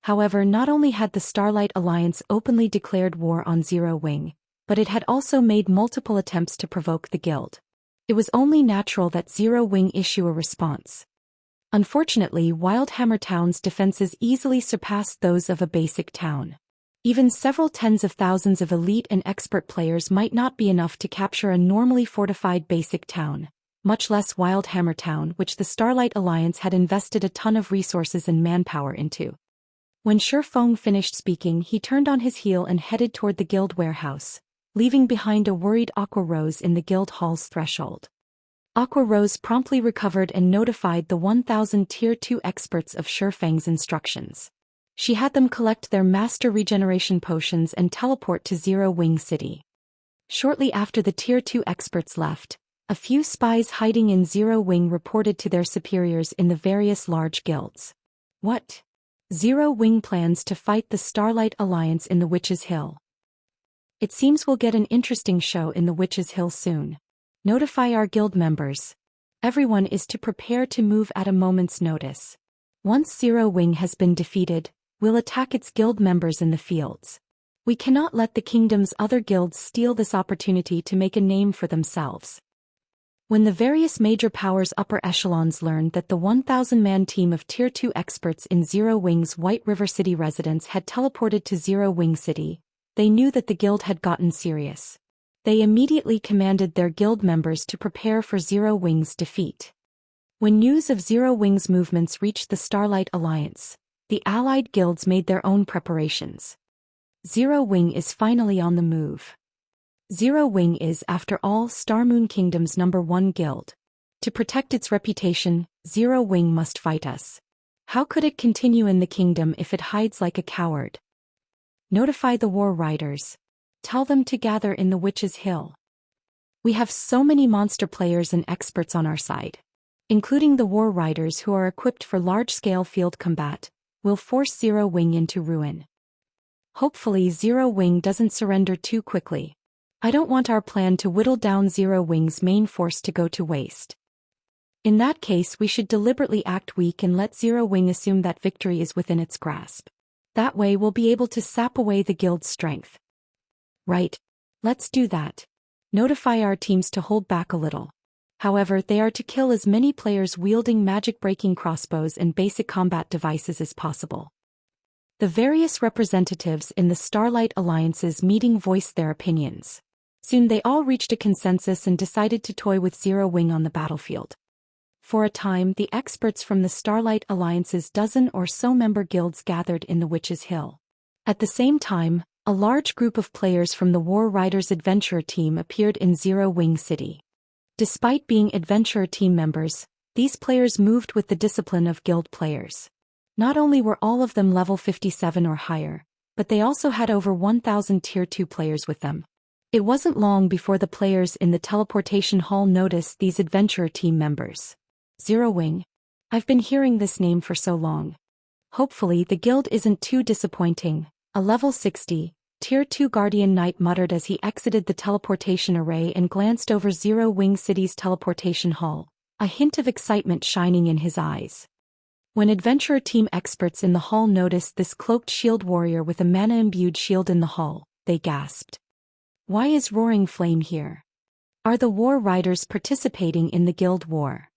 However, not only had the Starlight Alliance openly declared war on Zero Wing, but it had also made multiple attempts to provoke the guild. It was only natural that Zero Wing issue a response. Unfortunately, WildhammerTown's defenses easily surpassed those of a basic town. Even several tens of thousands of elite and expert players might not be enough to capture a normally fortified basic town, much less WildhammerTown, which the Starlight Alliance had invested a ton of resources and manpower into. When Shifeng finished speaking, he turned on his heel and headed toward the guild warehouse, leaving behind a worried Aqua Rose in the guild hall's threshold. Aqua Rose promptly recovered and notified the 1,000 Tier 2 experts of Shifeng's instructions. She had them collect their master regeneration potions and teleport to Zero Wing City. Shortly after the Tier 2 experts left, a few spies hiding in Zero Wing reported to their superiors in the various large guilds. What? Zero Wing plans to fight the Starlight Alliance in the Witch's Hill. It seems we'll get an interesting show in the Witch's Hill soon. Notify our guild members. Everyone is to prepare to move at a moment's notice. Once Zero Wing has been defeated, we'll attack its guild members in the fields. We cannot let the kingdom's other guilds steal this opportunity to make a name for themselves. When the various major powers' upper echelons learned that the 1,000-man team of Tier 2 experts in Zero Wing's White River City residence had teleported to Zero Wing City, they knew that the guild had gotten serious. They immediately commanded their guild members to prepare for Zero Wing's defeat. When news of Zero Wing's movements reached the Starlight Alliance, the allied guilds made their own preparations. Zero Wing is finally on the move. Zero Wing is, after all, Starmoon Kingdom's #1 guild. To protect its reputation, Zero Wing must fight us. How could it continue in the kingdom if it hides like a coward? Notify the war riders. Tell them to gather in the Witch's Hill. We have so many monster players and experts on our side. Including the war riders who are equipped for large-scale field combat, will force Zero Wing into ruin. Hopefully Zero Wing doesn't surrender too quickly. I don't want our plan to whittle down Zero Wing's main force to go to waste. In that case, we should deliberately act weak and let Zero Wing assume that victory is within its grasp. That way we'll be able to sap away the guild's strength. Right. Let's do that. Notify our teams to hold back a little. However, they are to kill as many players wielding magic-breaking crossbows and basic combat devices as possible. The various representatives in the Starlight Alliance's meeting voiced their opinions. Soon they all reached a consensus and decided to toy with Zero Wing on the battlefield. For a time, the experts from the Starlight Alliance's dozen or so member guilds gathered in the Witch's Hill. At the same time, a large group of players from the War Riders Adventurer team appeared in Zero Wing City. Despite being Adventurer team members, these players moved with the discipline of guild players. Not only were all of them level 57 or higher, but they also had over 1,000 Tier 2 players with them. It wasn't long before the players in the teleportation hall noticed these Adventurer team members. Zero Wing. I've been hearing this name for so long. Hopefully the guild isn't too disappointing. A level 60, Tier 2 Guardian Knight muttered as he exited the teleportation array and glanced over Zero Wing City's teleportation hall, a hint of excitement shining in his eyes. When Adventurer team experts in the hall noticed this cloaked shield warrior with a mana-imbued shield in the hall, they gasped. Why is Roaring Flame here? Are the war riders participating in the guild war?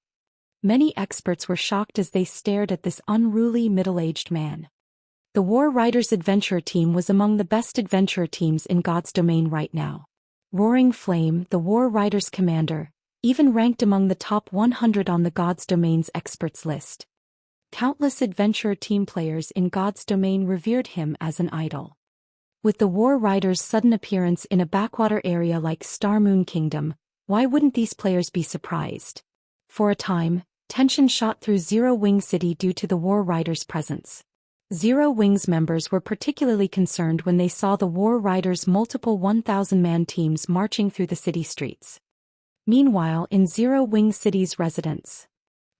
Many experts were shocked as they stared at this unruly middle-aged man. The War Riders Adventurer team was among the best adventurer teams in God's domain right now. Roaring Flame, the War Riders commander, even ranked among the top 100 on the God's Domain's experts list. Countless adventurer team players in God's domain revered him as an idol. With the War Riders' sudden appearance in a backwater area like Starmoon Kingdom, why wouldn't these players be surprised? For a time, tension shot through Zero Wing City due to the War Riders' presence. Zero Wing's members were particularly concerned when they saw the War Riders' multiple 1,000-man teams marching through the city streets. Meanwhile, in Zero Wing City's residence,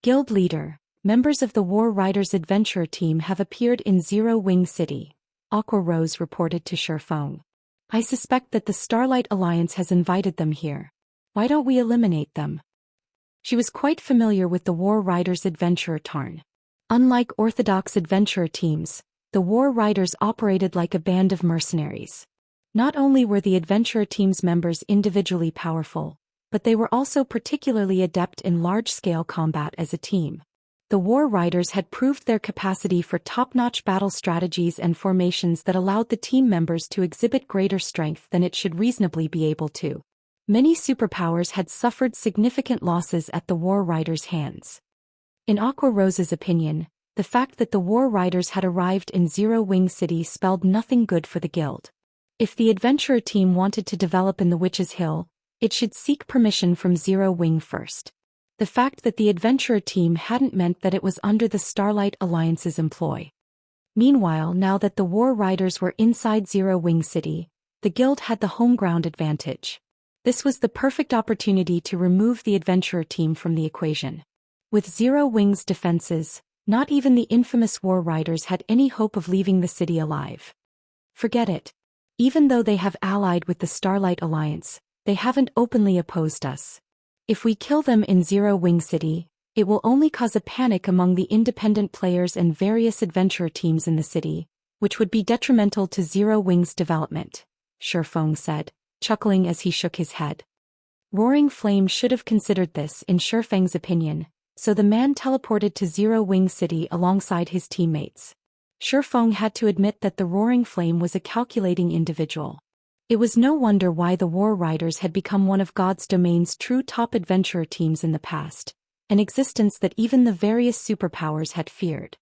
Guild Leader, members of the War Riders Adventurer team have appeared in Zero Wing City, Aqua Rose reported to Shifeng. I suspect that the Starlight Alliance has invited them here. Why don't we eliminate them? She was quite familiar with the War Riders' adventurer Tarn. Unlike orthodox adventurer teams, the War Riders operated like a band of mercenaries. Not only were the adventurer team's members individually powerful, but they were also particularly adept in large-scale combat as a team. The War Riders had proved their capacity for top-notch battle strategies and formations that allowed the team members to exhibit greater strength than it should reasonably be able to. Many superpowers had suffered significant losses at the War Riders' hands. In Aqua Rose's opinion, the fact that the War Riders had arrived in Zero Wing City spelled nothing good for the guild. If the adventurer team wanted to develop in the Witch's Hill, it should seek permission from Zero Wing first. The fact that the adventurer team hadn't meant that it was under the Starlight Alliance's employ. Meanwhile, now that the War Riders were inside Zero Wing City, the guild had the home ground advantage. This was the perfect opportunity to remove the adventurer team from the equation. With Zero Wing's defenses, not even the infamous War Riders had any hope of leaving the city alive. Forget it. Even though they have allied with the Starlight Alliance, they haven't openly opposed us. If we kill them in Zero Wing City, it will only cause a panic among the independent players and various adventurer teams in the city, which would be detrimental to Zero Wing's development, Shifeng said, chuckling as he shook his head. Roaring Flame should have considered this in Shifeng's opinion, so the man teleported to Zero Wing City alongside his teammates. Shifeng had to admit that the Roaring Flame was a calculating individual. It was no wonder why the War Riders had become one of God's Domain's true top adventurer teams in the past, an existence that even the various superpowers had feared.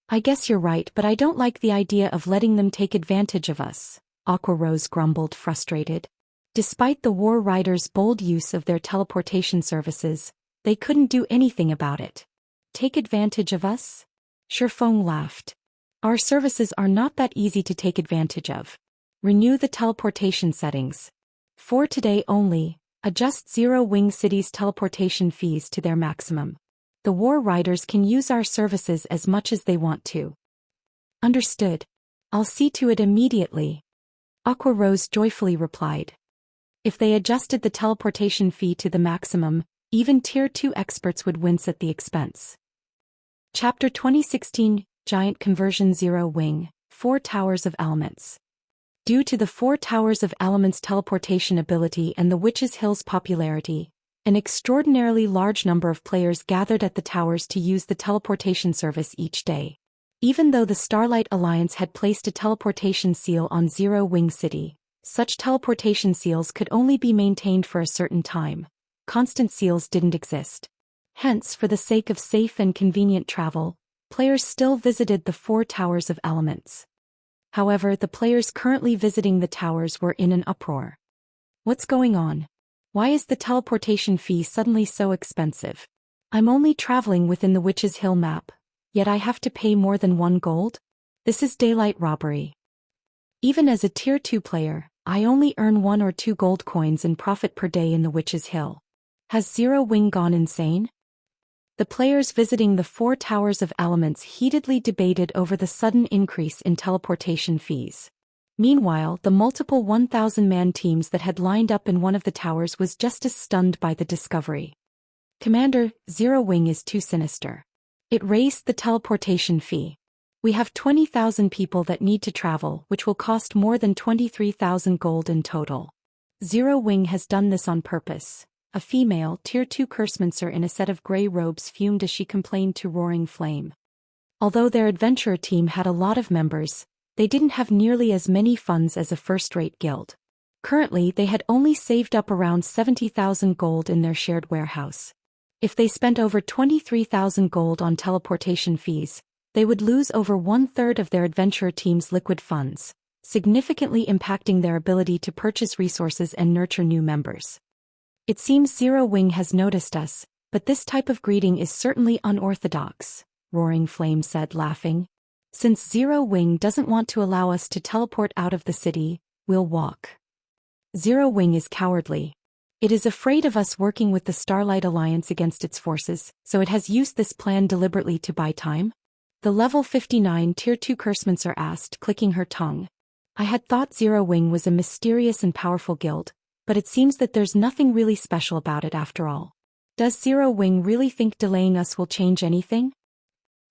I guess you're right, but I don't like the idea of letting them take advantage of us, Aqua Rose grumbled, frustrated. Despite the War Riders' bold use of their teleportation services, they couldn't do anything about it. Take advantage of us? Shifeng laughed. Our services are not that easy to take advantage of. Renew the teleportation settings. For today only, adjust Zero Wing City's teleportation fees to their maximum. The War Riders can use our services as much as they want to. Understood. I'll see to it immediately. Aqua Rose joyfully replied. If they adjusted the teleportation fee to the maximum, even Tier 2 experts would wince at the expense. Chapter 2016, Giant Conversion Zero Wing, 4 Towers of Elements. Due to the 4 Towers of Elements' teleportation ability and the Witch's Hill's popularity, an extraordinarily large number of players gathered at the towers to use the teleportation service each day. Even though the Starlight Alliance had placed a teleportation seal on Zero Wing City, such teleportation seals could only be maintained for a certain time. Constant seals didn't exist. Hence, for the sake of safe and convenient travel, players still visited the 4 Towers of Elements. However, the players currently visiting the towers were in an uproar. What's going on? Why is the teleportation fee suddenly so expensive? I'm only traveling within the Witch's Hill map, yet I have to pay more than 1 gold? This is daylight robbery. Even as a Tier 2 player, I only earn 1 or 2 gold coins in profit per day in the Witch's Hill. Has Zero Wing gone insane? The players visiting the 4 Towers of Elements heatedly debated over the sudden increase in teleportation fees. Meanwhile, the multiple 1,000-man teams that had lined up in one of the towers was just as stunned by the discovery. Commander, Zero Wing is too sinister. It raised the teleportation fee. We have 20,000 people that need to travel, which will cost more than 23,000 gold in total. Zero Wing has done this on purpose. A female, Tier 2 cursemancer in a set of grey robes fumed as she complained to Roaring Flame. Although their adventurer team had a lot of members, they didn't have nearly as many funds as a first-rate guild. Currently, they had only saved up around 70,000 gold in their shared warehouse. If they spent over 23,000 gold on teleportation fees, they would lose over 1/3 of their adventurer team's liquid funds, significantly impacting their ability to purchase resources and nurture new members. It seems Zero Wing has noticed us, but this type of greeting is certainly unorthodox, Roaring Flame said, laughing. Since Zero Wing doesn't want to allow us to teleport out of the city, we'll walk. Zero Wing is cowardly. It is afraid of us working with the Starlight Alliance against its forces, so it has used this plan deliberately to buy time? The level 59 Tier 2 cursemancer asked, clicking her tongue. I had thought Zero Wing was a mysterious and powerful guild, but it seems that there's nothing really special about it after all. Does Zero Wing really think delaying us will change anything?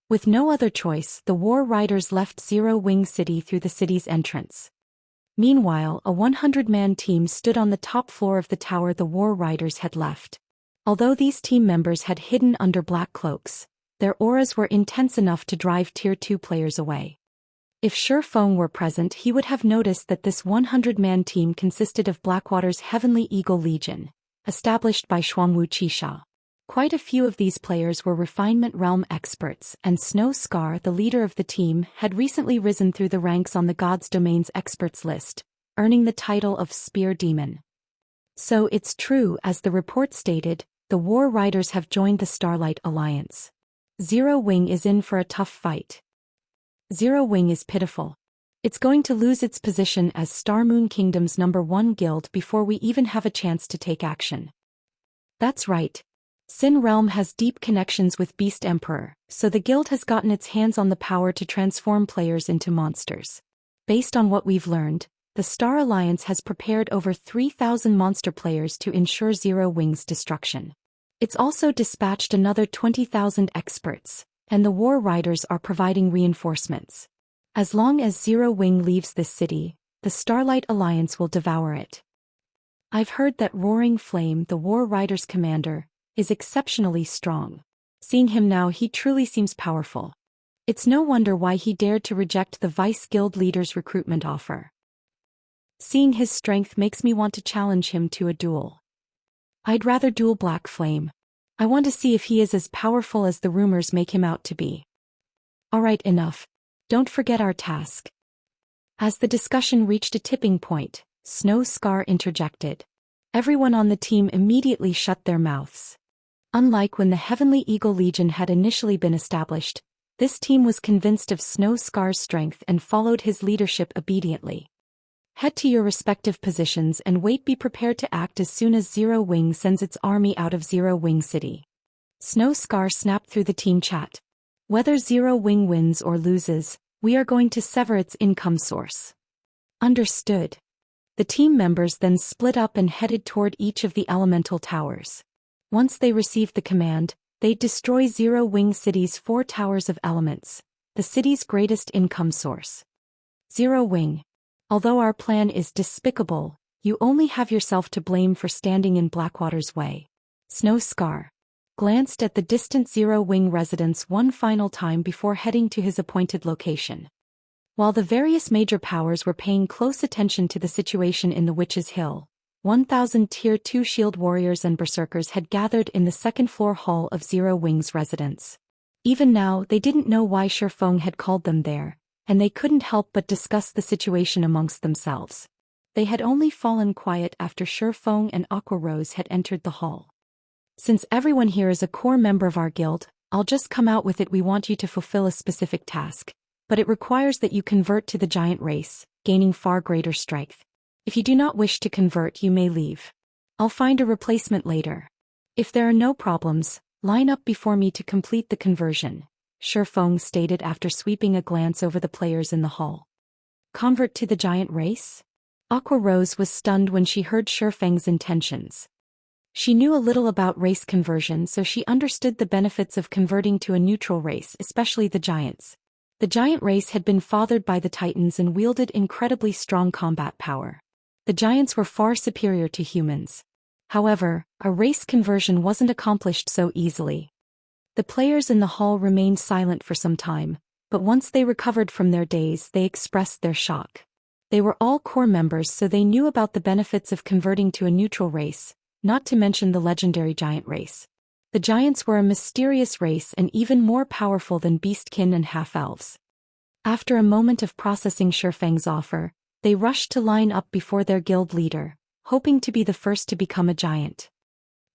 With no other choice, the war riders left Zero Wing City through the city's entrance. Meanwhile, a 100-man team stood on the top floor of the tower the war riders had left. Although these team members had hidden under black cloaks, their auras were intense enough to drive Tier 2 players away. If Shi Feng were present, he would have noticed that this 100-man team consisted of Blackwater's Heavenly Eagle Legion, established by Xuanwu Qixia. Quite a few of these players were Refinement Realm experts, and Snow Scar, the leader of the team, had recently risen through the ranks on the God's Domain's experts list, earning the title of Spear Demon. So it's true, as the report stated, the War Riders have joined the Starlight Alliance. Zero Wing is in for a tough fight. Zero Wing is pitiful. It's going to lose its position as Star Moon Kingdom's #1 guild before we even have a chance to take action. That's right. Sin Realm has deep connections with Beast Emperor, so the guild has gotten its hands on the power to transform players into monsters. Based on what we've learned, the Star Alliance has prepared over 3,000 monster players to ensure Zero Wing's destruction. It's also dispatched another 20,000 experts, and the War Riders are providing reinforcements. As long as Zero Wing leaves this city, the Starlight Alliance will devour it. I've heard that Roaring Flame, the War Riders' commander, is exceptionally strong. Seeing him now, he truly seems powerful. It's no wonder why he dared to reject the Vice Guild leader's recruitment offer. Seeing his strength makes me want to challenge him to a duel. I'd rather duel Black Flame. I want to see if he is as powerful as the rumors make him out to be. Alright, enough. Don't forget our task. As the discussion reached a tipping point, Snow Scar interjected. Everyone on the team immediately shut their mouths. Unlike when the Heavenly Eagle Legion had initially been established, this team was convinced of Snow Scar's strength and followed his leadership obediently. Head to your respective positions and wait. Be prepared to act as soon as Zero Wing sends its army out of Zero Wing City. Snow Scar snapped through the team chat. Whether Zero Wing wins or loses, we are going to sever its income source. Understood. The team members then split up and headed toward each of the elemental towers. Once they received the command, they'd destroy Zero Wing City's 4 towers of elements, the city's greatest income source. Zero Wing. Although our plan is despicable, you only have yourself to blame for standing in Blackwater's way. Snow Scar glanced at the distant Zero Wing residence one final time before heading to his appointed location. While the various major powers were paying close attention to the situation in the Witch's Hill, 1,000 Tier 2 shield warriors and berserkers had gathered in the second-floor hall of Zero Wing's residence. Even now, they didn't know why Shi Feng had called them there, and they couldn't help but discuss the situation amongst themselves. They had only fallen quiet after Shi Feng and Aqua Rose had entered the hall. Since everyone here is a core member of our guild, I'll just come out with it. We want you to fulfill a specific task, but it requires that you convert to the giant race, gaining far greater strength. If you do not wish to convert, you may leave. I'll find a replacement later. If there are no problems, line up before me to complete the conversion, Shi Feng stated after sweeping a glance over the players in the hall. Convert to the giant race? Aqua Rose was stunned when she heard Shi Feng's intentions. She knew a little about race conversion, so she understood the benefits of converting to a neutral race, especially the giants. The giant race had been fathered by the Titans and wielded incredibly strong combat power. The giants were far superior to humans. However, a race conversion wasn't accomplished so easily. The players in the hall remained silent for some time, but once they recovered from their daze, they expressed their shock. They were all core members, so they knew about the benefits of converting to a neutral race, not to mention the legendary giant race. The giants were a mysterious race and even more powerful than beastkin and half-elves. After a moment of processing Shi Feng's offer, they rushed to line up before their guild leader, hoping to be the first to become a giant.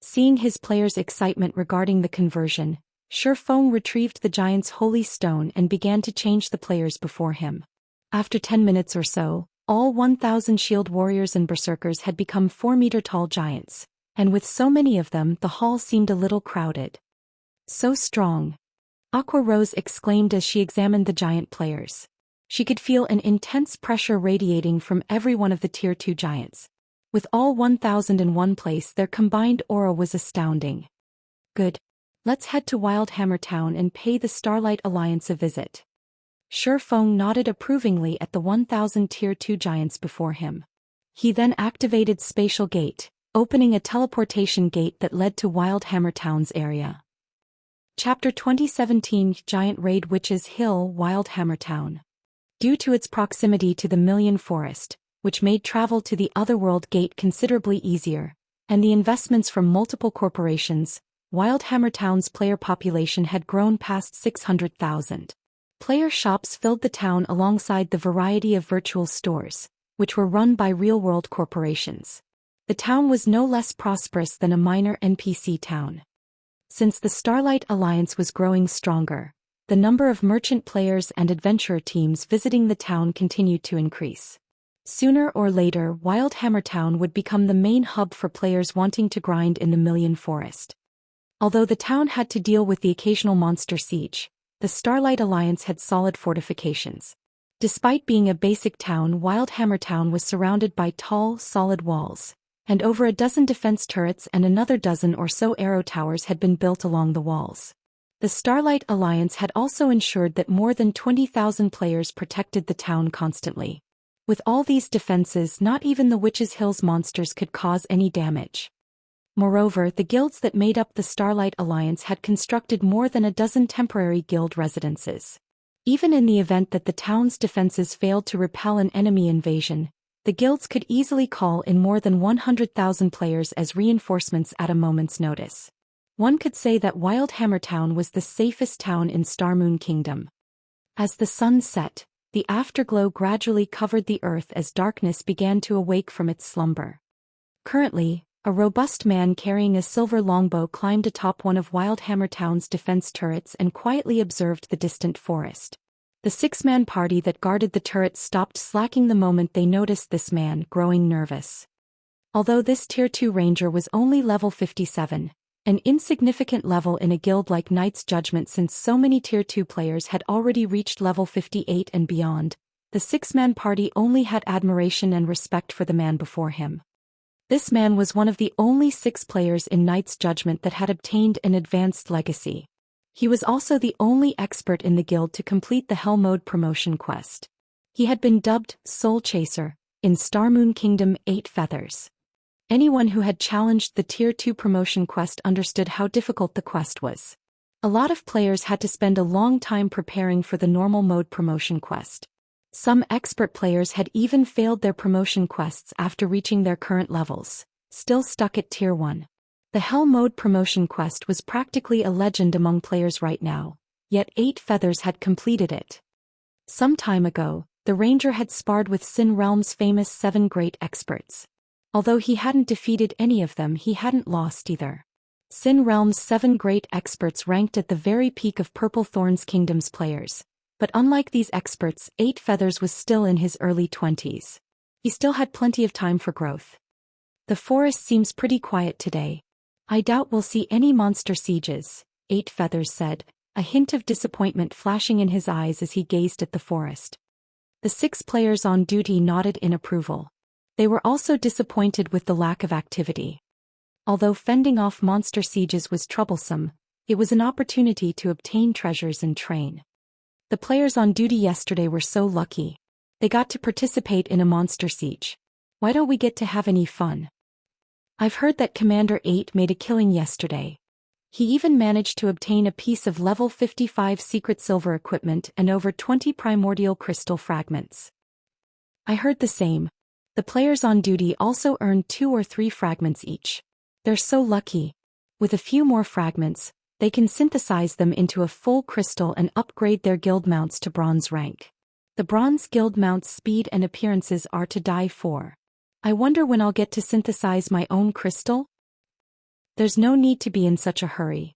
Seeing his players' excitement regarding the conversion, Shi Feng retrieved the giant's holy stone and began to change the players before him. After 10 minutes or so, all 1,000 shield warriors and berserkers had become 4-meter-tall giants, and with so many of them, the hall seemed a little crowded. So strong! Aqua Rose exclaimed as she examined the giant players. She could feel an intense pressure radiating from every one of the Tier 2 giants. With all 1,000 in one place, their combined aura was astounding. Good. Let's head to WildhammerTown and pay the Starlight Alliance a visit. Feng nodded approvingly at the 1,000 Tier 2 giants before him. He then activated Spatial Gate, opening a teleportation gate that led to WildhammerTown's area. Chapter 2017 Giant Raid Witches Hill WildhammerTown. Due to its proximity to the Million Forest, which made travel to the Otherworld Gate considerably easier, and the investments from multiple corporations, WildhammerTown's player population had grown past 600,000. Player shops filled the town alongside the variety of virtual stores, which were run by real-world corporations. The town was no less prosperous than a minor NPC town. Since the Starlight Alliance was growing stronger, the number of merchant players and adventurer teams visiting the town continued to increase. Sooner or later, WildhammerTown would become the main hub for players wanting to grind in the Million Forest. Although the town had to deal with the occasional monster siege, the Starlight Alliance had solid fortifications. Despite being a basic town, WildhammerTown was surrounded by tall, solid walls, and over a dozen defense turrets and another dozen or so arrow towers had been built along the walls. The Starlight Alliance had also ensured that more than 20,000 players protected the town constantly. With all these defenses, not even the Witches' Hills monsters could cause any damage. Moreover, the guilds that made up the Starlight Alliance had constructed more than a dozen temporary guild residences. Even in the event that the town's defenses failed to repel an enemy invasion, the guilds could easily call in more than 100,000 players as reinforcements at a moment's notice. One could say that WildhammerTown was the safest town in Starmoon Kingdom. As the sun set, the afterglow gradually covered the earth as darkness began to awake from its slumber. Currently, a robust man carrying a silver longbow climbed atop one of WildhammerTown's defense turrets and quietly observed the distant forest. The six-man party that guarded the turrets stopped slacking the moment they noticed this man, growing nervous. Although this Tier 2 ranger was only level 57, an insignificant level in a guild like Knight's Judgment since so many Tier 2 players had already reached level 58 and beyond, the six-man party only had admiration and respect for the man before him. This man was one of the only 6 players in Knight's Judgment that had obtained an advanced legacy. He was also the only expert in the guild to complete the Hell Mode promotion quest. He had been dubbed Soul Chaser in Starmoon Kingdom 8 Feathers. Anyone who had challenged the Tier 2 promotion quest understood how difficult the quest was. A lot of players had to spend a long time preparing for the normal mode promotion quest. Some expert players had even failed their promotion quests after reaching their current levels, still stuck at Tier 1. The Hell Mode promotion quest was practically a legend among players right now, yet 8 Feathers had completed it. Some time ago, the Ranger had sparred with Sin Realm's famous 7 great experts. Although he hadn't defeated any of them, he hadn't lost either. Sin Realm's 7 great experts ranked at the very peak of Purple Thorns Kingdom's players. But unlike these experts, 8 Feathers was still in his early 20s. He still had plenty of time for growth. The forest seems pretty quiet today. I doubt we'll see any monster sieges, 8 Feathers said, a hint of disappointment flashing in his eyes as he gazed at the forest. The 6 players on duty nodded in approval. They were also disappointed with the lack of activity. Although fending off monster sieges was troublesome, it was an opportunity to obtain treasures and train. The players on duty yesterday were so lucky. They got to participate in a monster siege. Why don't we get to have any fun? I've heard that Commander 8 made a killing yesterday. He even managed to obtain a piece of level 55 secret silver equipment and over 20 primordial crystal fragments. I heard the same. The players on duty also earned 2 or 3 fragments each. They're so lucky. With a few more fragments, they can synthesize them into a full crystal and upgrade their guild mounts to bronze rank. The bronze guild mounts' speed and appearances are to die for. I wonder when I'll get to synthesize my own crystal? There's no need to be in such a hurry.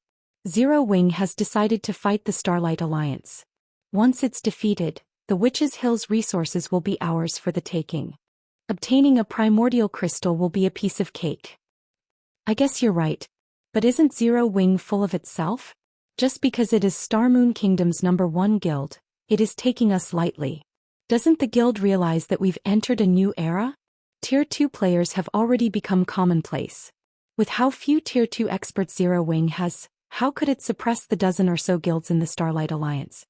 Zero Wing has decided to fight the Starlight Alliance. Once it's defeated, the Witches' Hills resources will be ours for the taking. Obtaining a primordial crystal will be a piece of cake. I guess you're right. But isn't Zero Wing full of itself? Just because it is Starmoon Kingdom's #1 guild, it is taking us lightly. Doesn't the guild realize that we've entered a new era? Tier 2 players have already become commonplace. With how few Tier 2 experts Zero Wing has, How could it suppress the dozen or so guilds in the Starlight Alliance?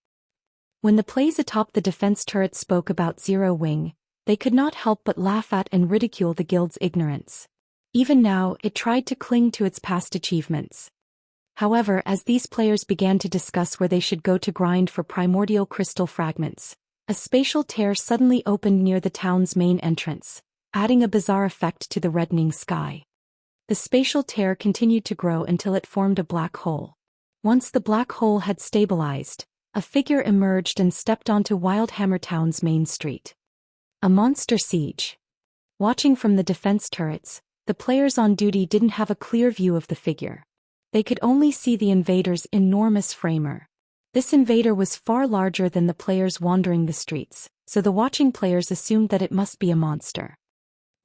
When the plays atop the defense turret spoke about Zero Wing, they could not help but laugh at and ridicule the guild's ignorance. Even now, it tried to cling to its past achievements. However, as these players began to discuss where they should go to grind for primordial crystal fragments, a spatial tear suddenly opened near the town's main entrance, adding a bizarre effect to the reddening sky. The spatial tear continued to grow until it formed a black hole. Once the black hole had stabilized, a figure emerged and stepped onto WildhammerTown's main street. A monster siege. Watching from the defense turrets, the players on duty didn't have a clear view of the figure. They could only see the invader's enormous framer. This invader was far larger than the players wandering the streets, so the watching players assumed that it must be a monster.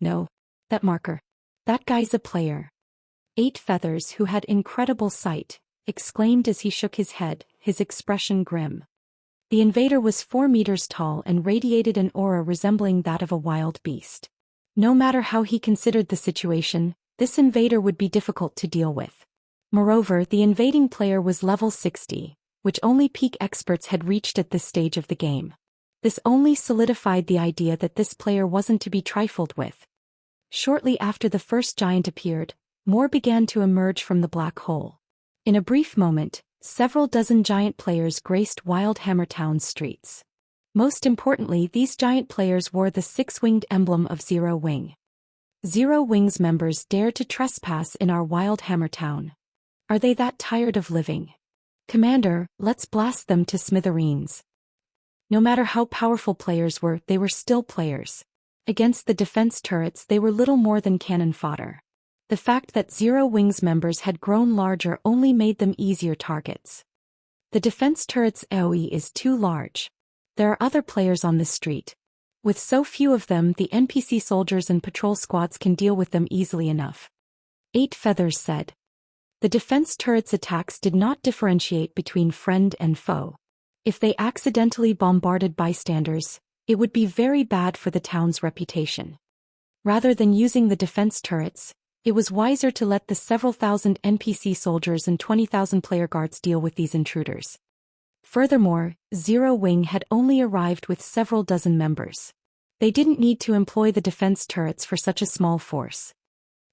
No. That marker. That guy's a player. 8 Feathers, who had incredible sight, exclaimed as he shook his head, his expression grim. The invader was 4 meters tall and radiated an aura resembling that of a wild beast. No matter how he considered the situation, this invader would be difficult to deal with. Moreover, the invading player was level 60, which only peak experts had reached at this stage of the game. This only solidified the idea that this player wasn't to be trifled with. Shortly after the first giant appeared, more began to emerge from the black hole. In a brief moment, several dozen giant players graced WildhammerTown's streets. Most importantly, these giant players wore the 6-winged emblem of Zero Wing. Zero Wing's members dare to trespass in our WildhammerTown. Are they that tired of living? Commander, let's blast them to smithereens. No matter how powerful players were, they were still players. Against the defense turrets, they were little more than cannon fodder. The fact that Zero Wing's members had grown larger only made them easier targets. The defense turret's AoE is too large. There are other players on this street. With so few of them, the NPC soldiers and patrol squads can deal with them easily enough. 8 Feathers said. The defense turret's attacks did not differentiate between friend and foe. If they accidentally bombarded bystanders, it would be very bad for the town's reputation. Rather than using the defense turrets, it was wiser to let the several thousand NPC soldiers and 20,000 player guards deal with these intruders. Furthermore, Zero Wing had only arrived with several dozen members. They didn't need to employ the defense turrets for such a small force.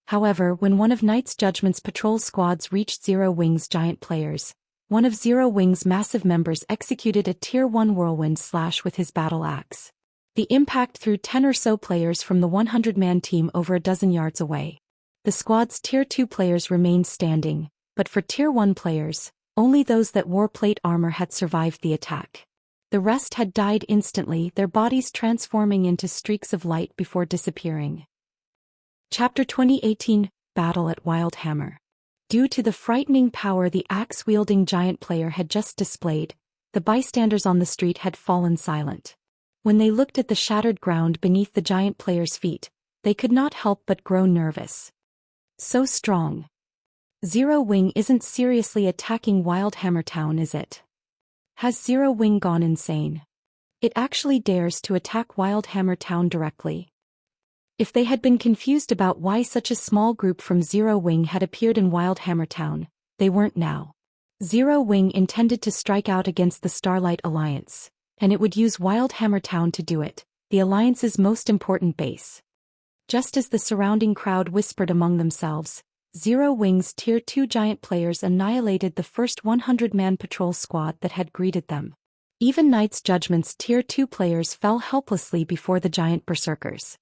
However, when one of Knight's Judgment's patrol squads reached Zero Wing's giant players, one of Zero Wing's massive members executed a Tier 1 whirlwind slash with his battle axe. The impact threw 10 or so players from the 100-man team over a dozen yards away. The squad's Tier 2 players remained standing, but for Tier 1 players, only those that wore plate armor had survived the attack. The rest had died instantly, their bodies transforming into streaks of light before disappearing. Chapter 2018, Battle at Wildhammer. Due to the frightening power the axe-wielding giant player had just displayed, the bystanders on the street had fallen silent. When they looked at the shattered ground beneath the giant player's feet, they could not help but grow nervous. So strong. Zero Wing isn't seriously attacking WildhammerTown, is it? Has Zero Wing gone insane? It actually dares to attack WildhammerTown directly. If they had been confused about why such a small group from Zero Wing had appeared in WildhammerTown, they weren't now. Zero Wing intended to strike out against the Starlight Alliance, and it would use WildhammerTown to do it, the Alliance's most important base. Just as the surrounding crowd whispered among themselves, Zero Wing's Tier 2 giant players annihilated the first 100-man patrol squad that had greeted them. Even Knight's Judgment's Tier 2 players fell helplessly before the giant berserkers.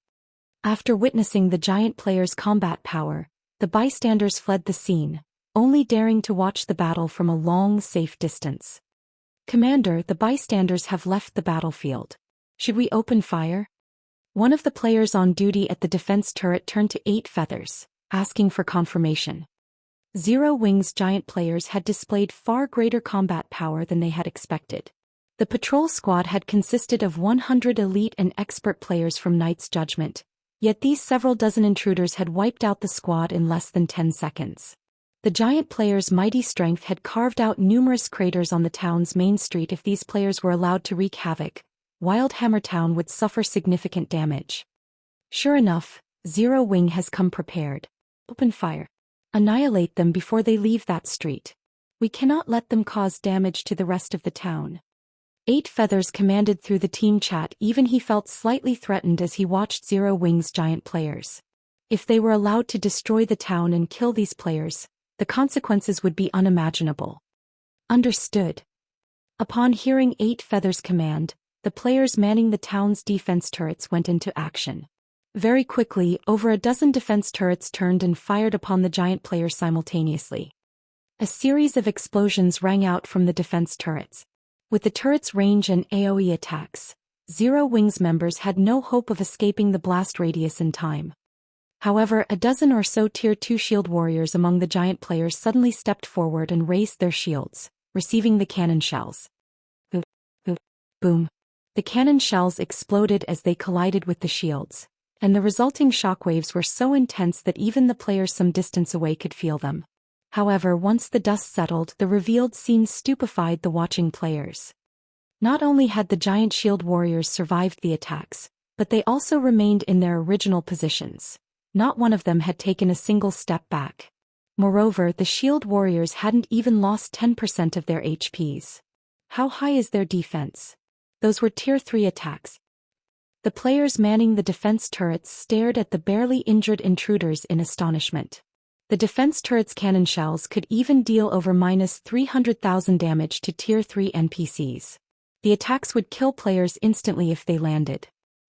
After witnessing the giant players' combat power, the bystanders fled the scene, only daring to watch the battle from a long, safe distance. Commander, the bystanders have left the battlefield. Should we open fire? One of the players on duty at the defense turret turned to 8 Feathers, asking for confirmation. Zero Wing's giant players had displayed far greater combat power than they had expected. The patrol squad had consisted of 100 elite and expert players from Knight's Judgment, yet these several dozen intruders had wiped out the squad in less than 10 seconds. The giant players' mighty strength had carved out numerous craters on the town's main street. If these players were allowed to wreak havoc, WildhammerTown would suffer significant damage. Sure enough, Zero Wing has come prepared. Open fire. Annihilate them before they leave that street. We cannot let them cause damage to the rest of the town. 8 Feathers commanded through the team chat. Even he felt slightly threatened as he watched Zero Wing's giant players. If they were allowed to destroy the town and kill these players, the consequences would be unimaginable. Understood. Upon hearing 8 Feathers' command, the players manning the town's defense turrets went into action. Very quickly, over a dozen defense turrets turned and fired upon the giant players simultaneously. A series of explosions rang out from the defense turrets. With the turrets' range and AoE attacks, Zero Wing's members had no hope of escaping the blast radius in time. However, a dozen or so Tier 2 shield warriors among the giant players suddenly stepped forward and raised their shields, receiving the cannon shells. Boom. The cannon shells exploded as they collided with the shields, and the resulting shockwaves were so intense that even the players some distance away could feel them. However, once the dust settled, the revealed scene stupefied the watching players. Not only had the giant shield warriors survived the attacks, but they also remained in their original positions. Not one of them had taken a single step back. Moreover, the shield warriors hadn't even lost 10% of their HPs. How high is their defense? Those were Tier 3 attacks. The players manning the defense turrets stared at the barely injured intruders in astonishment. The defense turrets' cannon shells could even deal over -300,000 damage to Tier 3 NPCs. The attacks would kill players instantly if they landed.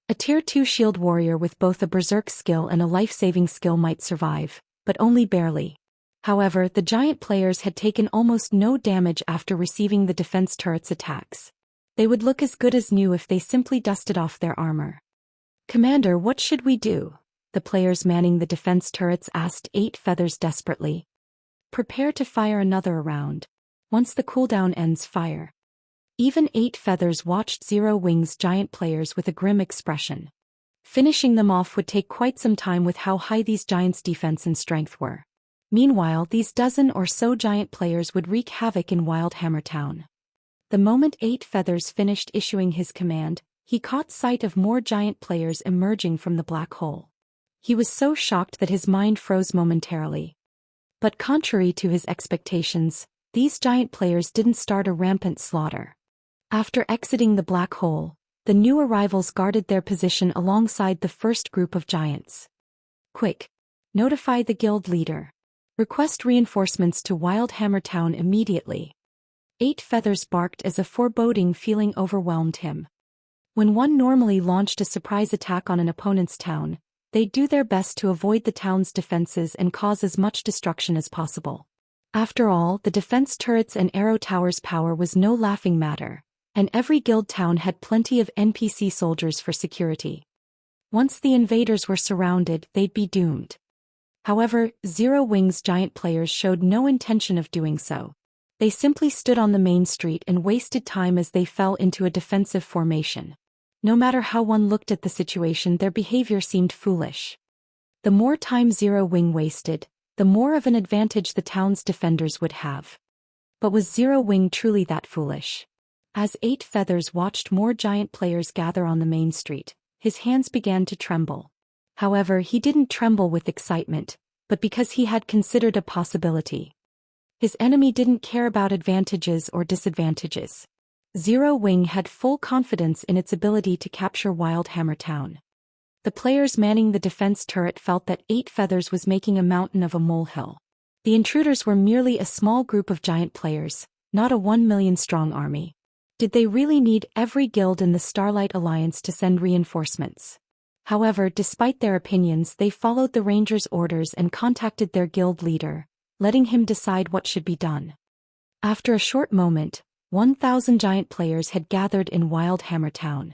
A Tier 2 shield warrior with both a berserk skill and a life-saving skill might survive, but only barely. However, the giant players had taken almost no damage after receiving the defense turrets' attacks. They would look as good as new if they simply dusted off their armor. "Commander, what should we do?" the players manning the defense turrets asked 8 Feathers desperately. "Prepare to fire another round. Once the cooldown ends, fire." Even 8 Feathers watched Zero Wing's giant players with a grim expression. Finishing them off would take quite some time with how high these giants' defense and strength were. Meanwhile, these dozen or so giant players would wreak havoc in WildhammerTown. The moment 8 Feathers finished issuing his command, he caught sight of more giant players emerging from the black hole. He was so shocked that his mind froze momentarily. But contrary to his expectations, these giant players didn't start a rampant slaughter. After exiting the black hole, the new arrivals guarded their position alongside the first group of giants. "Quick! Notify the guild leader. Request reinforcements to WildhammerTown immediately." 8 Feathers barked as a foreboding feeling overwhelmed him. When one normally launched a surprise attack on an opponent's town, they'd do their best to avoid the town's defenses and cause as much destruction as possible. After all, the defense turrets and arrow towers' power was no laughing matter, and every guild town had plenty of NPC soldiers for security. Once the invaders were surrounded, they'd be doomed. However, Zero Wing's giant players showed no intention of doing so. They simply stood on the main street and wasted time as they fell into a defensive formation. No matter how one looked at the situation, their behavior seemed foolish. The more time Zero Wing wasted, the more of an advantage the town's defenders would have. But was Zero Wing truly that foolish? As 8 Feathers watched more giant players gather on the main street, his hands began to tremble. However, he didn't tremble with excitement, but because he had considered a possibility. His enemy didn't care about advantages or disadvantages. Zero Wing had full confidence in its ability to capture WildhammerTown. The players manning the defense turret felt that 8 Feathers was making a mountain of a molehill. The intruders were merely a small group of giant players, not a 1 million strong army. Did they really need every guild in the Starlight Alliance to send reinforcements? However, despite their opinions, they followed the Rangers' orders and contacted their guild leader, letting him decide what should be done. After a short moment, 1,000 giant players had gathered in WildhammerTown.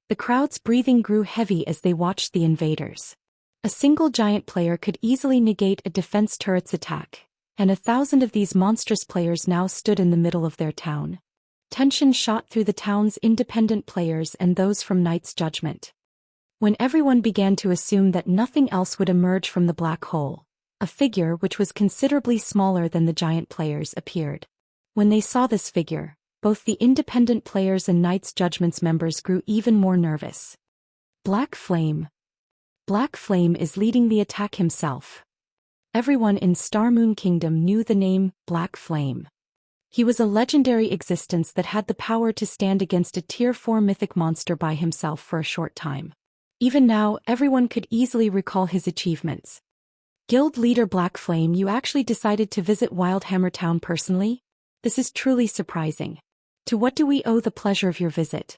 The crowd's breathing grew heavy as they watched the invaders. A single giant player could easily negate a defense turret's attack, and 1,000 of these monstrous players now stood in the middle of their town. Tension shot through the town's independent players and those from Knight's Judgment. When everyone began to assume that nothing else would emerge from the black hole, a figure which was considerably smaller than the giant players appeared. When they saw this figure, both the independent players and Knight's Judgment's members grew even more nervous. Black Flame. Black Flame is leading the attack himself. Everyone in Starmoon Kingdom knew the name Black Flame. He was a legendary existence that had the power to stand against a Tier 4 mythic monster by himself for a short time. Even now, everyone could easily recall his achievements. Guild leader Black Flame, you actually decided to visit WildhammerTown personally? This is truly surprising. To what do we owe the pleasure of your visit?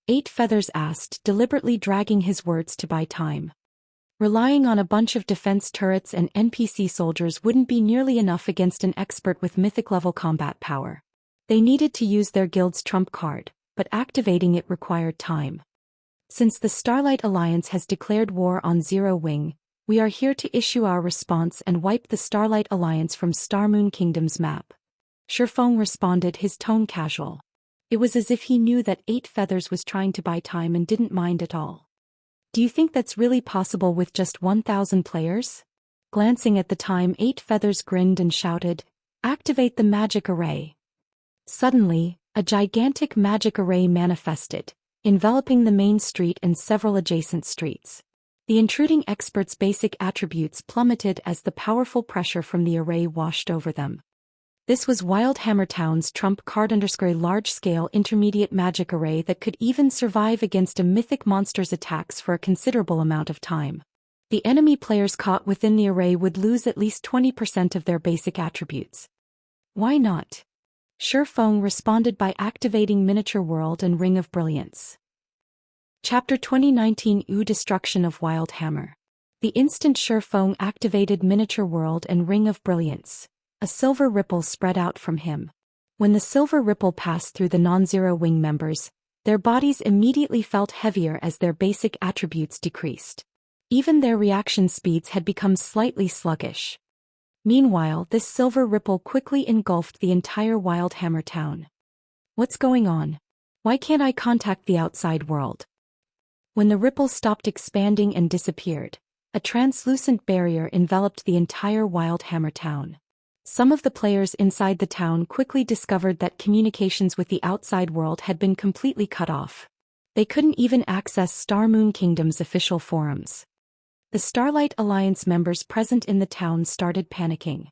8 Feathers asked, deliberately dragging his words to buy time. Relying on a bunch of defense turrets and NPC soldiers wouldn't be nearly enough against an expert with mythic-level combat power. They needed to use their guild's trump card, but activating it required time. Since the Starlight Alliance has declared war on Zero Wing, we are here to issue our response and wipe the Starlight Alliance from Starmoon Kingdom's map. Shifeng responded, his tone casual. It was as if he knew that 8 Feathers was trying to buy time and didn't mind at all. Do you think that's really possible with just 1,000 players? Glancing at the time, 8 Feathers grinned and shouted, activate the magic array. Suddenly, a gigantic magic array manifested, enveloping the main street and several adjacent streets. The intruding expert's basic attributes plummeted as the powerful pressure from the array washed over them. This was WildhammerTown's trump card _ large-scale intermediate magic array that could even survive against a mythic monster's attacks for a considerable amount of time. The enemy players caught within the array would lose at least 20% of their basic attributes. Why not? Shifeng responded by activating Miniature World and Ring of Brilliance. Chapter 2019 Destruction of Wildhammer. The instant Shifeng activated Miniature World and Ring of Brilliance, a silver ripple spread out from him. When the silver ripple passed through the non-Zero Wing members, their bodies immediately felt heavier as their basic attributes decreased. Even their reaction speeds had become slightly sluggish. Meanwhile, this silver ripple quickly engulfed the entire WildhammerTown. What's going on? Why can't I contact the outside world? When the ripple stopped expanding and disappeared, a translucent barrier enveloped the entire WildhammerTown. Some of the players inside the town quickly discovered that communications with the outside world had been completely cut off. They couldn't even access Starmoon Kingdom's official forums. The Starlight Alliance members present in the town started panicking.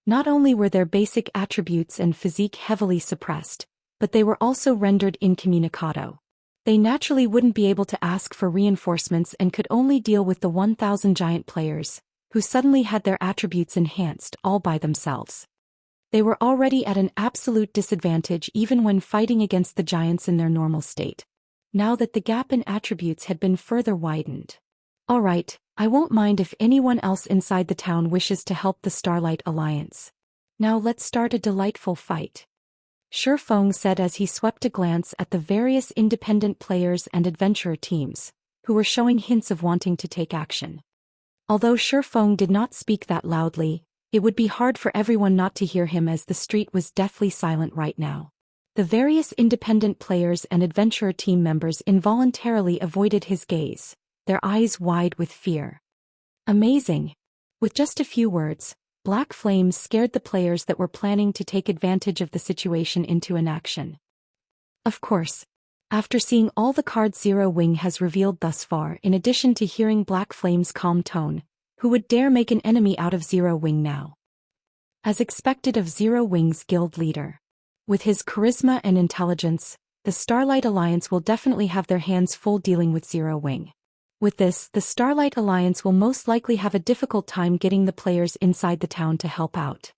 Not only were their basic attributes and physique heavily suppressed, but they were also rendered incommunicado. They naturally wouldn't be able to ask for reinforcements and could only deal with the 1,000 giant players, who suddenly had their attributes enhanced all by themselves. They were already at an absolute disadvantage even when fighting against the giants in their normal state. Now that the gap in attributes had been further widened. Alright, I won't mind if anyone else inside the town wishes to help the Starlight Alliance. Now let's start a delightful fight. Shifeng said as he swept a glance at the various independent players and adventurer teams, who were showing hints of wanting to take action. Although Shifeng did not speak that loudly, it would be hard for everyone not to hear him as the street was deathly silent right now. The various independent players and adventurer team members involuntarily avoided his gaze, their eyes wide with fear. Amazing! With just a few words, Black Flames scared the players that were planning to take advantage of the situation into inaction. Of course, after seeing all the cards Zero Wing has revealed thus far, in addition to hearing Black Flame's calm tone, who would dare make an enemy out of Zero Wing now? As expected of Zero Wing's guild leader. With his charisma and intelligence, the Starlight Alliance will definitely have their hands full dealing with Zero Wing. With this, the Starlight Alliance will most likely have a difficult time getting the players inside the town to help out.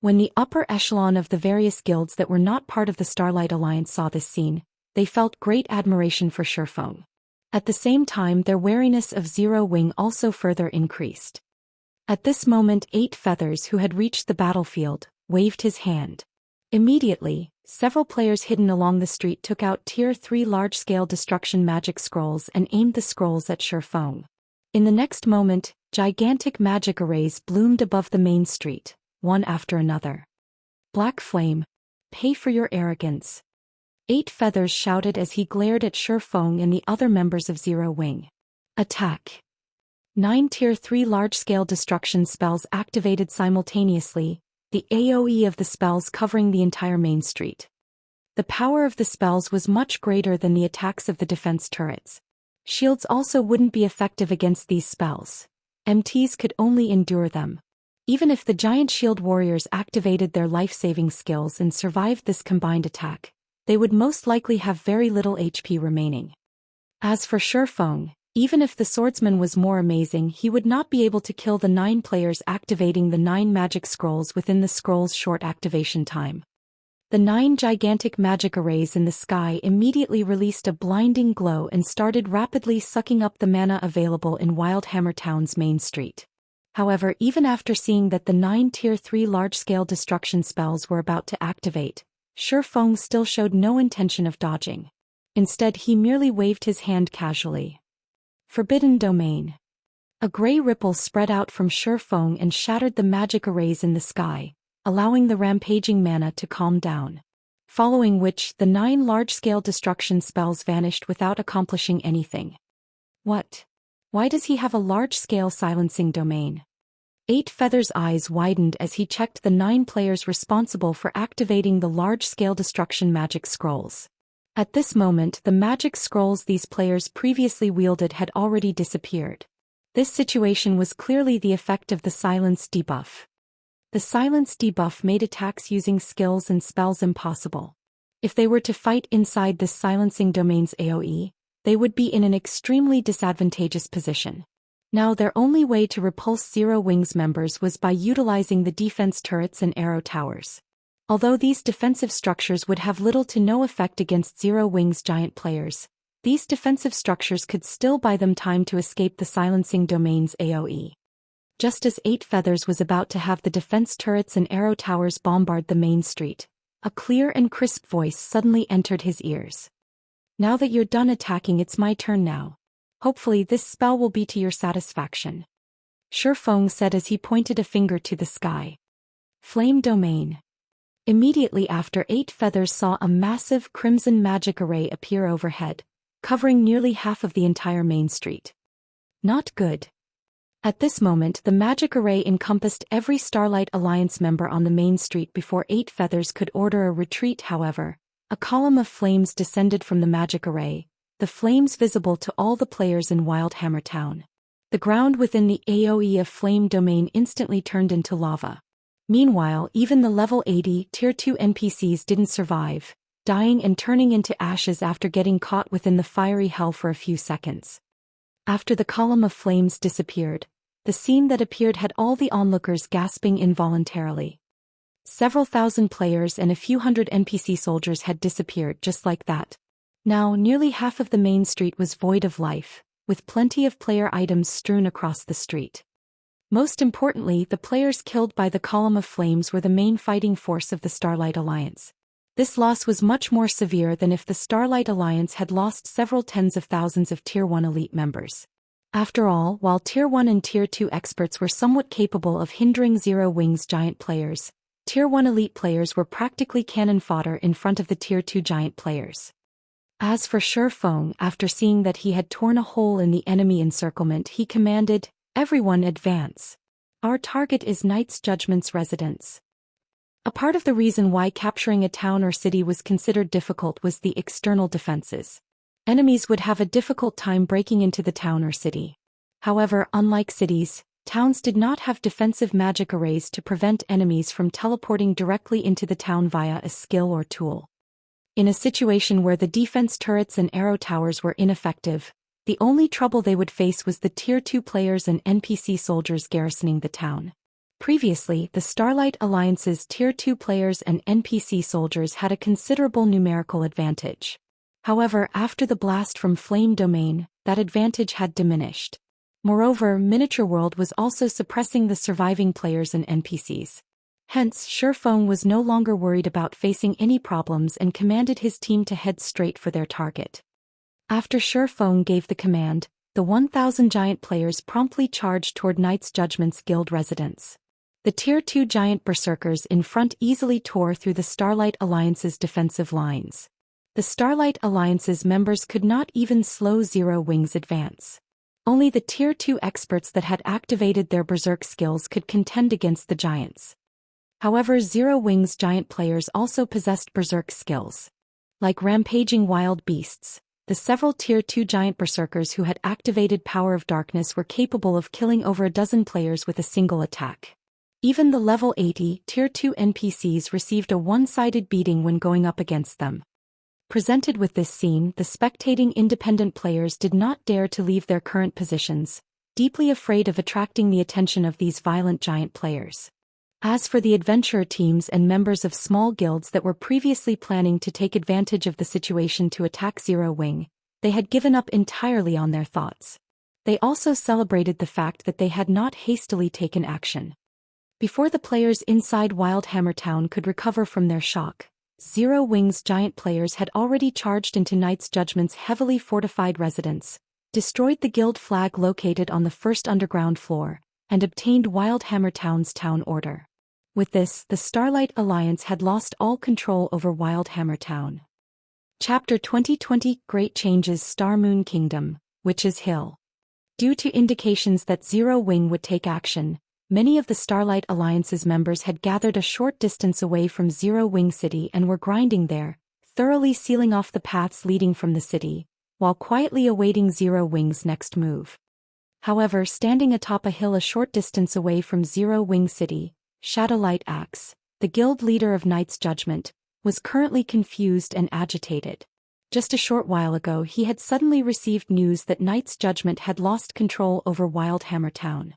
When the upper echelon of the various guilds that were not part of the Starlight Alliance saw this scene, they felt great admiration for Shifeng. At the same time, their wariness of Zero Wing also further increased. At this moment, 8 Feathers, who had reached the battlefield, waved his hand. Immediately, several players hidden along the street took out Tier 3 large-scale destruction magic scrolls and aimed the scrolls at Shifeng. In the next moment, gigantic magic arrays bloomed above the main street, one after another. Black Flame, pay for your arrogance. 8 Feathers shouted as he glared at Shifeng and the other members of Zero Wing. Attack! 9 Tier 3 large-scale destruction spells activated simultaneously, the AoE of the spells covering the entire main street. The power of the spells was much greater than the attacks of the defense turrets. Shields also wouldn't be effective against these spells. MTs could only endure them. Even if the giant shield warriors activated their life-saving skills and survived this combined attack, they would most likely have very little HP remaining. As for Shifeng, even if the swordsman was more amazing, he would not be able to kill the 9 players activating the 9 magic scrolls within the scroll's short activation time. The 9 gigantic magic arrays in the sky immediately released a blinding glow and started rapidly sucking up the mana available in WildhammerTown's main street. However, even after seeing that the 9 Tier 3 large-scale destruction spells were about to activate, Shifeng still showed no intention of dodging. Instead, he merely waved his hand casually. Forbidden Domain. A gray ripple spread out from Shifeng and shattered the magic arrays in the sky, allowing the rampaging mana to calm down. Following which, the 9 large-scale destruction spells vanished without accomplishing anything. What? Why does he have a large-scale silencing domain? 8 Feathers' eyes widened as he checked the 9 players responsible for activating the large-scale destruction magic scrolls. At this moment, the magic scrolls these players previously wielded had already disappeared. This situation was clearly the effect of the silence debuff. The silence debuff made attacks using skills and spells impossible. If they were to fight inside this silencing domain's AoE, they would be in an extremely disadvantageous position. Now their only way to repulse Zero Wings members was by utilizing the defense turrets and arrow towers. Although these defensive structures would have little to no effect against Zero Wings giant players, these defensive structures could still buy them time to escape the silencing domain's AoE. Just as 8 Feathers was about to have the defense turrets and arrow towers bombard the main street, a clear and crisp voice suddenly entered his ears. Now that you're done attacking, it's my turn now. Hopefully this spell will be to your satisfaction. Shifeng said as he pointed a finger to the sky. Flame Domain. Immediately after, 8 Feathers saw a massive crimson magic array appear overhead, covering nearly half of the entire main street. Not good. At this moment, the magic array encompassed every Starlight Alliance member on the main street before 8 Feathers could order a retreat. However, a column of flames descended from the magic array, the flames visible to all the players in WildhammerTown. The ground within the AoE of Flame Domain instantly turned into lava. Meanwhile, even the level 80 Tier 2 NPCs didn't survive, dying and turning into ashes after getting caught within the fiery hell for a few seconds. After the column of flames disappeared, the scene that appeared had all the onlookers gasping involuntarily. Several thousand players and a few hundred NPC soldiers had disappeared just like that. Now, nearly half of the main street was void of life, with plenty of player items strewn across the street. Most importantly, the players killed by the column of flames were the main fighting force of the Starlight Alliance. This loss was much more severe than if the Starlight Alliance had lost several tens of thousands of Tier 1 elite members. After all, while Tier 1 and Tier 2 experts were somewhat capable of hindering Zero Wings giant players, Tier 1 elite players were practically cannon fodder in front of the Tier 2 giant players. As for Shifeng, after seeing that he had torn a hole in the enemy encirclement, he commanded, "Everyone advance. Our target is Knight's Judgment's residence." A part of the reason why capturing a town or city was considered difficult was the external defenses. Enemies would have a difficult time breaking into the town or city. However, unlike cities, towns did not have defensive magic arrays to prevent enemies from teleporting directly into the town via a skill or tool. In a situation where the defense turrets and arrow towers were ineffective, the only trouble they would face was the Tier 2 players and NPC soldiers garrisoning the town. Previously, the Starlight Alliance's Tier 2 players and NPC soldiers had a considerable numerical advantage. However, after the blast from Flame Domain, that advantage had diminished. Moreover, Miniature World was also suppressing the surviving players and NPCs. Hence, Shifeng was no longer worried about facing any problems and commanded his team to head straight for their target. After Shifeng gave the command, the 1,000 giant players promptly charged toward Knight's Judgment's guild residence. The Tier 2 giant berserkers in front easily tore through the Starlight Alliance's defensive lines. The Starlight Alliance's members could not even slow Zero Wings' advance. Only the Tier 2 experts that had activated their berserk skills could contend against the giants. However, Zero Wings giant players also possessed berserk skills. Like rampaging wild beasts, the several Tier 2 giant berserkers who had activated Power of Darkness were capable of killing over a dozen players with a single attack. Even the level 80 Tier 2 NPCs received a one-sided beating when going up against them. Presented with this scene, the spectating independent players did not dare to leave their current positions, deeply afraid of attracting the attention of these violent giant players. As for the adventurer teams and members of small guilds that were previously planning to take advantage of the situation to attack Zero Wing, they had given up entirely on their thoughts. They also celebrated the fact that they had not hastily taken action. Before the players inside WildhammerTown could recover from their shock, Zero Wing's giant players had already charged into Knight's Judgment's heavily fortified residence, destroyed the guild flag located on the first underground floor, and obtained WildhammerTown's town order. With this, the Starlight Alliance had lost all control over WildhammerTown. Chapter 2020 Great Changes Starmoon Kingdom, Witch's Hill. Due to indications that Zero Wing would take action, many of the Starlight Alliance's members had gathered a short distance away from Zero Wing City and were grinding there, thoroughly sealing off the paths leading from the city, while quietly awaiting Zero Wing's next move. However, standing atop a hill a short distance away from Zero Wing City, Shadowlight Axe, the guild leader of Knight's Judgment, was currently confused and agitated. Just a short while ago he had suddenly received news that Knight's Judgment had lost control over WildhammerTown.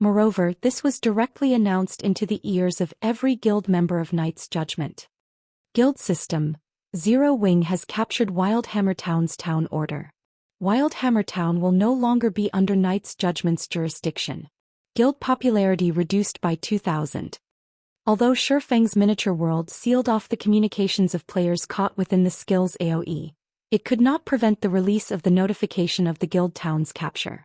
Moreover, this was directly announced into the ears of every guild member of Knight's Judgment. Guild System: Zero Wing has captured WildhammerTown's town order. WildhammerTown will no longer be under Knight's Judgment's jurisdiction. Guild popularity reduced by 2,000. Although Shifeng's miniature world sealed off the communications of players caught within the skill's AoE, it could not prevent the release of the notification of the guild town's capture.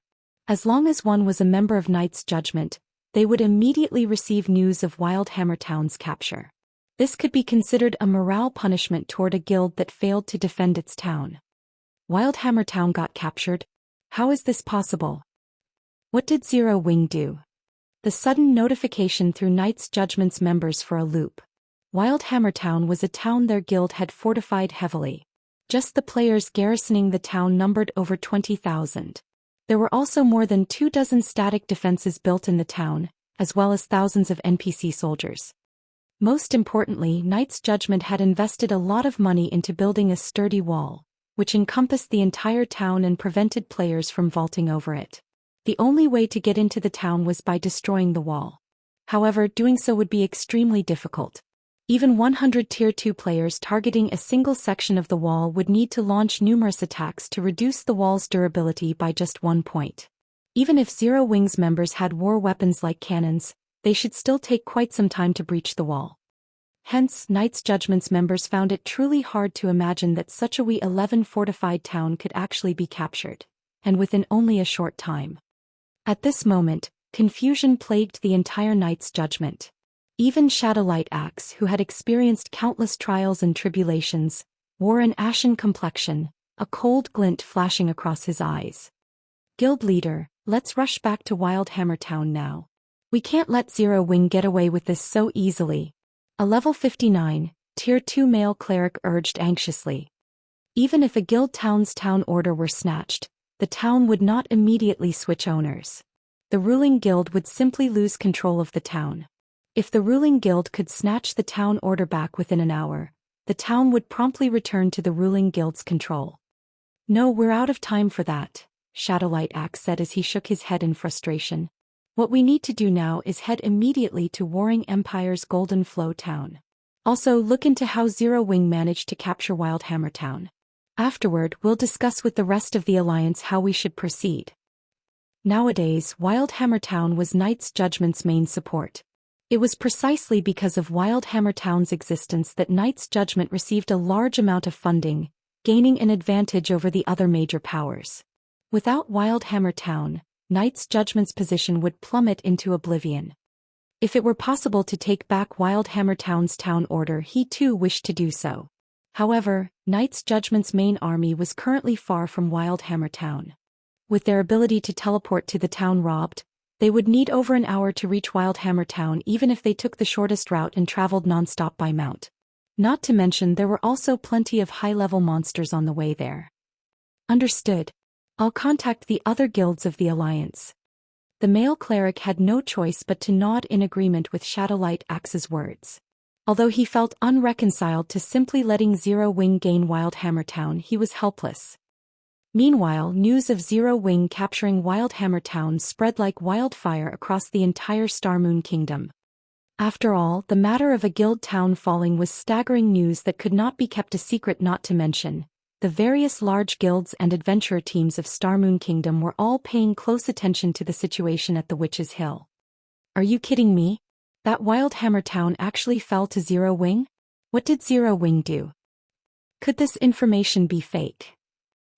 As long as one was a member of Knight's Judgment, they would immediately receive news of WildhammerTown's capture. This could be considered a morale punishment toward a guild that failed to defend its town. WildhammerTown got captured? How is this possible? What did Zero Wing do? The sudden notification threw Knight's Judgment's members for a loop. WildhammerTown was a town their guild had fortified heavily. Just the players garrisoning the town numbered over 20,000. There were also more than 24 static defenses built in the town, as well as thousands of NPC soldiers. Most importantly, Knight's Judgment had invested a lot of money into building a sturdy wall, which encompassed the entire town and prevented players from vaulting over it. The only way to get into the town was by destroying the wall. However, doing so would be extremely difficult. Even 100 Tier 2 players targeting a single section of the wall would need to launch numerous attacks to reduce the wall's durability by just 1 point. Even if Zero Wing's members had war weapons like cannons, they should still take quite some time to breach the wall. Hence, Knight's Judgment's members found it truly hard to imagine that such a wee 11 fortified town could actually be captured, and within only a short time. At this moment, confusion plagued the entire Knight's Judgment. Even Shadowlight Axe, who had experienced countless trials and tribulations, wore an ashen complexion, a cold glint flashing across his eyes. Guild leader, let's rush back to WildhammerTown now. We can't let Zero Wing get away with this so easily. A level 59, Tier 2 male cleric urged anxiously. Even if a guild town's town order were snatched, the town would not immediately switch owners. The ruling guild would simply lose control of the town. If the ruling guild could snatch the town order back within an hour, the town would promptly return to the ruling guild's control. No, we're out of time for that, Shadowlight Axe said as he shook his head in frustration. What we need to do now is head immediately to Warring Empire's Golden Flow town. Also, look into how Zero Wing managed to capture WildhammerTown. Afterward, we'll discuss with the rest of the Alliance how we should proceed. Nowadays, WildhammerTown was Knight's Judgment's main support. It was precisely because of WildhammerTown's existence that Knight's Judgment received a large amount of funding, gaining an advantage over the other major powers. Without WildhammerTown, Knight's Judgment's position would plummet into oblivion. If it were possible to take back WildhammerTown's town order, he too wished to do so. However, Knight's Judgment's main army was currently far from WildhammerTown. With their ability to teleport to the town robbed, they would need over an hour to reach WildhammerTown even if they took the shortest route and traveled non-stop by mount. Not to mention there were also plenty of high-level monsters on the way there. Understood. I'll contact the other guilds of the Alliance. The male cleric had no choice but to nod in agreement with Shadowlight Axe's words. Although he felt unreconciled to simply letting Zero Wing gain WildhammerTown, he was helpless. Meanwhile, news of Zero Wing capturing WildhammerTown spread like wildfire across the entire Starmoon Kingdom. After all, the matter of a guild town falling was staggering news that could not be kept a secret, not to mention the various large guilds and adventurer teams of Starmoon Kingdom were all paying close attention to the situation at the Witch's Hill. Are you kidding me? That WildhammerTown actually fell to Zero Wing? What did Zero Wing do? Could this information be fake?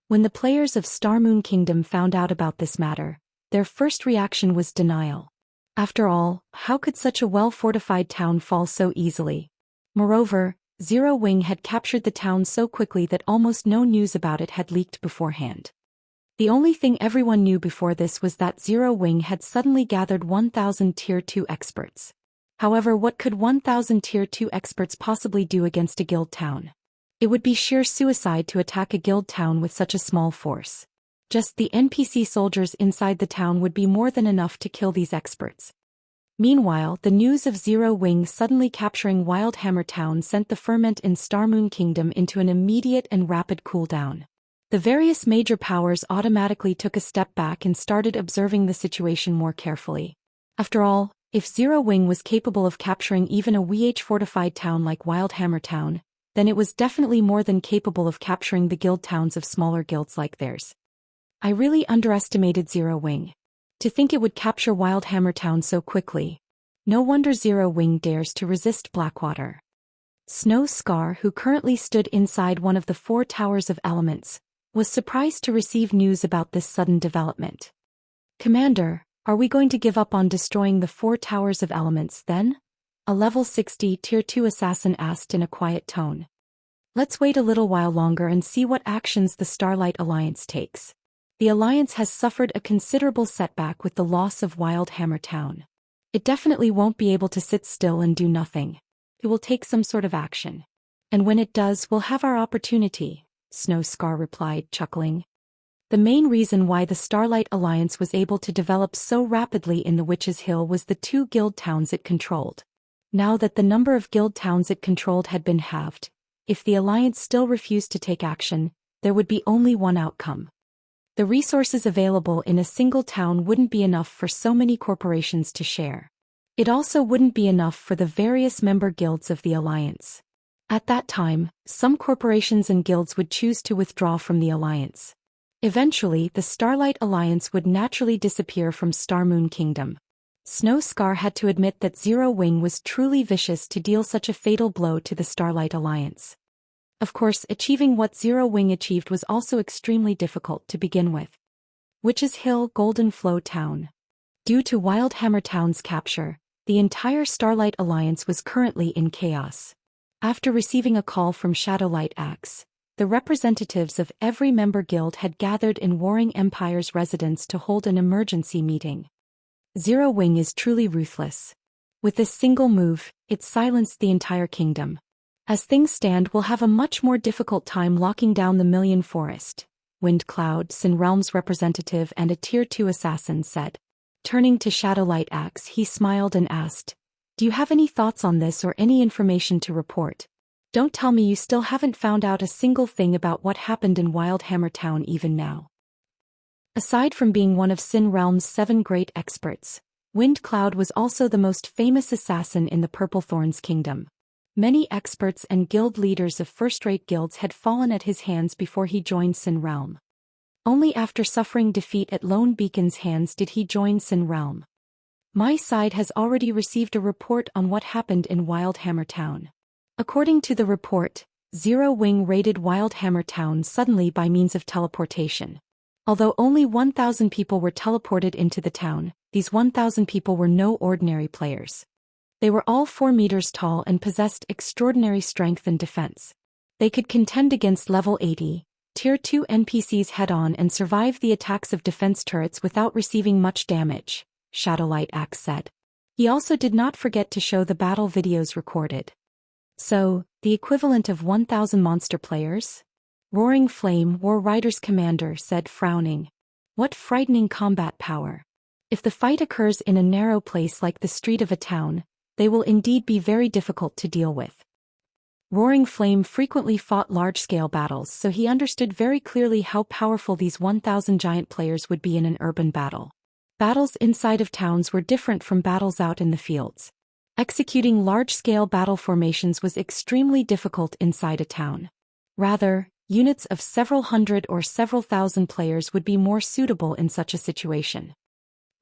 When the players of Starmoon Kingdom found out about this matter, their first reaction was denial. After all, how could such a well-fortified town fall so easily? Moreover, Zero Wing had captured the town so quickly that almost no news about it had leaked beforehand. The only thing everyone knew before this was that Zero Wing had suddenly gathered 1,000 Tier 2 experts. However, what could 1,000 Tier 2 experts possibly do against a guild town? It would be sheer suicide to attack a guild town with such a small force. Just the NPC soldiers inside the town would be more than enough to kill these experts. Meanwhile, the news of Zero Wing suddenly capturing WildhammerTown sent the ferment in Starmoon Kingdom into an immediate and rapid cooldown. The various major powers automatically took a step back and started observing the situation more carefully. After all, if Zero Wing was capable of capturing even a WH-fortified town like WildhammerTown, then it was definitely more than capable of capturing the guild towns of smaller guilds like theirs. I really underestimated Zero Wing. To think it would capture WildhammerTown so quickly. No wonder Zero Wing dares to resist Blackwater. Snow Scar, who currently stood inside one of the 4 Towers of Elements, was surprised to receive news about this sudden development. Commander, are we going to give up on destroying the 4 Towers of Elements then? A level 60 Tier 2 assassin asked in a quiet tone. Let's wait a little while longer and see what actions the Starlight Alliance takes. The Alliance has suffered a considerable setback with the loss of WildhammerTown. It definitely won't be able to sit still and do nothing. It will take some sort of action. And when it does, we'll have our opportunity, Snow Scar replied, chuckling. The main reason why the Starlight Alliance was able to develop so rapidly in the Witch's Hill was the 2 guild towns it controlled. Now that the number of guild towns it controlled had been halved, if the Alliance still refused to take action, there would be only one outcome. The resources available in a single town wouldn't be enough for so many corporations to share. It also wouldn't be enough for the various member guilds of the Alliance. At that time, some corporations and guilds would choose to withdraw from the Alliance. Eventually, the Starlight Alliance would naturally disappear from Starmoon Kingdom. Snow Scar had to admit that Zero Wing was truly vicious to deal such a fatal blow to the Starlight Alliance. Of course, achieving what Zero Wing achieved was also extremely difficult to begin with. Witch's Hill Golden Flow Town. Due to WildhammerTown's capture, the entire Starlight Alliance was currently in chaos. After receiving a call from Shadowlight Axe, the representatives of every member guild had gathered in Warring Empire's residence to hold an emergency meeting. Zero Wing is truly ruthless. With this single move, it silenced the entire kingdom. As things stand, we'll have a much more difficult time locking down the Million Forest, Wind Cloud, Sin Realm's representative and a Tier 2 assassin said. Turning to Shadowlight Axe, he smiled and asked, "Do you have any thoughts on this or any information to report? Don't tell me you still haven't found out a single thing about what happened in WildhammerTown even now." Aside from being one of Sin Realm's 7 great experts, Wind Cloud was also the most famous assassin in the Purple Thorns Kingdom. Many experts and guild leaders of first-rate guilds had fallen at his hands before he joined Sin Realm. Only after suffering defeat at Lone Beacon's hands did he join Sin Realm. My side has already received a report on what happened in WildhammerTown. According to the report, Zero Wing raided WildhammerTown suddenly by means of teleportation. Although only 1,000 people were teleported into the town, these 1,000 people were no ordinary players. They were all 4 meters tall and possessed extraordinary strength and defense. They could contend against level 80, Tier 2 NPCs head-on and survive the attacks of defense turrets without receiving much damage, Shadowlight Axe said. He also did not forget to show the battle videos recorded. So, the equivalent of 1,000 monster players? Roaring Flame, War Rider's commander, said frowning. What frightening combat power. If the fight occurs in a narrow place like the street of a town, they will indeed be very difficult to deal with. Roaring Flame frequently fought large-scale battles, so he understood very clearly how powerful these 1,000 giant players would be in an urban battle. Battles inside of towns were different from battles out in the fields. Executing large-scale battle formations was extremely difficult inside a town. Rather, units of several hundred or several thousand players would be more suitable in such a situation.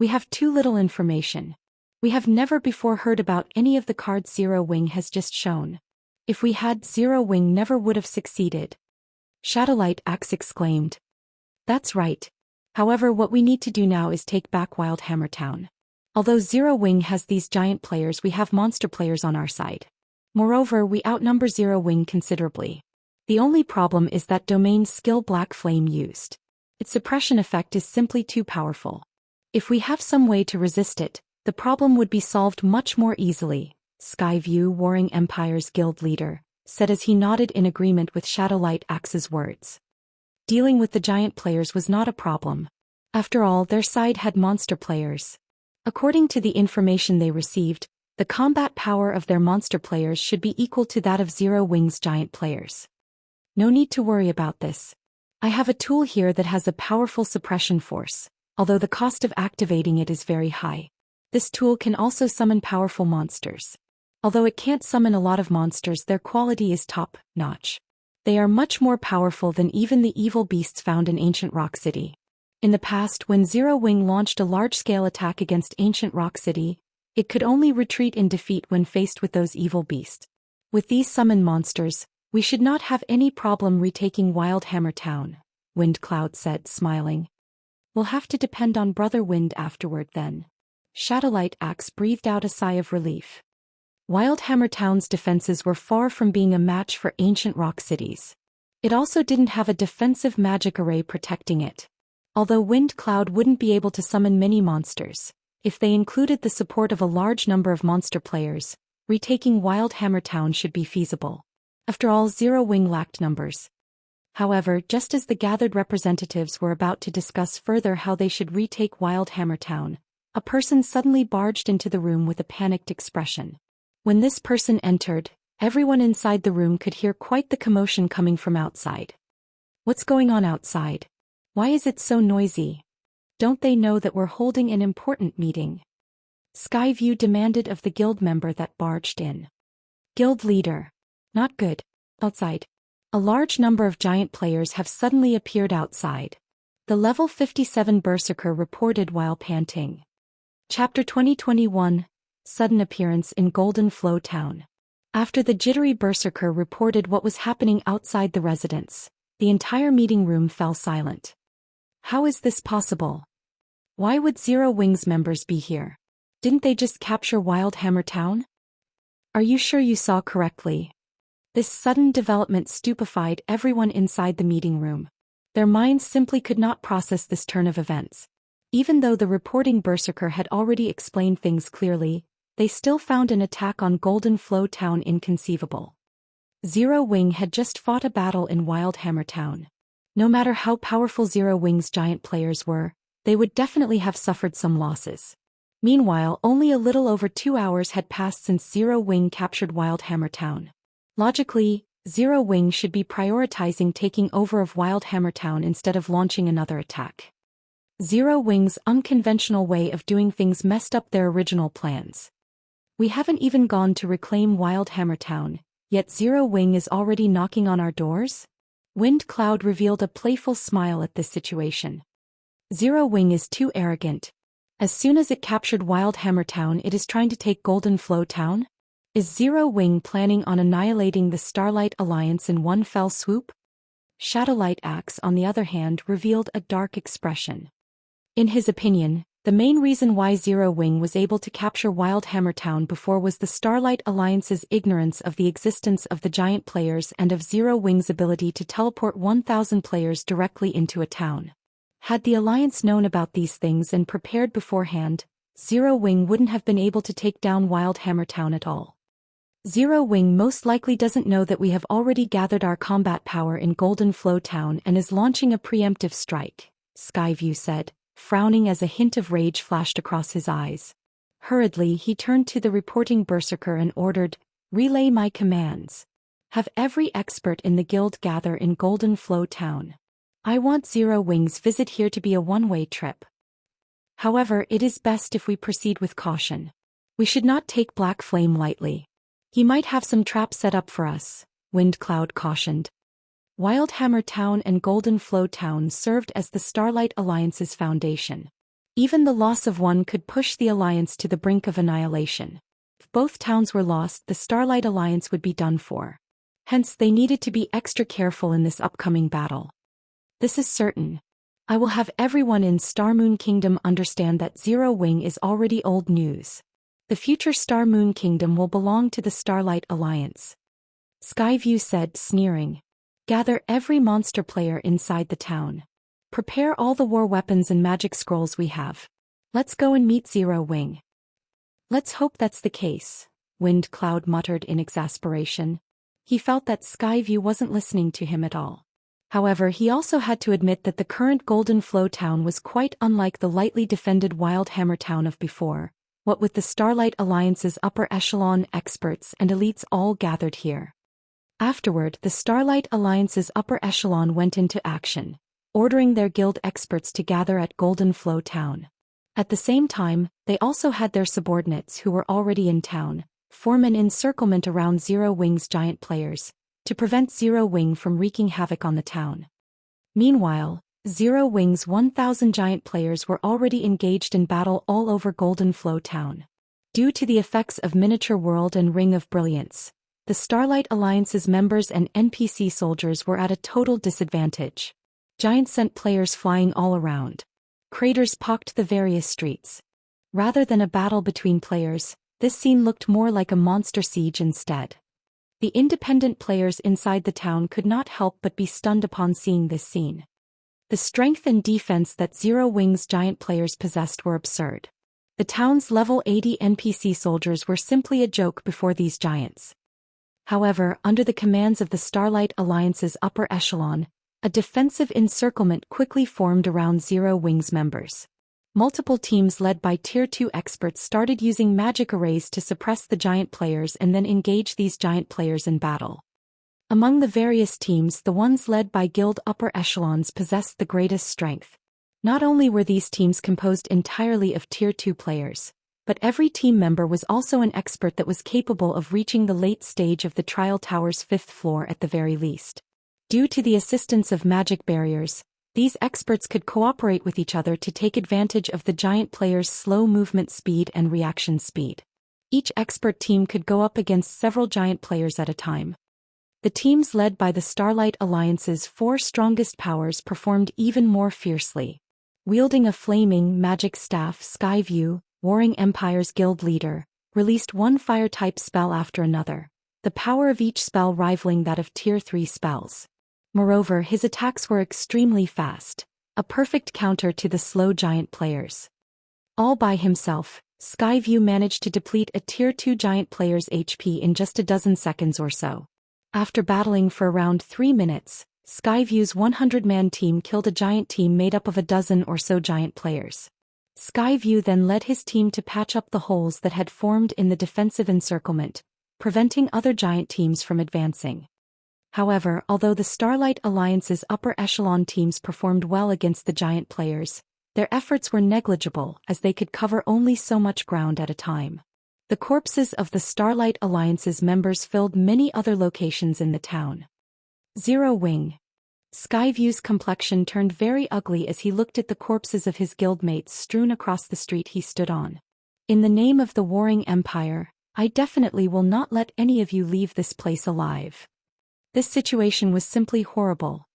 We have too little information. We have never before heard about any of the cards Zero Wing has just shown. If we had, Zero Wing never would have succeeded. Shadowlight Axe exclaimed. That's right. However, what we need to do now is take back WildhammerTown. Although Zero Wing has these giant players, we have monster players on our side. Moreover, we outnumber Zero Wing considerably. The only problem is that domain skill Black Flame used. Its suppression effect is simply too powerful. If we have some way to resist it, the problem would be solved much more easily, Skyview, Warring Empire's guild leader, said as he nodded in agreement with Shadowlight Axe's words. Dealing with the giant players was not a problem. After all, their side had monster players. According to the information they received, the combat power of their monster players should be equal to that of Zero Wing's giant players. No need to worry about this. I have a tool here that has a powerful suppression force, although the cost of activating it is very high. This tool can also summon powerful monsters. Although it can't summon a lot of monsters, their quality is top-notch. They are much more powerful than even the evil beasts found in Ancient Rock City. In the past, when Zero Wing launched a large-scale attack against Ancient Rock City, it could only retreat in defeat when faced with those evil beasts. With these summoned monsters, we should not have any problem retaking WildhammerTown, Windcloud said, smiling. We'll have to depend on Brother Wind afterward then. Shadowlight Axe breathed out a sigh of relief. WildhammerTown's defenses were far from being a match for Ancient Rock Cities. It also didn't have a defensive magic array protecting it. Although Windcloud wouldn't be able to summon many monsters, if they included the support of a large number of monster players, retaking WildhammerTown should be feasible. After all, Zero Wing lacked numbers. However, just as the gathered representatives were about to discuss further how they should retake WildhammerTown, a person suddenly barged into the room with a panicked expression. When this person entered, everyone inside the room could hear quite the commotion coming from outside. What's going on outside? Why is it so noisy? Don't they know that we're holding an important meeting? Skyview demanded of the guild member that barged in. Guild leader. Not good. Outside. A large number of giant players have suddenly appeared outside. The level 57 Berserker reported while panting. Chapter 2021, Sudden Appearance in Golden Flow Town. After the jittery Berserker reported what was happening outside the residence, the entire meeting room fell silent. How is this possible? Why would Zero Wing's members be here? Didn't they just capture WildhammerTown? Are you sure you saw correctly? This sudden development stupefied everyone inside the meeting room. Their minds simply could not process this turn of events. Even though the reporting Berserker had already explained things clearly, they still found an attack on Golden Flow Town inconceivable. Zero Wing had just fought a battle in WildhammerTown. No matter how powerful Zero Wing's giant players were, they would definitely have suffered some losses. Meanwhile, only a little over 2 hours had passed since Zero Wing captured WildhammerTown. Logically, Zero Wing should be prioritizing taking over of WildhammerTown instead of launching another attack. Zero Wing's unconventional way of doing things messed up their original plans. We haven't even gone to reclaim WildhammerTown, yet Zero Wing is already knocking on our doors? Windcloud revealed a playful smile at this situation. Zero Wing is too arrogant. As soon as it captured WildhammerTown, it is trying to take Golden Flow Town? Is Zero Wing planning on annihilating the Starlight Alliance in one fell swoop? Shadowlight Axe, on the other hand, revealed a dark expression. In his opinion, the main reason why Zero Wing was able to capture WildhammerTown before was the Starlight Alliance's ignorance of the existence of the giant players and of Zero Wing's ability to teleport 1,000 players directly into a town. Had the Alliance known about these things and prepared beforehand, Zero Wing wouldn't have been able to take down WildhammerTown at all. Zero Wing most likely doesn't know that we have already gathered our combat power in Golden Flow Town and is launching a preemptive strike, Skyview said, frowning as a hint of rage flashed across his eyes. Hurriedly, he turned to the reporting berserker and ordered, "Relay my commands. Have every expert in the guild gather in Golden Flow Town. I want Zero Wing's visit here to be a one-way trip. However, it is best if we proceed with caution. We should not take Black Flame lightly. He might have some traps set up for us," Wind Cloud cautioned. WildhammerTown and Golden Flow Town served as the Starlight Alliance's foundation. Even the loss of one could push the Alliance to the brink of annihilation. If both towns were lost, the Starlight Alliance would be done for. Hence, they needed to be extra careful in this upcoming battle. "This is certain. I will have everyone in Star Moon Kingdom understand that Zero Wing is already old news. The future Star Moon Kingdom will belong to the Starlight Alliance," Skyview said, sneering. "Gather every monster player inside the town. Prepare all the war weapons and magic scrolls we have. Let's go and meet Zero Wing." "Let's hope that's the case," Wind Cloud muttered in exasperation. He felt that Skyview wasn't listening to him at all. However, he also had to admit that the current Golden Flow Town was quite unlike the lightly defended WildhammerTown of before, what with the Starlight Alliance's upper echelon experts and elites all gathered here. Afterward, the Starlight Alliance's upper echelon went into action, ordering their guild experts to gather at Golden Flow Town. At the same time, they also had their subordinates who were already in town form an encirclement around Zero Wing's giant players, to prevent Zero Wing from wreaking havoc on the town. Meanwhile, Zero Wing's 1,000 giant players were already engaged in battle all over Golden Flow Town. Due to the effects of Miniature World and Ring of Brilliance, the Starlight Alliance's members and NPC soldiers were at a total disadvantage. Giants sent players flying all around. Craters pocked the various streets. Rather than a battle between players, this scene looked more like a monster siege instead. The independent players inside the town could not help but be stunned upon seeing this scene. The strength and defense that Zero Wing's giant players possessed were absurd. The town's level 80 NPC soldiers were simply a joke before these giants. However, under the commands of the Starlight Alliance's upper echelon, a defensive encirclement quickly formed around Zero Wing's members. Multiple teams led by Tier 2 experts started using magic arrays to suppress the giant players and then engage these giant players in battle. Among the various teams, the ones led by guild upper echelons possessed the greatest strength. Not only were these teams composed entirely of Tier 2 players, but every team member was also an expert that was capable of reaching the late stage of the Trial Tower's 5th floor at the very least. Due to the assistance of magic barriers, these experts could cooperate with each other to take advantage of the giant players' slow movement speed and reaction speed. Each expert team could go up against several giant players at a time. The teams led by the Starlight Alliance's 4 strongest powers performed even more fiercely. Wielding a flaming magic staff, Skyview, Warring Empire's guild leader, released one fire-type spell after another, the power of each spell rivaling that of Tier 3 spells. Moreover, his attacks were extremely fast, a perfect counter to the slow giant players. All by himself, Skyview managed to deplete a Tier 2 giant player's HP in just a dozen seconds or so. After battling for around 3 minutes, Skyview's 100-man team killed a giant team made up of a dozen or so giant players. Skyview then led his team to patch up the holes that had formed in the defensive encirclement, preventing other giant teams from advancing. However, although the Starlight Alliance's upper echelon teams performed well against the giant players, their efforts were negligible as they could cover only so much ground at a time. The corpses of the Starlight Alliance's members filled many other locations in the town. Zero Wing. Skyview's complexion turned very ugly as he looked at the corpses of his guildmates strewn across the street he stood on. "In the name of the Warring Empire, I definitely will not let any of you leave this place alive." This situation was simply horrible.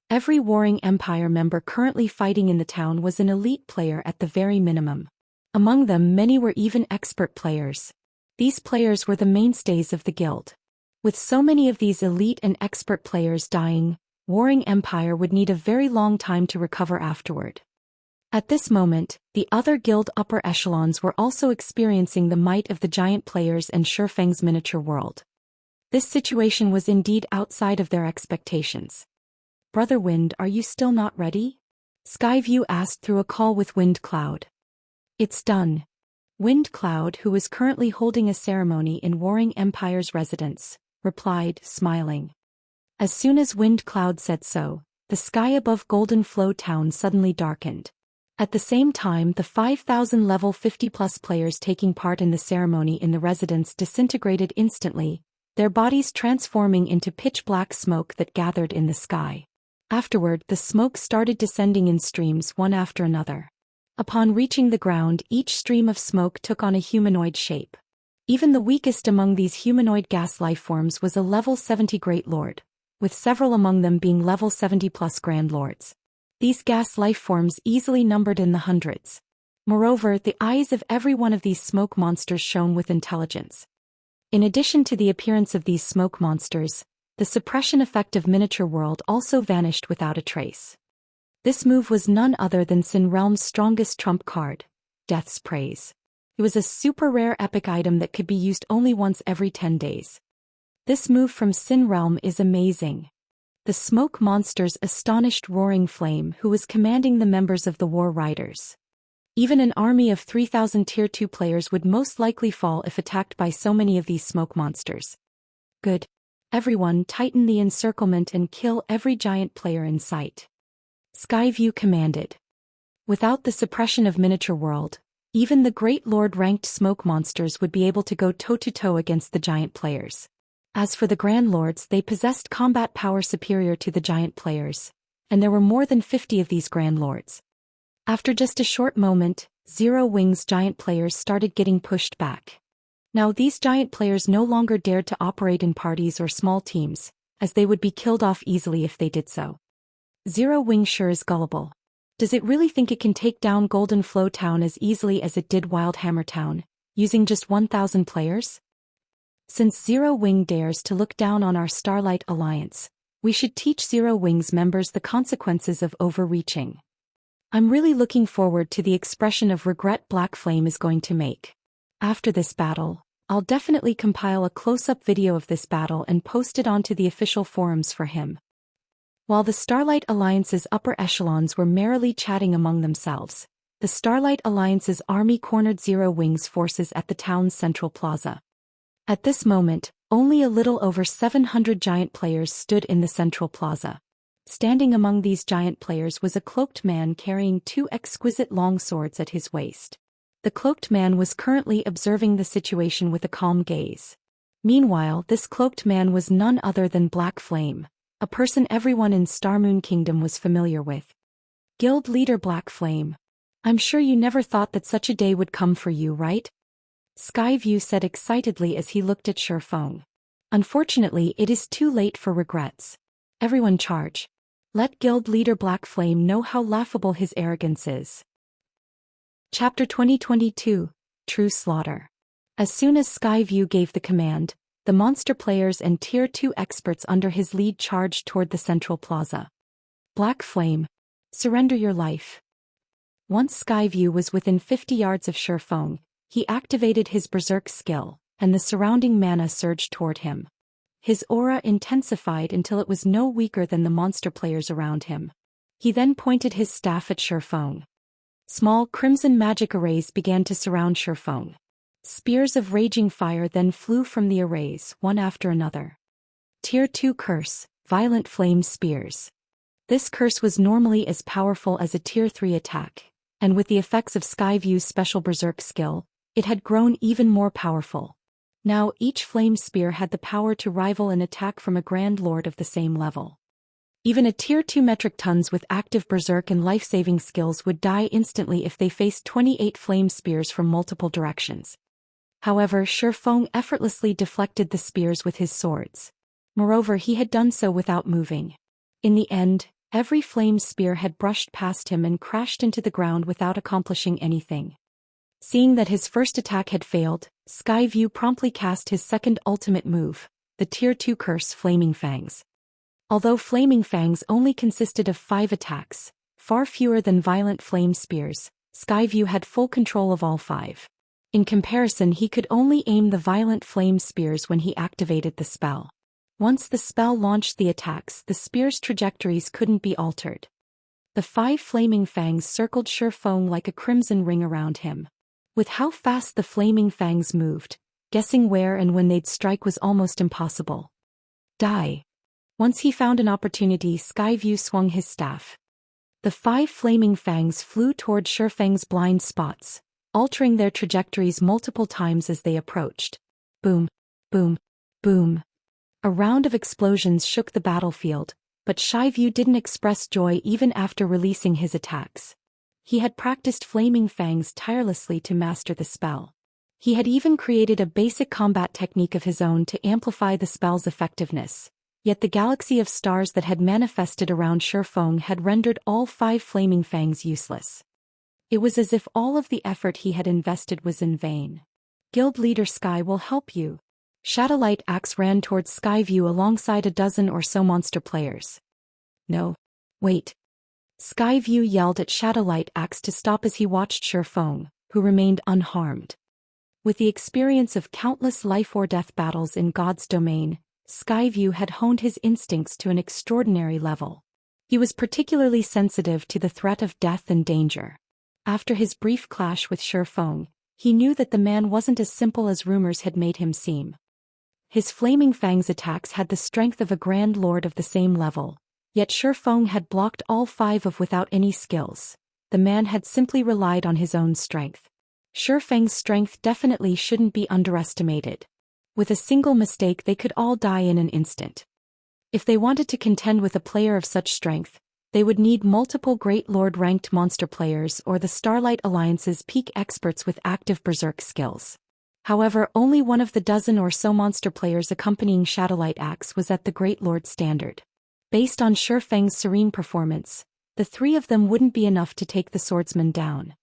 Every Warring Empire member currently fighting in the town was an elite player at the very minimum. Among them, many were even expert players. These players were the mainstays of the guild. With so many of these elite and expert players dying, Warring Empire would need a very long time to recover afterward. At this moment, the other guild upper echelons were also experiencing the might of the giant players and Shifeng's Miniature World. This situation was indeed outside of their expectations. "Brother Wind, are you still not ready?" Skyview asked through a call with Wind Cloud. It's done. Wind Cloud, who was currently holding a ceremony in Warring Empire's residence, replied, smiling. As soon as Wind Cloud said so, the sky above Golden Flow Town suddenly darkened. At the same time, the 5,000 level 50-plus players taking part in the ceremony in the residence disintegrated instantly, their bodies transforming into pitch-black smoke that gathered in the sky. Afterward, the smoke started descending in streams one after another. Upon reaching the ground, each stream of smoke took on a humanoid shape. Even the weakest among these humanoid gas lifeforms was a level 70 Great Lord, with several among them being level 70-plus Grand Lords. These gas lifeforms easily numbered in the hundreds. Moreover, the eyes of every one of these smoke monsters shone with intelligence. In addition to the appearance of these smoke monsters, the suppression effect of Miniature World also vanished without a trace. This move was none other than Sin Realm's strongest trump card, Death's Praise. It was a super rare epic item that could be used only once every 10 days. This move from Sin Realm is amazing. The smoke monsters astonished Roaring Flame, who was commanding the members of the War Riders. Even an army of 3,000 Tier 2 players would most likely fall if attacked by so many of these smoke monsters. Good. Everyone tighten the encirclement and kill every giant player in sight. Skyview commanded. Without the suppression of Miniature World, even the Great Lord-ranked smoke monsters would be able to go toe-to-toe against the giant players. As for the Grand Lords, they possessed combat power superior to the giant players, and there were more than 50 of these Grand Lords. After just a short moment, Zero Wing's giant players started getting pushed back. Now these giant players no longer dared to operate in parties or small teams, as they would be killed off easily if they did so. Zero Wing sure is gullible. Does it really think it can take down Golden Flow Town as easily as it did WildhammerTown, using just 1,000 players? Since Zero Wing dares to look down on our Starlight Alliance, we should teach Zero Wing's members the consequences of overreaching. I'm really looking forward to the expression of regret Black Flame is going to make. After this battle, I'll definitely compile a close-up video of this battle and post it onto the official forums for him. While the Starlight Alliance's upper echelons were merrily chatting among themselves, the Starlight Alliance's army cornered Zero Wing's forces at the town's central plaza. At this moment, only a little over 700 giant players stood in the central plaza. Standing among these giant players was a cloaked man carrying 2 exquisite long swords at his waist. The cloaked man was currently observing the situation with a calm gaze. Meanwhile, this cloaked man was none other than Black Flame, a person everyone in Starmoon Kingdom was familiar with. Guild leader Black Flame. I'm sure you never thought that such a day would come for you, right? Skyview said excitedly as he looked at Shurfeng. Unfortunately, it is too late for regrets. Everyone charge. Let Guild leader Black Flame know how laughable his arrogance is. Chapter 2022, True Slaughter. As soon as Skyview gave the command, the monster players and Tier 2 experts under his lead charged toward the central plaza. Black Flame, surrender your life. Once Skyview was within 50 yards of Shurfeng, he activated his Berserk skill, and the surrounding mana surged toward him. His aura intensified until it was no weaker than the monster players around him. He then pointed his staff at Shurfeng. Small crimson magic arrays began to surround Shurfeng. Spears of raging fire then flew from the arrays, one after another. Tier 2 Curse, Violent Flame Spears. This curse was normally as powerful as a Tier 3 attack, and with the effects of Skyview's special Berserk skill, it had grown even more powerful. Now each flame spear had the power to rival an attack from a Grand Lord of the same level. Even a Tier 2 metric tons with active Berserk and life-saving skills would die instantly if they faced 28 flame spears from multiple directions. However, Shurfeng effortlessly deflected the spears with his swords. Moreover, he had done so without moving. In the end, every flame spear had brushed past him and crashed into the ground without accomplishing anything. Seeing that his first attack had failed, Skyview promptly cast his second ultimate move, the Tier 2 Curse Flaming Fangs. Although Flaming Fangs only consisted of 5 attacks, far fewer than Violent Flame Spears, Skyview had full control of all 5. In comparison, he could only aim the Violent Flame Spears when he activated the spell. Once the spell launched the attacks, the spears' trajectories couldn't be altered. The 5 flaming fangs circled Shifeng like a crimson ring around him. With how fast the flaming fangs moved, guessing where and when they'd strike was almost impossible. Die. Once he found an opportunity, Skyview swung his staff. The 5 flaming fangs flew toward Shifeng's blind spots, altering their trajectories multiple times as they approached. Boom, boom, boom. A round of explosions shook the battlefield, but Skyview didn't express joy even after releasing his attacks. He had practiced flaming fangs tirelessly to master the spell. He had even created a basic combat technique of his own to amplify the spell's effectiveness. Yet the galaxy of stars that had manifested around Shifeng had rendered all 5 flaming fangs useless. It was as if all of the effort he had invested was in vain. Guild leader Sky will help you. Shadowlight Axe ran towards Skyview alongside a dozen or so monster players. No. Wait. Skyview yelled at Shadowlight Axe to stop as he watched Shifeng, who remained unharmed. With the experience of countless life-or-death battles in God's domain, Skyview had honed his instincts to an extraordinary level. He was particularly sensitive to the threat of death and danger. After his brief clash with Shifeng, he knew that the man wasn't as simple as rumors had made him seem. His Flaming Fang's attacks had the strength of a Grand Lord of the same level, yet Shifeng had blocked all 5 of without any skills. The man had simply relied on his own strength. Shifeng's strength definitely shouldn't be underestimated. With a single mistake they could all die in an instant. If they wanted to contend with a player of such strength, they would need multiple Great Lord-ranked monster players or the Starlight Alliance's peak experts with active berserk skills. However, only one of the dozen or so monster players accompanying Shadowlight Axe was at the Great Lord standard. Based on Shifeng's serene performance, the 3 of them wouldn't be enough to take the swordsman down.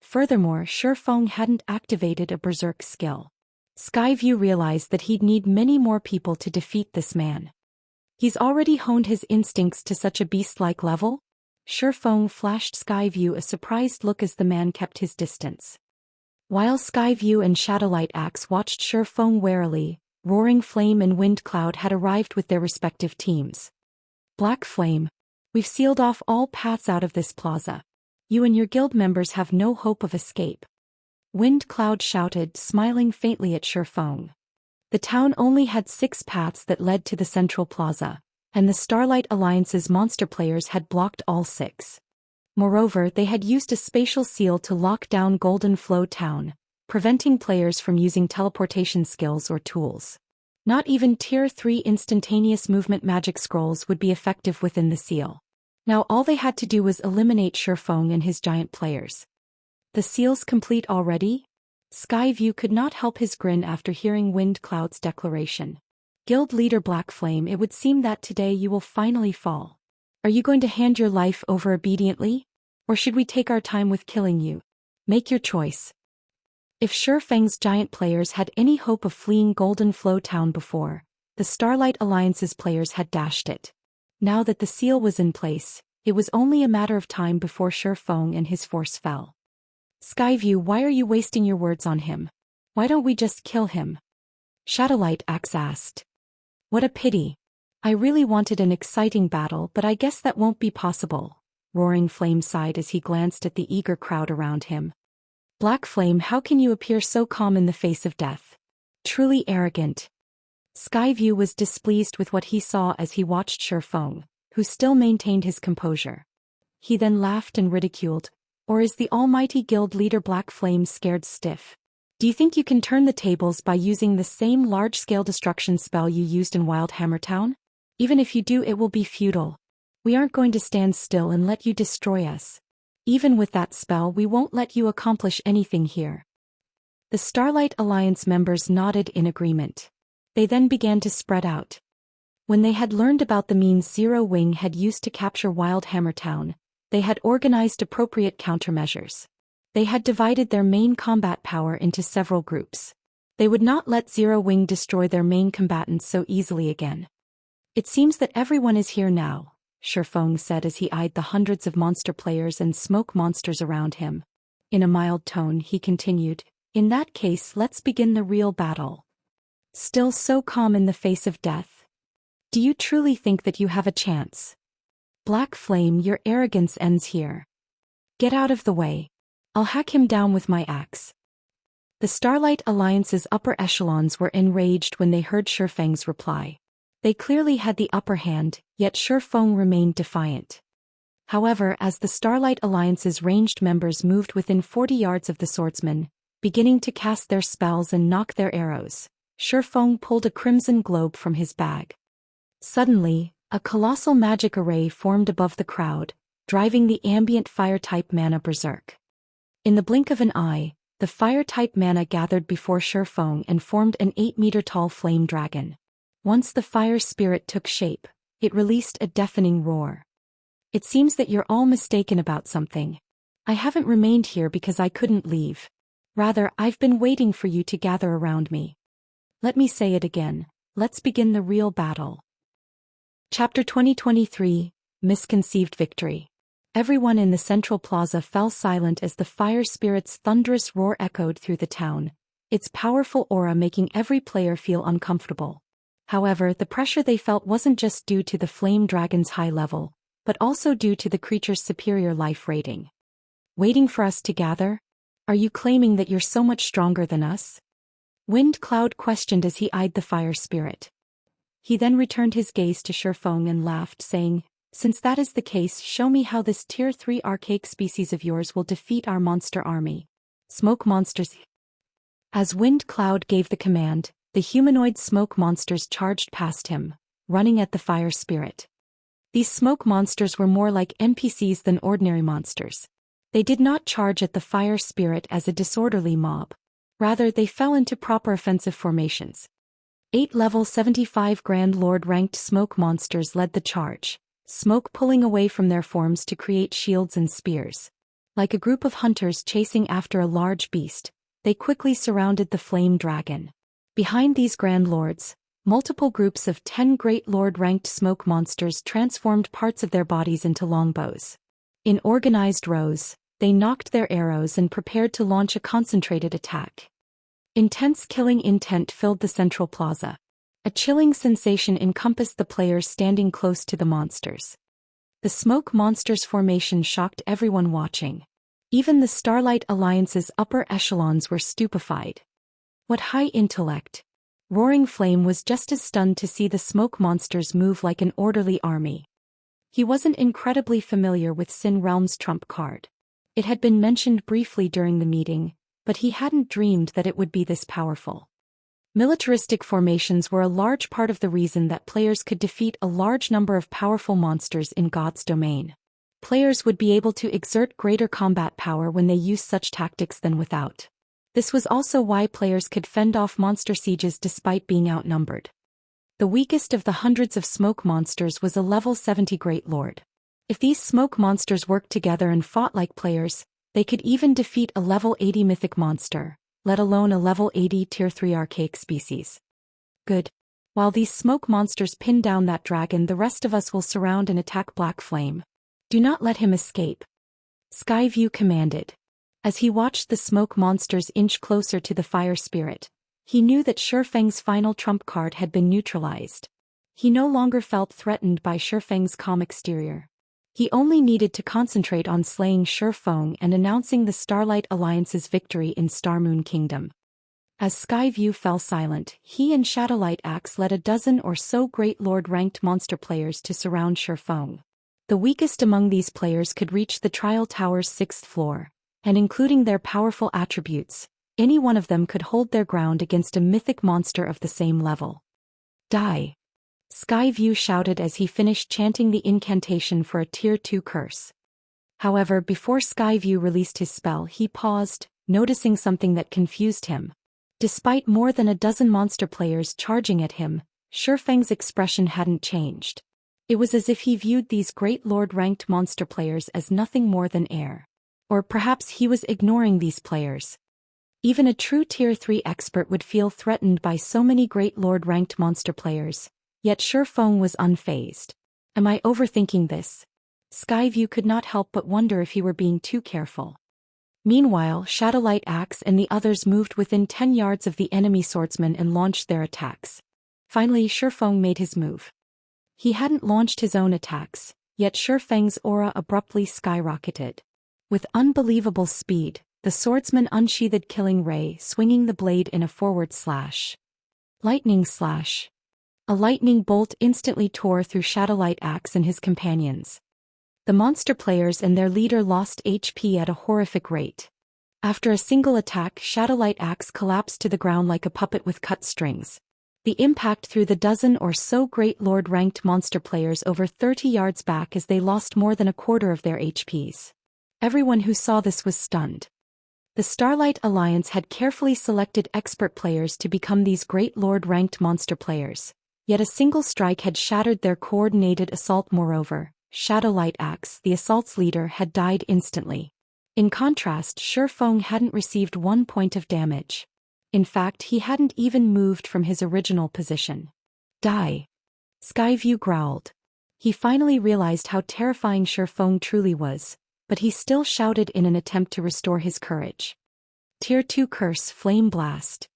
Furthermore, Shifeng hadn't activated a berserk skill. Skyview realized that he'd need many more people to defeat this man. He's already honed his instincts to such a beast-like level? Shifeng flashed Skyview a surprised look as the man kept his distance. While Skyview and Shadowlight Axe watched Shifeng warily, Roaring Flame and Wind Cloud had arrived with their respective teams. Black Flame, we've sealed off all paths out of this plaza. You and your guild members have no hope of escape. Wind Cloud shouted, smiling faintly at Shifeng. The town only had 6 paths that led to the central plaza, and the Starlight Alliance's monster players had blocked all 6. Moreover, they had used a spatial seal to lock down Golden Flow Town, preventing players from using teleportation skills or tools. Not even Tier 3 instantaneous movement magic scrolls would be effective within the seal. Now all they had to do was eliminate Shifeng and his giant players. The seal's complete already? Skyview could not help his grin after hearing Wind Cloud's declaration. Guild leader Black Flame, it would seem that today you will finally fall. Are you going to hand your life over obediently? Or should we take our time with killing you? Make your choice. If Shifeng's giant players had any hope of fleeing Golden Flow Town before, the Starlight Alliance's players had dashed it. Now that the seal was in place, it was only a matter of time before Shifeng and his force fell. Skyview, why are you wasting your words on him? Why don't we just kill him? Shadowlight Axe asked. What a pity. I really wanted an exciting battle, but I guess that won't be possible. Roaring Flame sighed as he glanced at the eager crowd around him. Black Flame, how can you appear so calm in the face of death? Truly arrogant. Skyview was displeased with what he saw as he watched Shifeng, who still maintained his composure. He then laughed and ridiculed. Or is the almighty guild leader Black Flame scared stiff? Do you think you can turn the tables by using the same large-scale destruction spell you used in WildhammerTown? Even if you do, it will be futile. We aren't going to stand still and let you destroy us. Even with that spell, we won't let you accomplish anything here. The Starlight Alliance members nodded in agreement. They then began to spread out. When they had learned about the means Zero Wing had used to capture WildhammerTown, they had organized appropriate countermeasures. They had divided their main combat power into several groups. They would not let Zero Wing destroy their main combatants so easily again. It seems that everyone is here now, Shifeng said as he eyed the hundreds of monster players and smoke monsters around him. In a mild tone he continued, in that case let's begin the real battle. Still so calm in the face of death? Do you truly think that you have a chance? Black Flame, your arrogance ends here. Get out of the way. I'll hack him down with my axe. The Starlight Alliance's upper echelons were enraged when they heard Shifeng's reply. They clearly had the upper hand, yet Shifeng remained defiant. However, as the Starlight Alliance's ranged members moved within 40 yards of the swordsman, beginning to cast their spells and nock their arrows, Shifeng pulled a crimson globe from his bag. Suddenly, a colossal magic array formed above the crowd, driving the ambient fire-type mana berserk. In the blink of an eye, the fire-type mana gathered before Shifeng and formed an 8-meter-tall flame dragon. Once the fire spirit took shape, it released a deafening roar. It seems that you're all mistaken about something. I haven't remained here because I couldn't leave. Rather, I've been waiting for you to gather around me. Let me say it again. Let's begin the real battle. Chapter 2023, Misconceived Victory. Everyone in the central plaza fell silent as the fire spirit's thunderous roar echoed through the town, its powerful aura making every player feel uncomfortable. However, the pressure they felt wasn't just due to the flame dragon's high level, but also due to the creature's superior life rating. Waiting for us to gather? Are you claiming that you're so much stronger than us? Wind Cloud questioned as he eyed the fire spirit. He then returned his gaze to Shifeng and laughed, saying, "Since that is the case, show me how this Tier 3 archaic species of yours will defeat our monster army. Smoke monsters." As Wind Cloud gave the command, the humanoid smoke monsters charged past him, running at the fire spirit. These smoke monsters were more like NPCs than ordinary monsters. They did not charge at the fire spirit as a disorderly mob. Rather, they fell into proper offensive formations. 8 level 75 Grand Lord ranked smoke monsters led the charge, smoke pulling away from their forms to create shields and spears. Like a group of hunters chasing after a large beast, they quickly surrounded the flame dragon. Behind these Grand Lords, multiple groups of 10 Great Lord-ranked smoke monsters transformed parts of their bodies into longbows. In organized rows, they nocked their arrows and prepared to launch a concentrated attack. Intense killing intent filled the central plaza. A chilling sensation encompassed the players standing close to the monsters. The smoke monsters' formation shocked everyone watching. Even the Starlight Alliance's upper echelons were stupefied. What high intellect! Roaring Flame was just as stunned to see the smoke monsters move like an orderly army. He wasn't incredibly familiar with Sin Realm's trump card. It had been mentioned briefly during the meeting, but he hadn't dreamed that it would be this powerful. Militaristic formations were a large part of the reason that players could defeat a large number of powerful monsters in God's domain. Players would be able to exert greater combat power when they used such tactics than without. This was also why players could fend off monster sieges despite being outnumbered. The weakest of the hundreds of smoke monsters was a level 70 Great Lord. If these smoke monsters worked together and fought like players, they could even defeat a level 80 mythic monster, let alone a level 80 Tier 3 archaic species. Good. While these smoke monsters pin down that dragon, the rest of us will surround and attack Black Flame. Do not let him escape. Skyview commanded. As he watched the smoke monsters inch closer to the fire spirit, he knew that Shifeng's final trump card had been neutralized. He no longer felt threatened by Shifeng's calm exterior. He only needed to concentrate on slaying Shifeng and announcing the Starlight Alliance's victory in Starmoon Kingdom. As Skyview fell silent, he and Shadowlight Axe led a dozen or so Great Lord-ranked monster players to surround Shifeng. The weakest among these players could reach the Trial Tower's 6th floor, and including their powerful attributes, any one of them could hold their ground against a mythic monster of the same level. Die! Skyview shouted as he finished chanting the incantation for a Tier 2 curse. However, before Skyview released his spell, he paused, noticing something that confused him. Despite more than a dozen monster players charging at him, Shifeng's expression hadn't changed. It was as if he viewed these Great Lord-ranked monster players as nothing more than air. Or perhaps he was ignoring these players. Even a true Tier 3 expert would feel threatened by so many Great Lord-ranked monster players. Yet Shifeng was unfazed. Am I overthinking this? Skyview could not help but wonder if he were being too careful. Meanwhile, Shadowlight Axe and the others moved within 10 yards of the enemy swordsman and launched their attacks. Finally, Shifeng made his move. He hadn't launched his own attacks, yet Shifeng's aura abruptly skyrocketed. With unbelievable speed, the swordsman unsheathed Killing Ray, swinging the blade in a forward slash. Lightning slash. A lightning bolt instantly tore through Shadowlight Axe and his companions. The monster players and their leader lost HP at a horrific rate. After a single attack, Shadowlight Axe collapsed to the ground like a puppet with cut strings. The impact threw the dozen or so Great Lord-ranked monster players over 30 yards back as they lost more than a quarter of their HPs. Everyone who saw this was stunned. The Starlight Alliance had carefully selected expert players to become these Great Lord-ranked monster players, yet a single strike had shattered their coordinated assault. Moreover, Shadowlight Axe, the assault's leader, had died instantly. In contrast, Shifeng hadn't received 1 point of damage. In fact, he hadn't even moved from his original position. Die. Skyview growled. He finally realized how terrifying Shifeng truly was, but he still shouted in an attempt to restore his courage. Tier 2 Curse Flame Blast.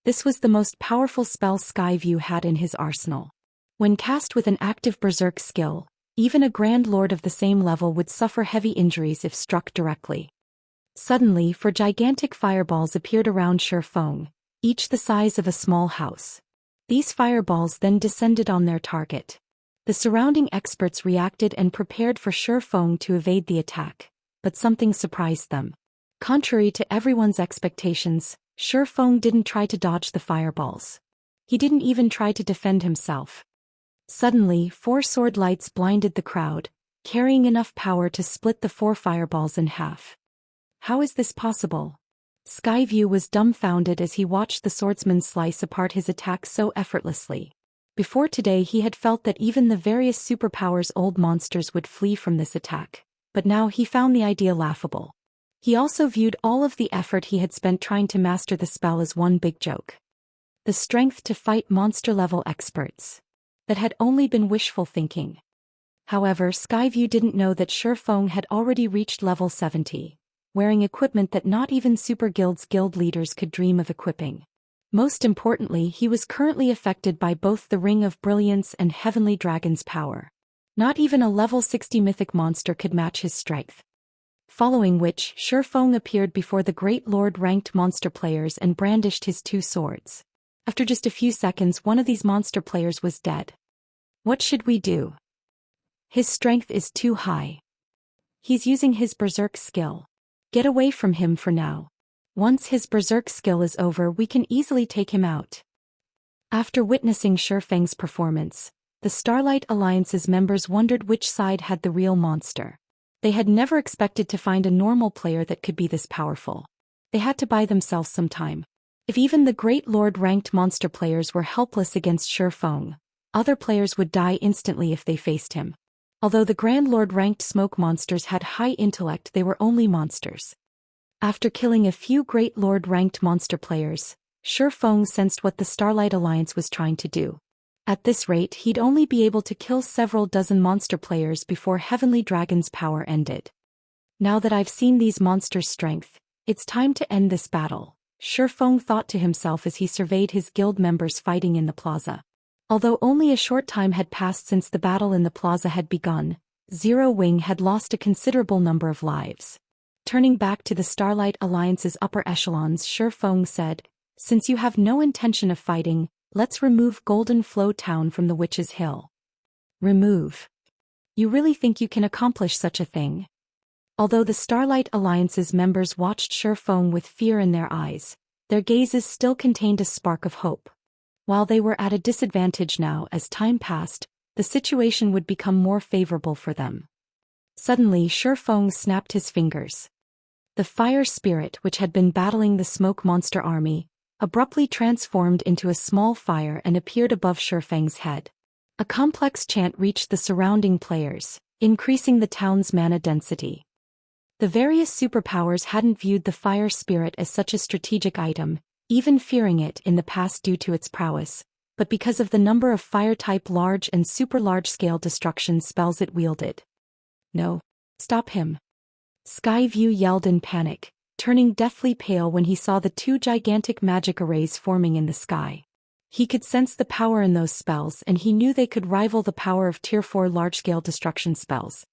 This was the most powerful spell Skyview had in his arsenal. When cast with an active Berserk skill, even a Grand Lord of the same level would suffer heavy injuries if struck directly. Suddenly, 4 gigantic fireballs appeared around Shifeng, each the size of a small house. These fireballs then descended on their target. The surrounding experts reacted and prepared for Shifeng to evade the attack, but something surprised them. Contrary to everyone's expectations, Shifeng didn't try to dodge the fireballs. He didn't even try to defend himself. Suddenly, 4 sword lights blinded the crowd, carrying enough power to split the 4 fireballs in half. How is this possible? Skyview was dumbfounded as he watched the swordsman slice apart his attack so effortlessly. Before today he had felt that even the various superpowers old monsters would flee from this attack, but now he found the idea laughable. He also viewed all of the effort he had spent trying to master the spell as one big joke. The strength to fight monster-level experts. That had only been wishful thinking. However, Skyview didn't know that Shifeng had already reached level 70. Wearing equipment that not even Super Guild's guild leaders could dream of equipping. Most importantly, he was currently affected by both the Ring of Brilliance and Heavenly Dragon's power. Not even a level 60 mythic monster could match his strength. Following which, Shifeng appeared before the Great Lord-ranked monster players and brandished his 2 swords. After just a few seconds, one of these monster players was dead. What should we do? His strength is too high. He's using his Berserk skill. Get away from him for now. Once his Berserk skill is over, we can easily take him out. After witnessing Shifeng's performance, the Starlight Alliance's members wondered which side had the real monster. They had never expected to find a normal player that could be this powerful. They had to buy themselves some time. If even the Great Lord-ranked monster players were helpless against Shifeng, other players would die instantly if they faced him. Although the Grand Lord-ranked smoke monsters had high intellect, they were only monsters. After killing a few Great Lord-ranked monster players, Shifeng sensed what the Starlight Alliance was trying to do. At this rate, he'd only be able to kill several dozen monster players before Heavenly Dragon's power ended. Now that I've seen these monsters' strength, it's time to end this battle, Shifeng thought to himself as he surveyed his guild members fighting in the plaza. Although only a short time had passed since the battle in the plaza had begun, Zero Wing had lost a considerable number of lives. Turning back to the Starlight Alliance's upper echelons, Shifeng said, "Since you have no intention of fighting, let's remove Golden Flow Town from the Witch's Hill." Remove? You really think you can accomplish such a thing? Although the Starlight Alliance's members watched Shifeng with fear in their eyes, their gazes still contained a spark of hope. While they were at a disadvantage now, as time passed, the situation would become more favorable for them. Suddenly, Shifeng snapped his fingers. The fire spirit, which had been battling the smoke monster army, abruptly transformed into a small fire and appeared above Shifeng's head. A complex chant reached the surrounding players, increasing the town's mana density. The various superpowers hadn't viewed the fire spirit as such a strategic item, even fearing it in the past due to its prowess, but because of the number of fire-type large and super large-scale destruction spells it wielded. No. Stop him. Skyview yelled in panic, turning deathly pale when he saw the 2 gigantic magic arrays forming in the sky. He could sense the power in those spells and he knew they could rival the power of Tier 4 large-scale destruction spells.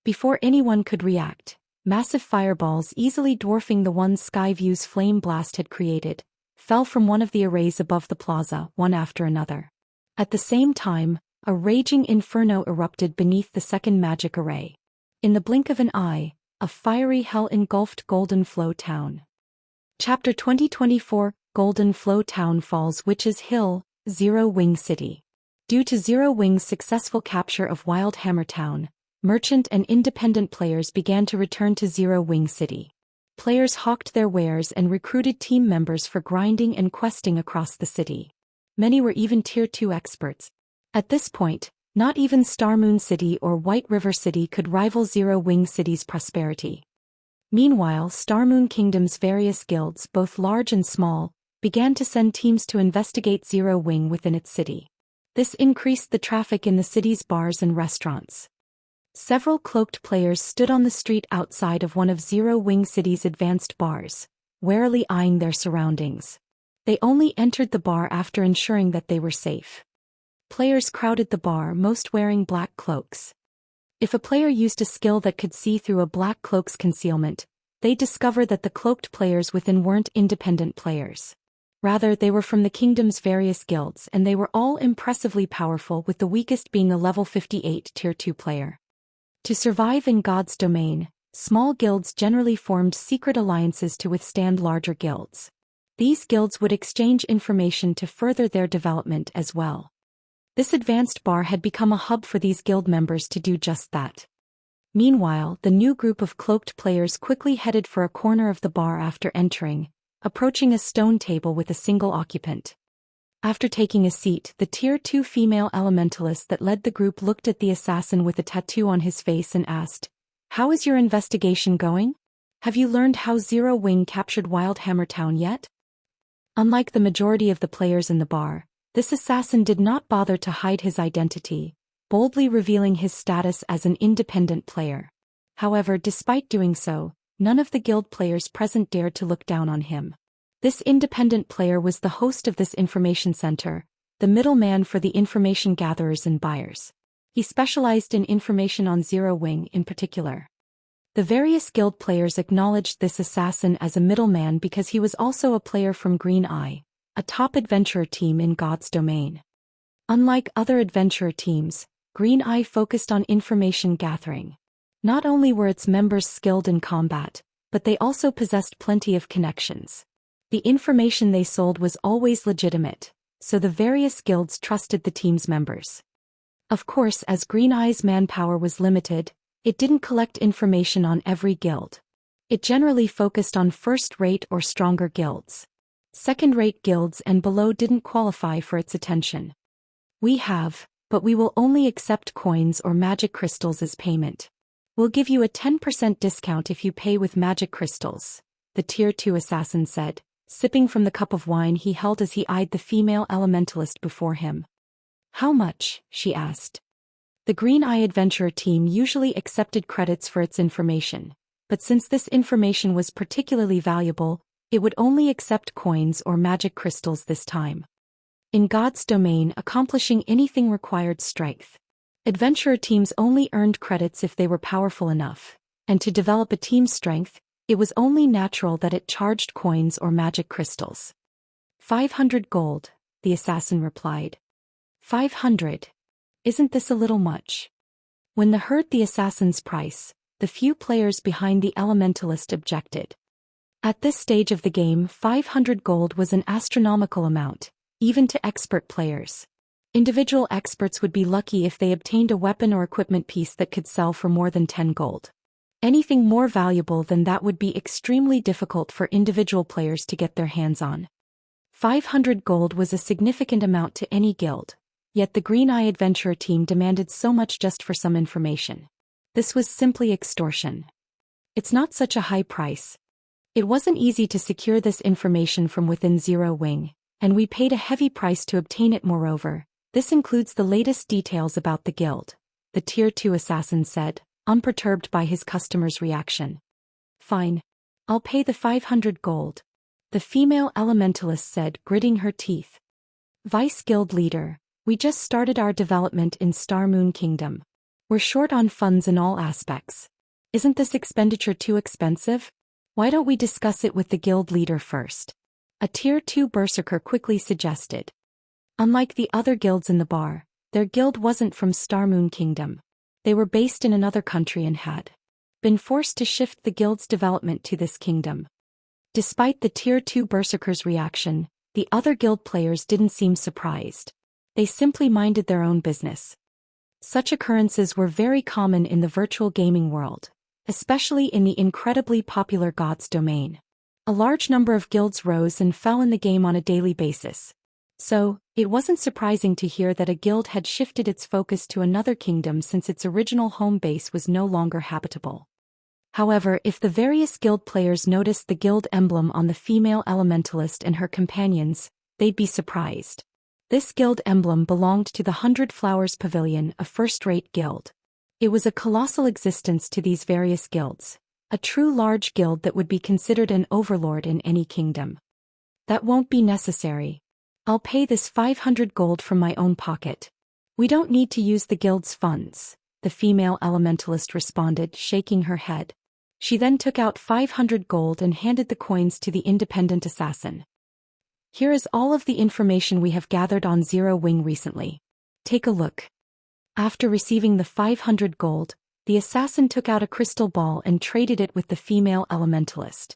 Before anyone could react, massive fireballs easily dwarfing the ones Skyview's flame blast had created, fell from one of the arrays above the plaza, one after another. At the same time, a raging inferno erupted beneath the second magic array. In the blink of an eye, a fiery hell engulfed Golden Flow Town. Chapter 2024, Golden Flow Town falls Witch's Hill, Zero Wing City. Due to Zero Wing's successful capture of WildhammerTown, merchant and independent players began to return to Zero Wing City. Players hawked their wares and recruited team members for grinding and questing across the city. Many were even Tier 2 experts. At this point, not even Starmoon City or White River City could rival Zero Wing City's prosperity. Meanwhile, Starmoon Kingdom's various guilds, both large and small, began to send teams to investigate Zero Wing within its city. This increased the traffic in the city's bars and restaurants. Several cloaked players stood on the street outside of one of Zero Wing City's advanced bars, warily eyeing their surroundings. They only entered the bar after ensuring that they were safe. Players crowded the bar, most wearing black cloaks. If a player used a skill that could see through a black cloak's concealment, they discovered that the cloaked players within weren't independent players. Rather, they were from the kingdom's various guilds and they were all impressively powerful, with the weakest being a level 58 Tier 2 player. To survive in God's domain, small guilds generally formed secret alliances to withstand larger guilds. These guilds would exchange information to further their development as well. This advanced bar had become a hub for these guild members to do just that. Meanwhile, the new group of cloaked players quickly headed for a corner of the bar after entering, approaching a stone table with a single occupant. After taking a seat, the Tier 2 female elementalist that led the group looked at the assassin with a tattoo on his face and asked, "How is your investigation going? Have you learned how Zero Wing captured WildhammerTown yet?" Unlike the majority of the players in the bar, this assassin did not bother to hide his identity, boldly revealing his status as an independent player. However, despite doing so, none of the guild players present dared to look down on him. This independent player was the host of this information center, the middleman for the information gatherers and buyers. He specialized in information on Zero Wing in particular. The various guild players acknowledged this assassin as a middleman because he was also a player from Green Eye, a top adventurer team in God's domain. Unlike other adventurer teams, Green Eye focused on information gathering. Not only were its members skilled in combat, but they also possessed plenty of connections. The information they sold was always legitimate, so the various guilds trusted the team's members. Of course, as Green Eye's manpower was limited, it didn't collect information on every guild. It generally focused on first-rate or stronger guilds. Second-rate guilds and below didn't qualify for its attention. "We have, but we will only accept coins or magic crystals as payment. We'll give you a 10% discount if you pay with magic crystals," the Tier 2 assassin said, sipping from the cup of wine he held as he eyed the female elementalist before him. "How much?" she asked. The Green Eye Adventurer team usually accepted credits for its information, but since this information was particularly valuable, it would only accept coins or magic crystals this time. In God's domain, accomplishing anything required strength. Adventurer teams only earned credits if they were powerful enough, and to develop a team's strength, it was only natural that it charged coins or magic crystals. 500 gold, the assassin replied. 500. Isn't this a little much? When the heard the assassin's price, the few players behind the elementalist objected. At this stage of the game, 500 gold was an astronomical amount, even to expert players. Individual experts would be lucky if they obtained a weapon or equipment piece that could sell for more than 10 gold. Anything more valuable than that would be extremely difficult for individual players to get their hands on. 500 gold was a significant amount to any guild, yet the Green Eye Adventurer team demanded so much just for some information. This was simply extortion. It's not such a high price. It wasn't easy to secure this information from within Zero Wing, and we paid a heavy price to obtain it. Moreover, this includes the latest details about the guild, the Tier 2 assassin said, unperturbed by his customer's reaction. Fine. I'll pay the 500 gold. The female elementalist said, gritting her teeth. Vice Guild Leader, we just started our development in Star Moon Kingdom. We're short on funds in all aspects. Isn't this expenditure too expensive? Why don't we discuss it with the guild leader first? A Tier 2 berserker quickly suggested. Unlike the other guilds in the bar, their guild wasn't from Star Moon Kingdom. They were based in another country and had been forced to shift the guild's development to this kingdom. Despite the Tier 2 berserker's reaction, the other guild players didn't seem surprised. They simply minded their own business. Such occurrences were very common in the virtual gaming world, especially in the incredibly popular Gods domain. A large number of guilds rose and fell in the game on a daily basis. So, it wasn't surprising to hear that a guild had shifted its focus to another kingdom since its original home base was no longer habitable. However, if the various guild players noticed the guild emblem on the female elementalist and her companions, they'd be surprised. This guild emblem belonged to the 100 Flowers Pavilion, a first-rate guild. It was a colossal existence to these various guilds, a true large guild that would be considered an overlord in any kingdom. That won't be necessary. I'll pay this 500 gold from my own pocket. We don't need to use the guild's funds, the female elementalist responded, shaking her head. She then took out 500 gold and handed the coins to the independent assassin. Here is all of the information we have gathered on Zero Wing recently. Take a look. After receiving the 500 gold, the assassin took out a crystal ball and traded it with the female elementalist.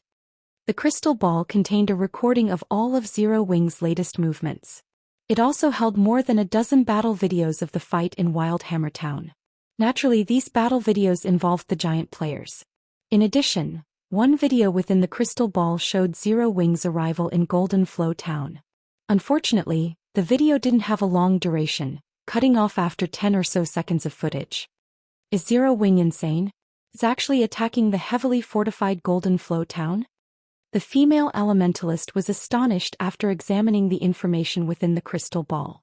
The crystal ball contained a recording of all of Zero Wing's latest movements. It also held more than a dozen battle videos of the fight in WildhammerTown. Naturally, these battle videos involved the giant players. In addition, one video within the crystal ball showed Zero Wing's arrival in Golden Flow Town. Unfortunately, the video didn't have a long duration, cutting off after 10 or so seconds of footage. Is Zero Wing insane? Is actually attacking the heavily fortified Golden Flow Town? The female elementalist was astonished after examining the information within the crystal ball.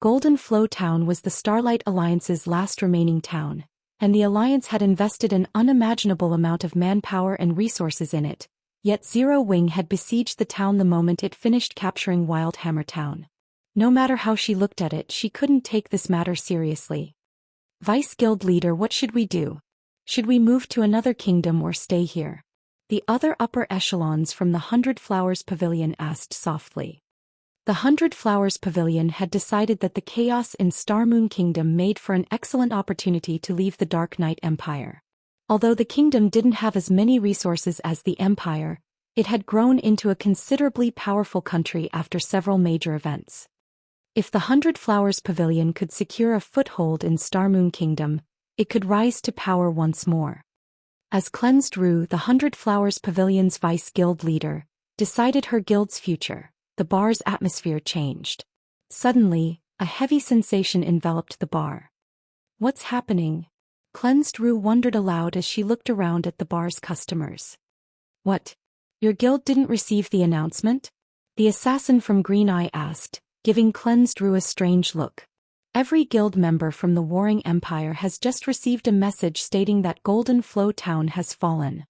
Golden Flow Town was the Starlight Alliance's last remaining town, and the Alliance had invested an unimaginable amount of manpower and resources in it, yet Zero Wing had besieged the town the moment it finished capturing WildhammerTown. No matter how she looked at it, she couldn't take this matter seriously. Vice Guild Leader, what should we do? Should we move to another kingdom or stay here? The other upper echelons from the 100 Flowers Pavilion asked softly. The 100 Flowers Pavilion had decided that the chaos in Star Moon Kingdom made for an excellent opportunity to leave the Dark Knight Empire. Although the kingdom didn't have as many resources as the Empire, it had grown into a considerably powerful country after several major events. If the 100 Flowers Pavilion could secure a foothold in Star Moon Kingdom, it could rise to power once more. As Cleansed Rue, the 100 Flowers Pavilion's vice guild leader, decided her guild's future, the bar's atmosphere changed. Suddenly, a heavy sensation enveloped the bar. What's happening? Cleansed Rue wondered aloud as she looked around at the bar's customers. What? Your guild didn't receive the announcement? The assassin from Green Eye asked, giving Cleansed Rue a strange look. Every guild member from the Warring Empire has just received a message stating that Golden Flow Town has fallen.